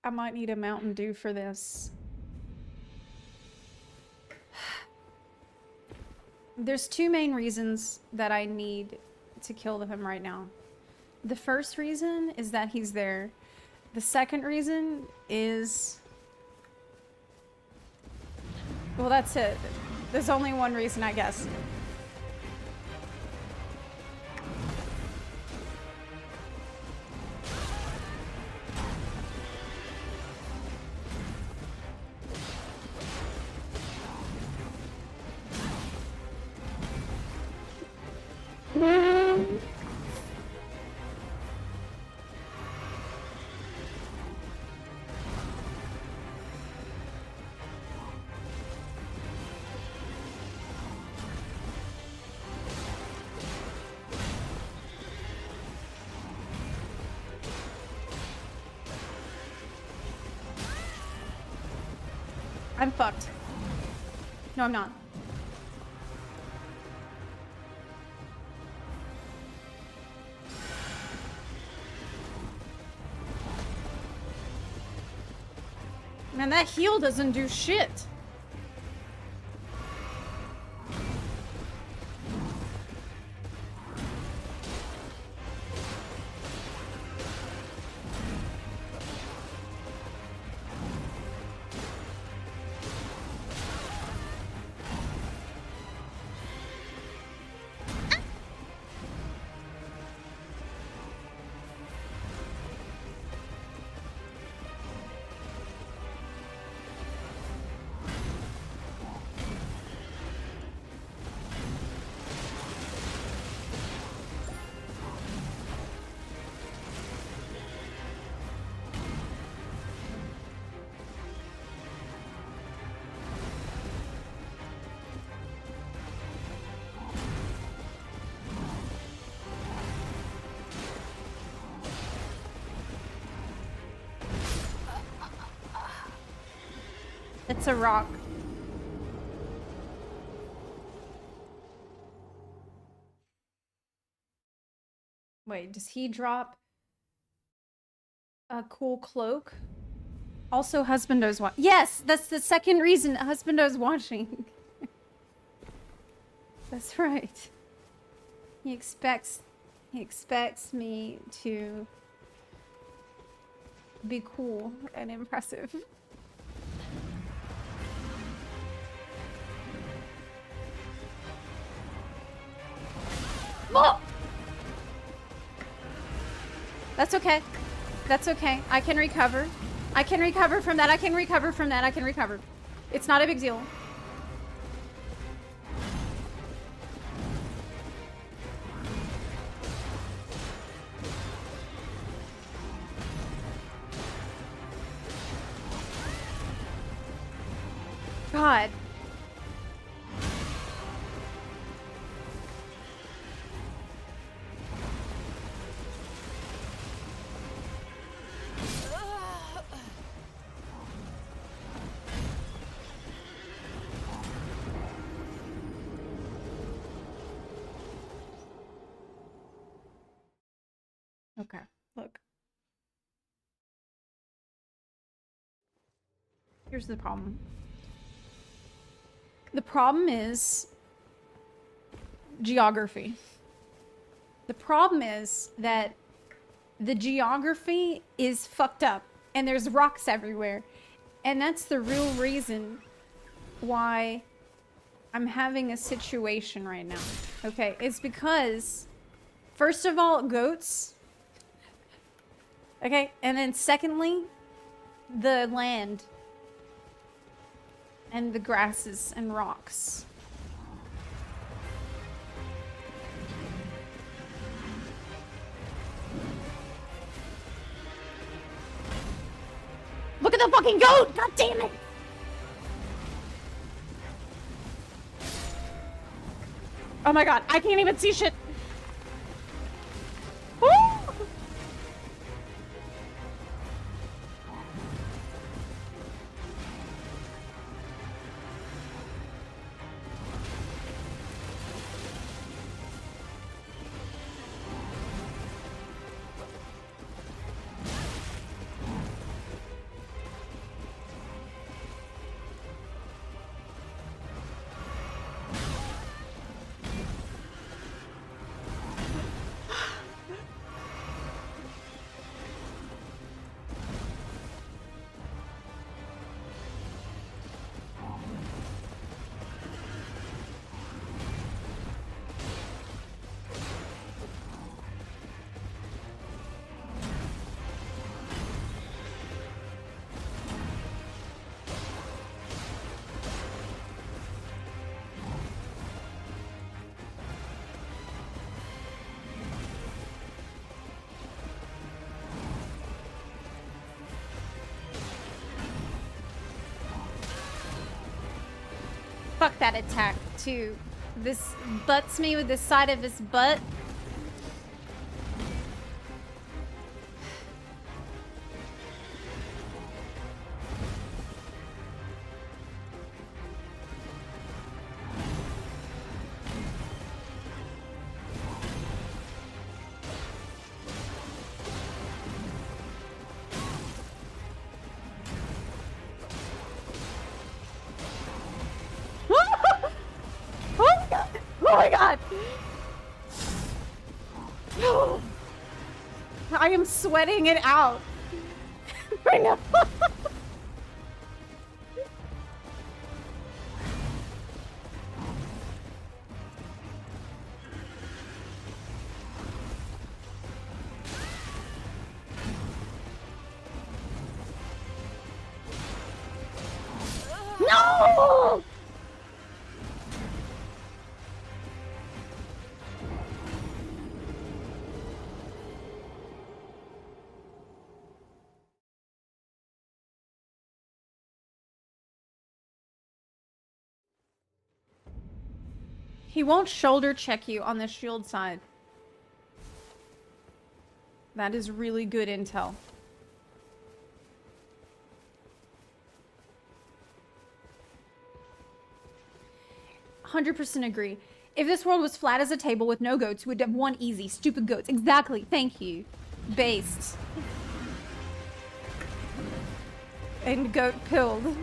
G: I might need a Mountain Dew for this. There's two main reasons that I need to kill him right now. The first reason is that he's there. The second reason is... well, that's it. There's only one reason, I guess. I'm fucked. No, I'm not. Man, that heal doesn't do shit. It's a rock. Wait, does he drop a cool cloak? Also, Husbando's watching. Yes, that's the second reason Husbando's watching. That's right. He expects me to be cool and impressive. Oh! That's okay. That's okay. I can recover. I can recover from that. I can recover from that. I can recover. It's not a big deal. God. Okay, look. Here's the problem. The problem is geography. The problem is that the geography is fucked up and there's rocks everywhere. And that's the real reason why I'm having a situation right now. Okay, it's because, first of all, goats. Okay, and then secondly, the land and the grasses and rocks. Look at the fucking goat! God damn it! Oh my god, I can't even see shit! Woo! Fuck that attack, too. This butts me with the side of his butt. Oh my god! I am sweating it out right now. No! He won't shoulder check you on the shield side. That is really good intel. "100% agree. If this world was flat as a table with no goats, we'd have one easy. Stupid goats." Exactly. Thank you. Based. And goat pilled.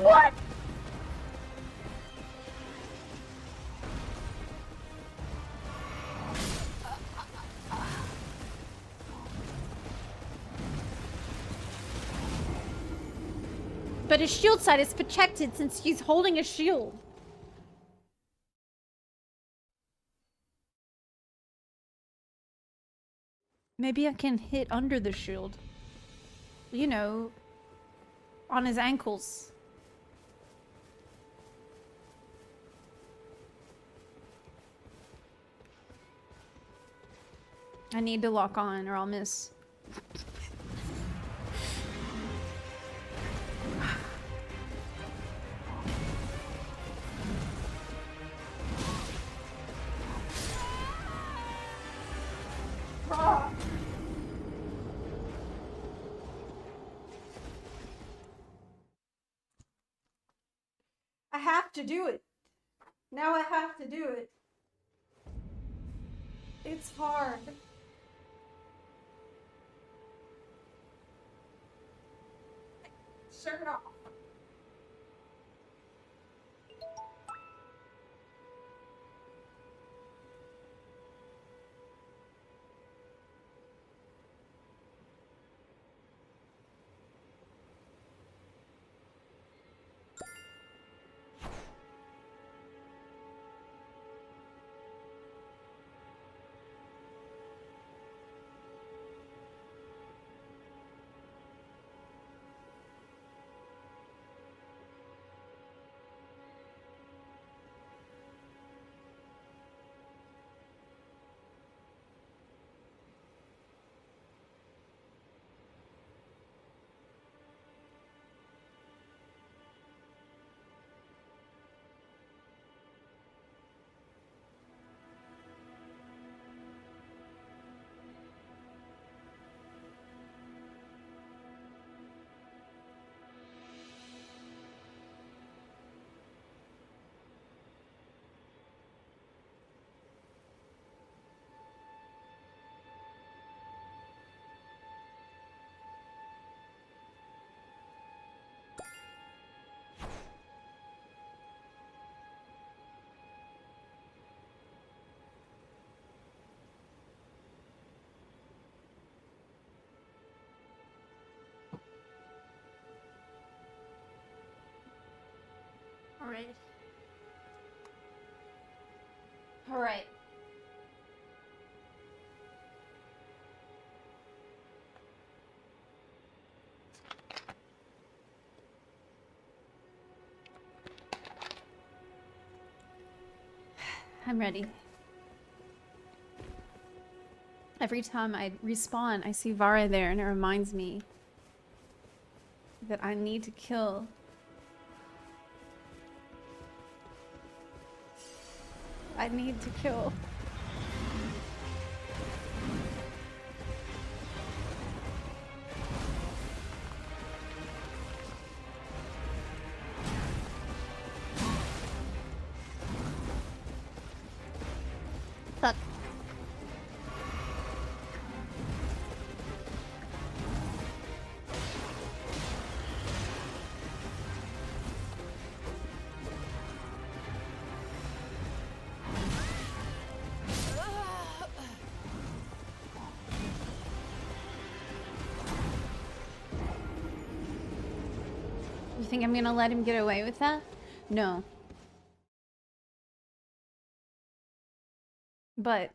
G: What? But his shield side is protected since he's holding a shield. Maybe I can hit under the shield. You know, on his ankles. I need to lock on or I'll miss. I have to do it. Now I have to do it. It's hard. Shirt off. All right. I'm ready. Every time I respawn, I see Vara there, and it reminds me that I need to kill. I need to kill.
O: Fuck.
G: You think I'm gonna let him get away with that? No. But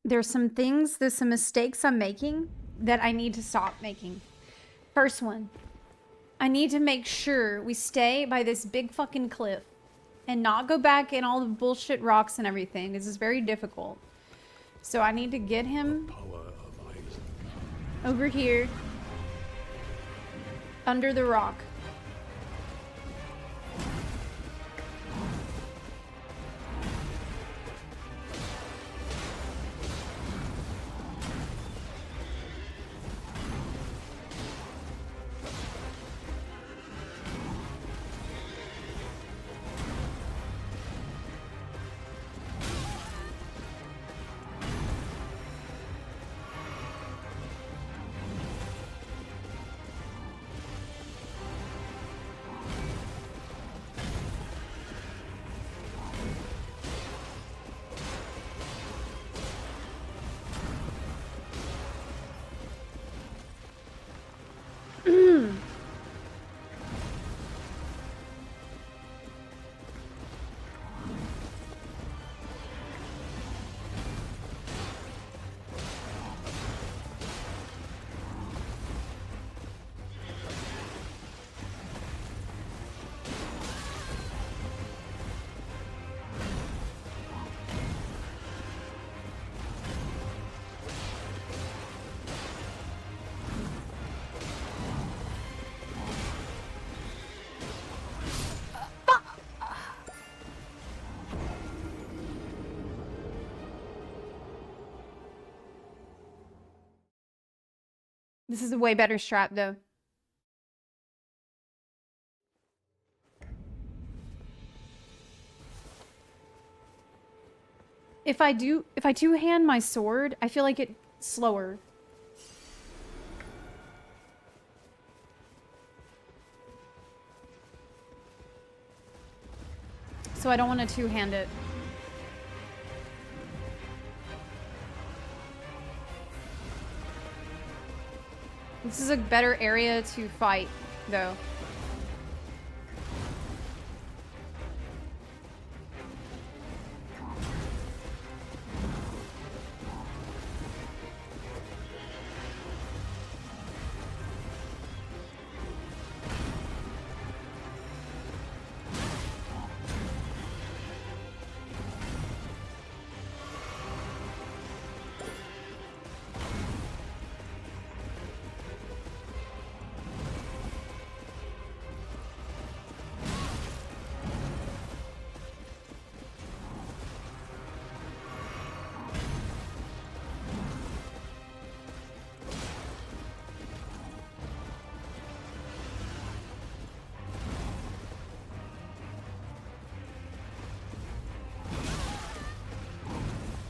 G: there's some mistakes I'm making that I need to stop making. First one, I need to make sure we stay by this big fucking cliff and not go back in all the bullshit rocks and everything. This is very difficult. So I need to get him over here under the rock. This is a way better strat though. If I two-hand my sword, I feel like it's slower. So I don't want to two-hand it. This is a better area to fight, though.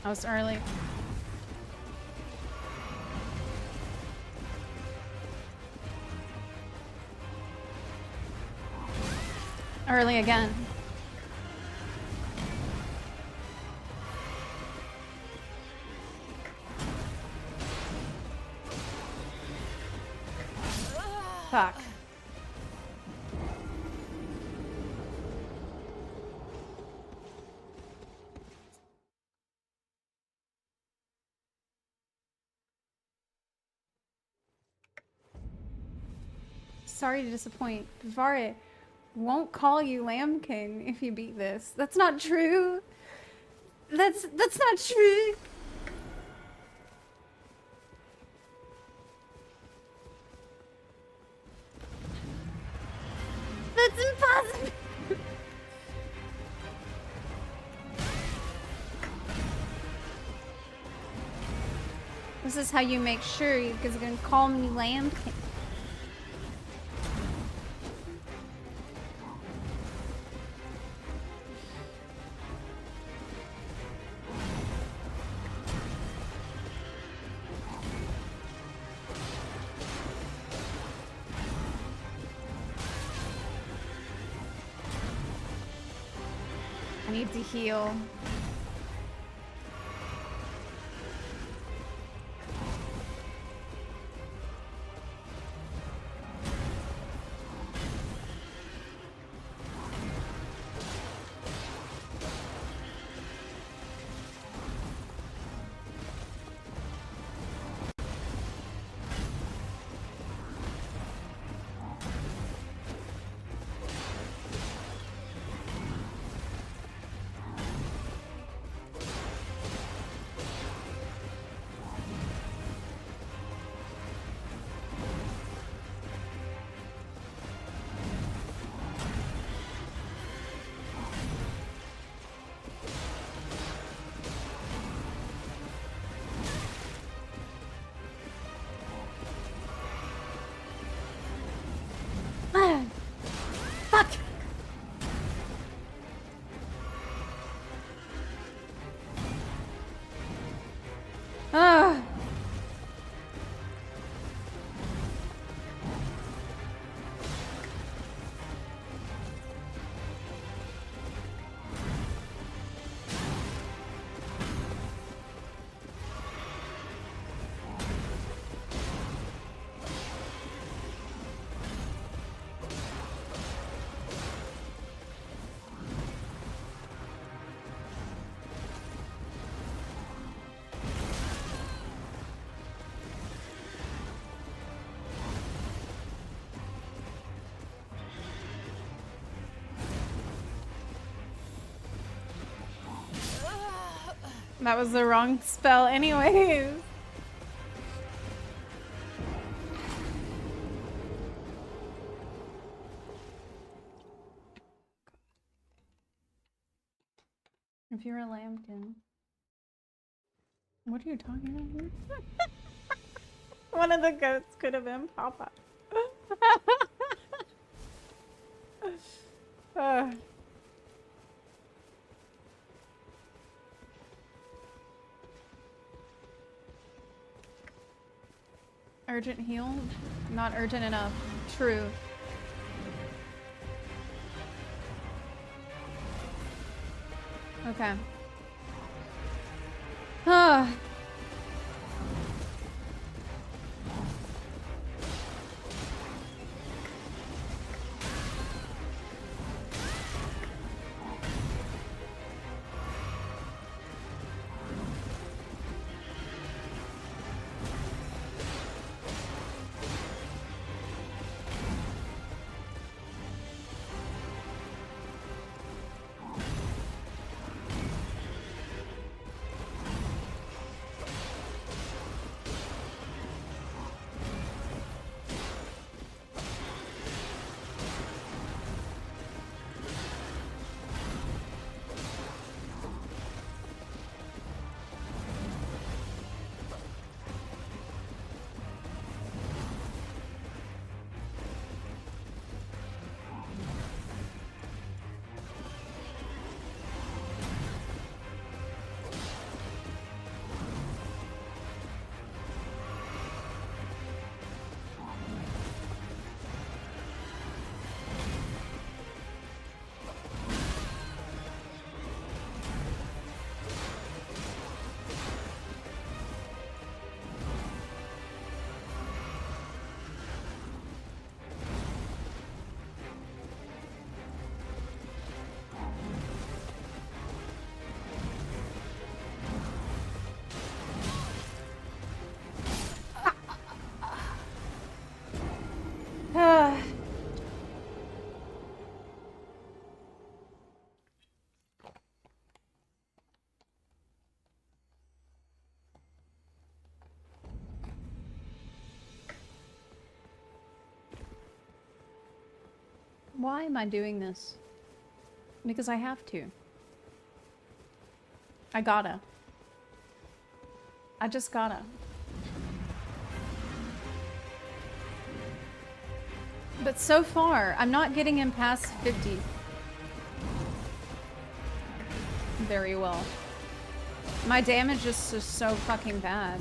G: I was early. Early again. Fuck. sorry to disappoint. Vare won't call you Lambkin if you beat this. That's not true. That's not true. That's impossible. This is how you make sure you guys are gonna call me Lambkin. I need to heal. Fuck! Ah! That was the wrong spell anyways. If you're a lambkin. What are you talking about here? One of the goats could have been Papa. Urgent heal? Not urgent enough. True. Okay. Ah. Why am I doing this? Because I have to. I gotta. I just gotta. But so far, I'm not getting him past 50. Very well. My damage is just so fucking bad.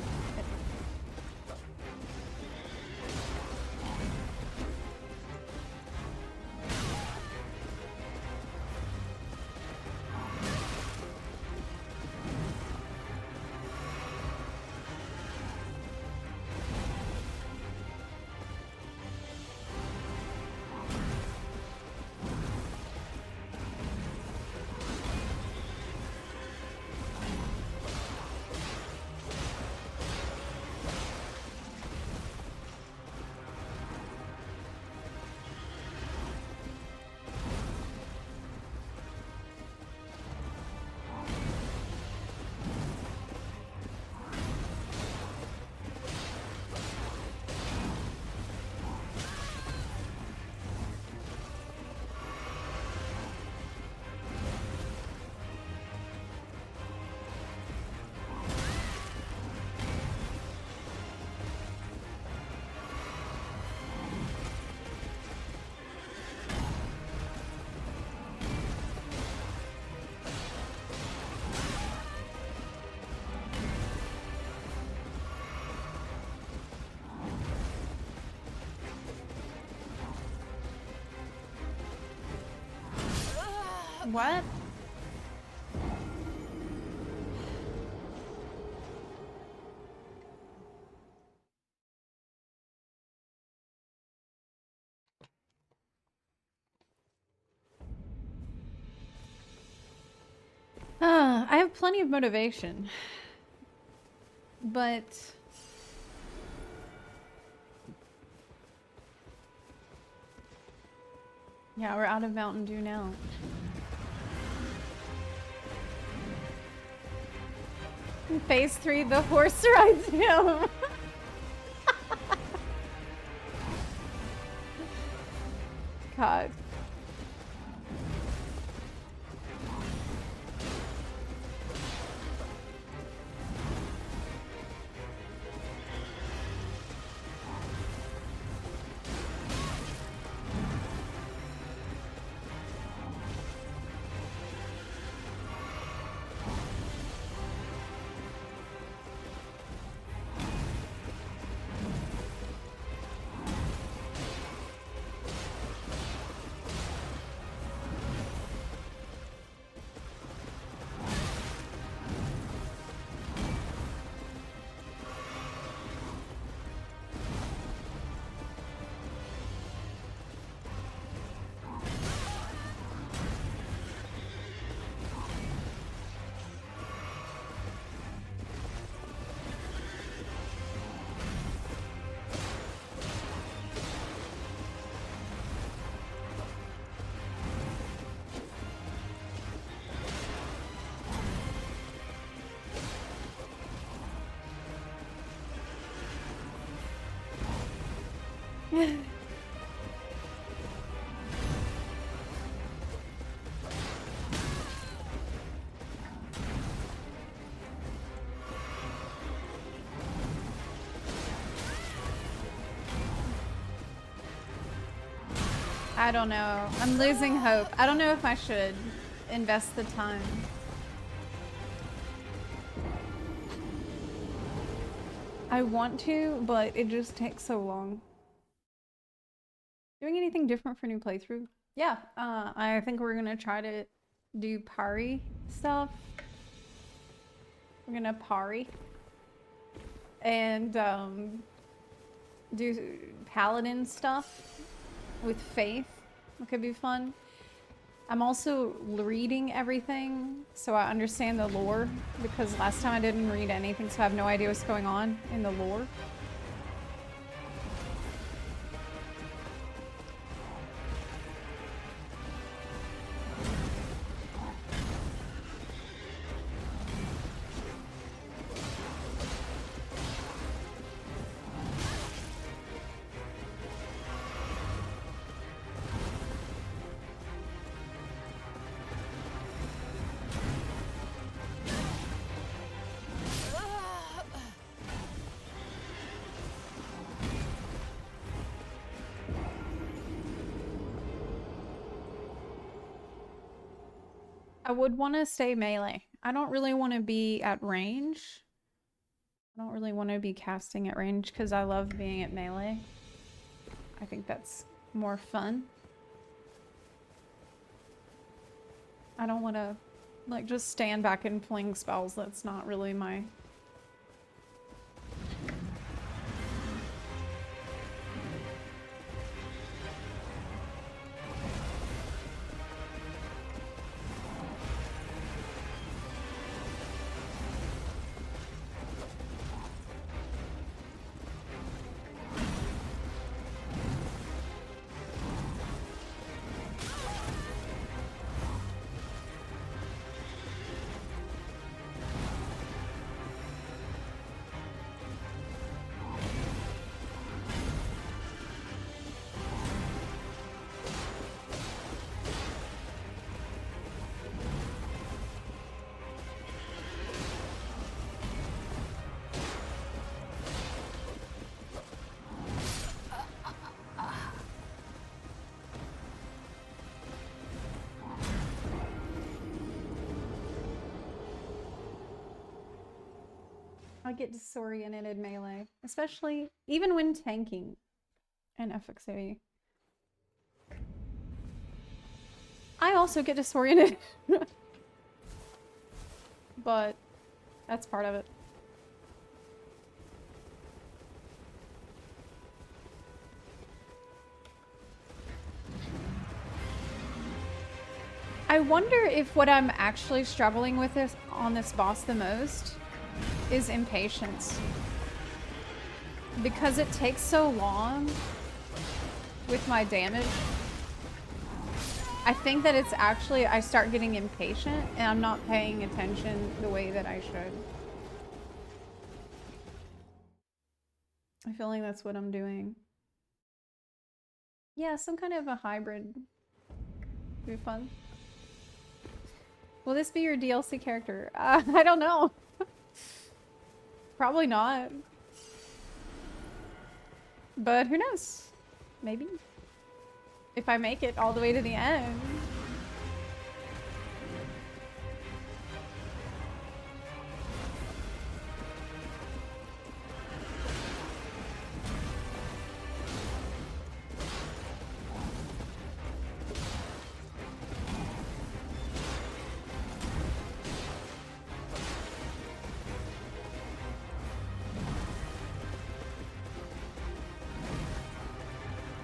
G: What? I have plenty of motivation, but yeah, we're out of Mountain Dew now. In phase 3, the horse rides him. God. I don't know. I'm losing hope. I don't know if I should invest the time. I want to, but it just takes so long. Doing anything different for new playthrough? Yeah, I think we're gonna try to do parry stuff. We're gonna parry and do paladin stuff with faith. It could be fun. I'm also reading everything so I understand the lore, because last time I didn't read anything, so I have no idea what's going on in the lore. I would want to stay melee. I don't really want to be at range. I don't really want to be casting at range because I love being at melee. I think that's more fun. I don't want to like just stand back and fling spells. That's not really my... I get disoriented in melee, especially even when tanking in FXA. I also get disoriented, but that's part of it. I wonder if what I'm actually struggling with on this boss the most is impatience. Because it takes so long with my damage, I think that it's actually, I start getting impatient and I'm not paying attention the way that I should. I feel like that's what I'm doing. Yeah, some kind of a hybrid would be fun. Will this be your DLC character? I don't know. Probably not. But who knows? Maybe. If I make it all the way to the end.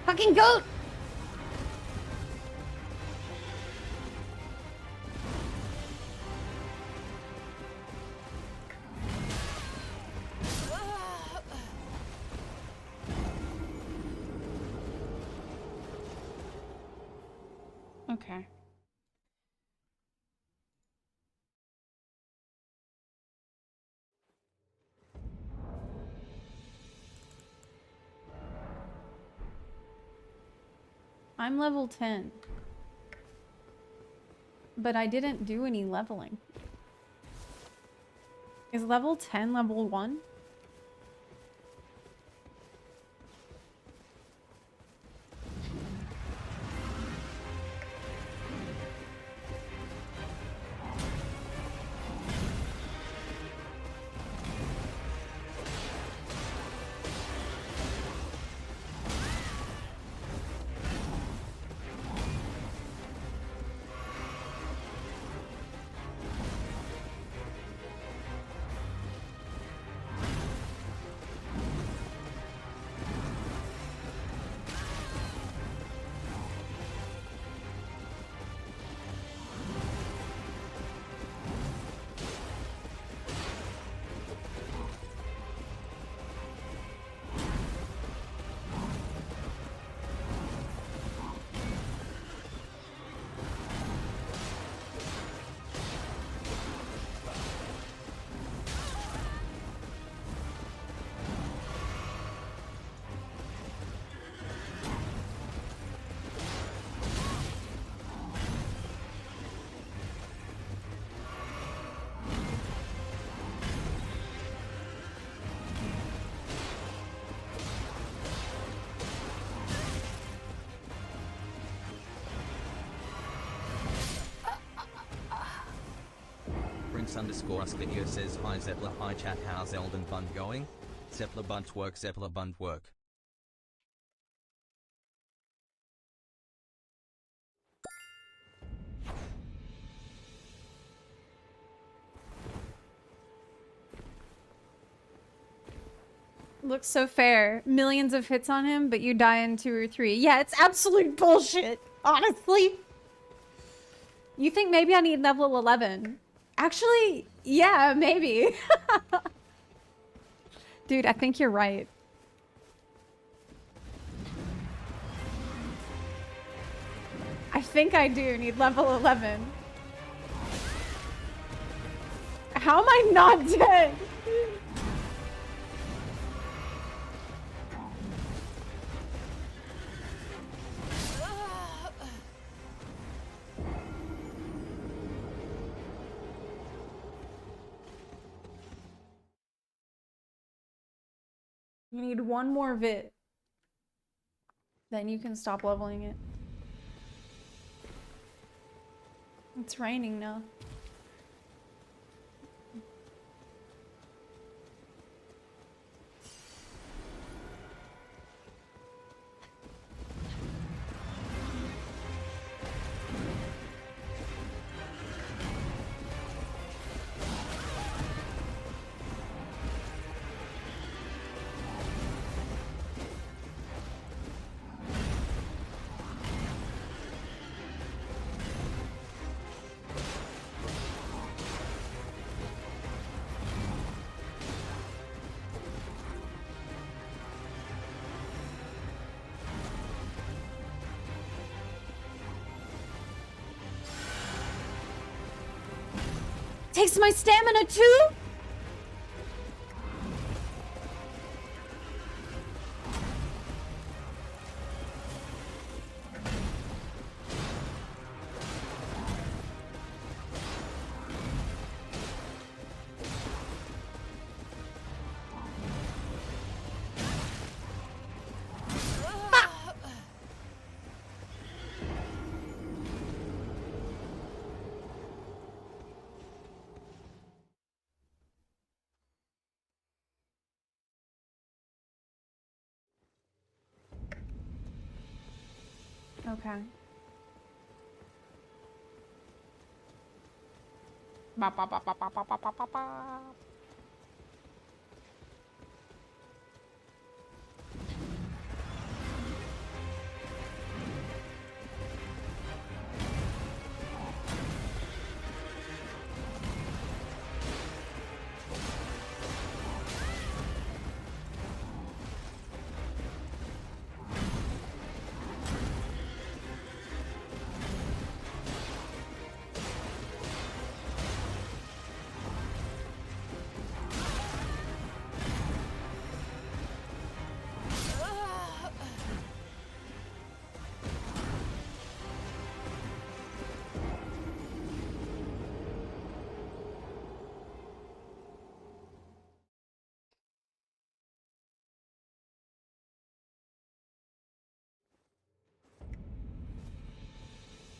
G: Fucking goat! Okay. I'm level 10. But I didn't do any leveling. Is level 10 level 1?
P: X_us video says hi Zepla, hi chat, how's Elden Bund going? Zepla Bunt work, Zepla Bund work.
G: Looks so fair. Millions of hits on him, but you die in 2 or 3. Yeah, it's absolute bullshit, honestly. You think maybe I need level 11? Actually, yeah, maybe. Dude, I think you're right. I think I do need level 11. How am I not dead? You need one more vit. Then you can stop leveling it. It's raining now. Takes my stamina too? Okay. Ba ba ba ba ba ba ba ba ba ba.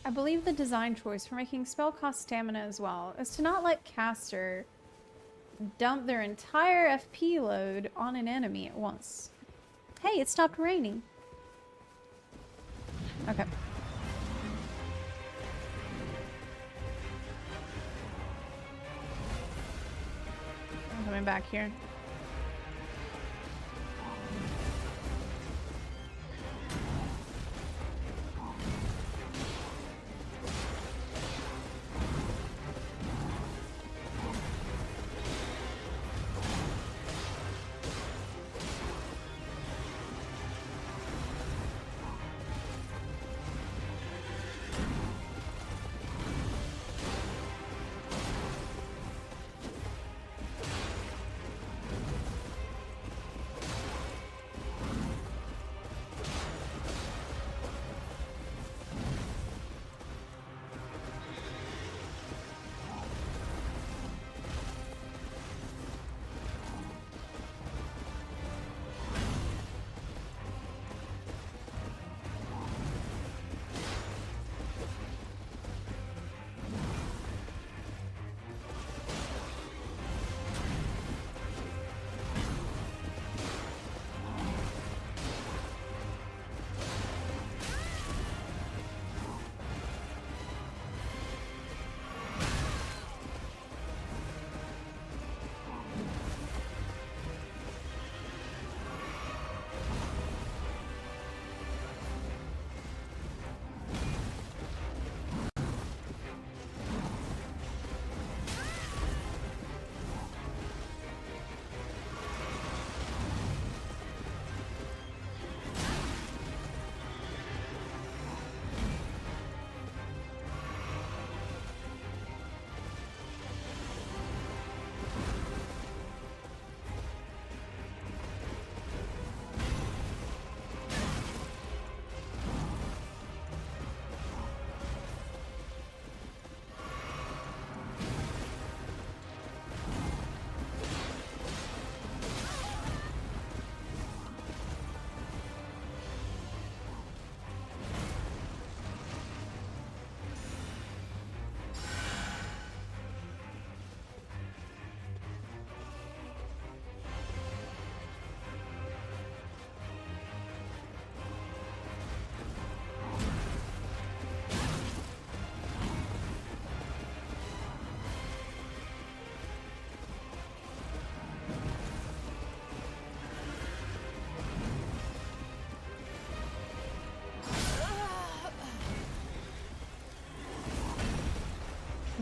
G: I believe the design choice for making spell cost stamina as well is to not let caster dump their entire FP load on an enemy at once. Hey, it stopped raining. Okay. I'm coming back here.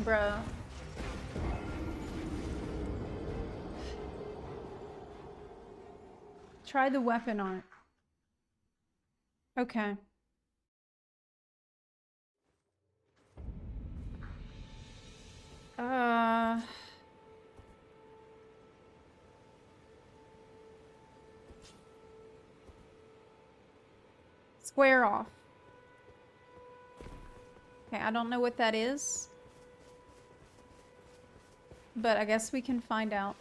G: Bruh. Try the weapon art. Okay. Square off. Okay, I don't know what that is. But I guess we can find out.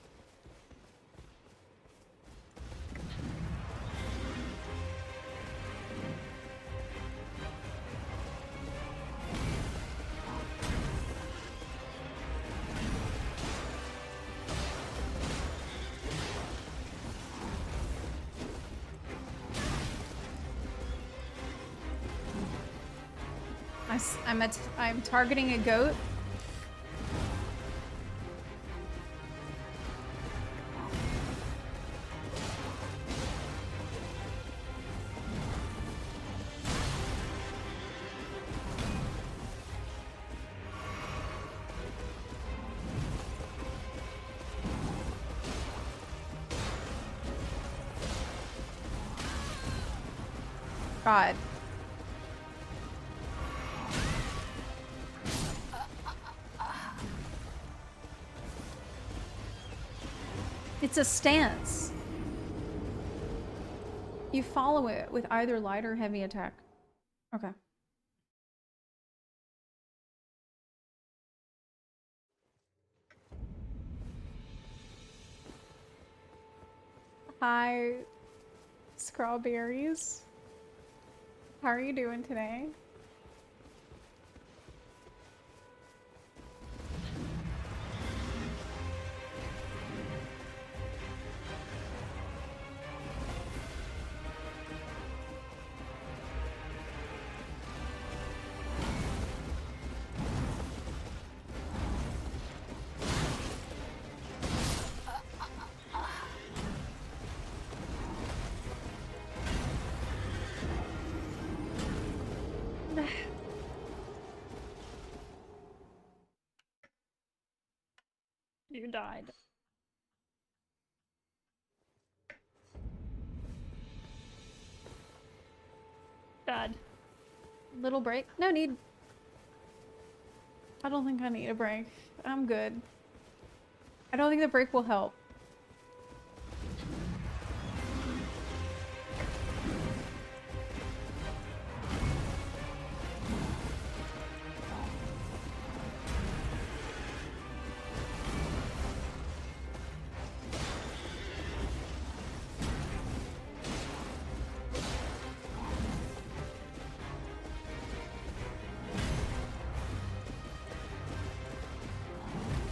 G: I'm targeting a goat. God. It's a stance. You follow it with either light or heavy attack. Okay. Hi, Strawberries. How are you doing today? You died. Dad. Little break? No need. I don't think I need a break. I'm good. I don't think the break will help.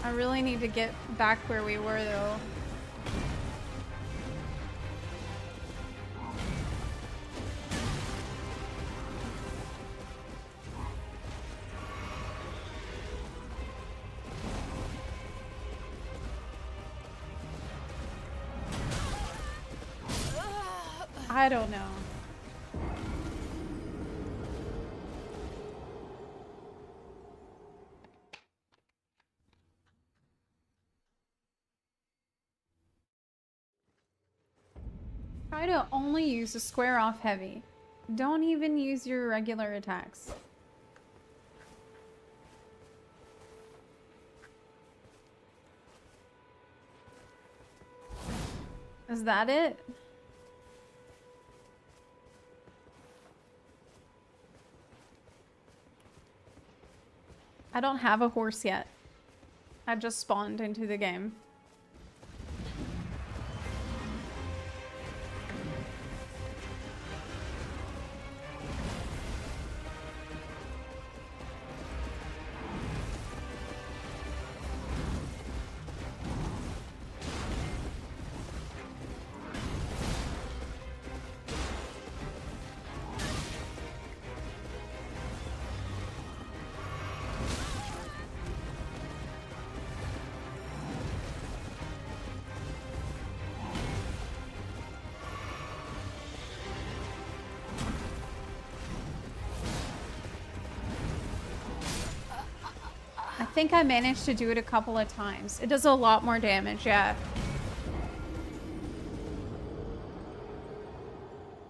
G: I really need to get back where we were though. I don't know. Try to only use the square off heavy. Don't even use your regular attacks. Is that it? I don't have a horse yet. I just spawned into the game. think I managed to do it a couple of times. It does a lot more damage, yeah.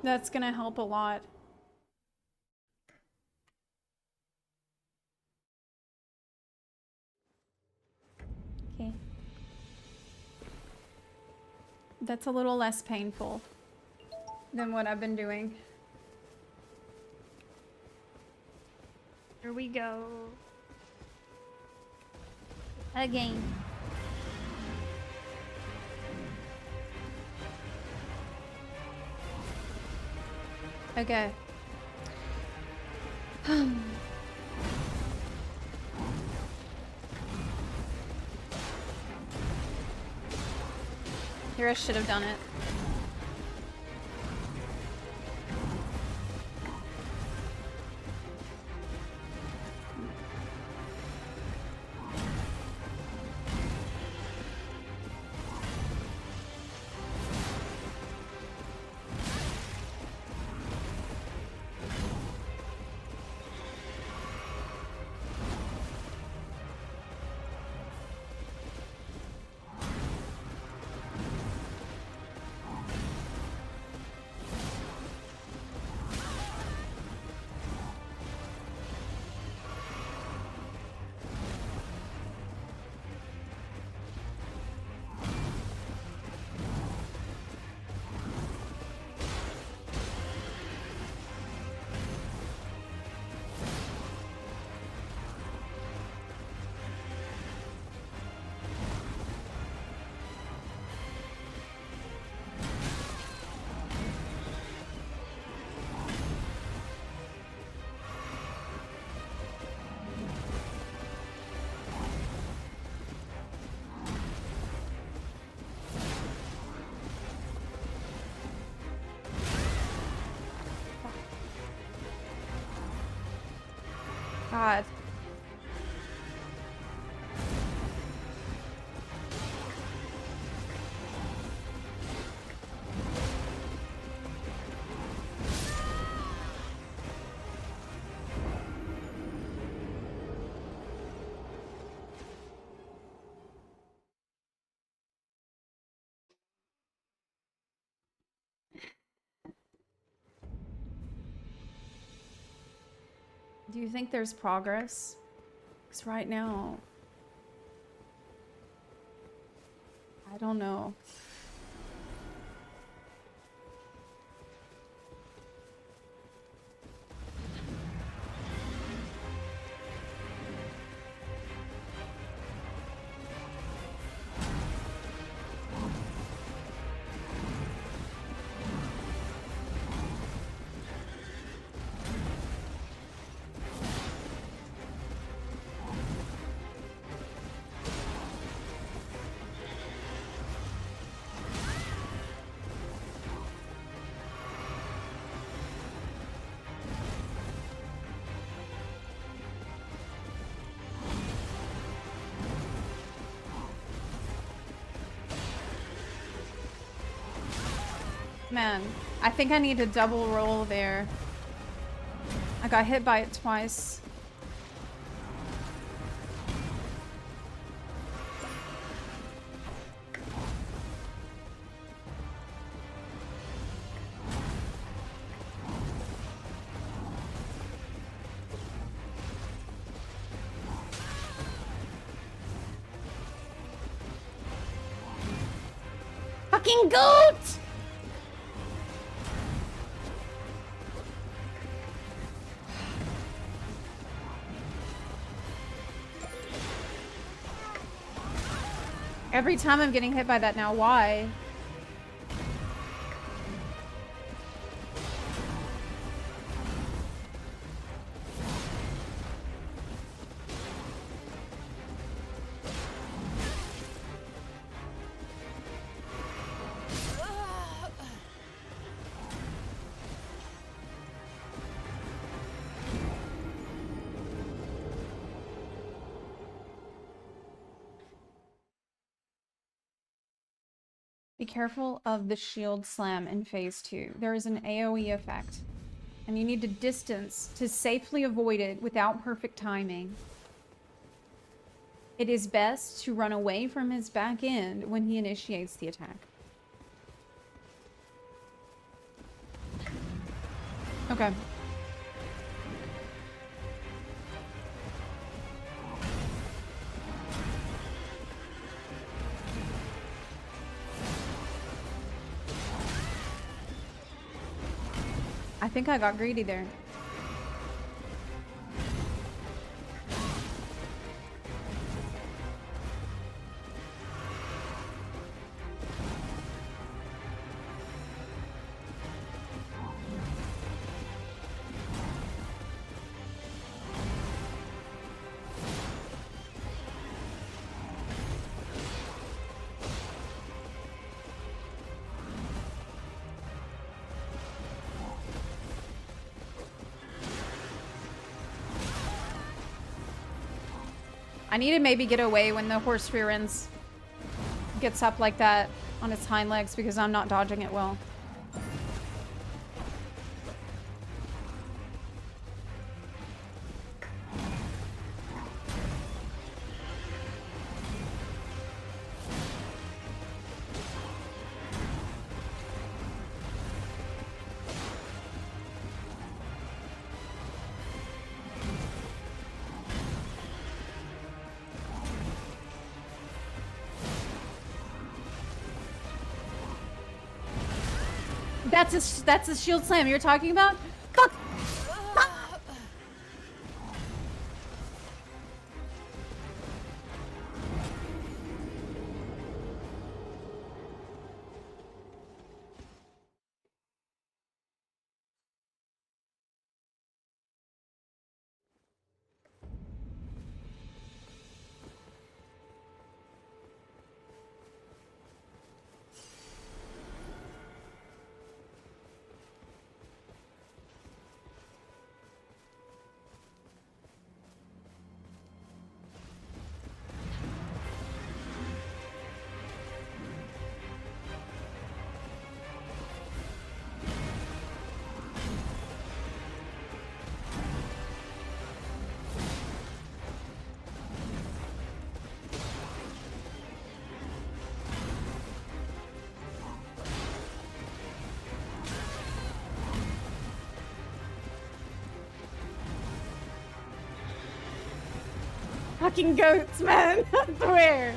G: That's gonna help a lot. Okay. That's a little less painful than what I've been doing.
O: Here we go. Again.
G: Okay. Here, I should have done it. God. Do you think there's progress? Because right now, I don't know. Man, I think I need to double roll there. I got hit by it twice.
O: Fucking goat!
G: Every time I'm getting hit by that now, why? Be careful of the shield slam in phase 2. There is an AoE effect, and you need to distance to safely avoid it without perfect timing. It is best to run away from his back end when he initiates the attack. Okay. I think I got greedy there. I need to maybe get away when the horse rear ends gets up like that on its hind legs because I'm not dodging it well. That's a shield slam you're talking about? Fuck! Fucking goats, man. I swear.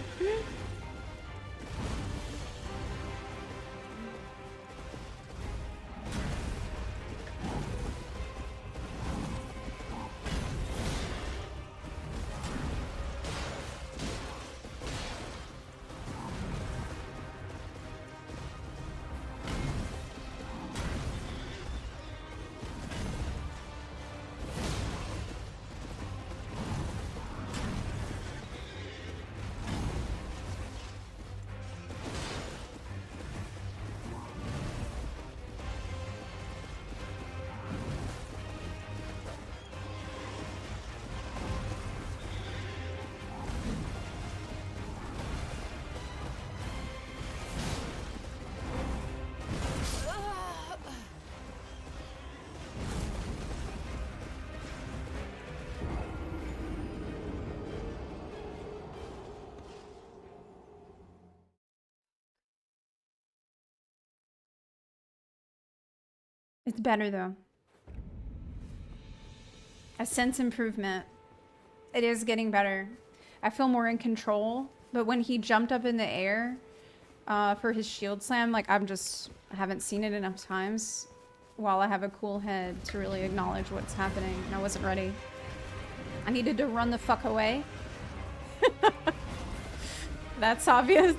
G: It's better though. I sense improvement. It is getting better. I feel more in control, but when he jumped up in the air for his shield slam, like I haven't seen it enough times while I have a cool head to really acknowledge what's happening, and I wasn't ready. I needed to run the fuck away. That's obvious.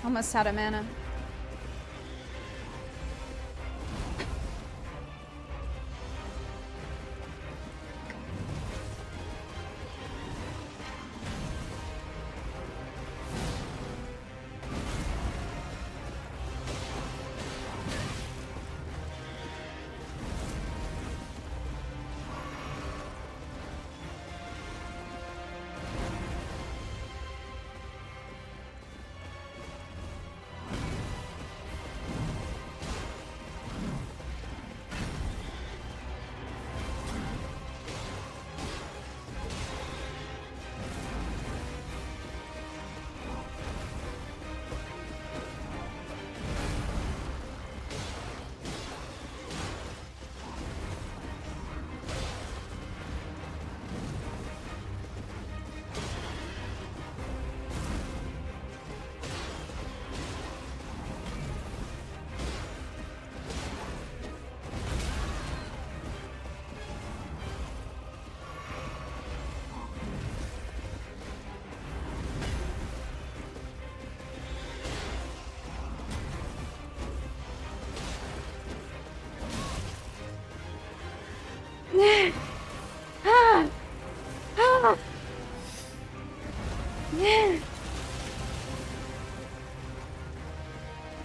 G: Almost out of mana.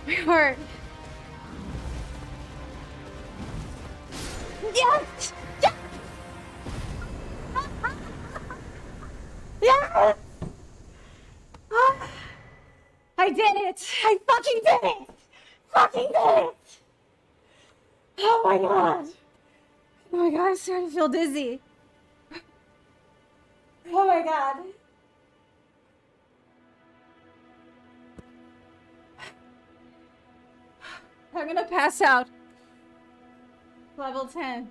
G: My heart. Yes! Yes! Yes! I did it! I fucking did it! Fucking did it! Oh my god! Oh my god, I'm starting to feel dizzy. Oh my god. I'm gonna pass out. Level 10.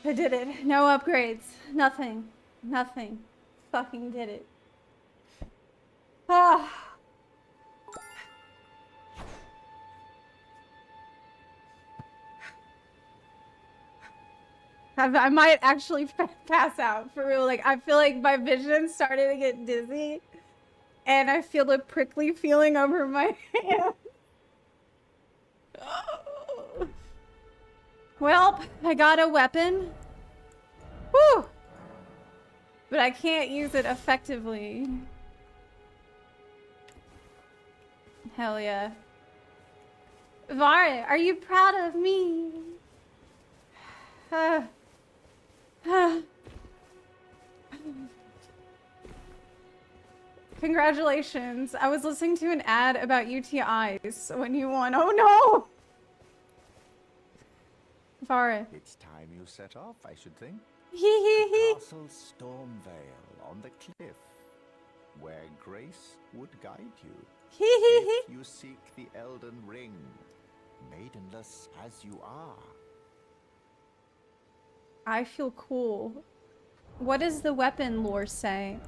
G: I did it. No upgrades. Nothing. Nothing. Fucking did it. Ah. I might actually pass out for real. Like, I feel like my vision's starting to get dizzy. And I feel the prickly feeling over my hand. Well, I got a weapon. Whew! But I can't use it effectively. Hell yeah. Var, are you proud of me? Congratulations. I was listening to an ad about UTIs when you won. Oh no! Var.
N: It's time you set off, I should think.
G: Hee.
N: Castle Stormvale on the cliff, where grace would guide you. If you seek the Elden Ring, maidenless as you are.
G: I feel cool. What does the weapon lore say?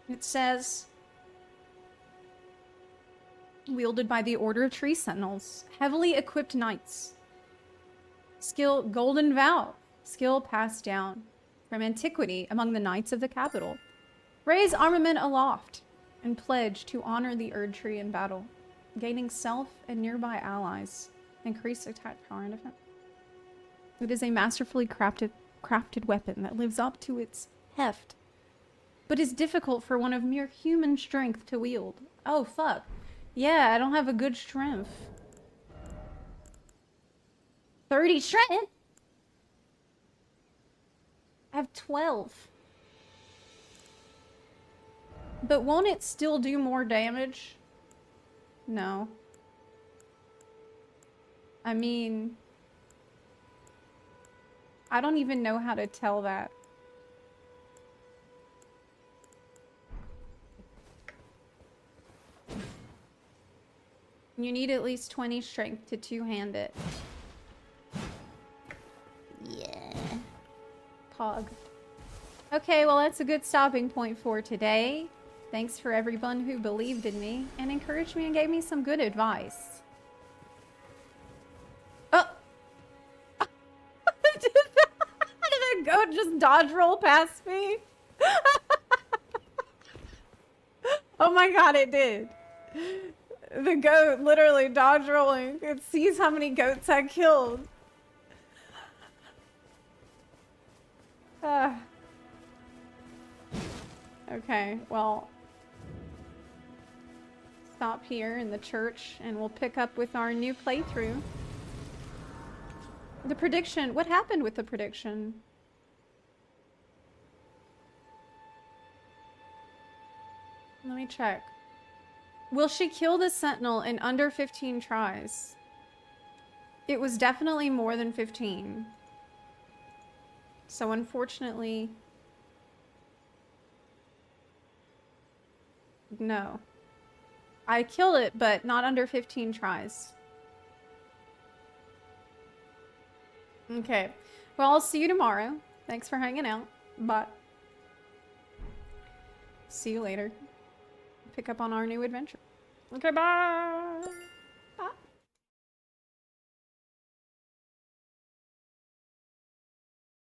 G: It says, wielded by the Order of Tree Sentinels, heavily equipped knights. Skill Golden Vow. Skill passed down from antiquity among the knights of the capital. Raise armament aloft and pledge to honor the Erd Tree in battle, gaining self and nearby allies. Increase attack power and defense. It is a masterfully crafted weapon that lives up to its heft, but is difficult for one of mere human strength to wield. Oh, fuck. Yeah, I don't have a good strength. 30 strength? I have 12. But won't it still do more damage? No. I mean, I don't even know how to tell that. You need at least 20 strength to two-hand it. Yeah. Pog. Okay, well that's a good stopping point for today. Thanks for everyone who believed in me and encouraged me and gave me some good advice. Oh! Did that goat just dodge roll past me? Oh my god, it did. The goat literally dodge rolling. It sees how many goats I killed. Okay, well, stop here in the church and we'll pick up with our new playthrough. The prediction, what happened with the prediction? Let me check. Will she kill the Sentinel in under 15 tries? It was definitely more than 15. So unfortunately, no. I killed it, but not under 15 tries. Okay. Well, I'll see you tomorrow. Thanks for hanging out. Bye. See you later. Pick up on our new adventure. Okay, bye.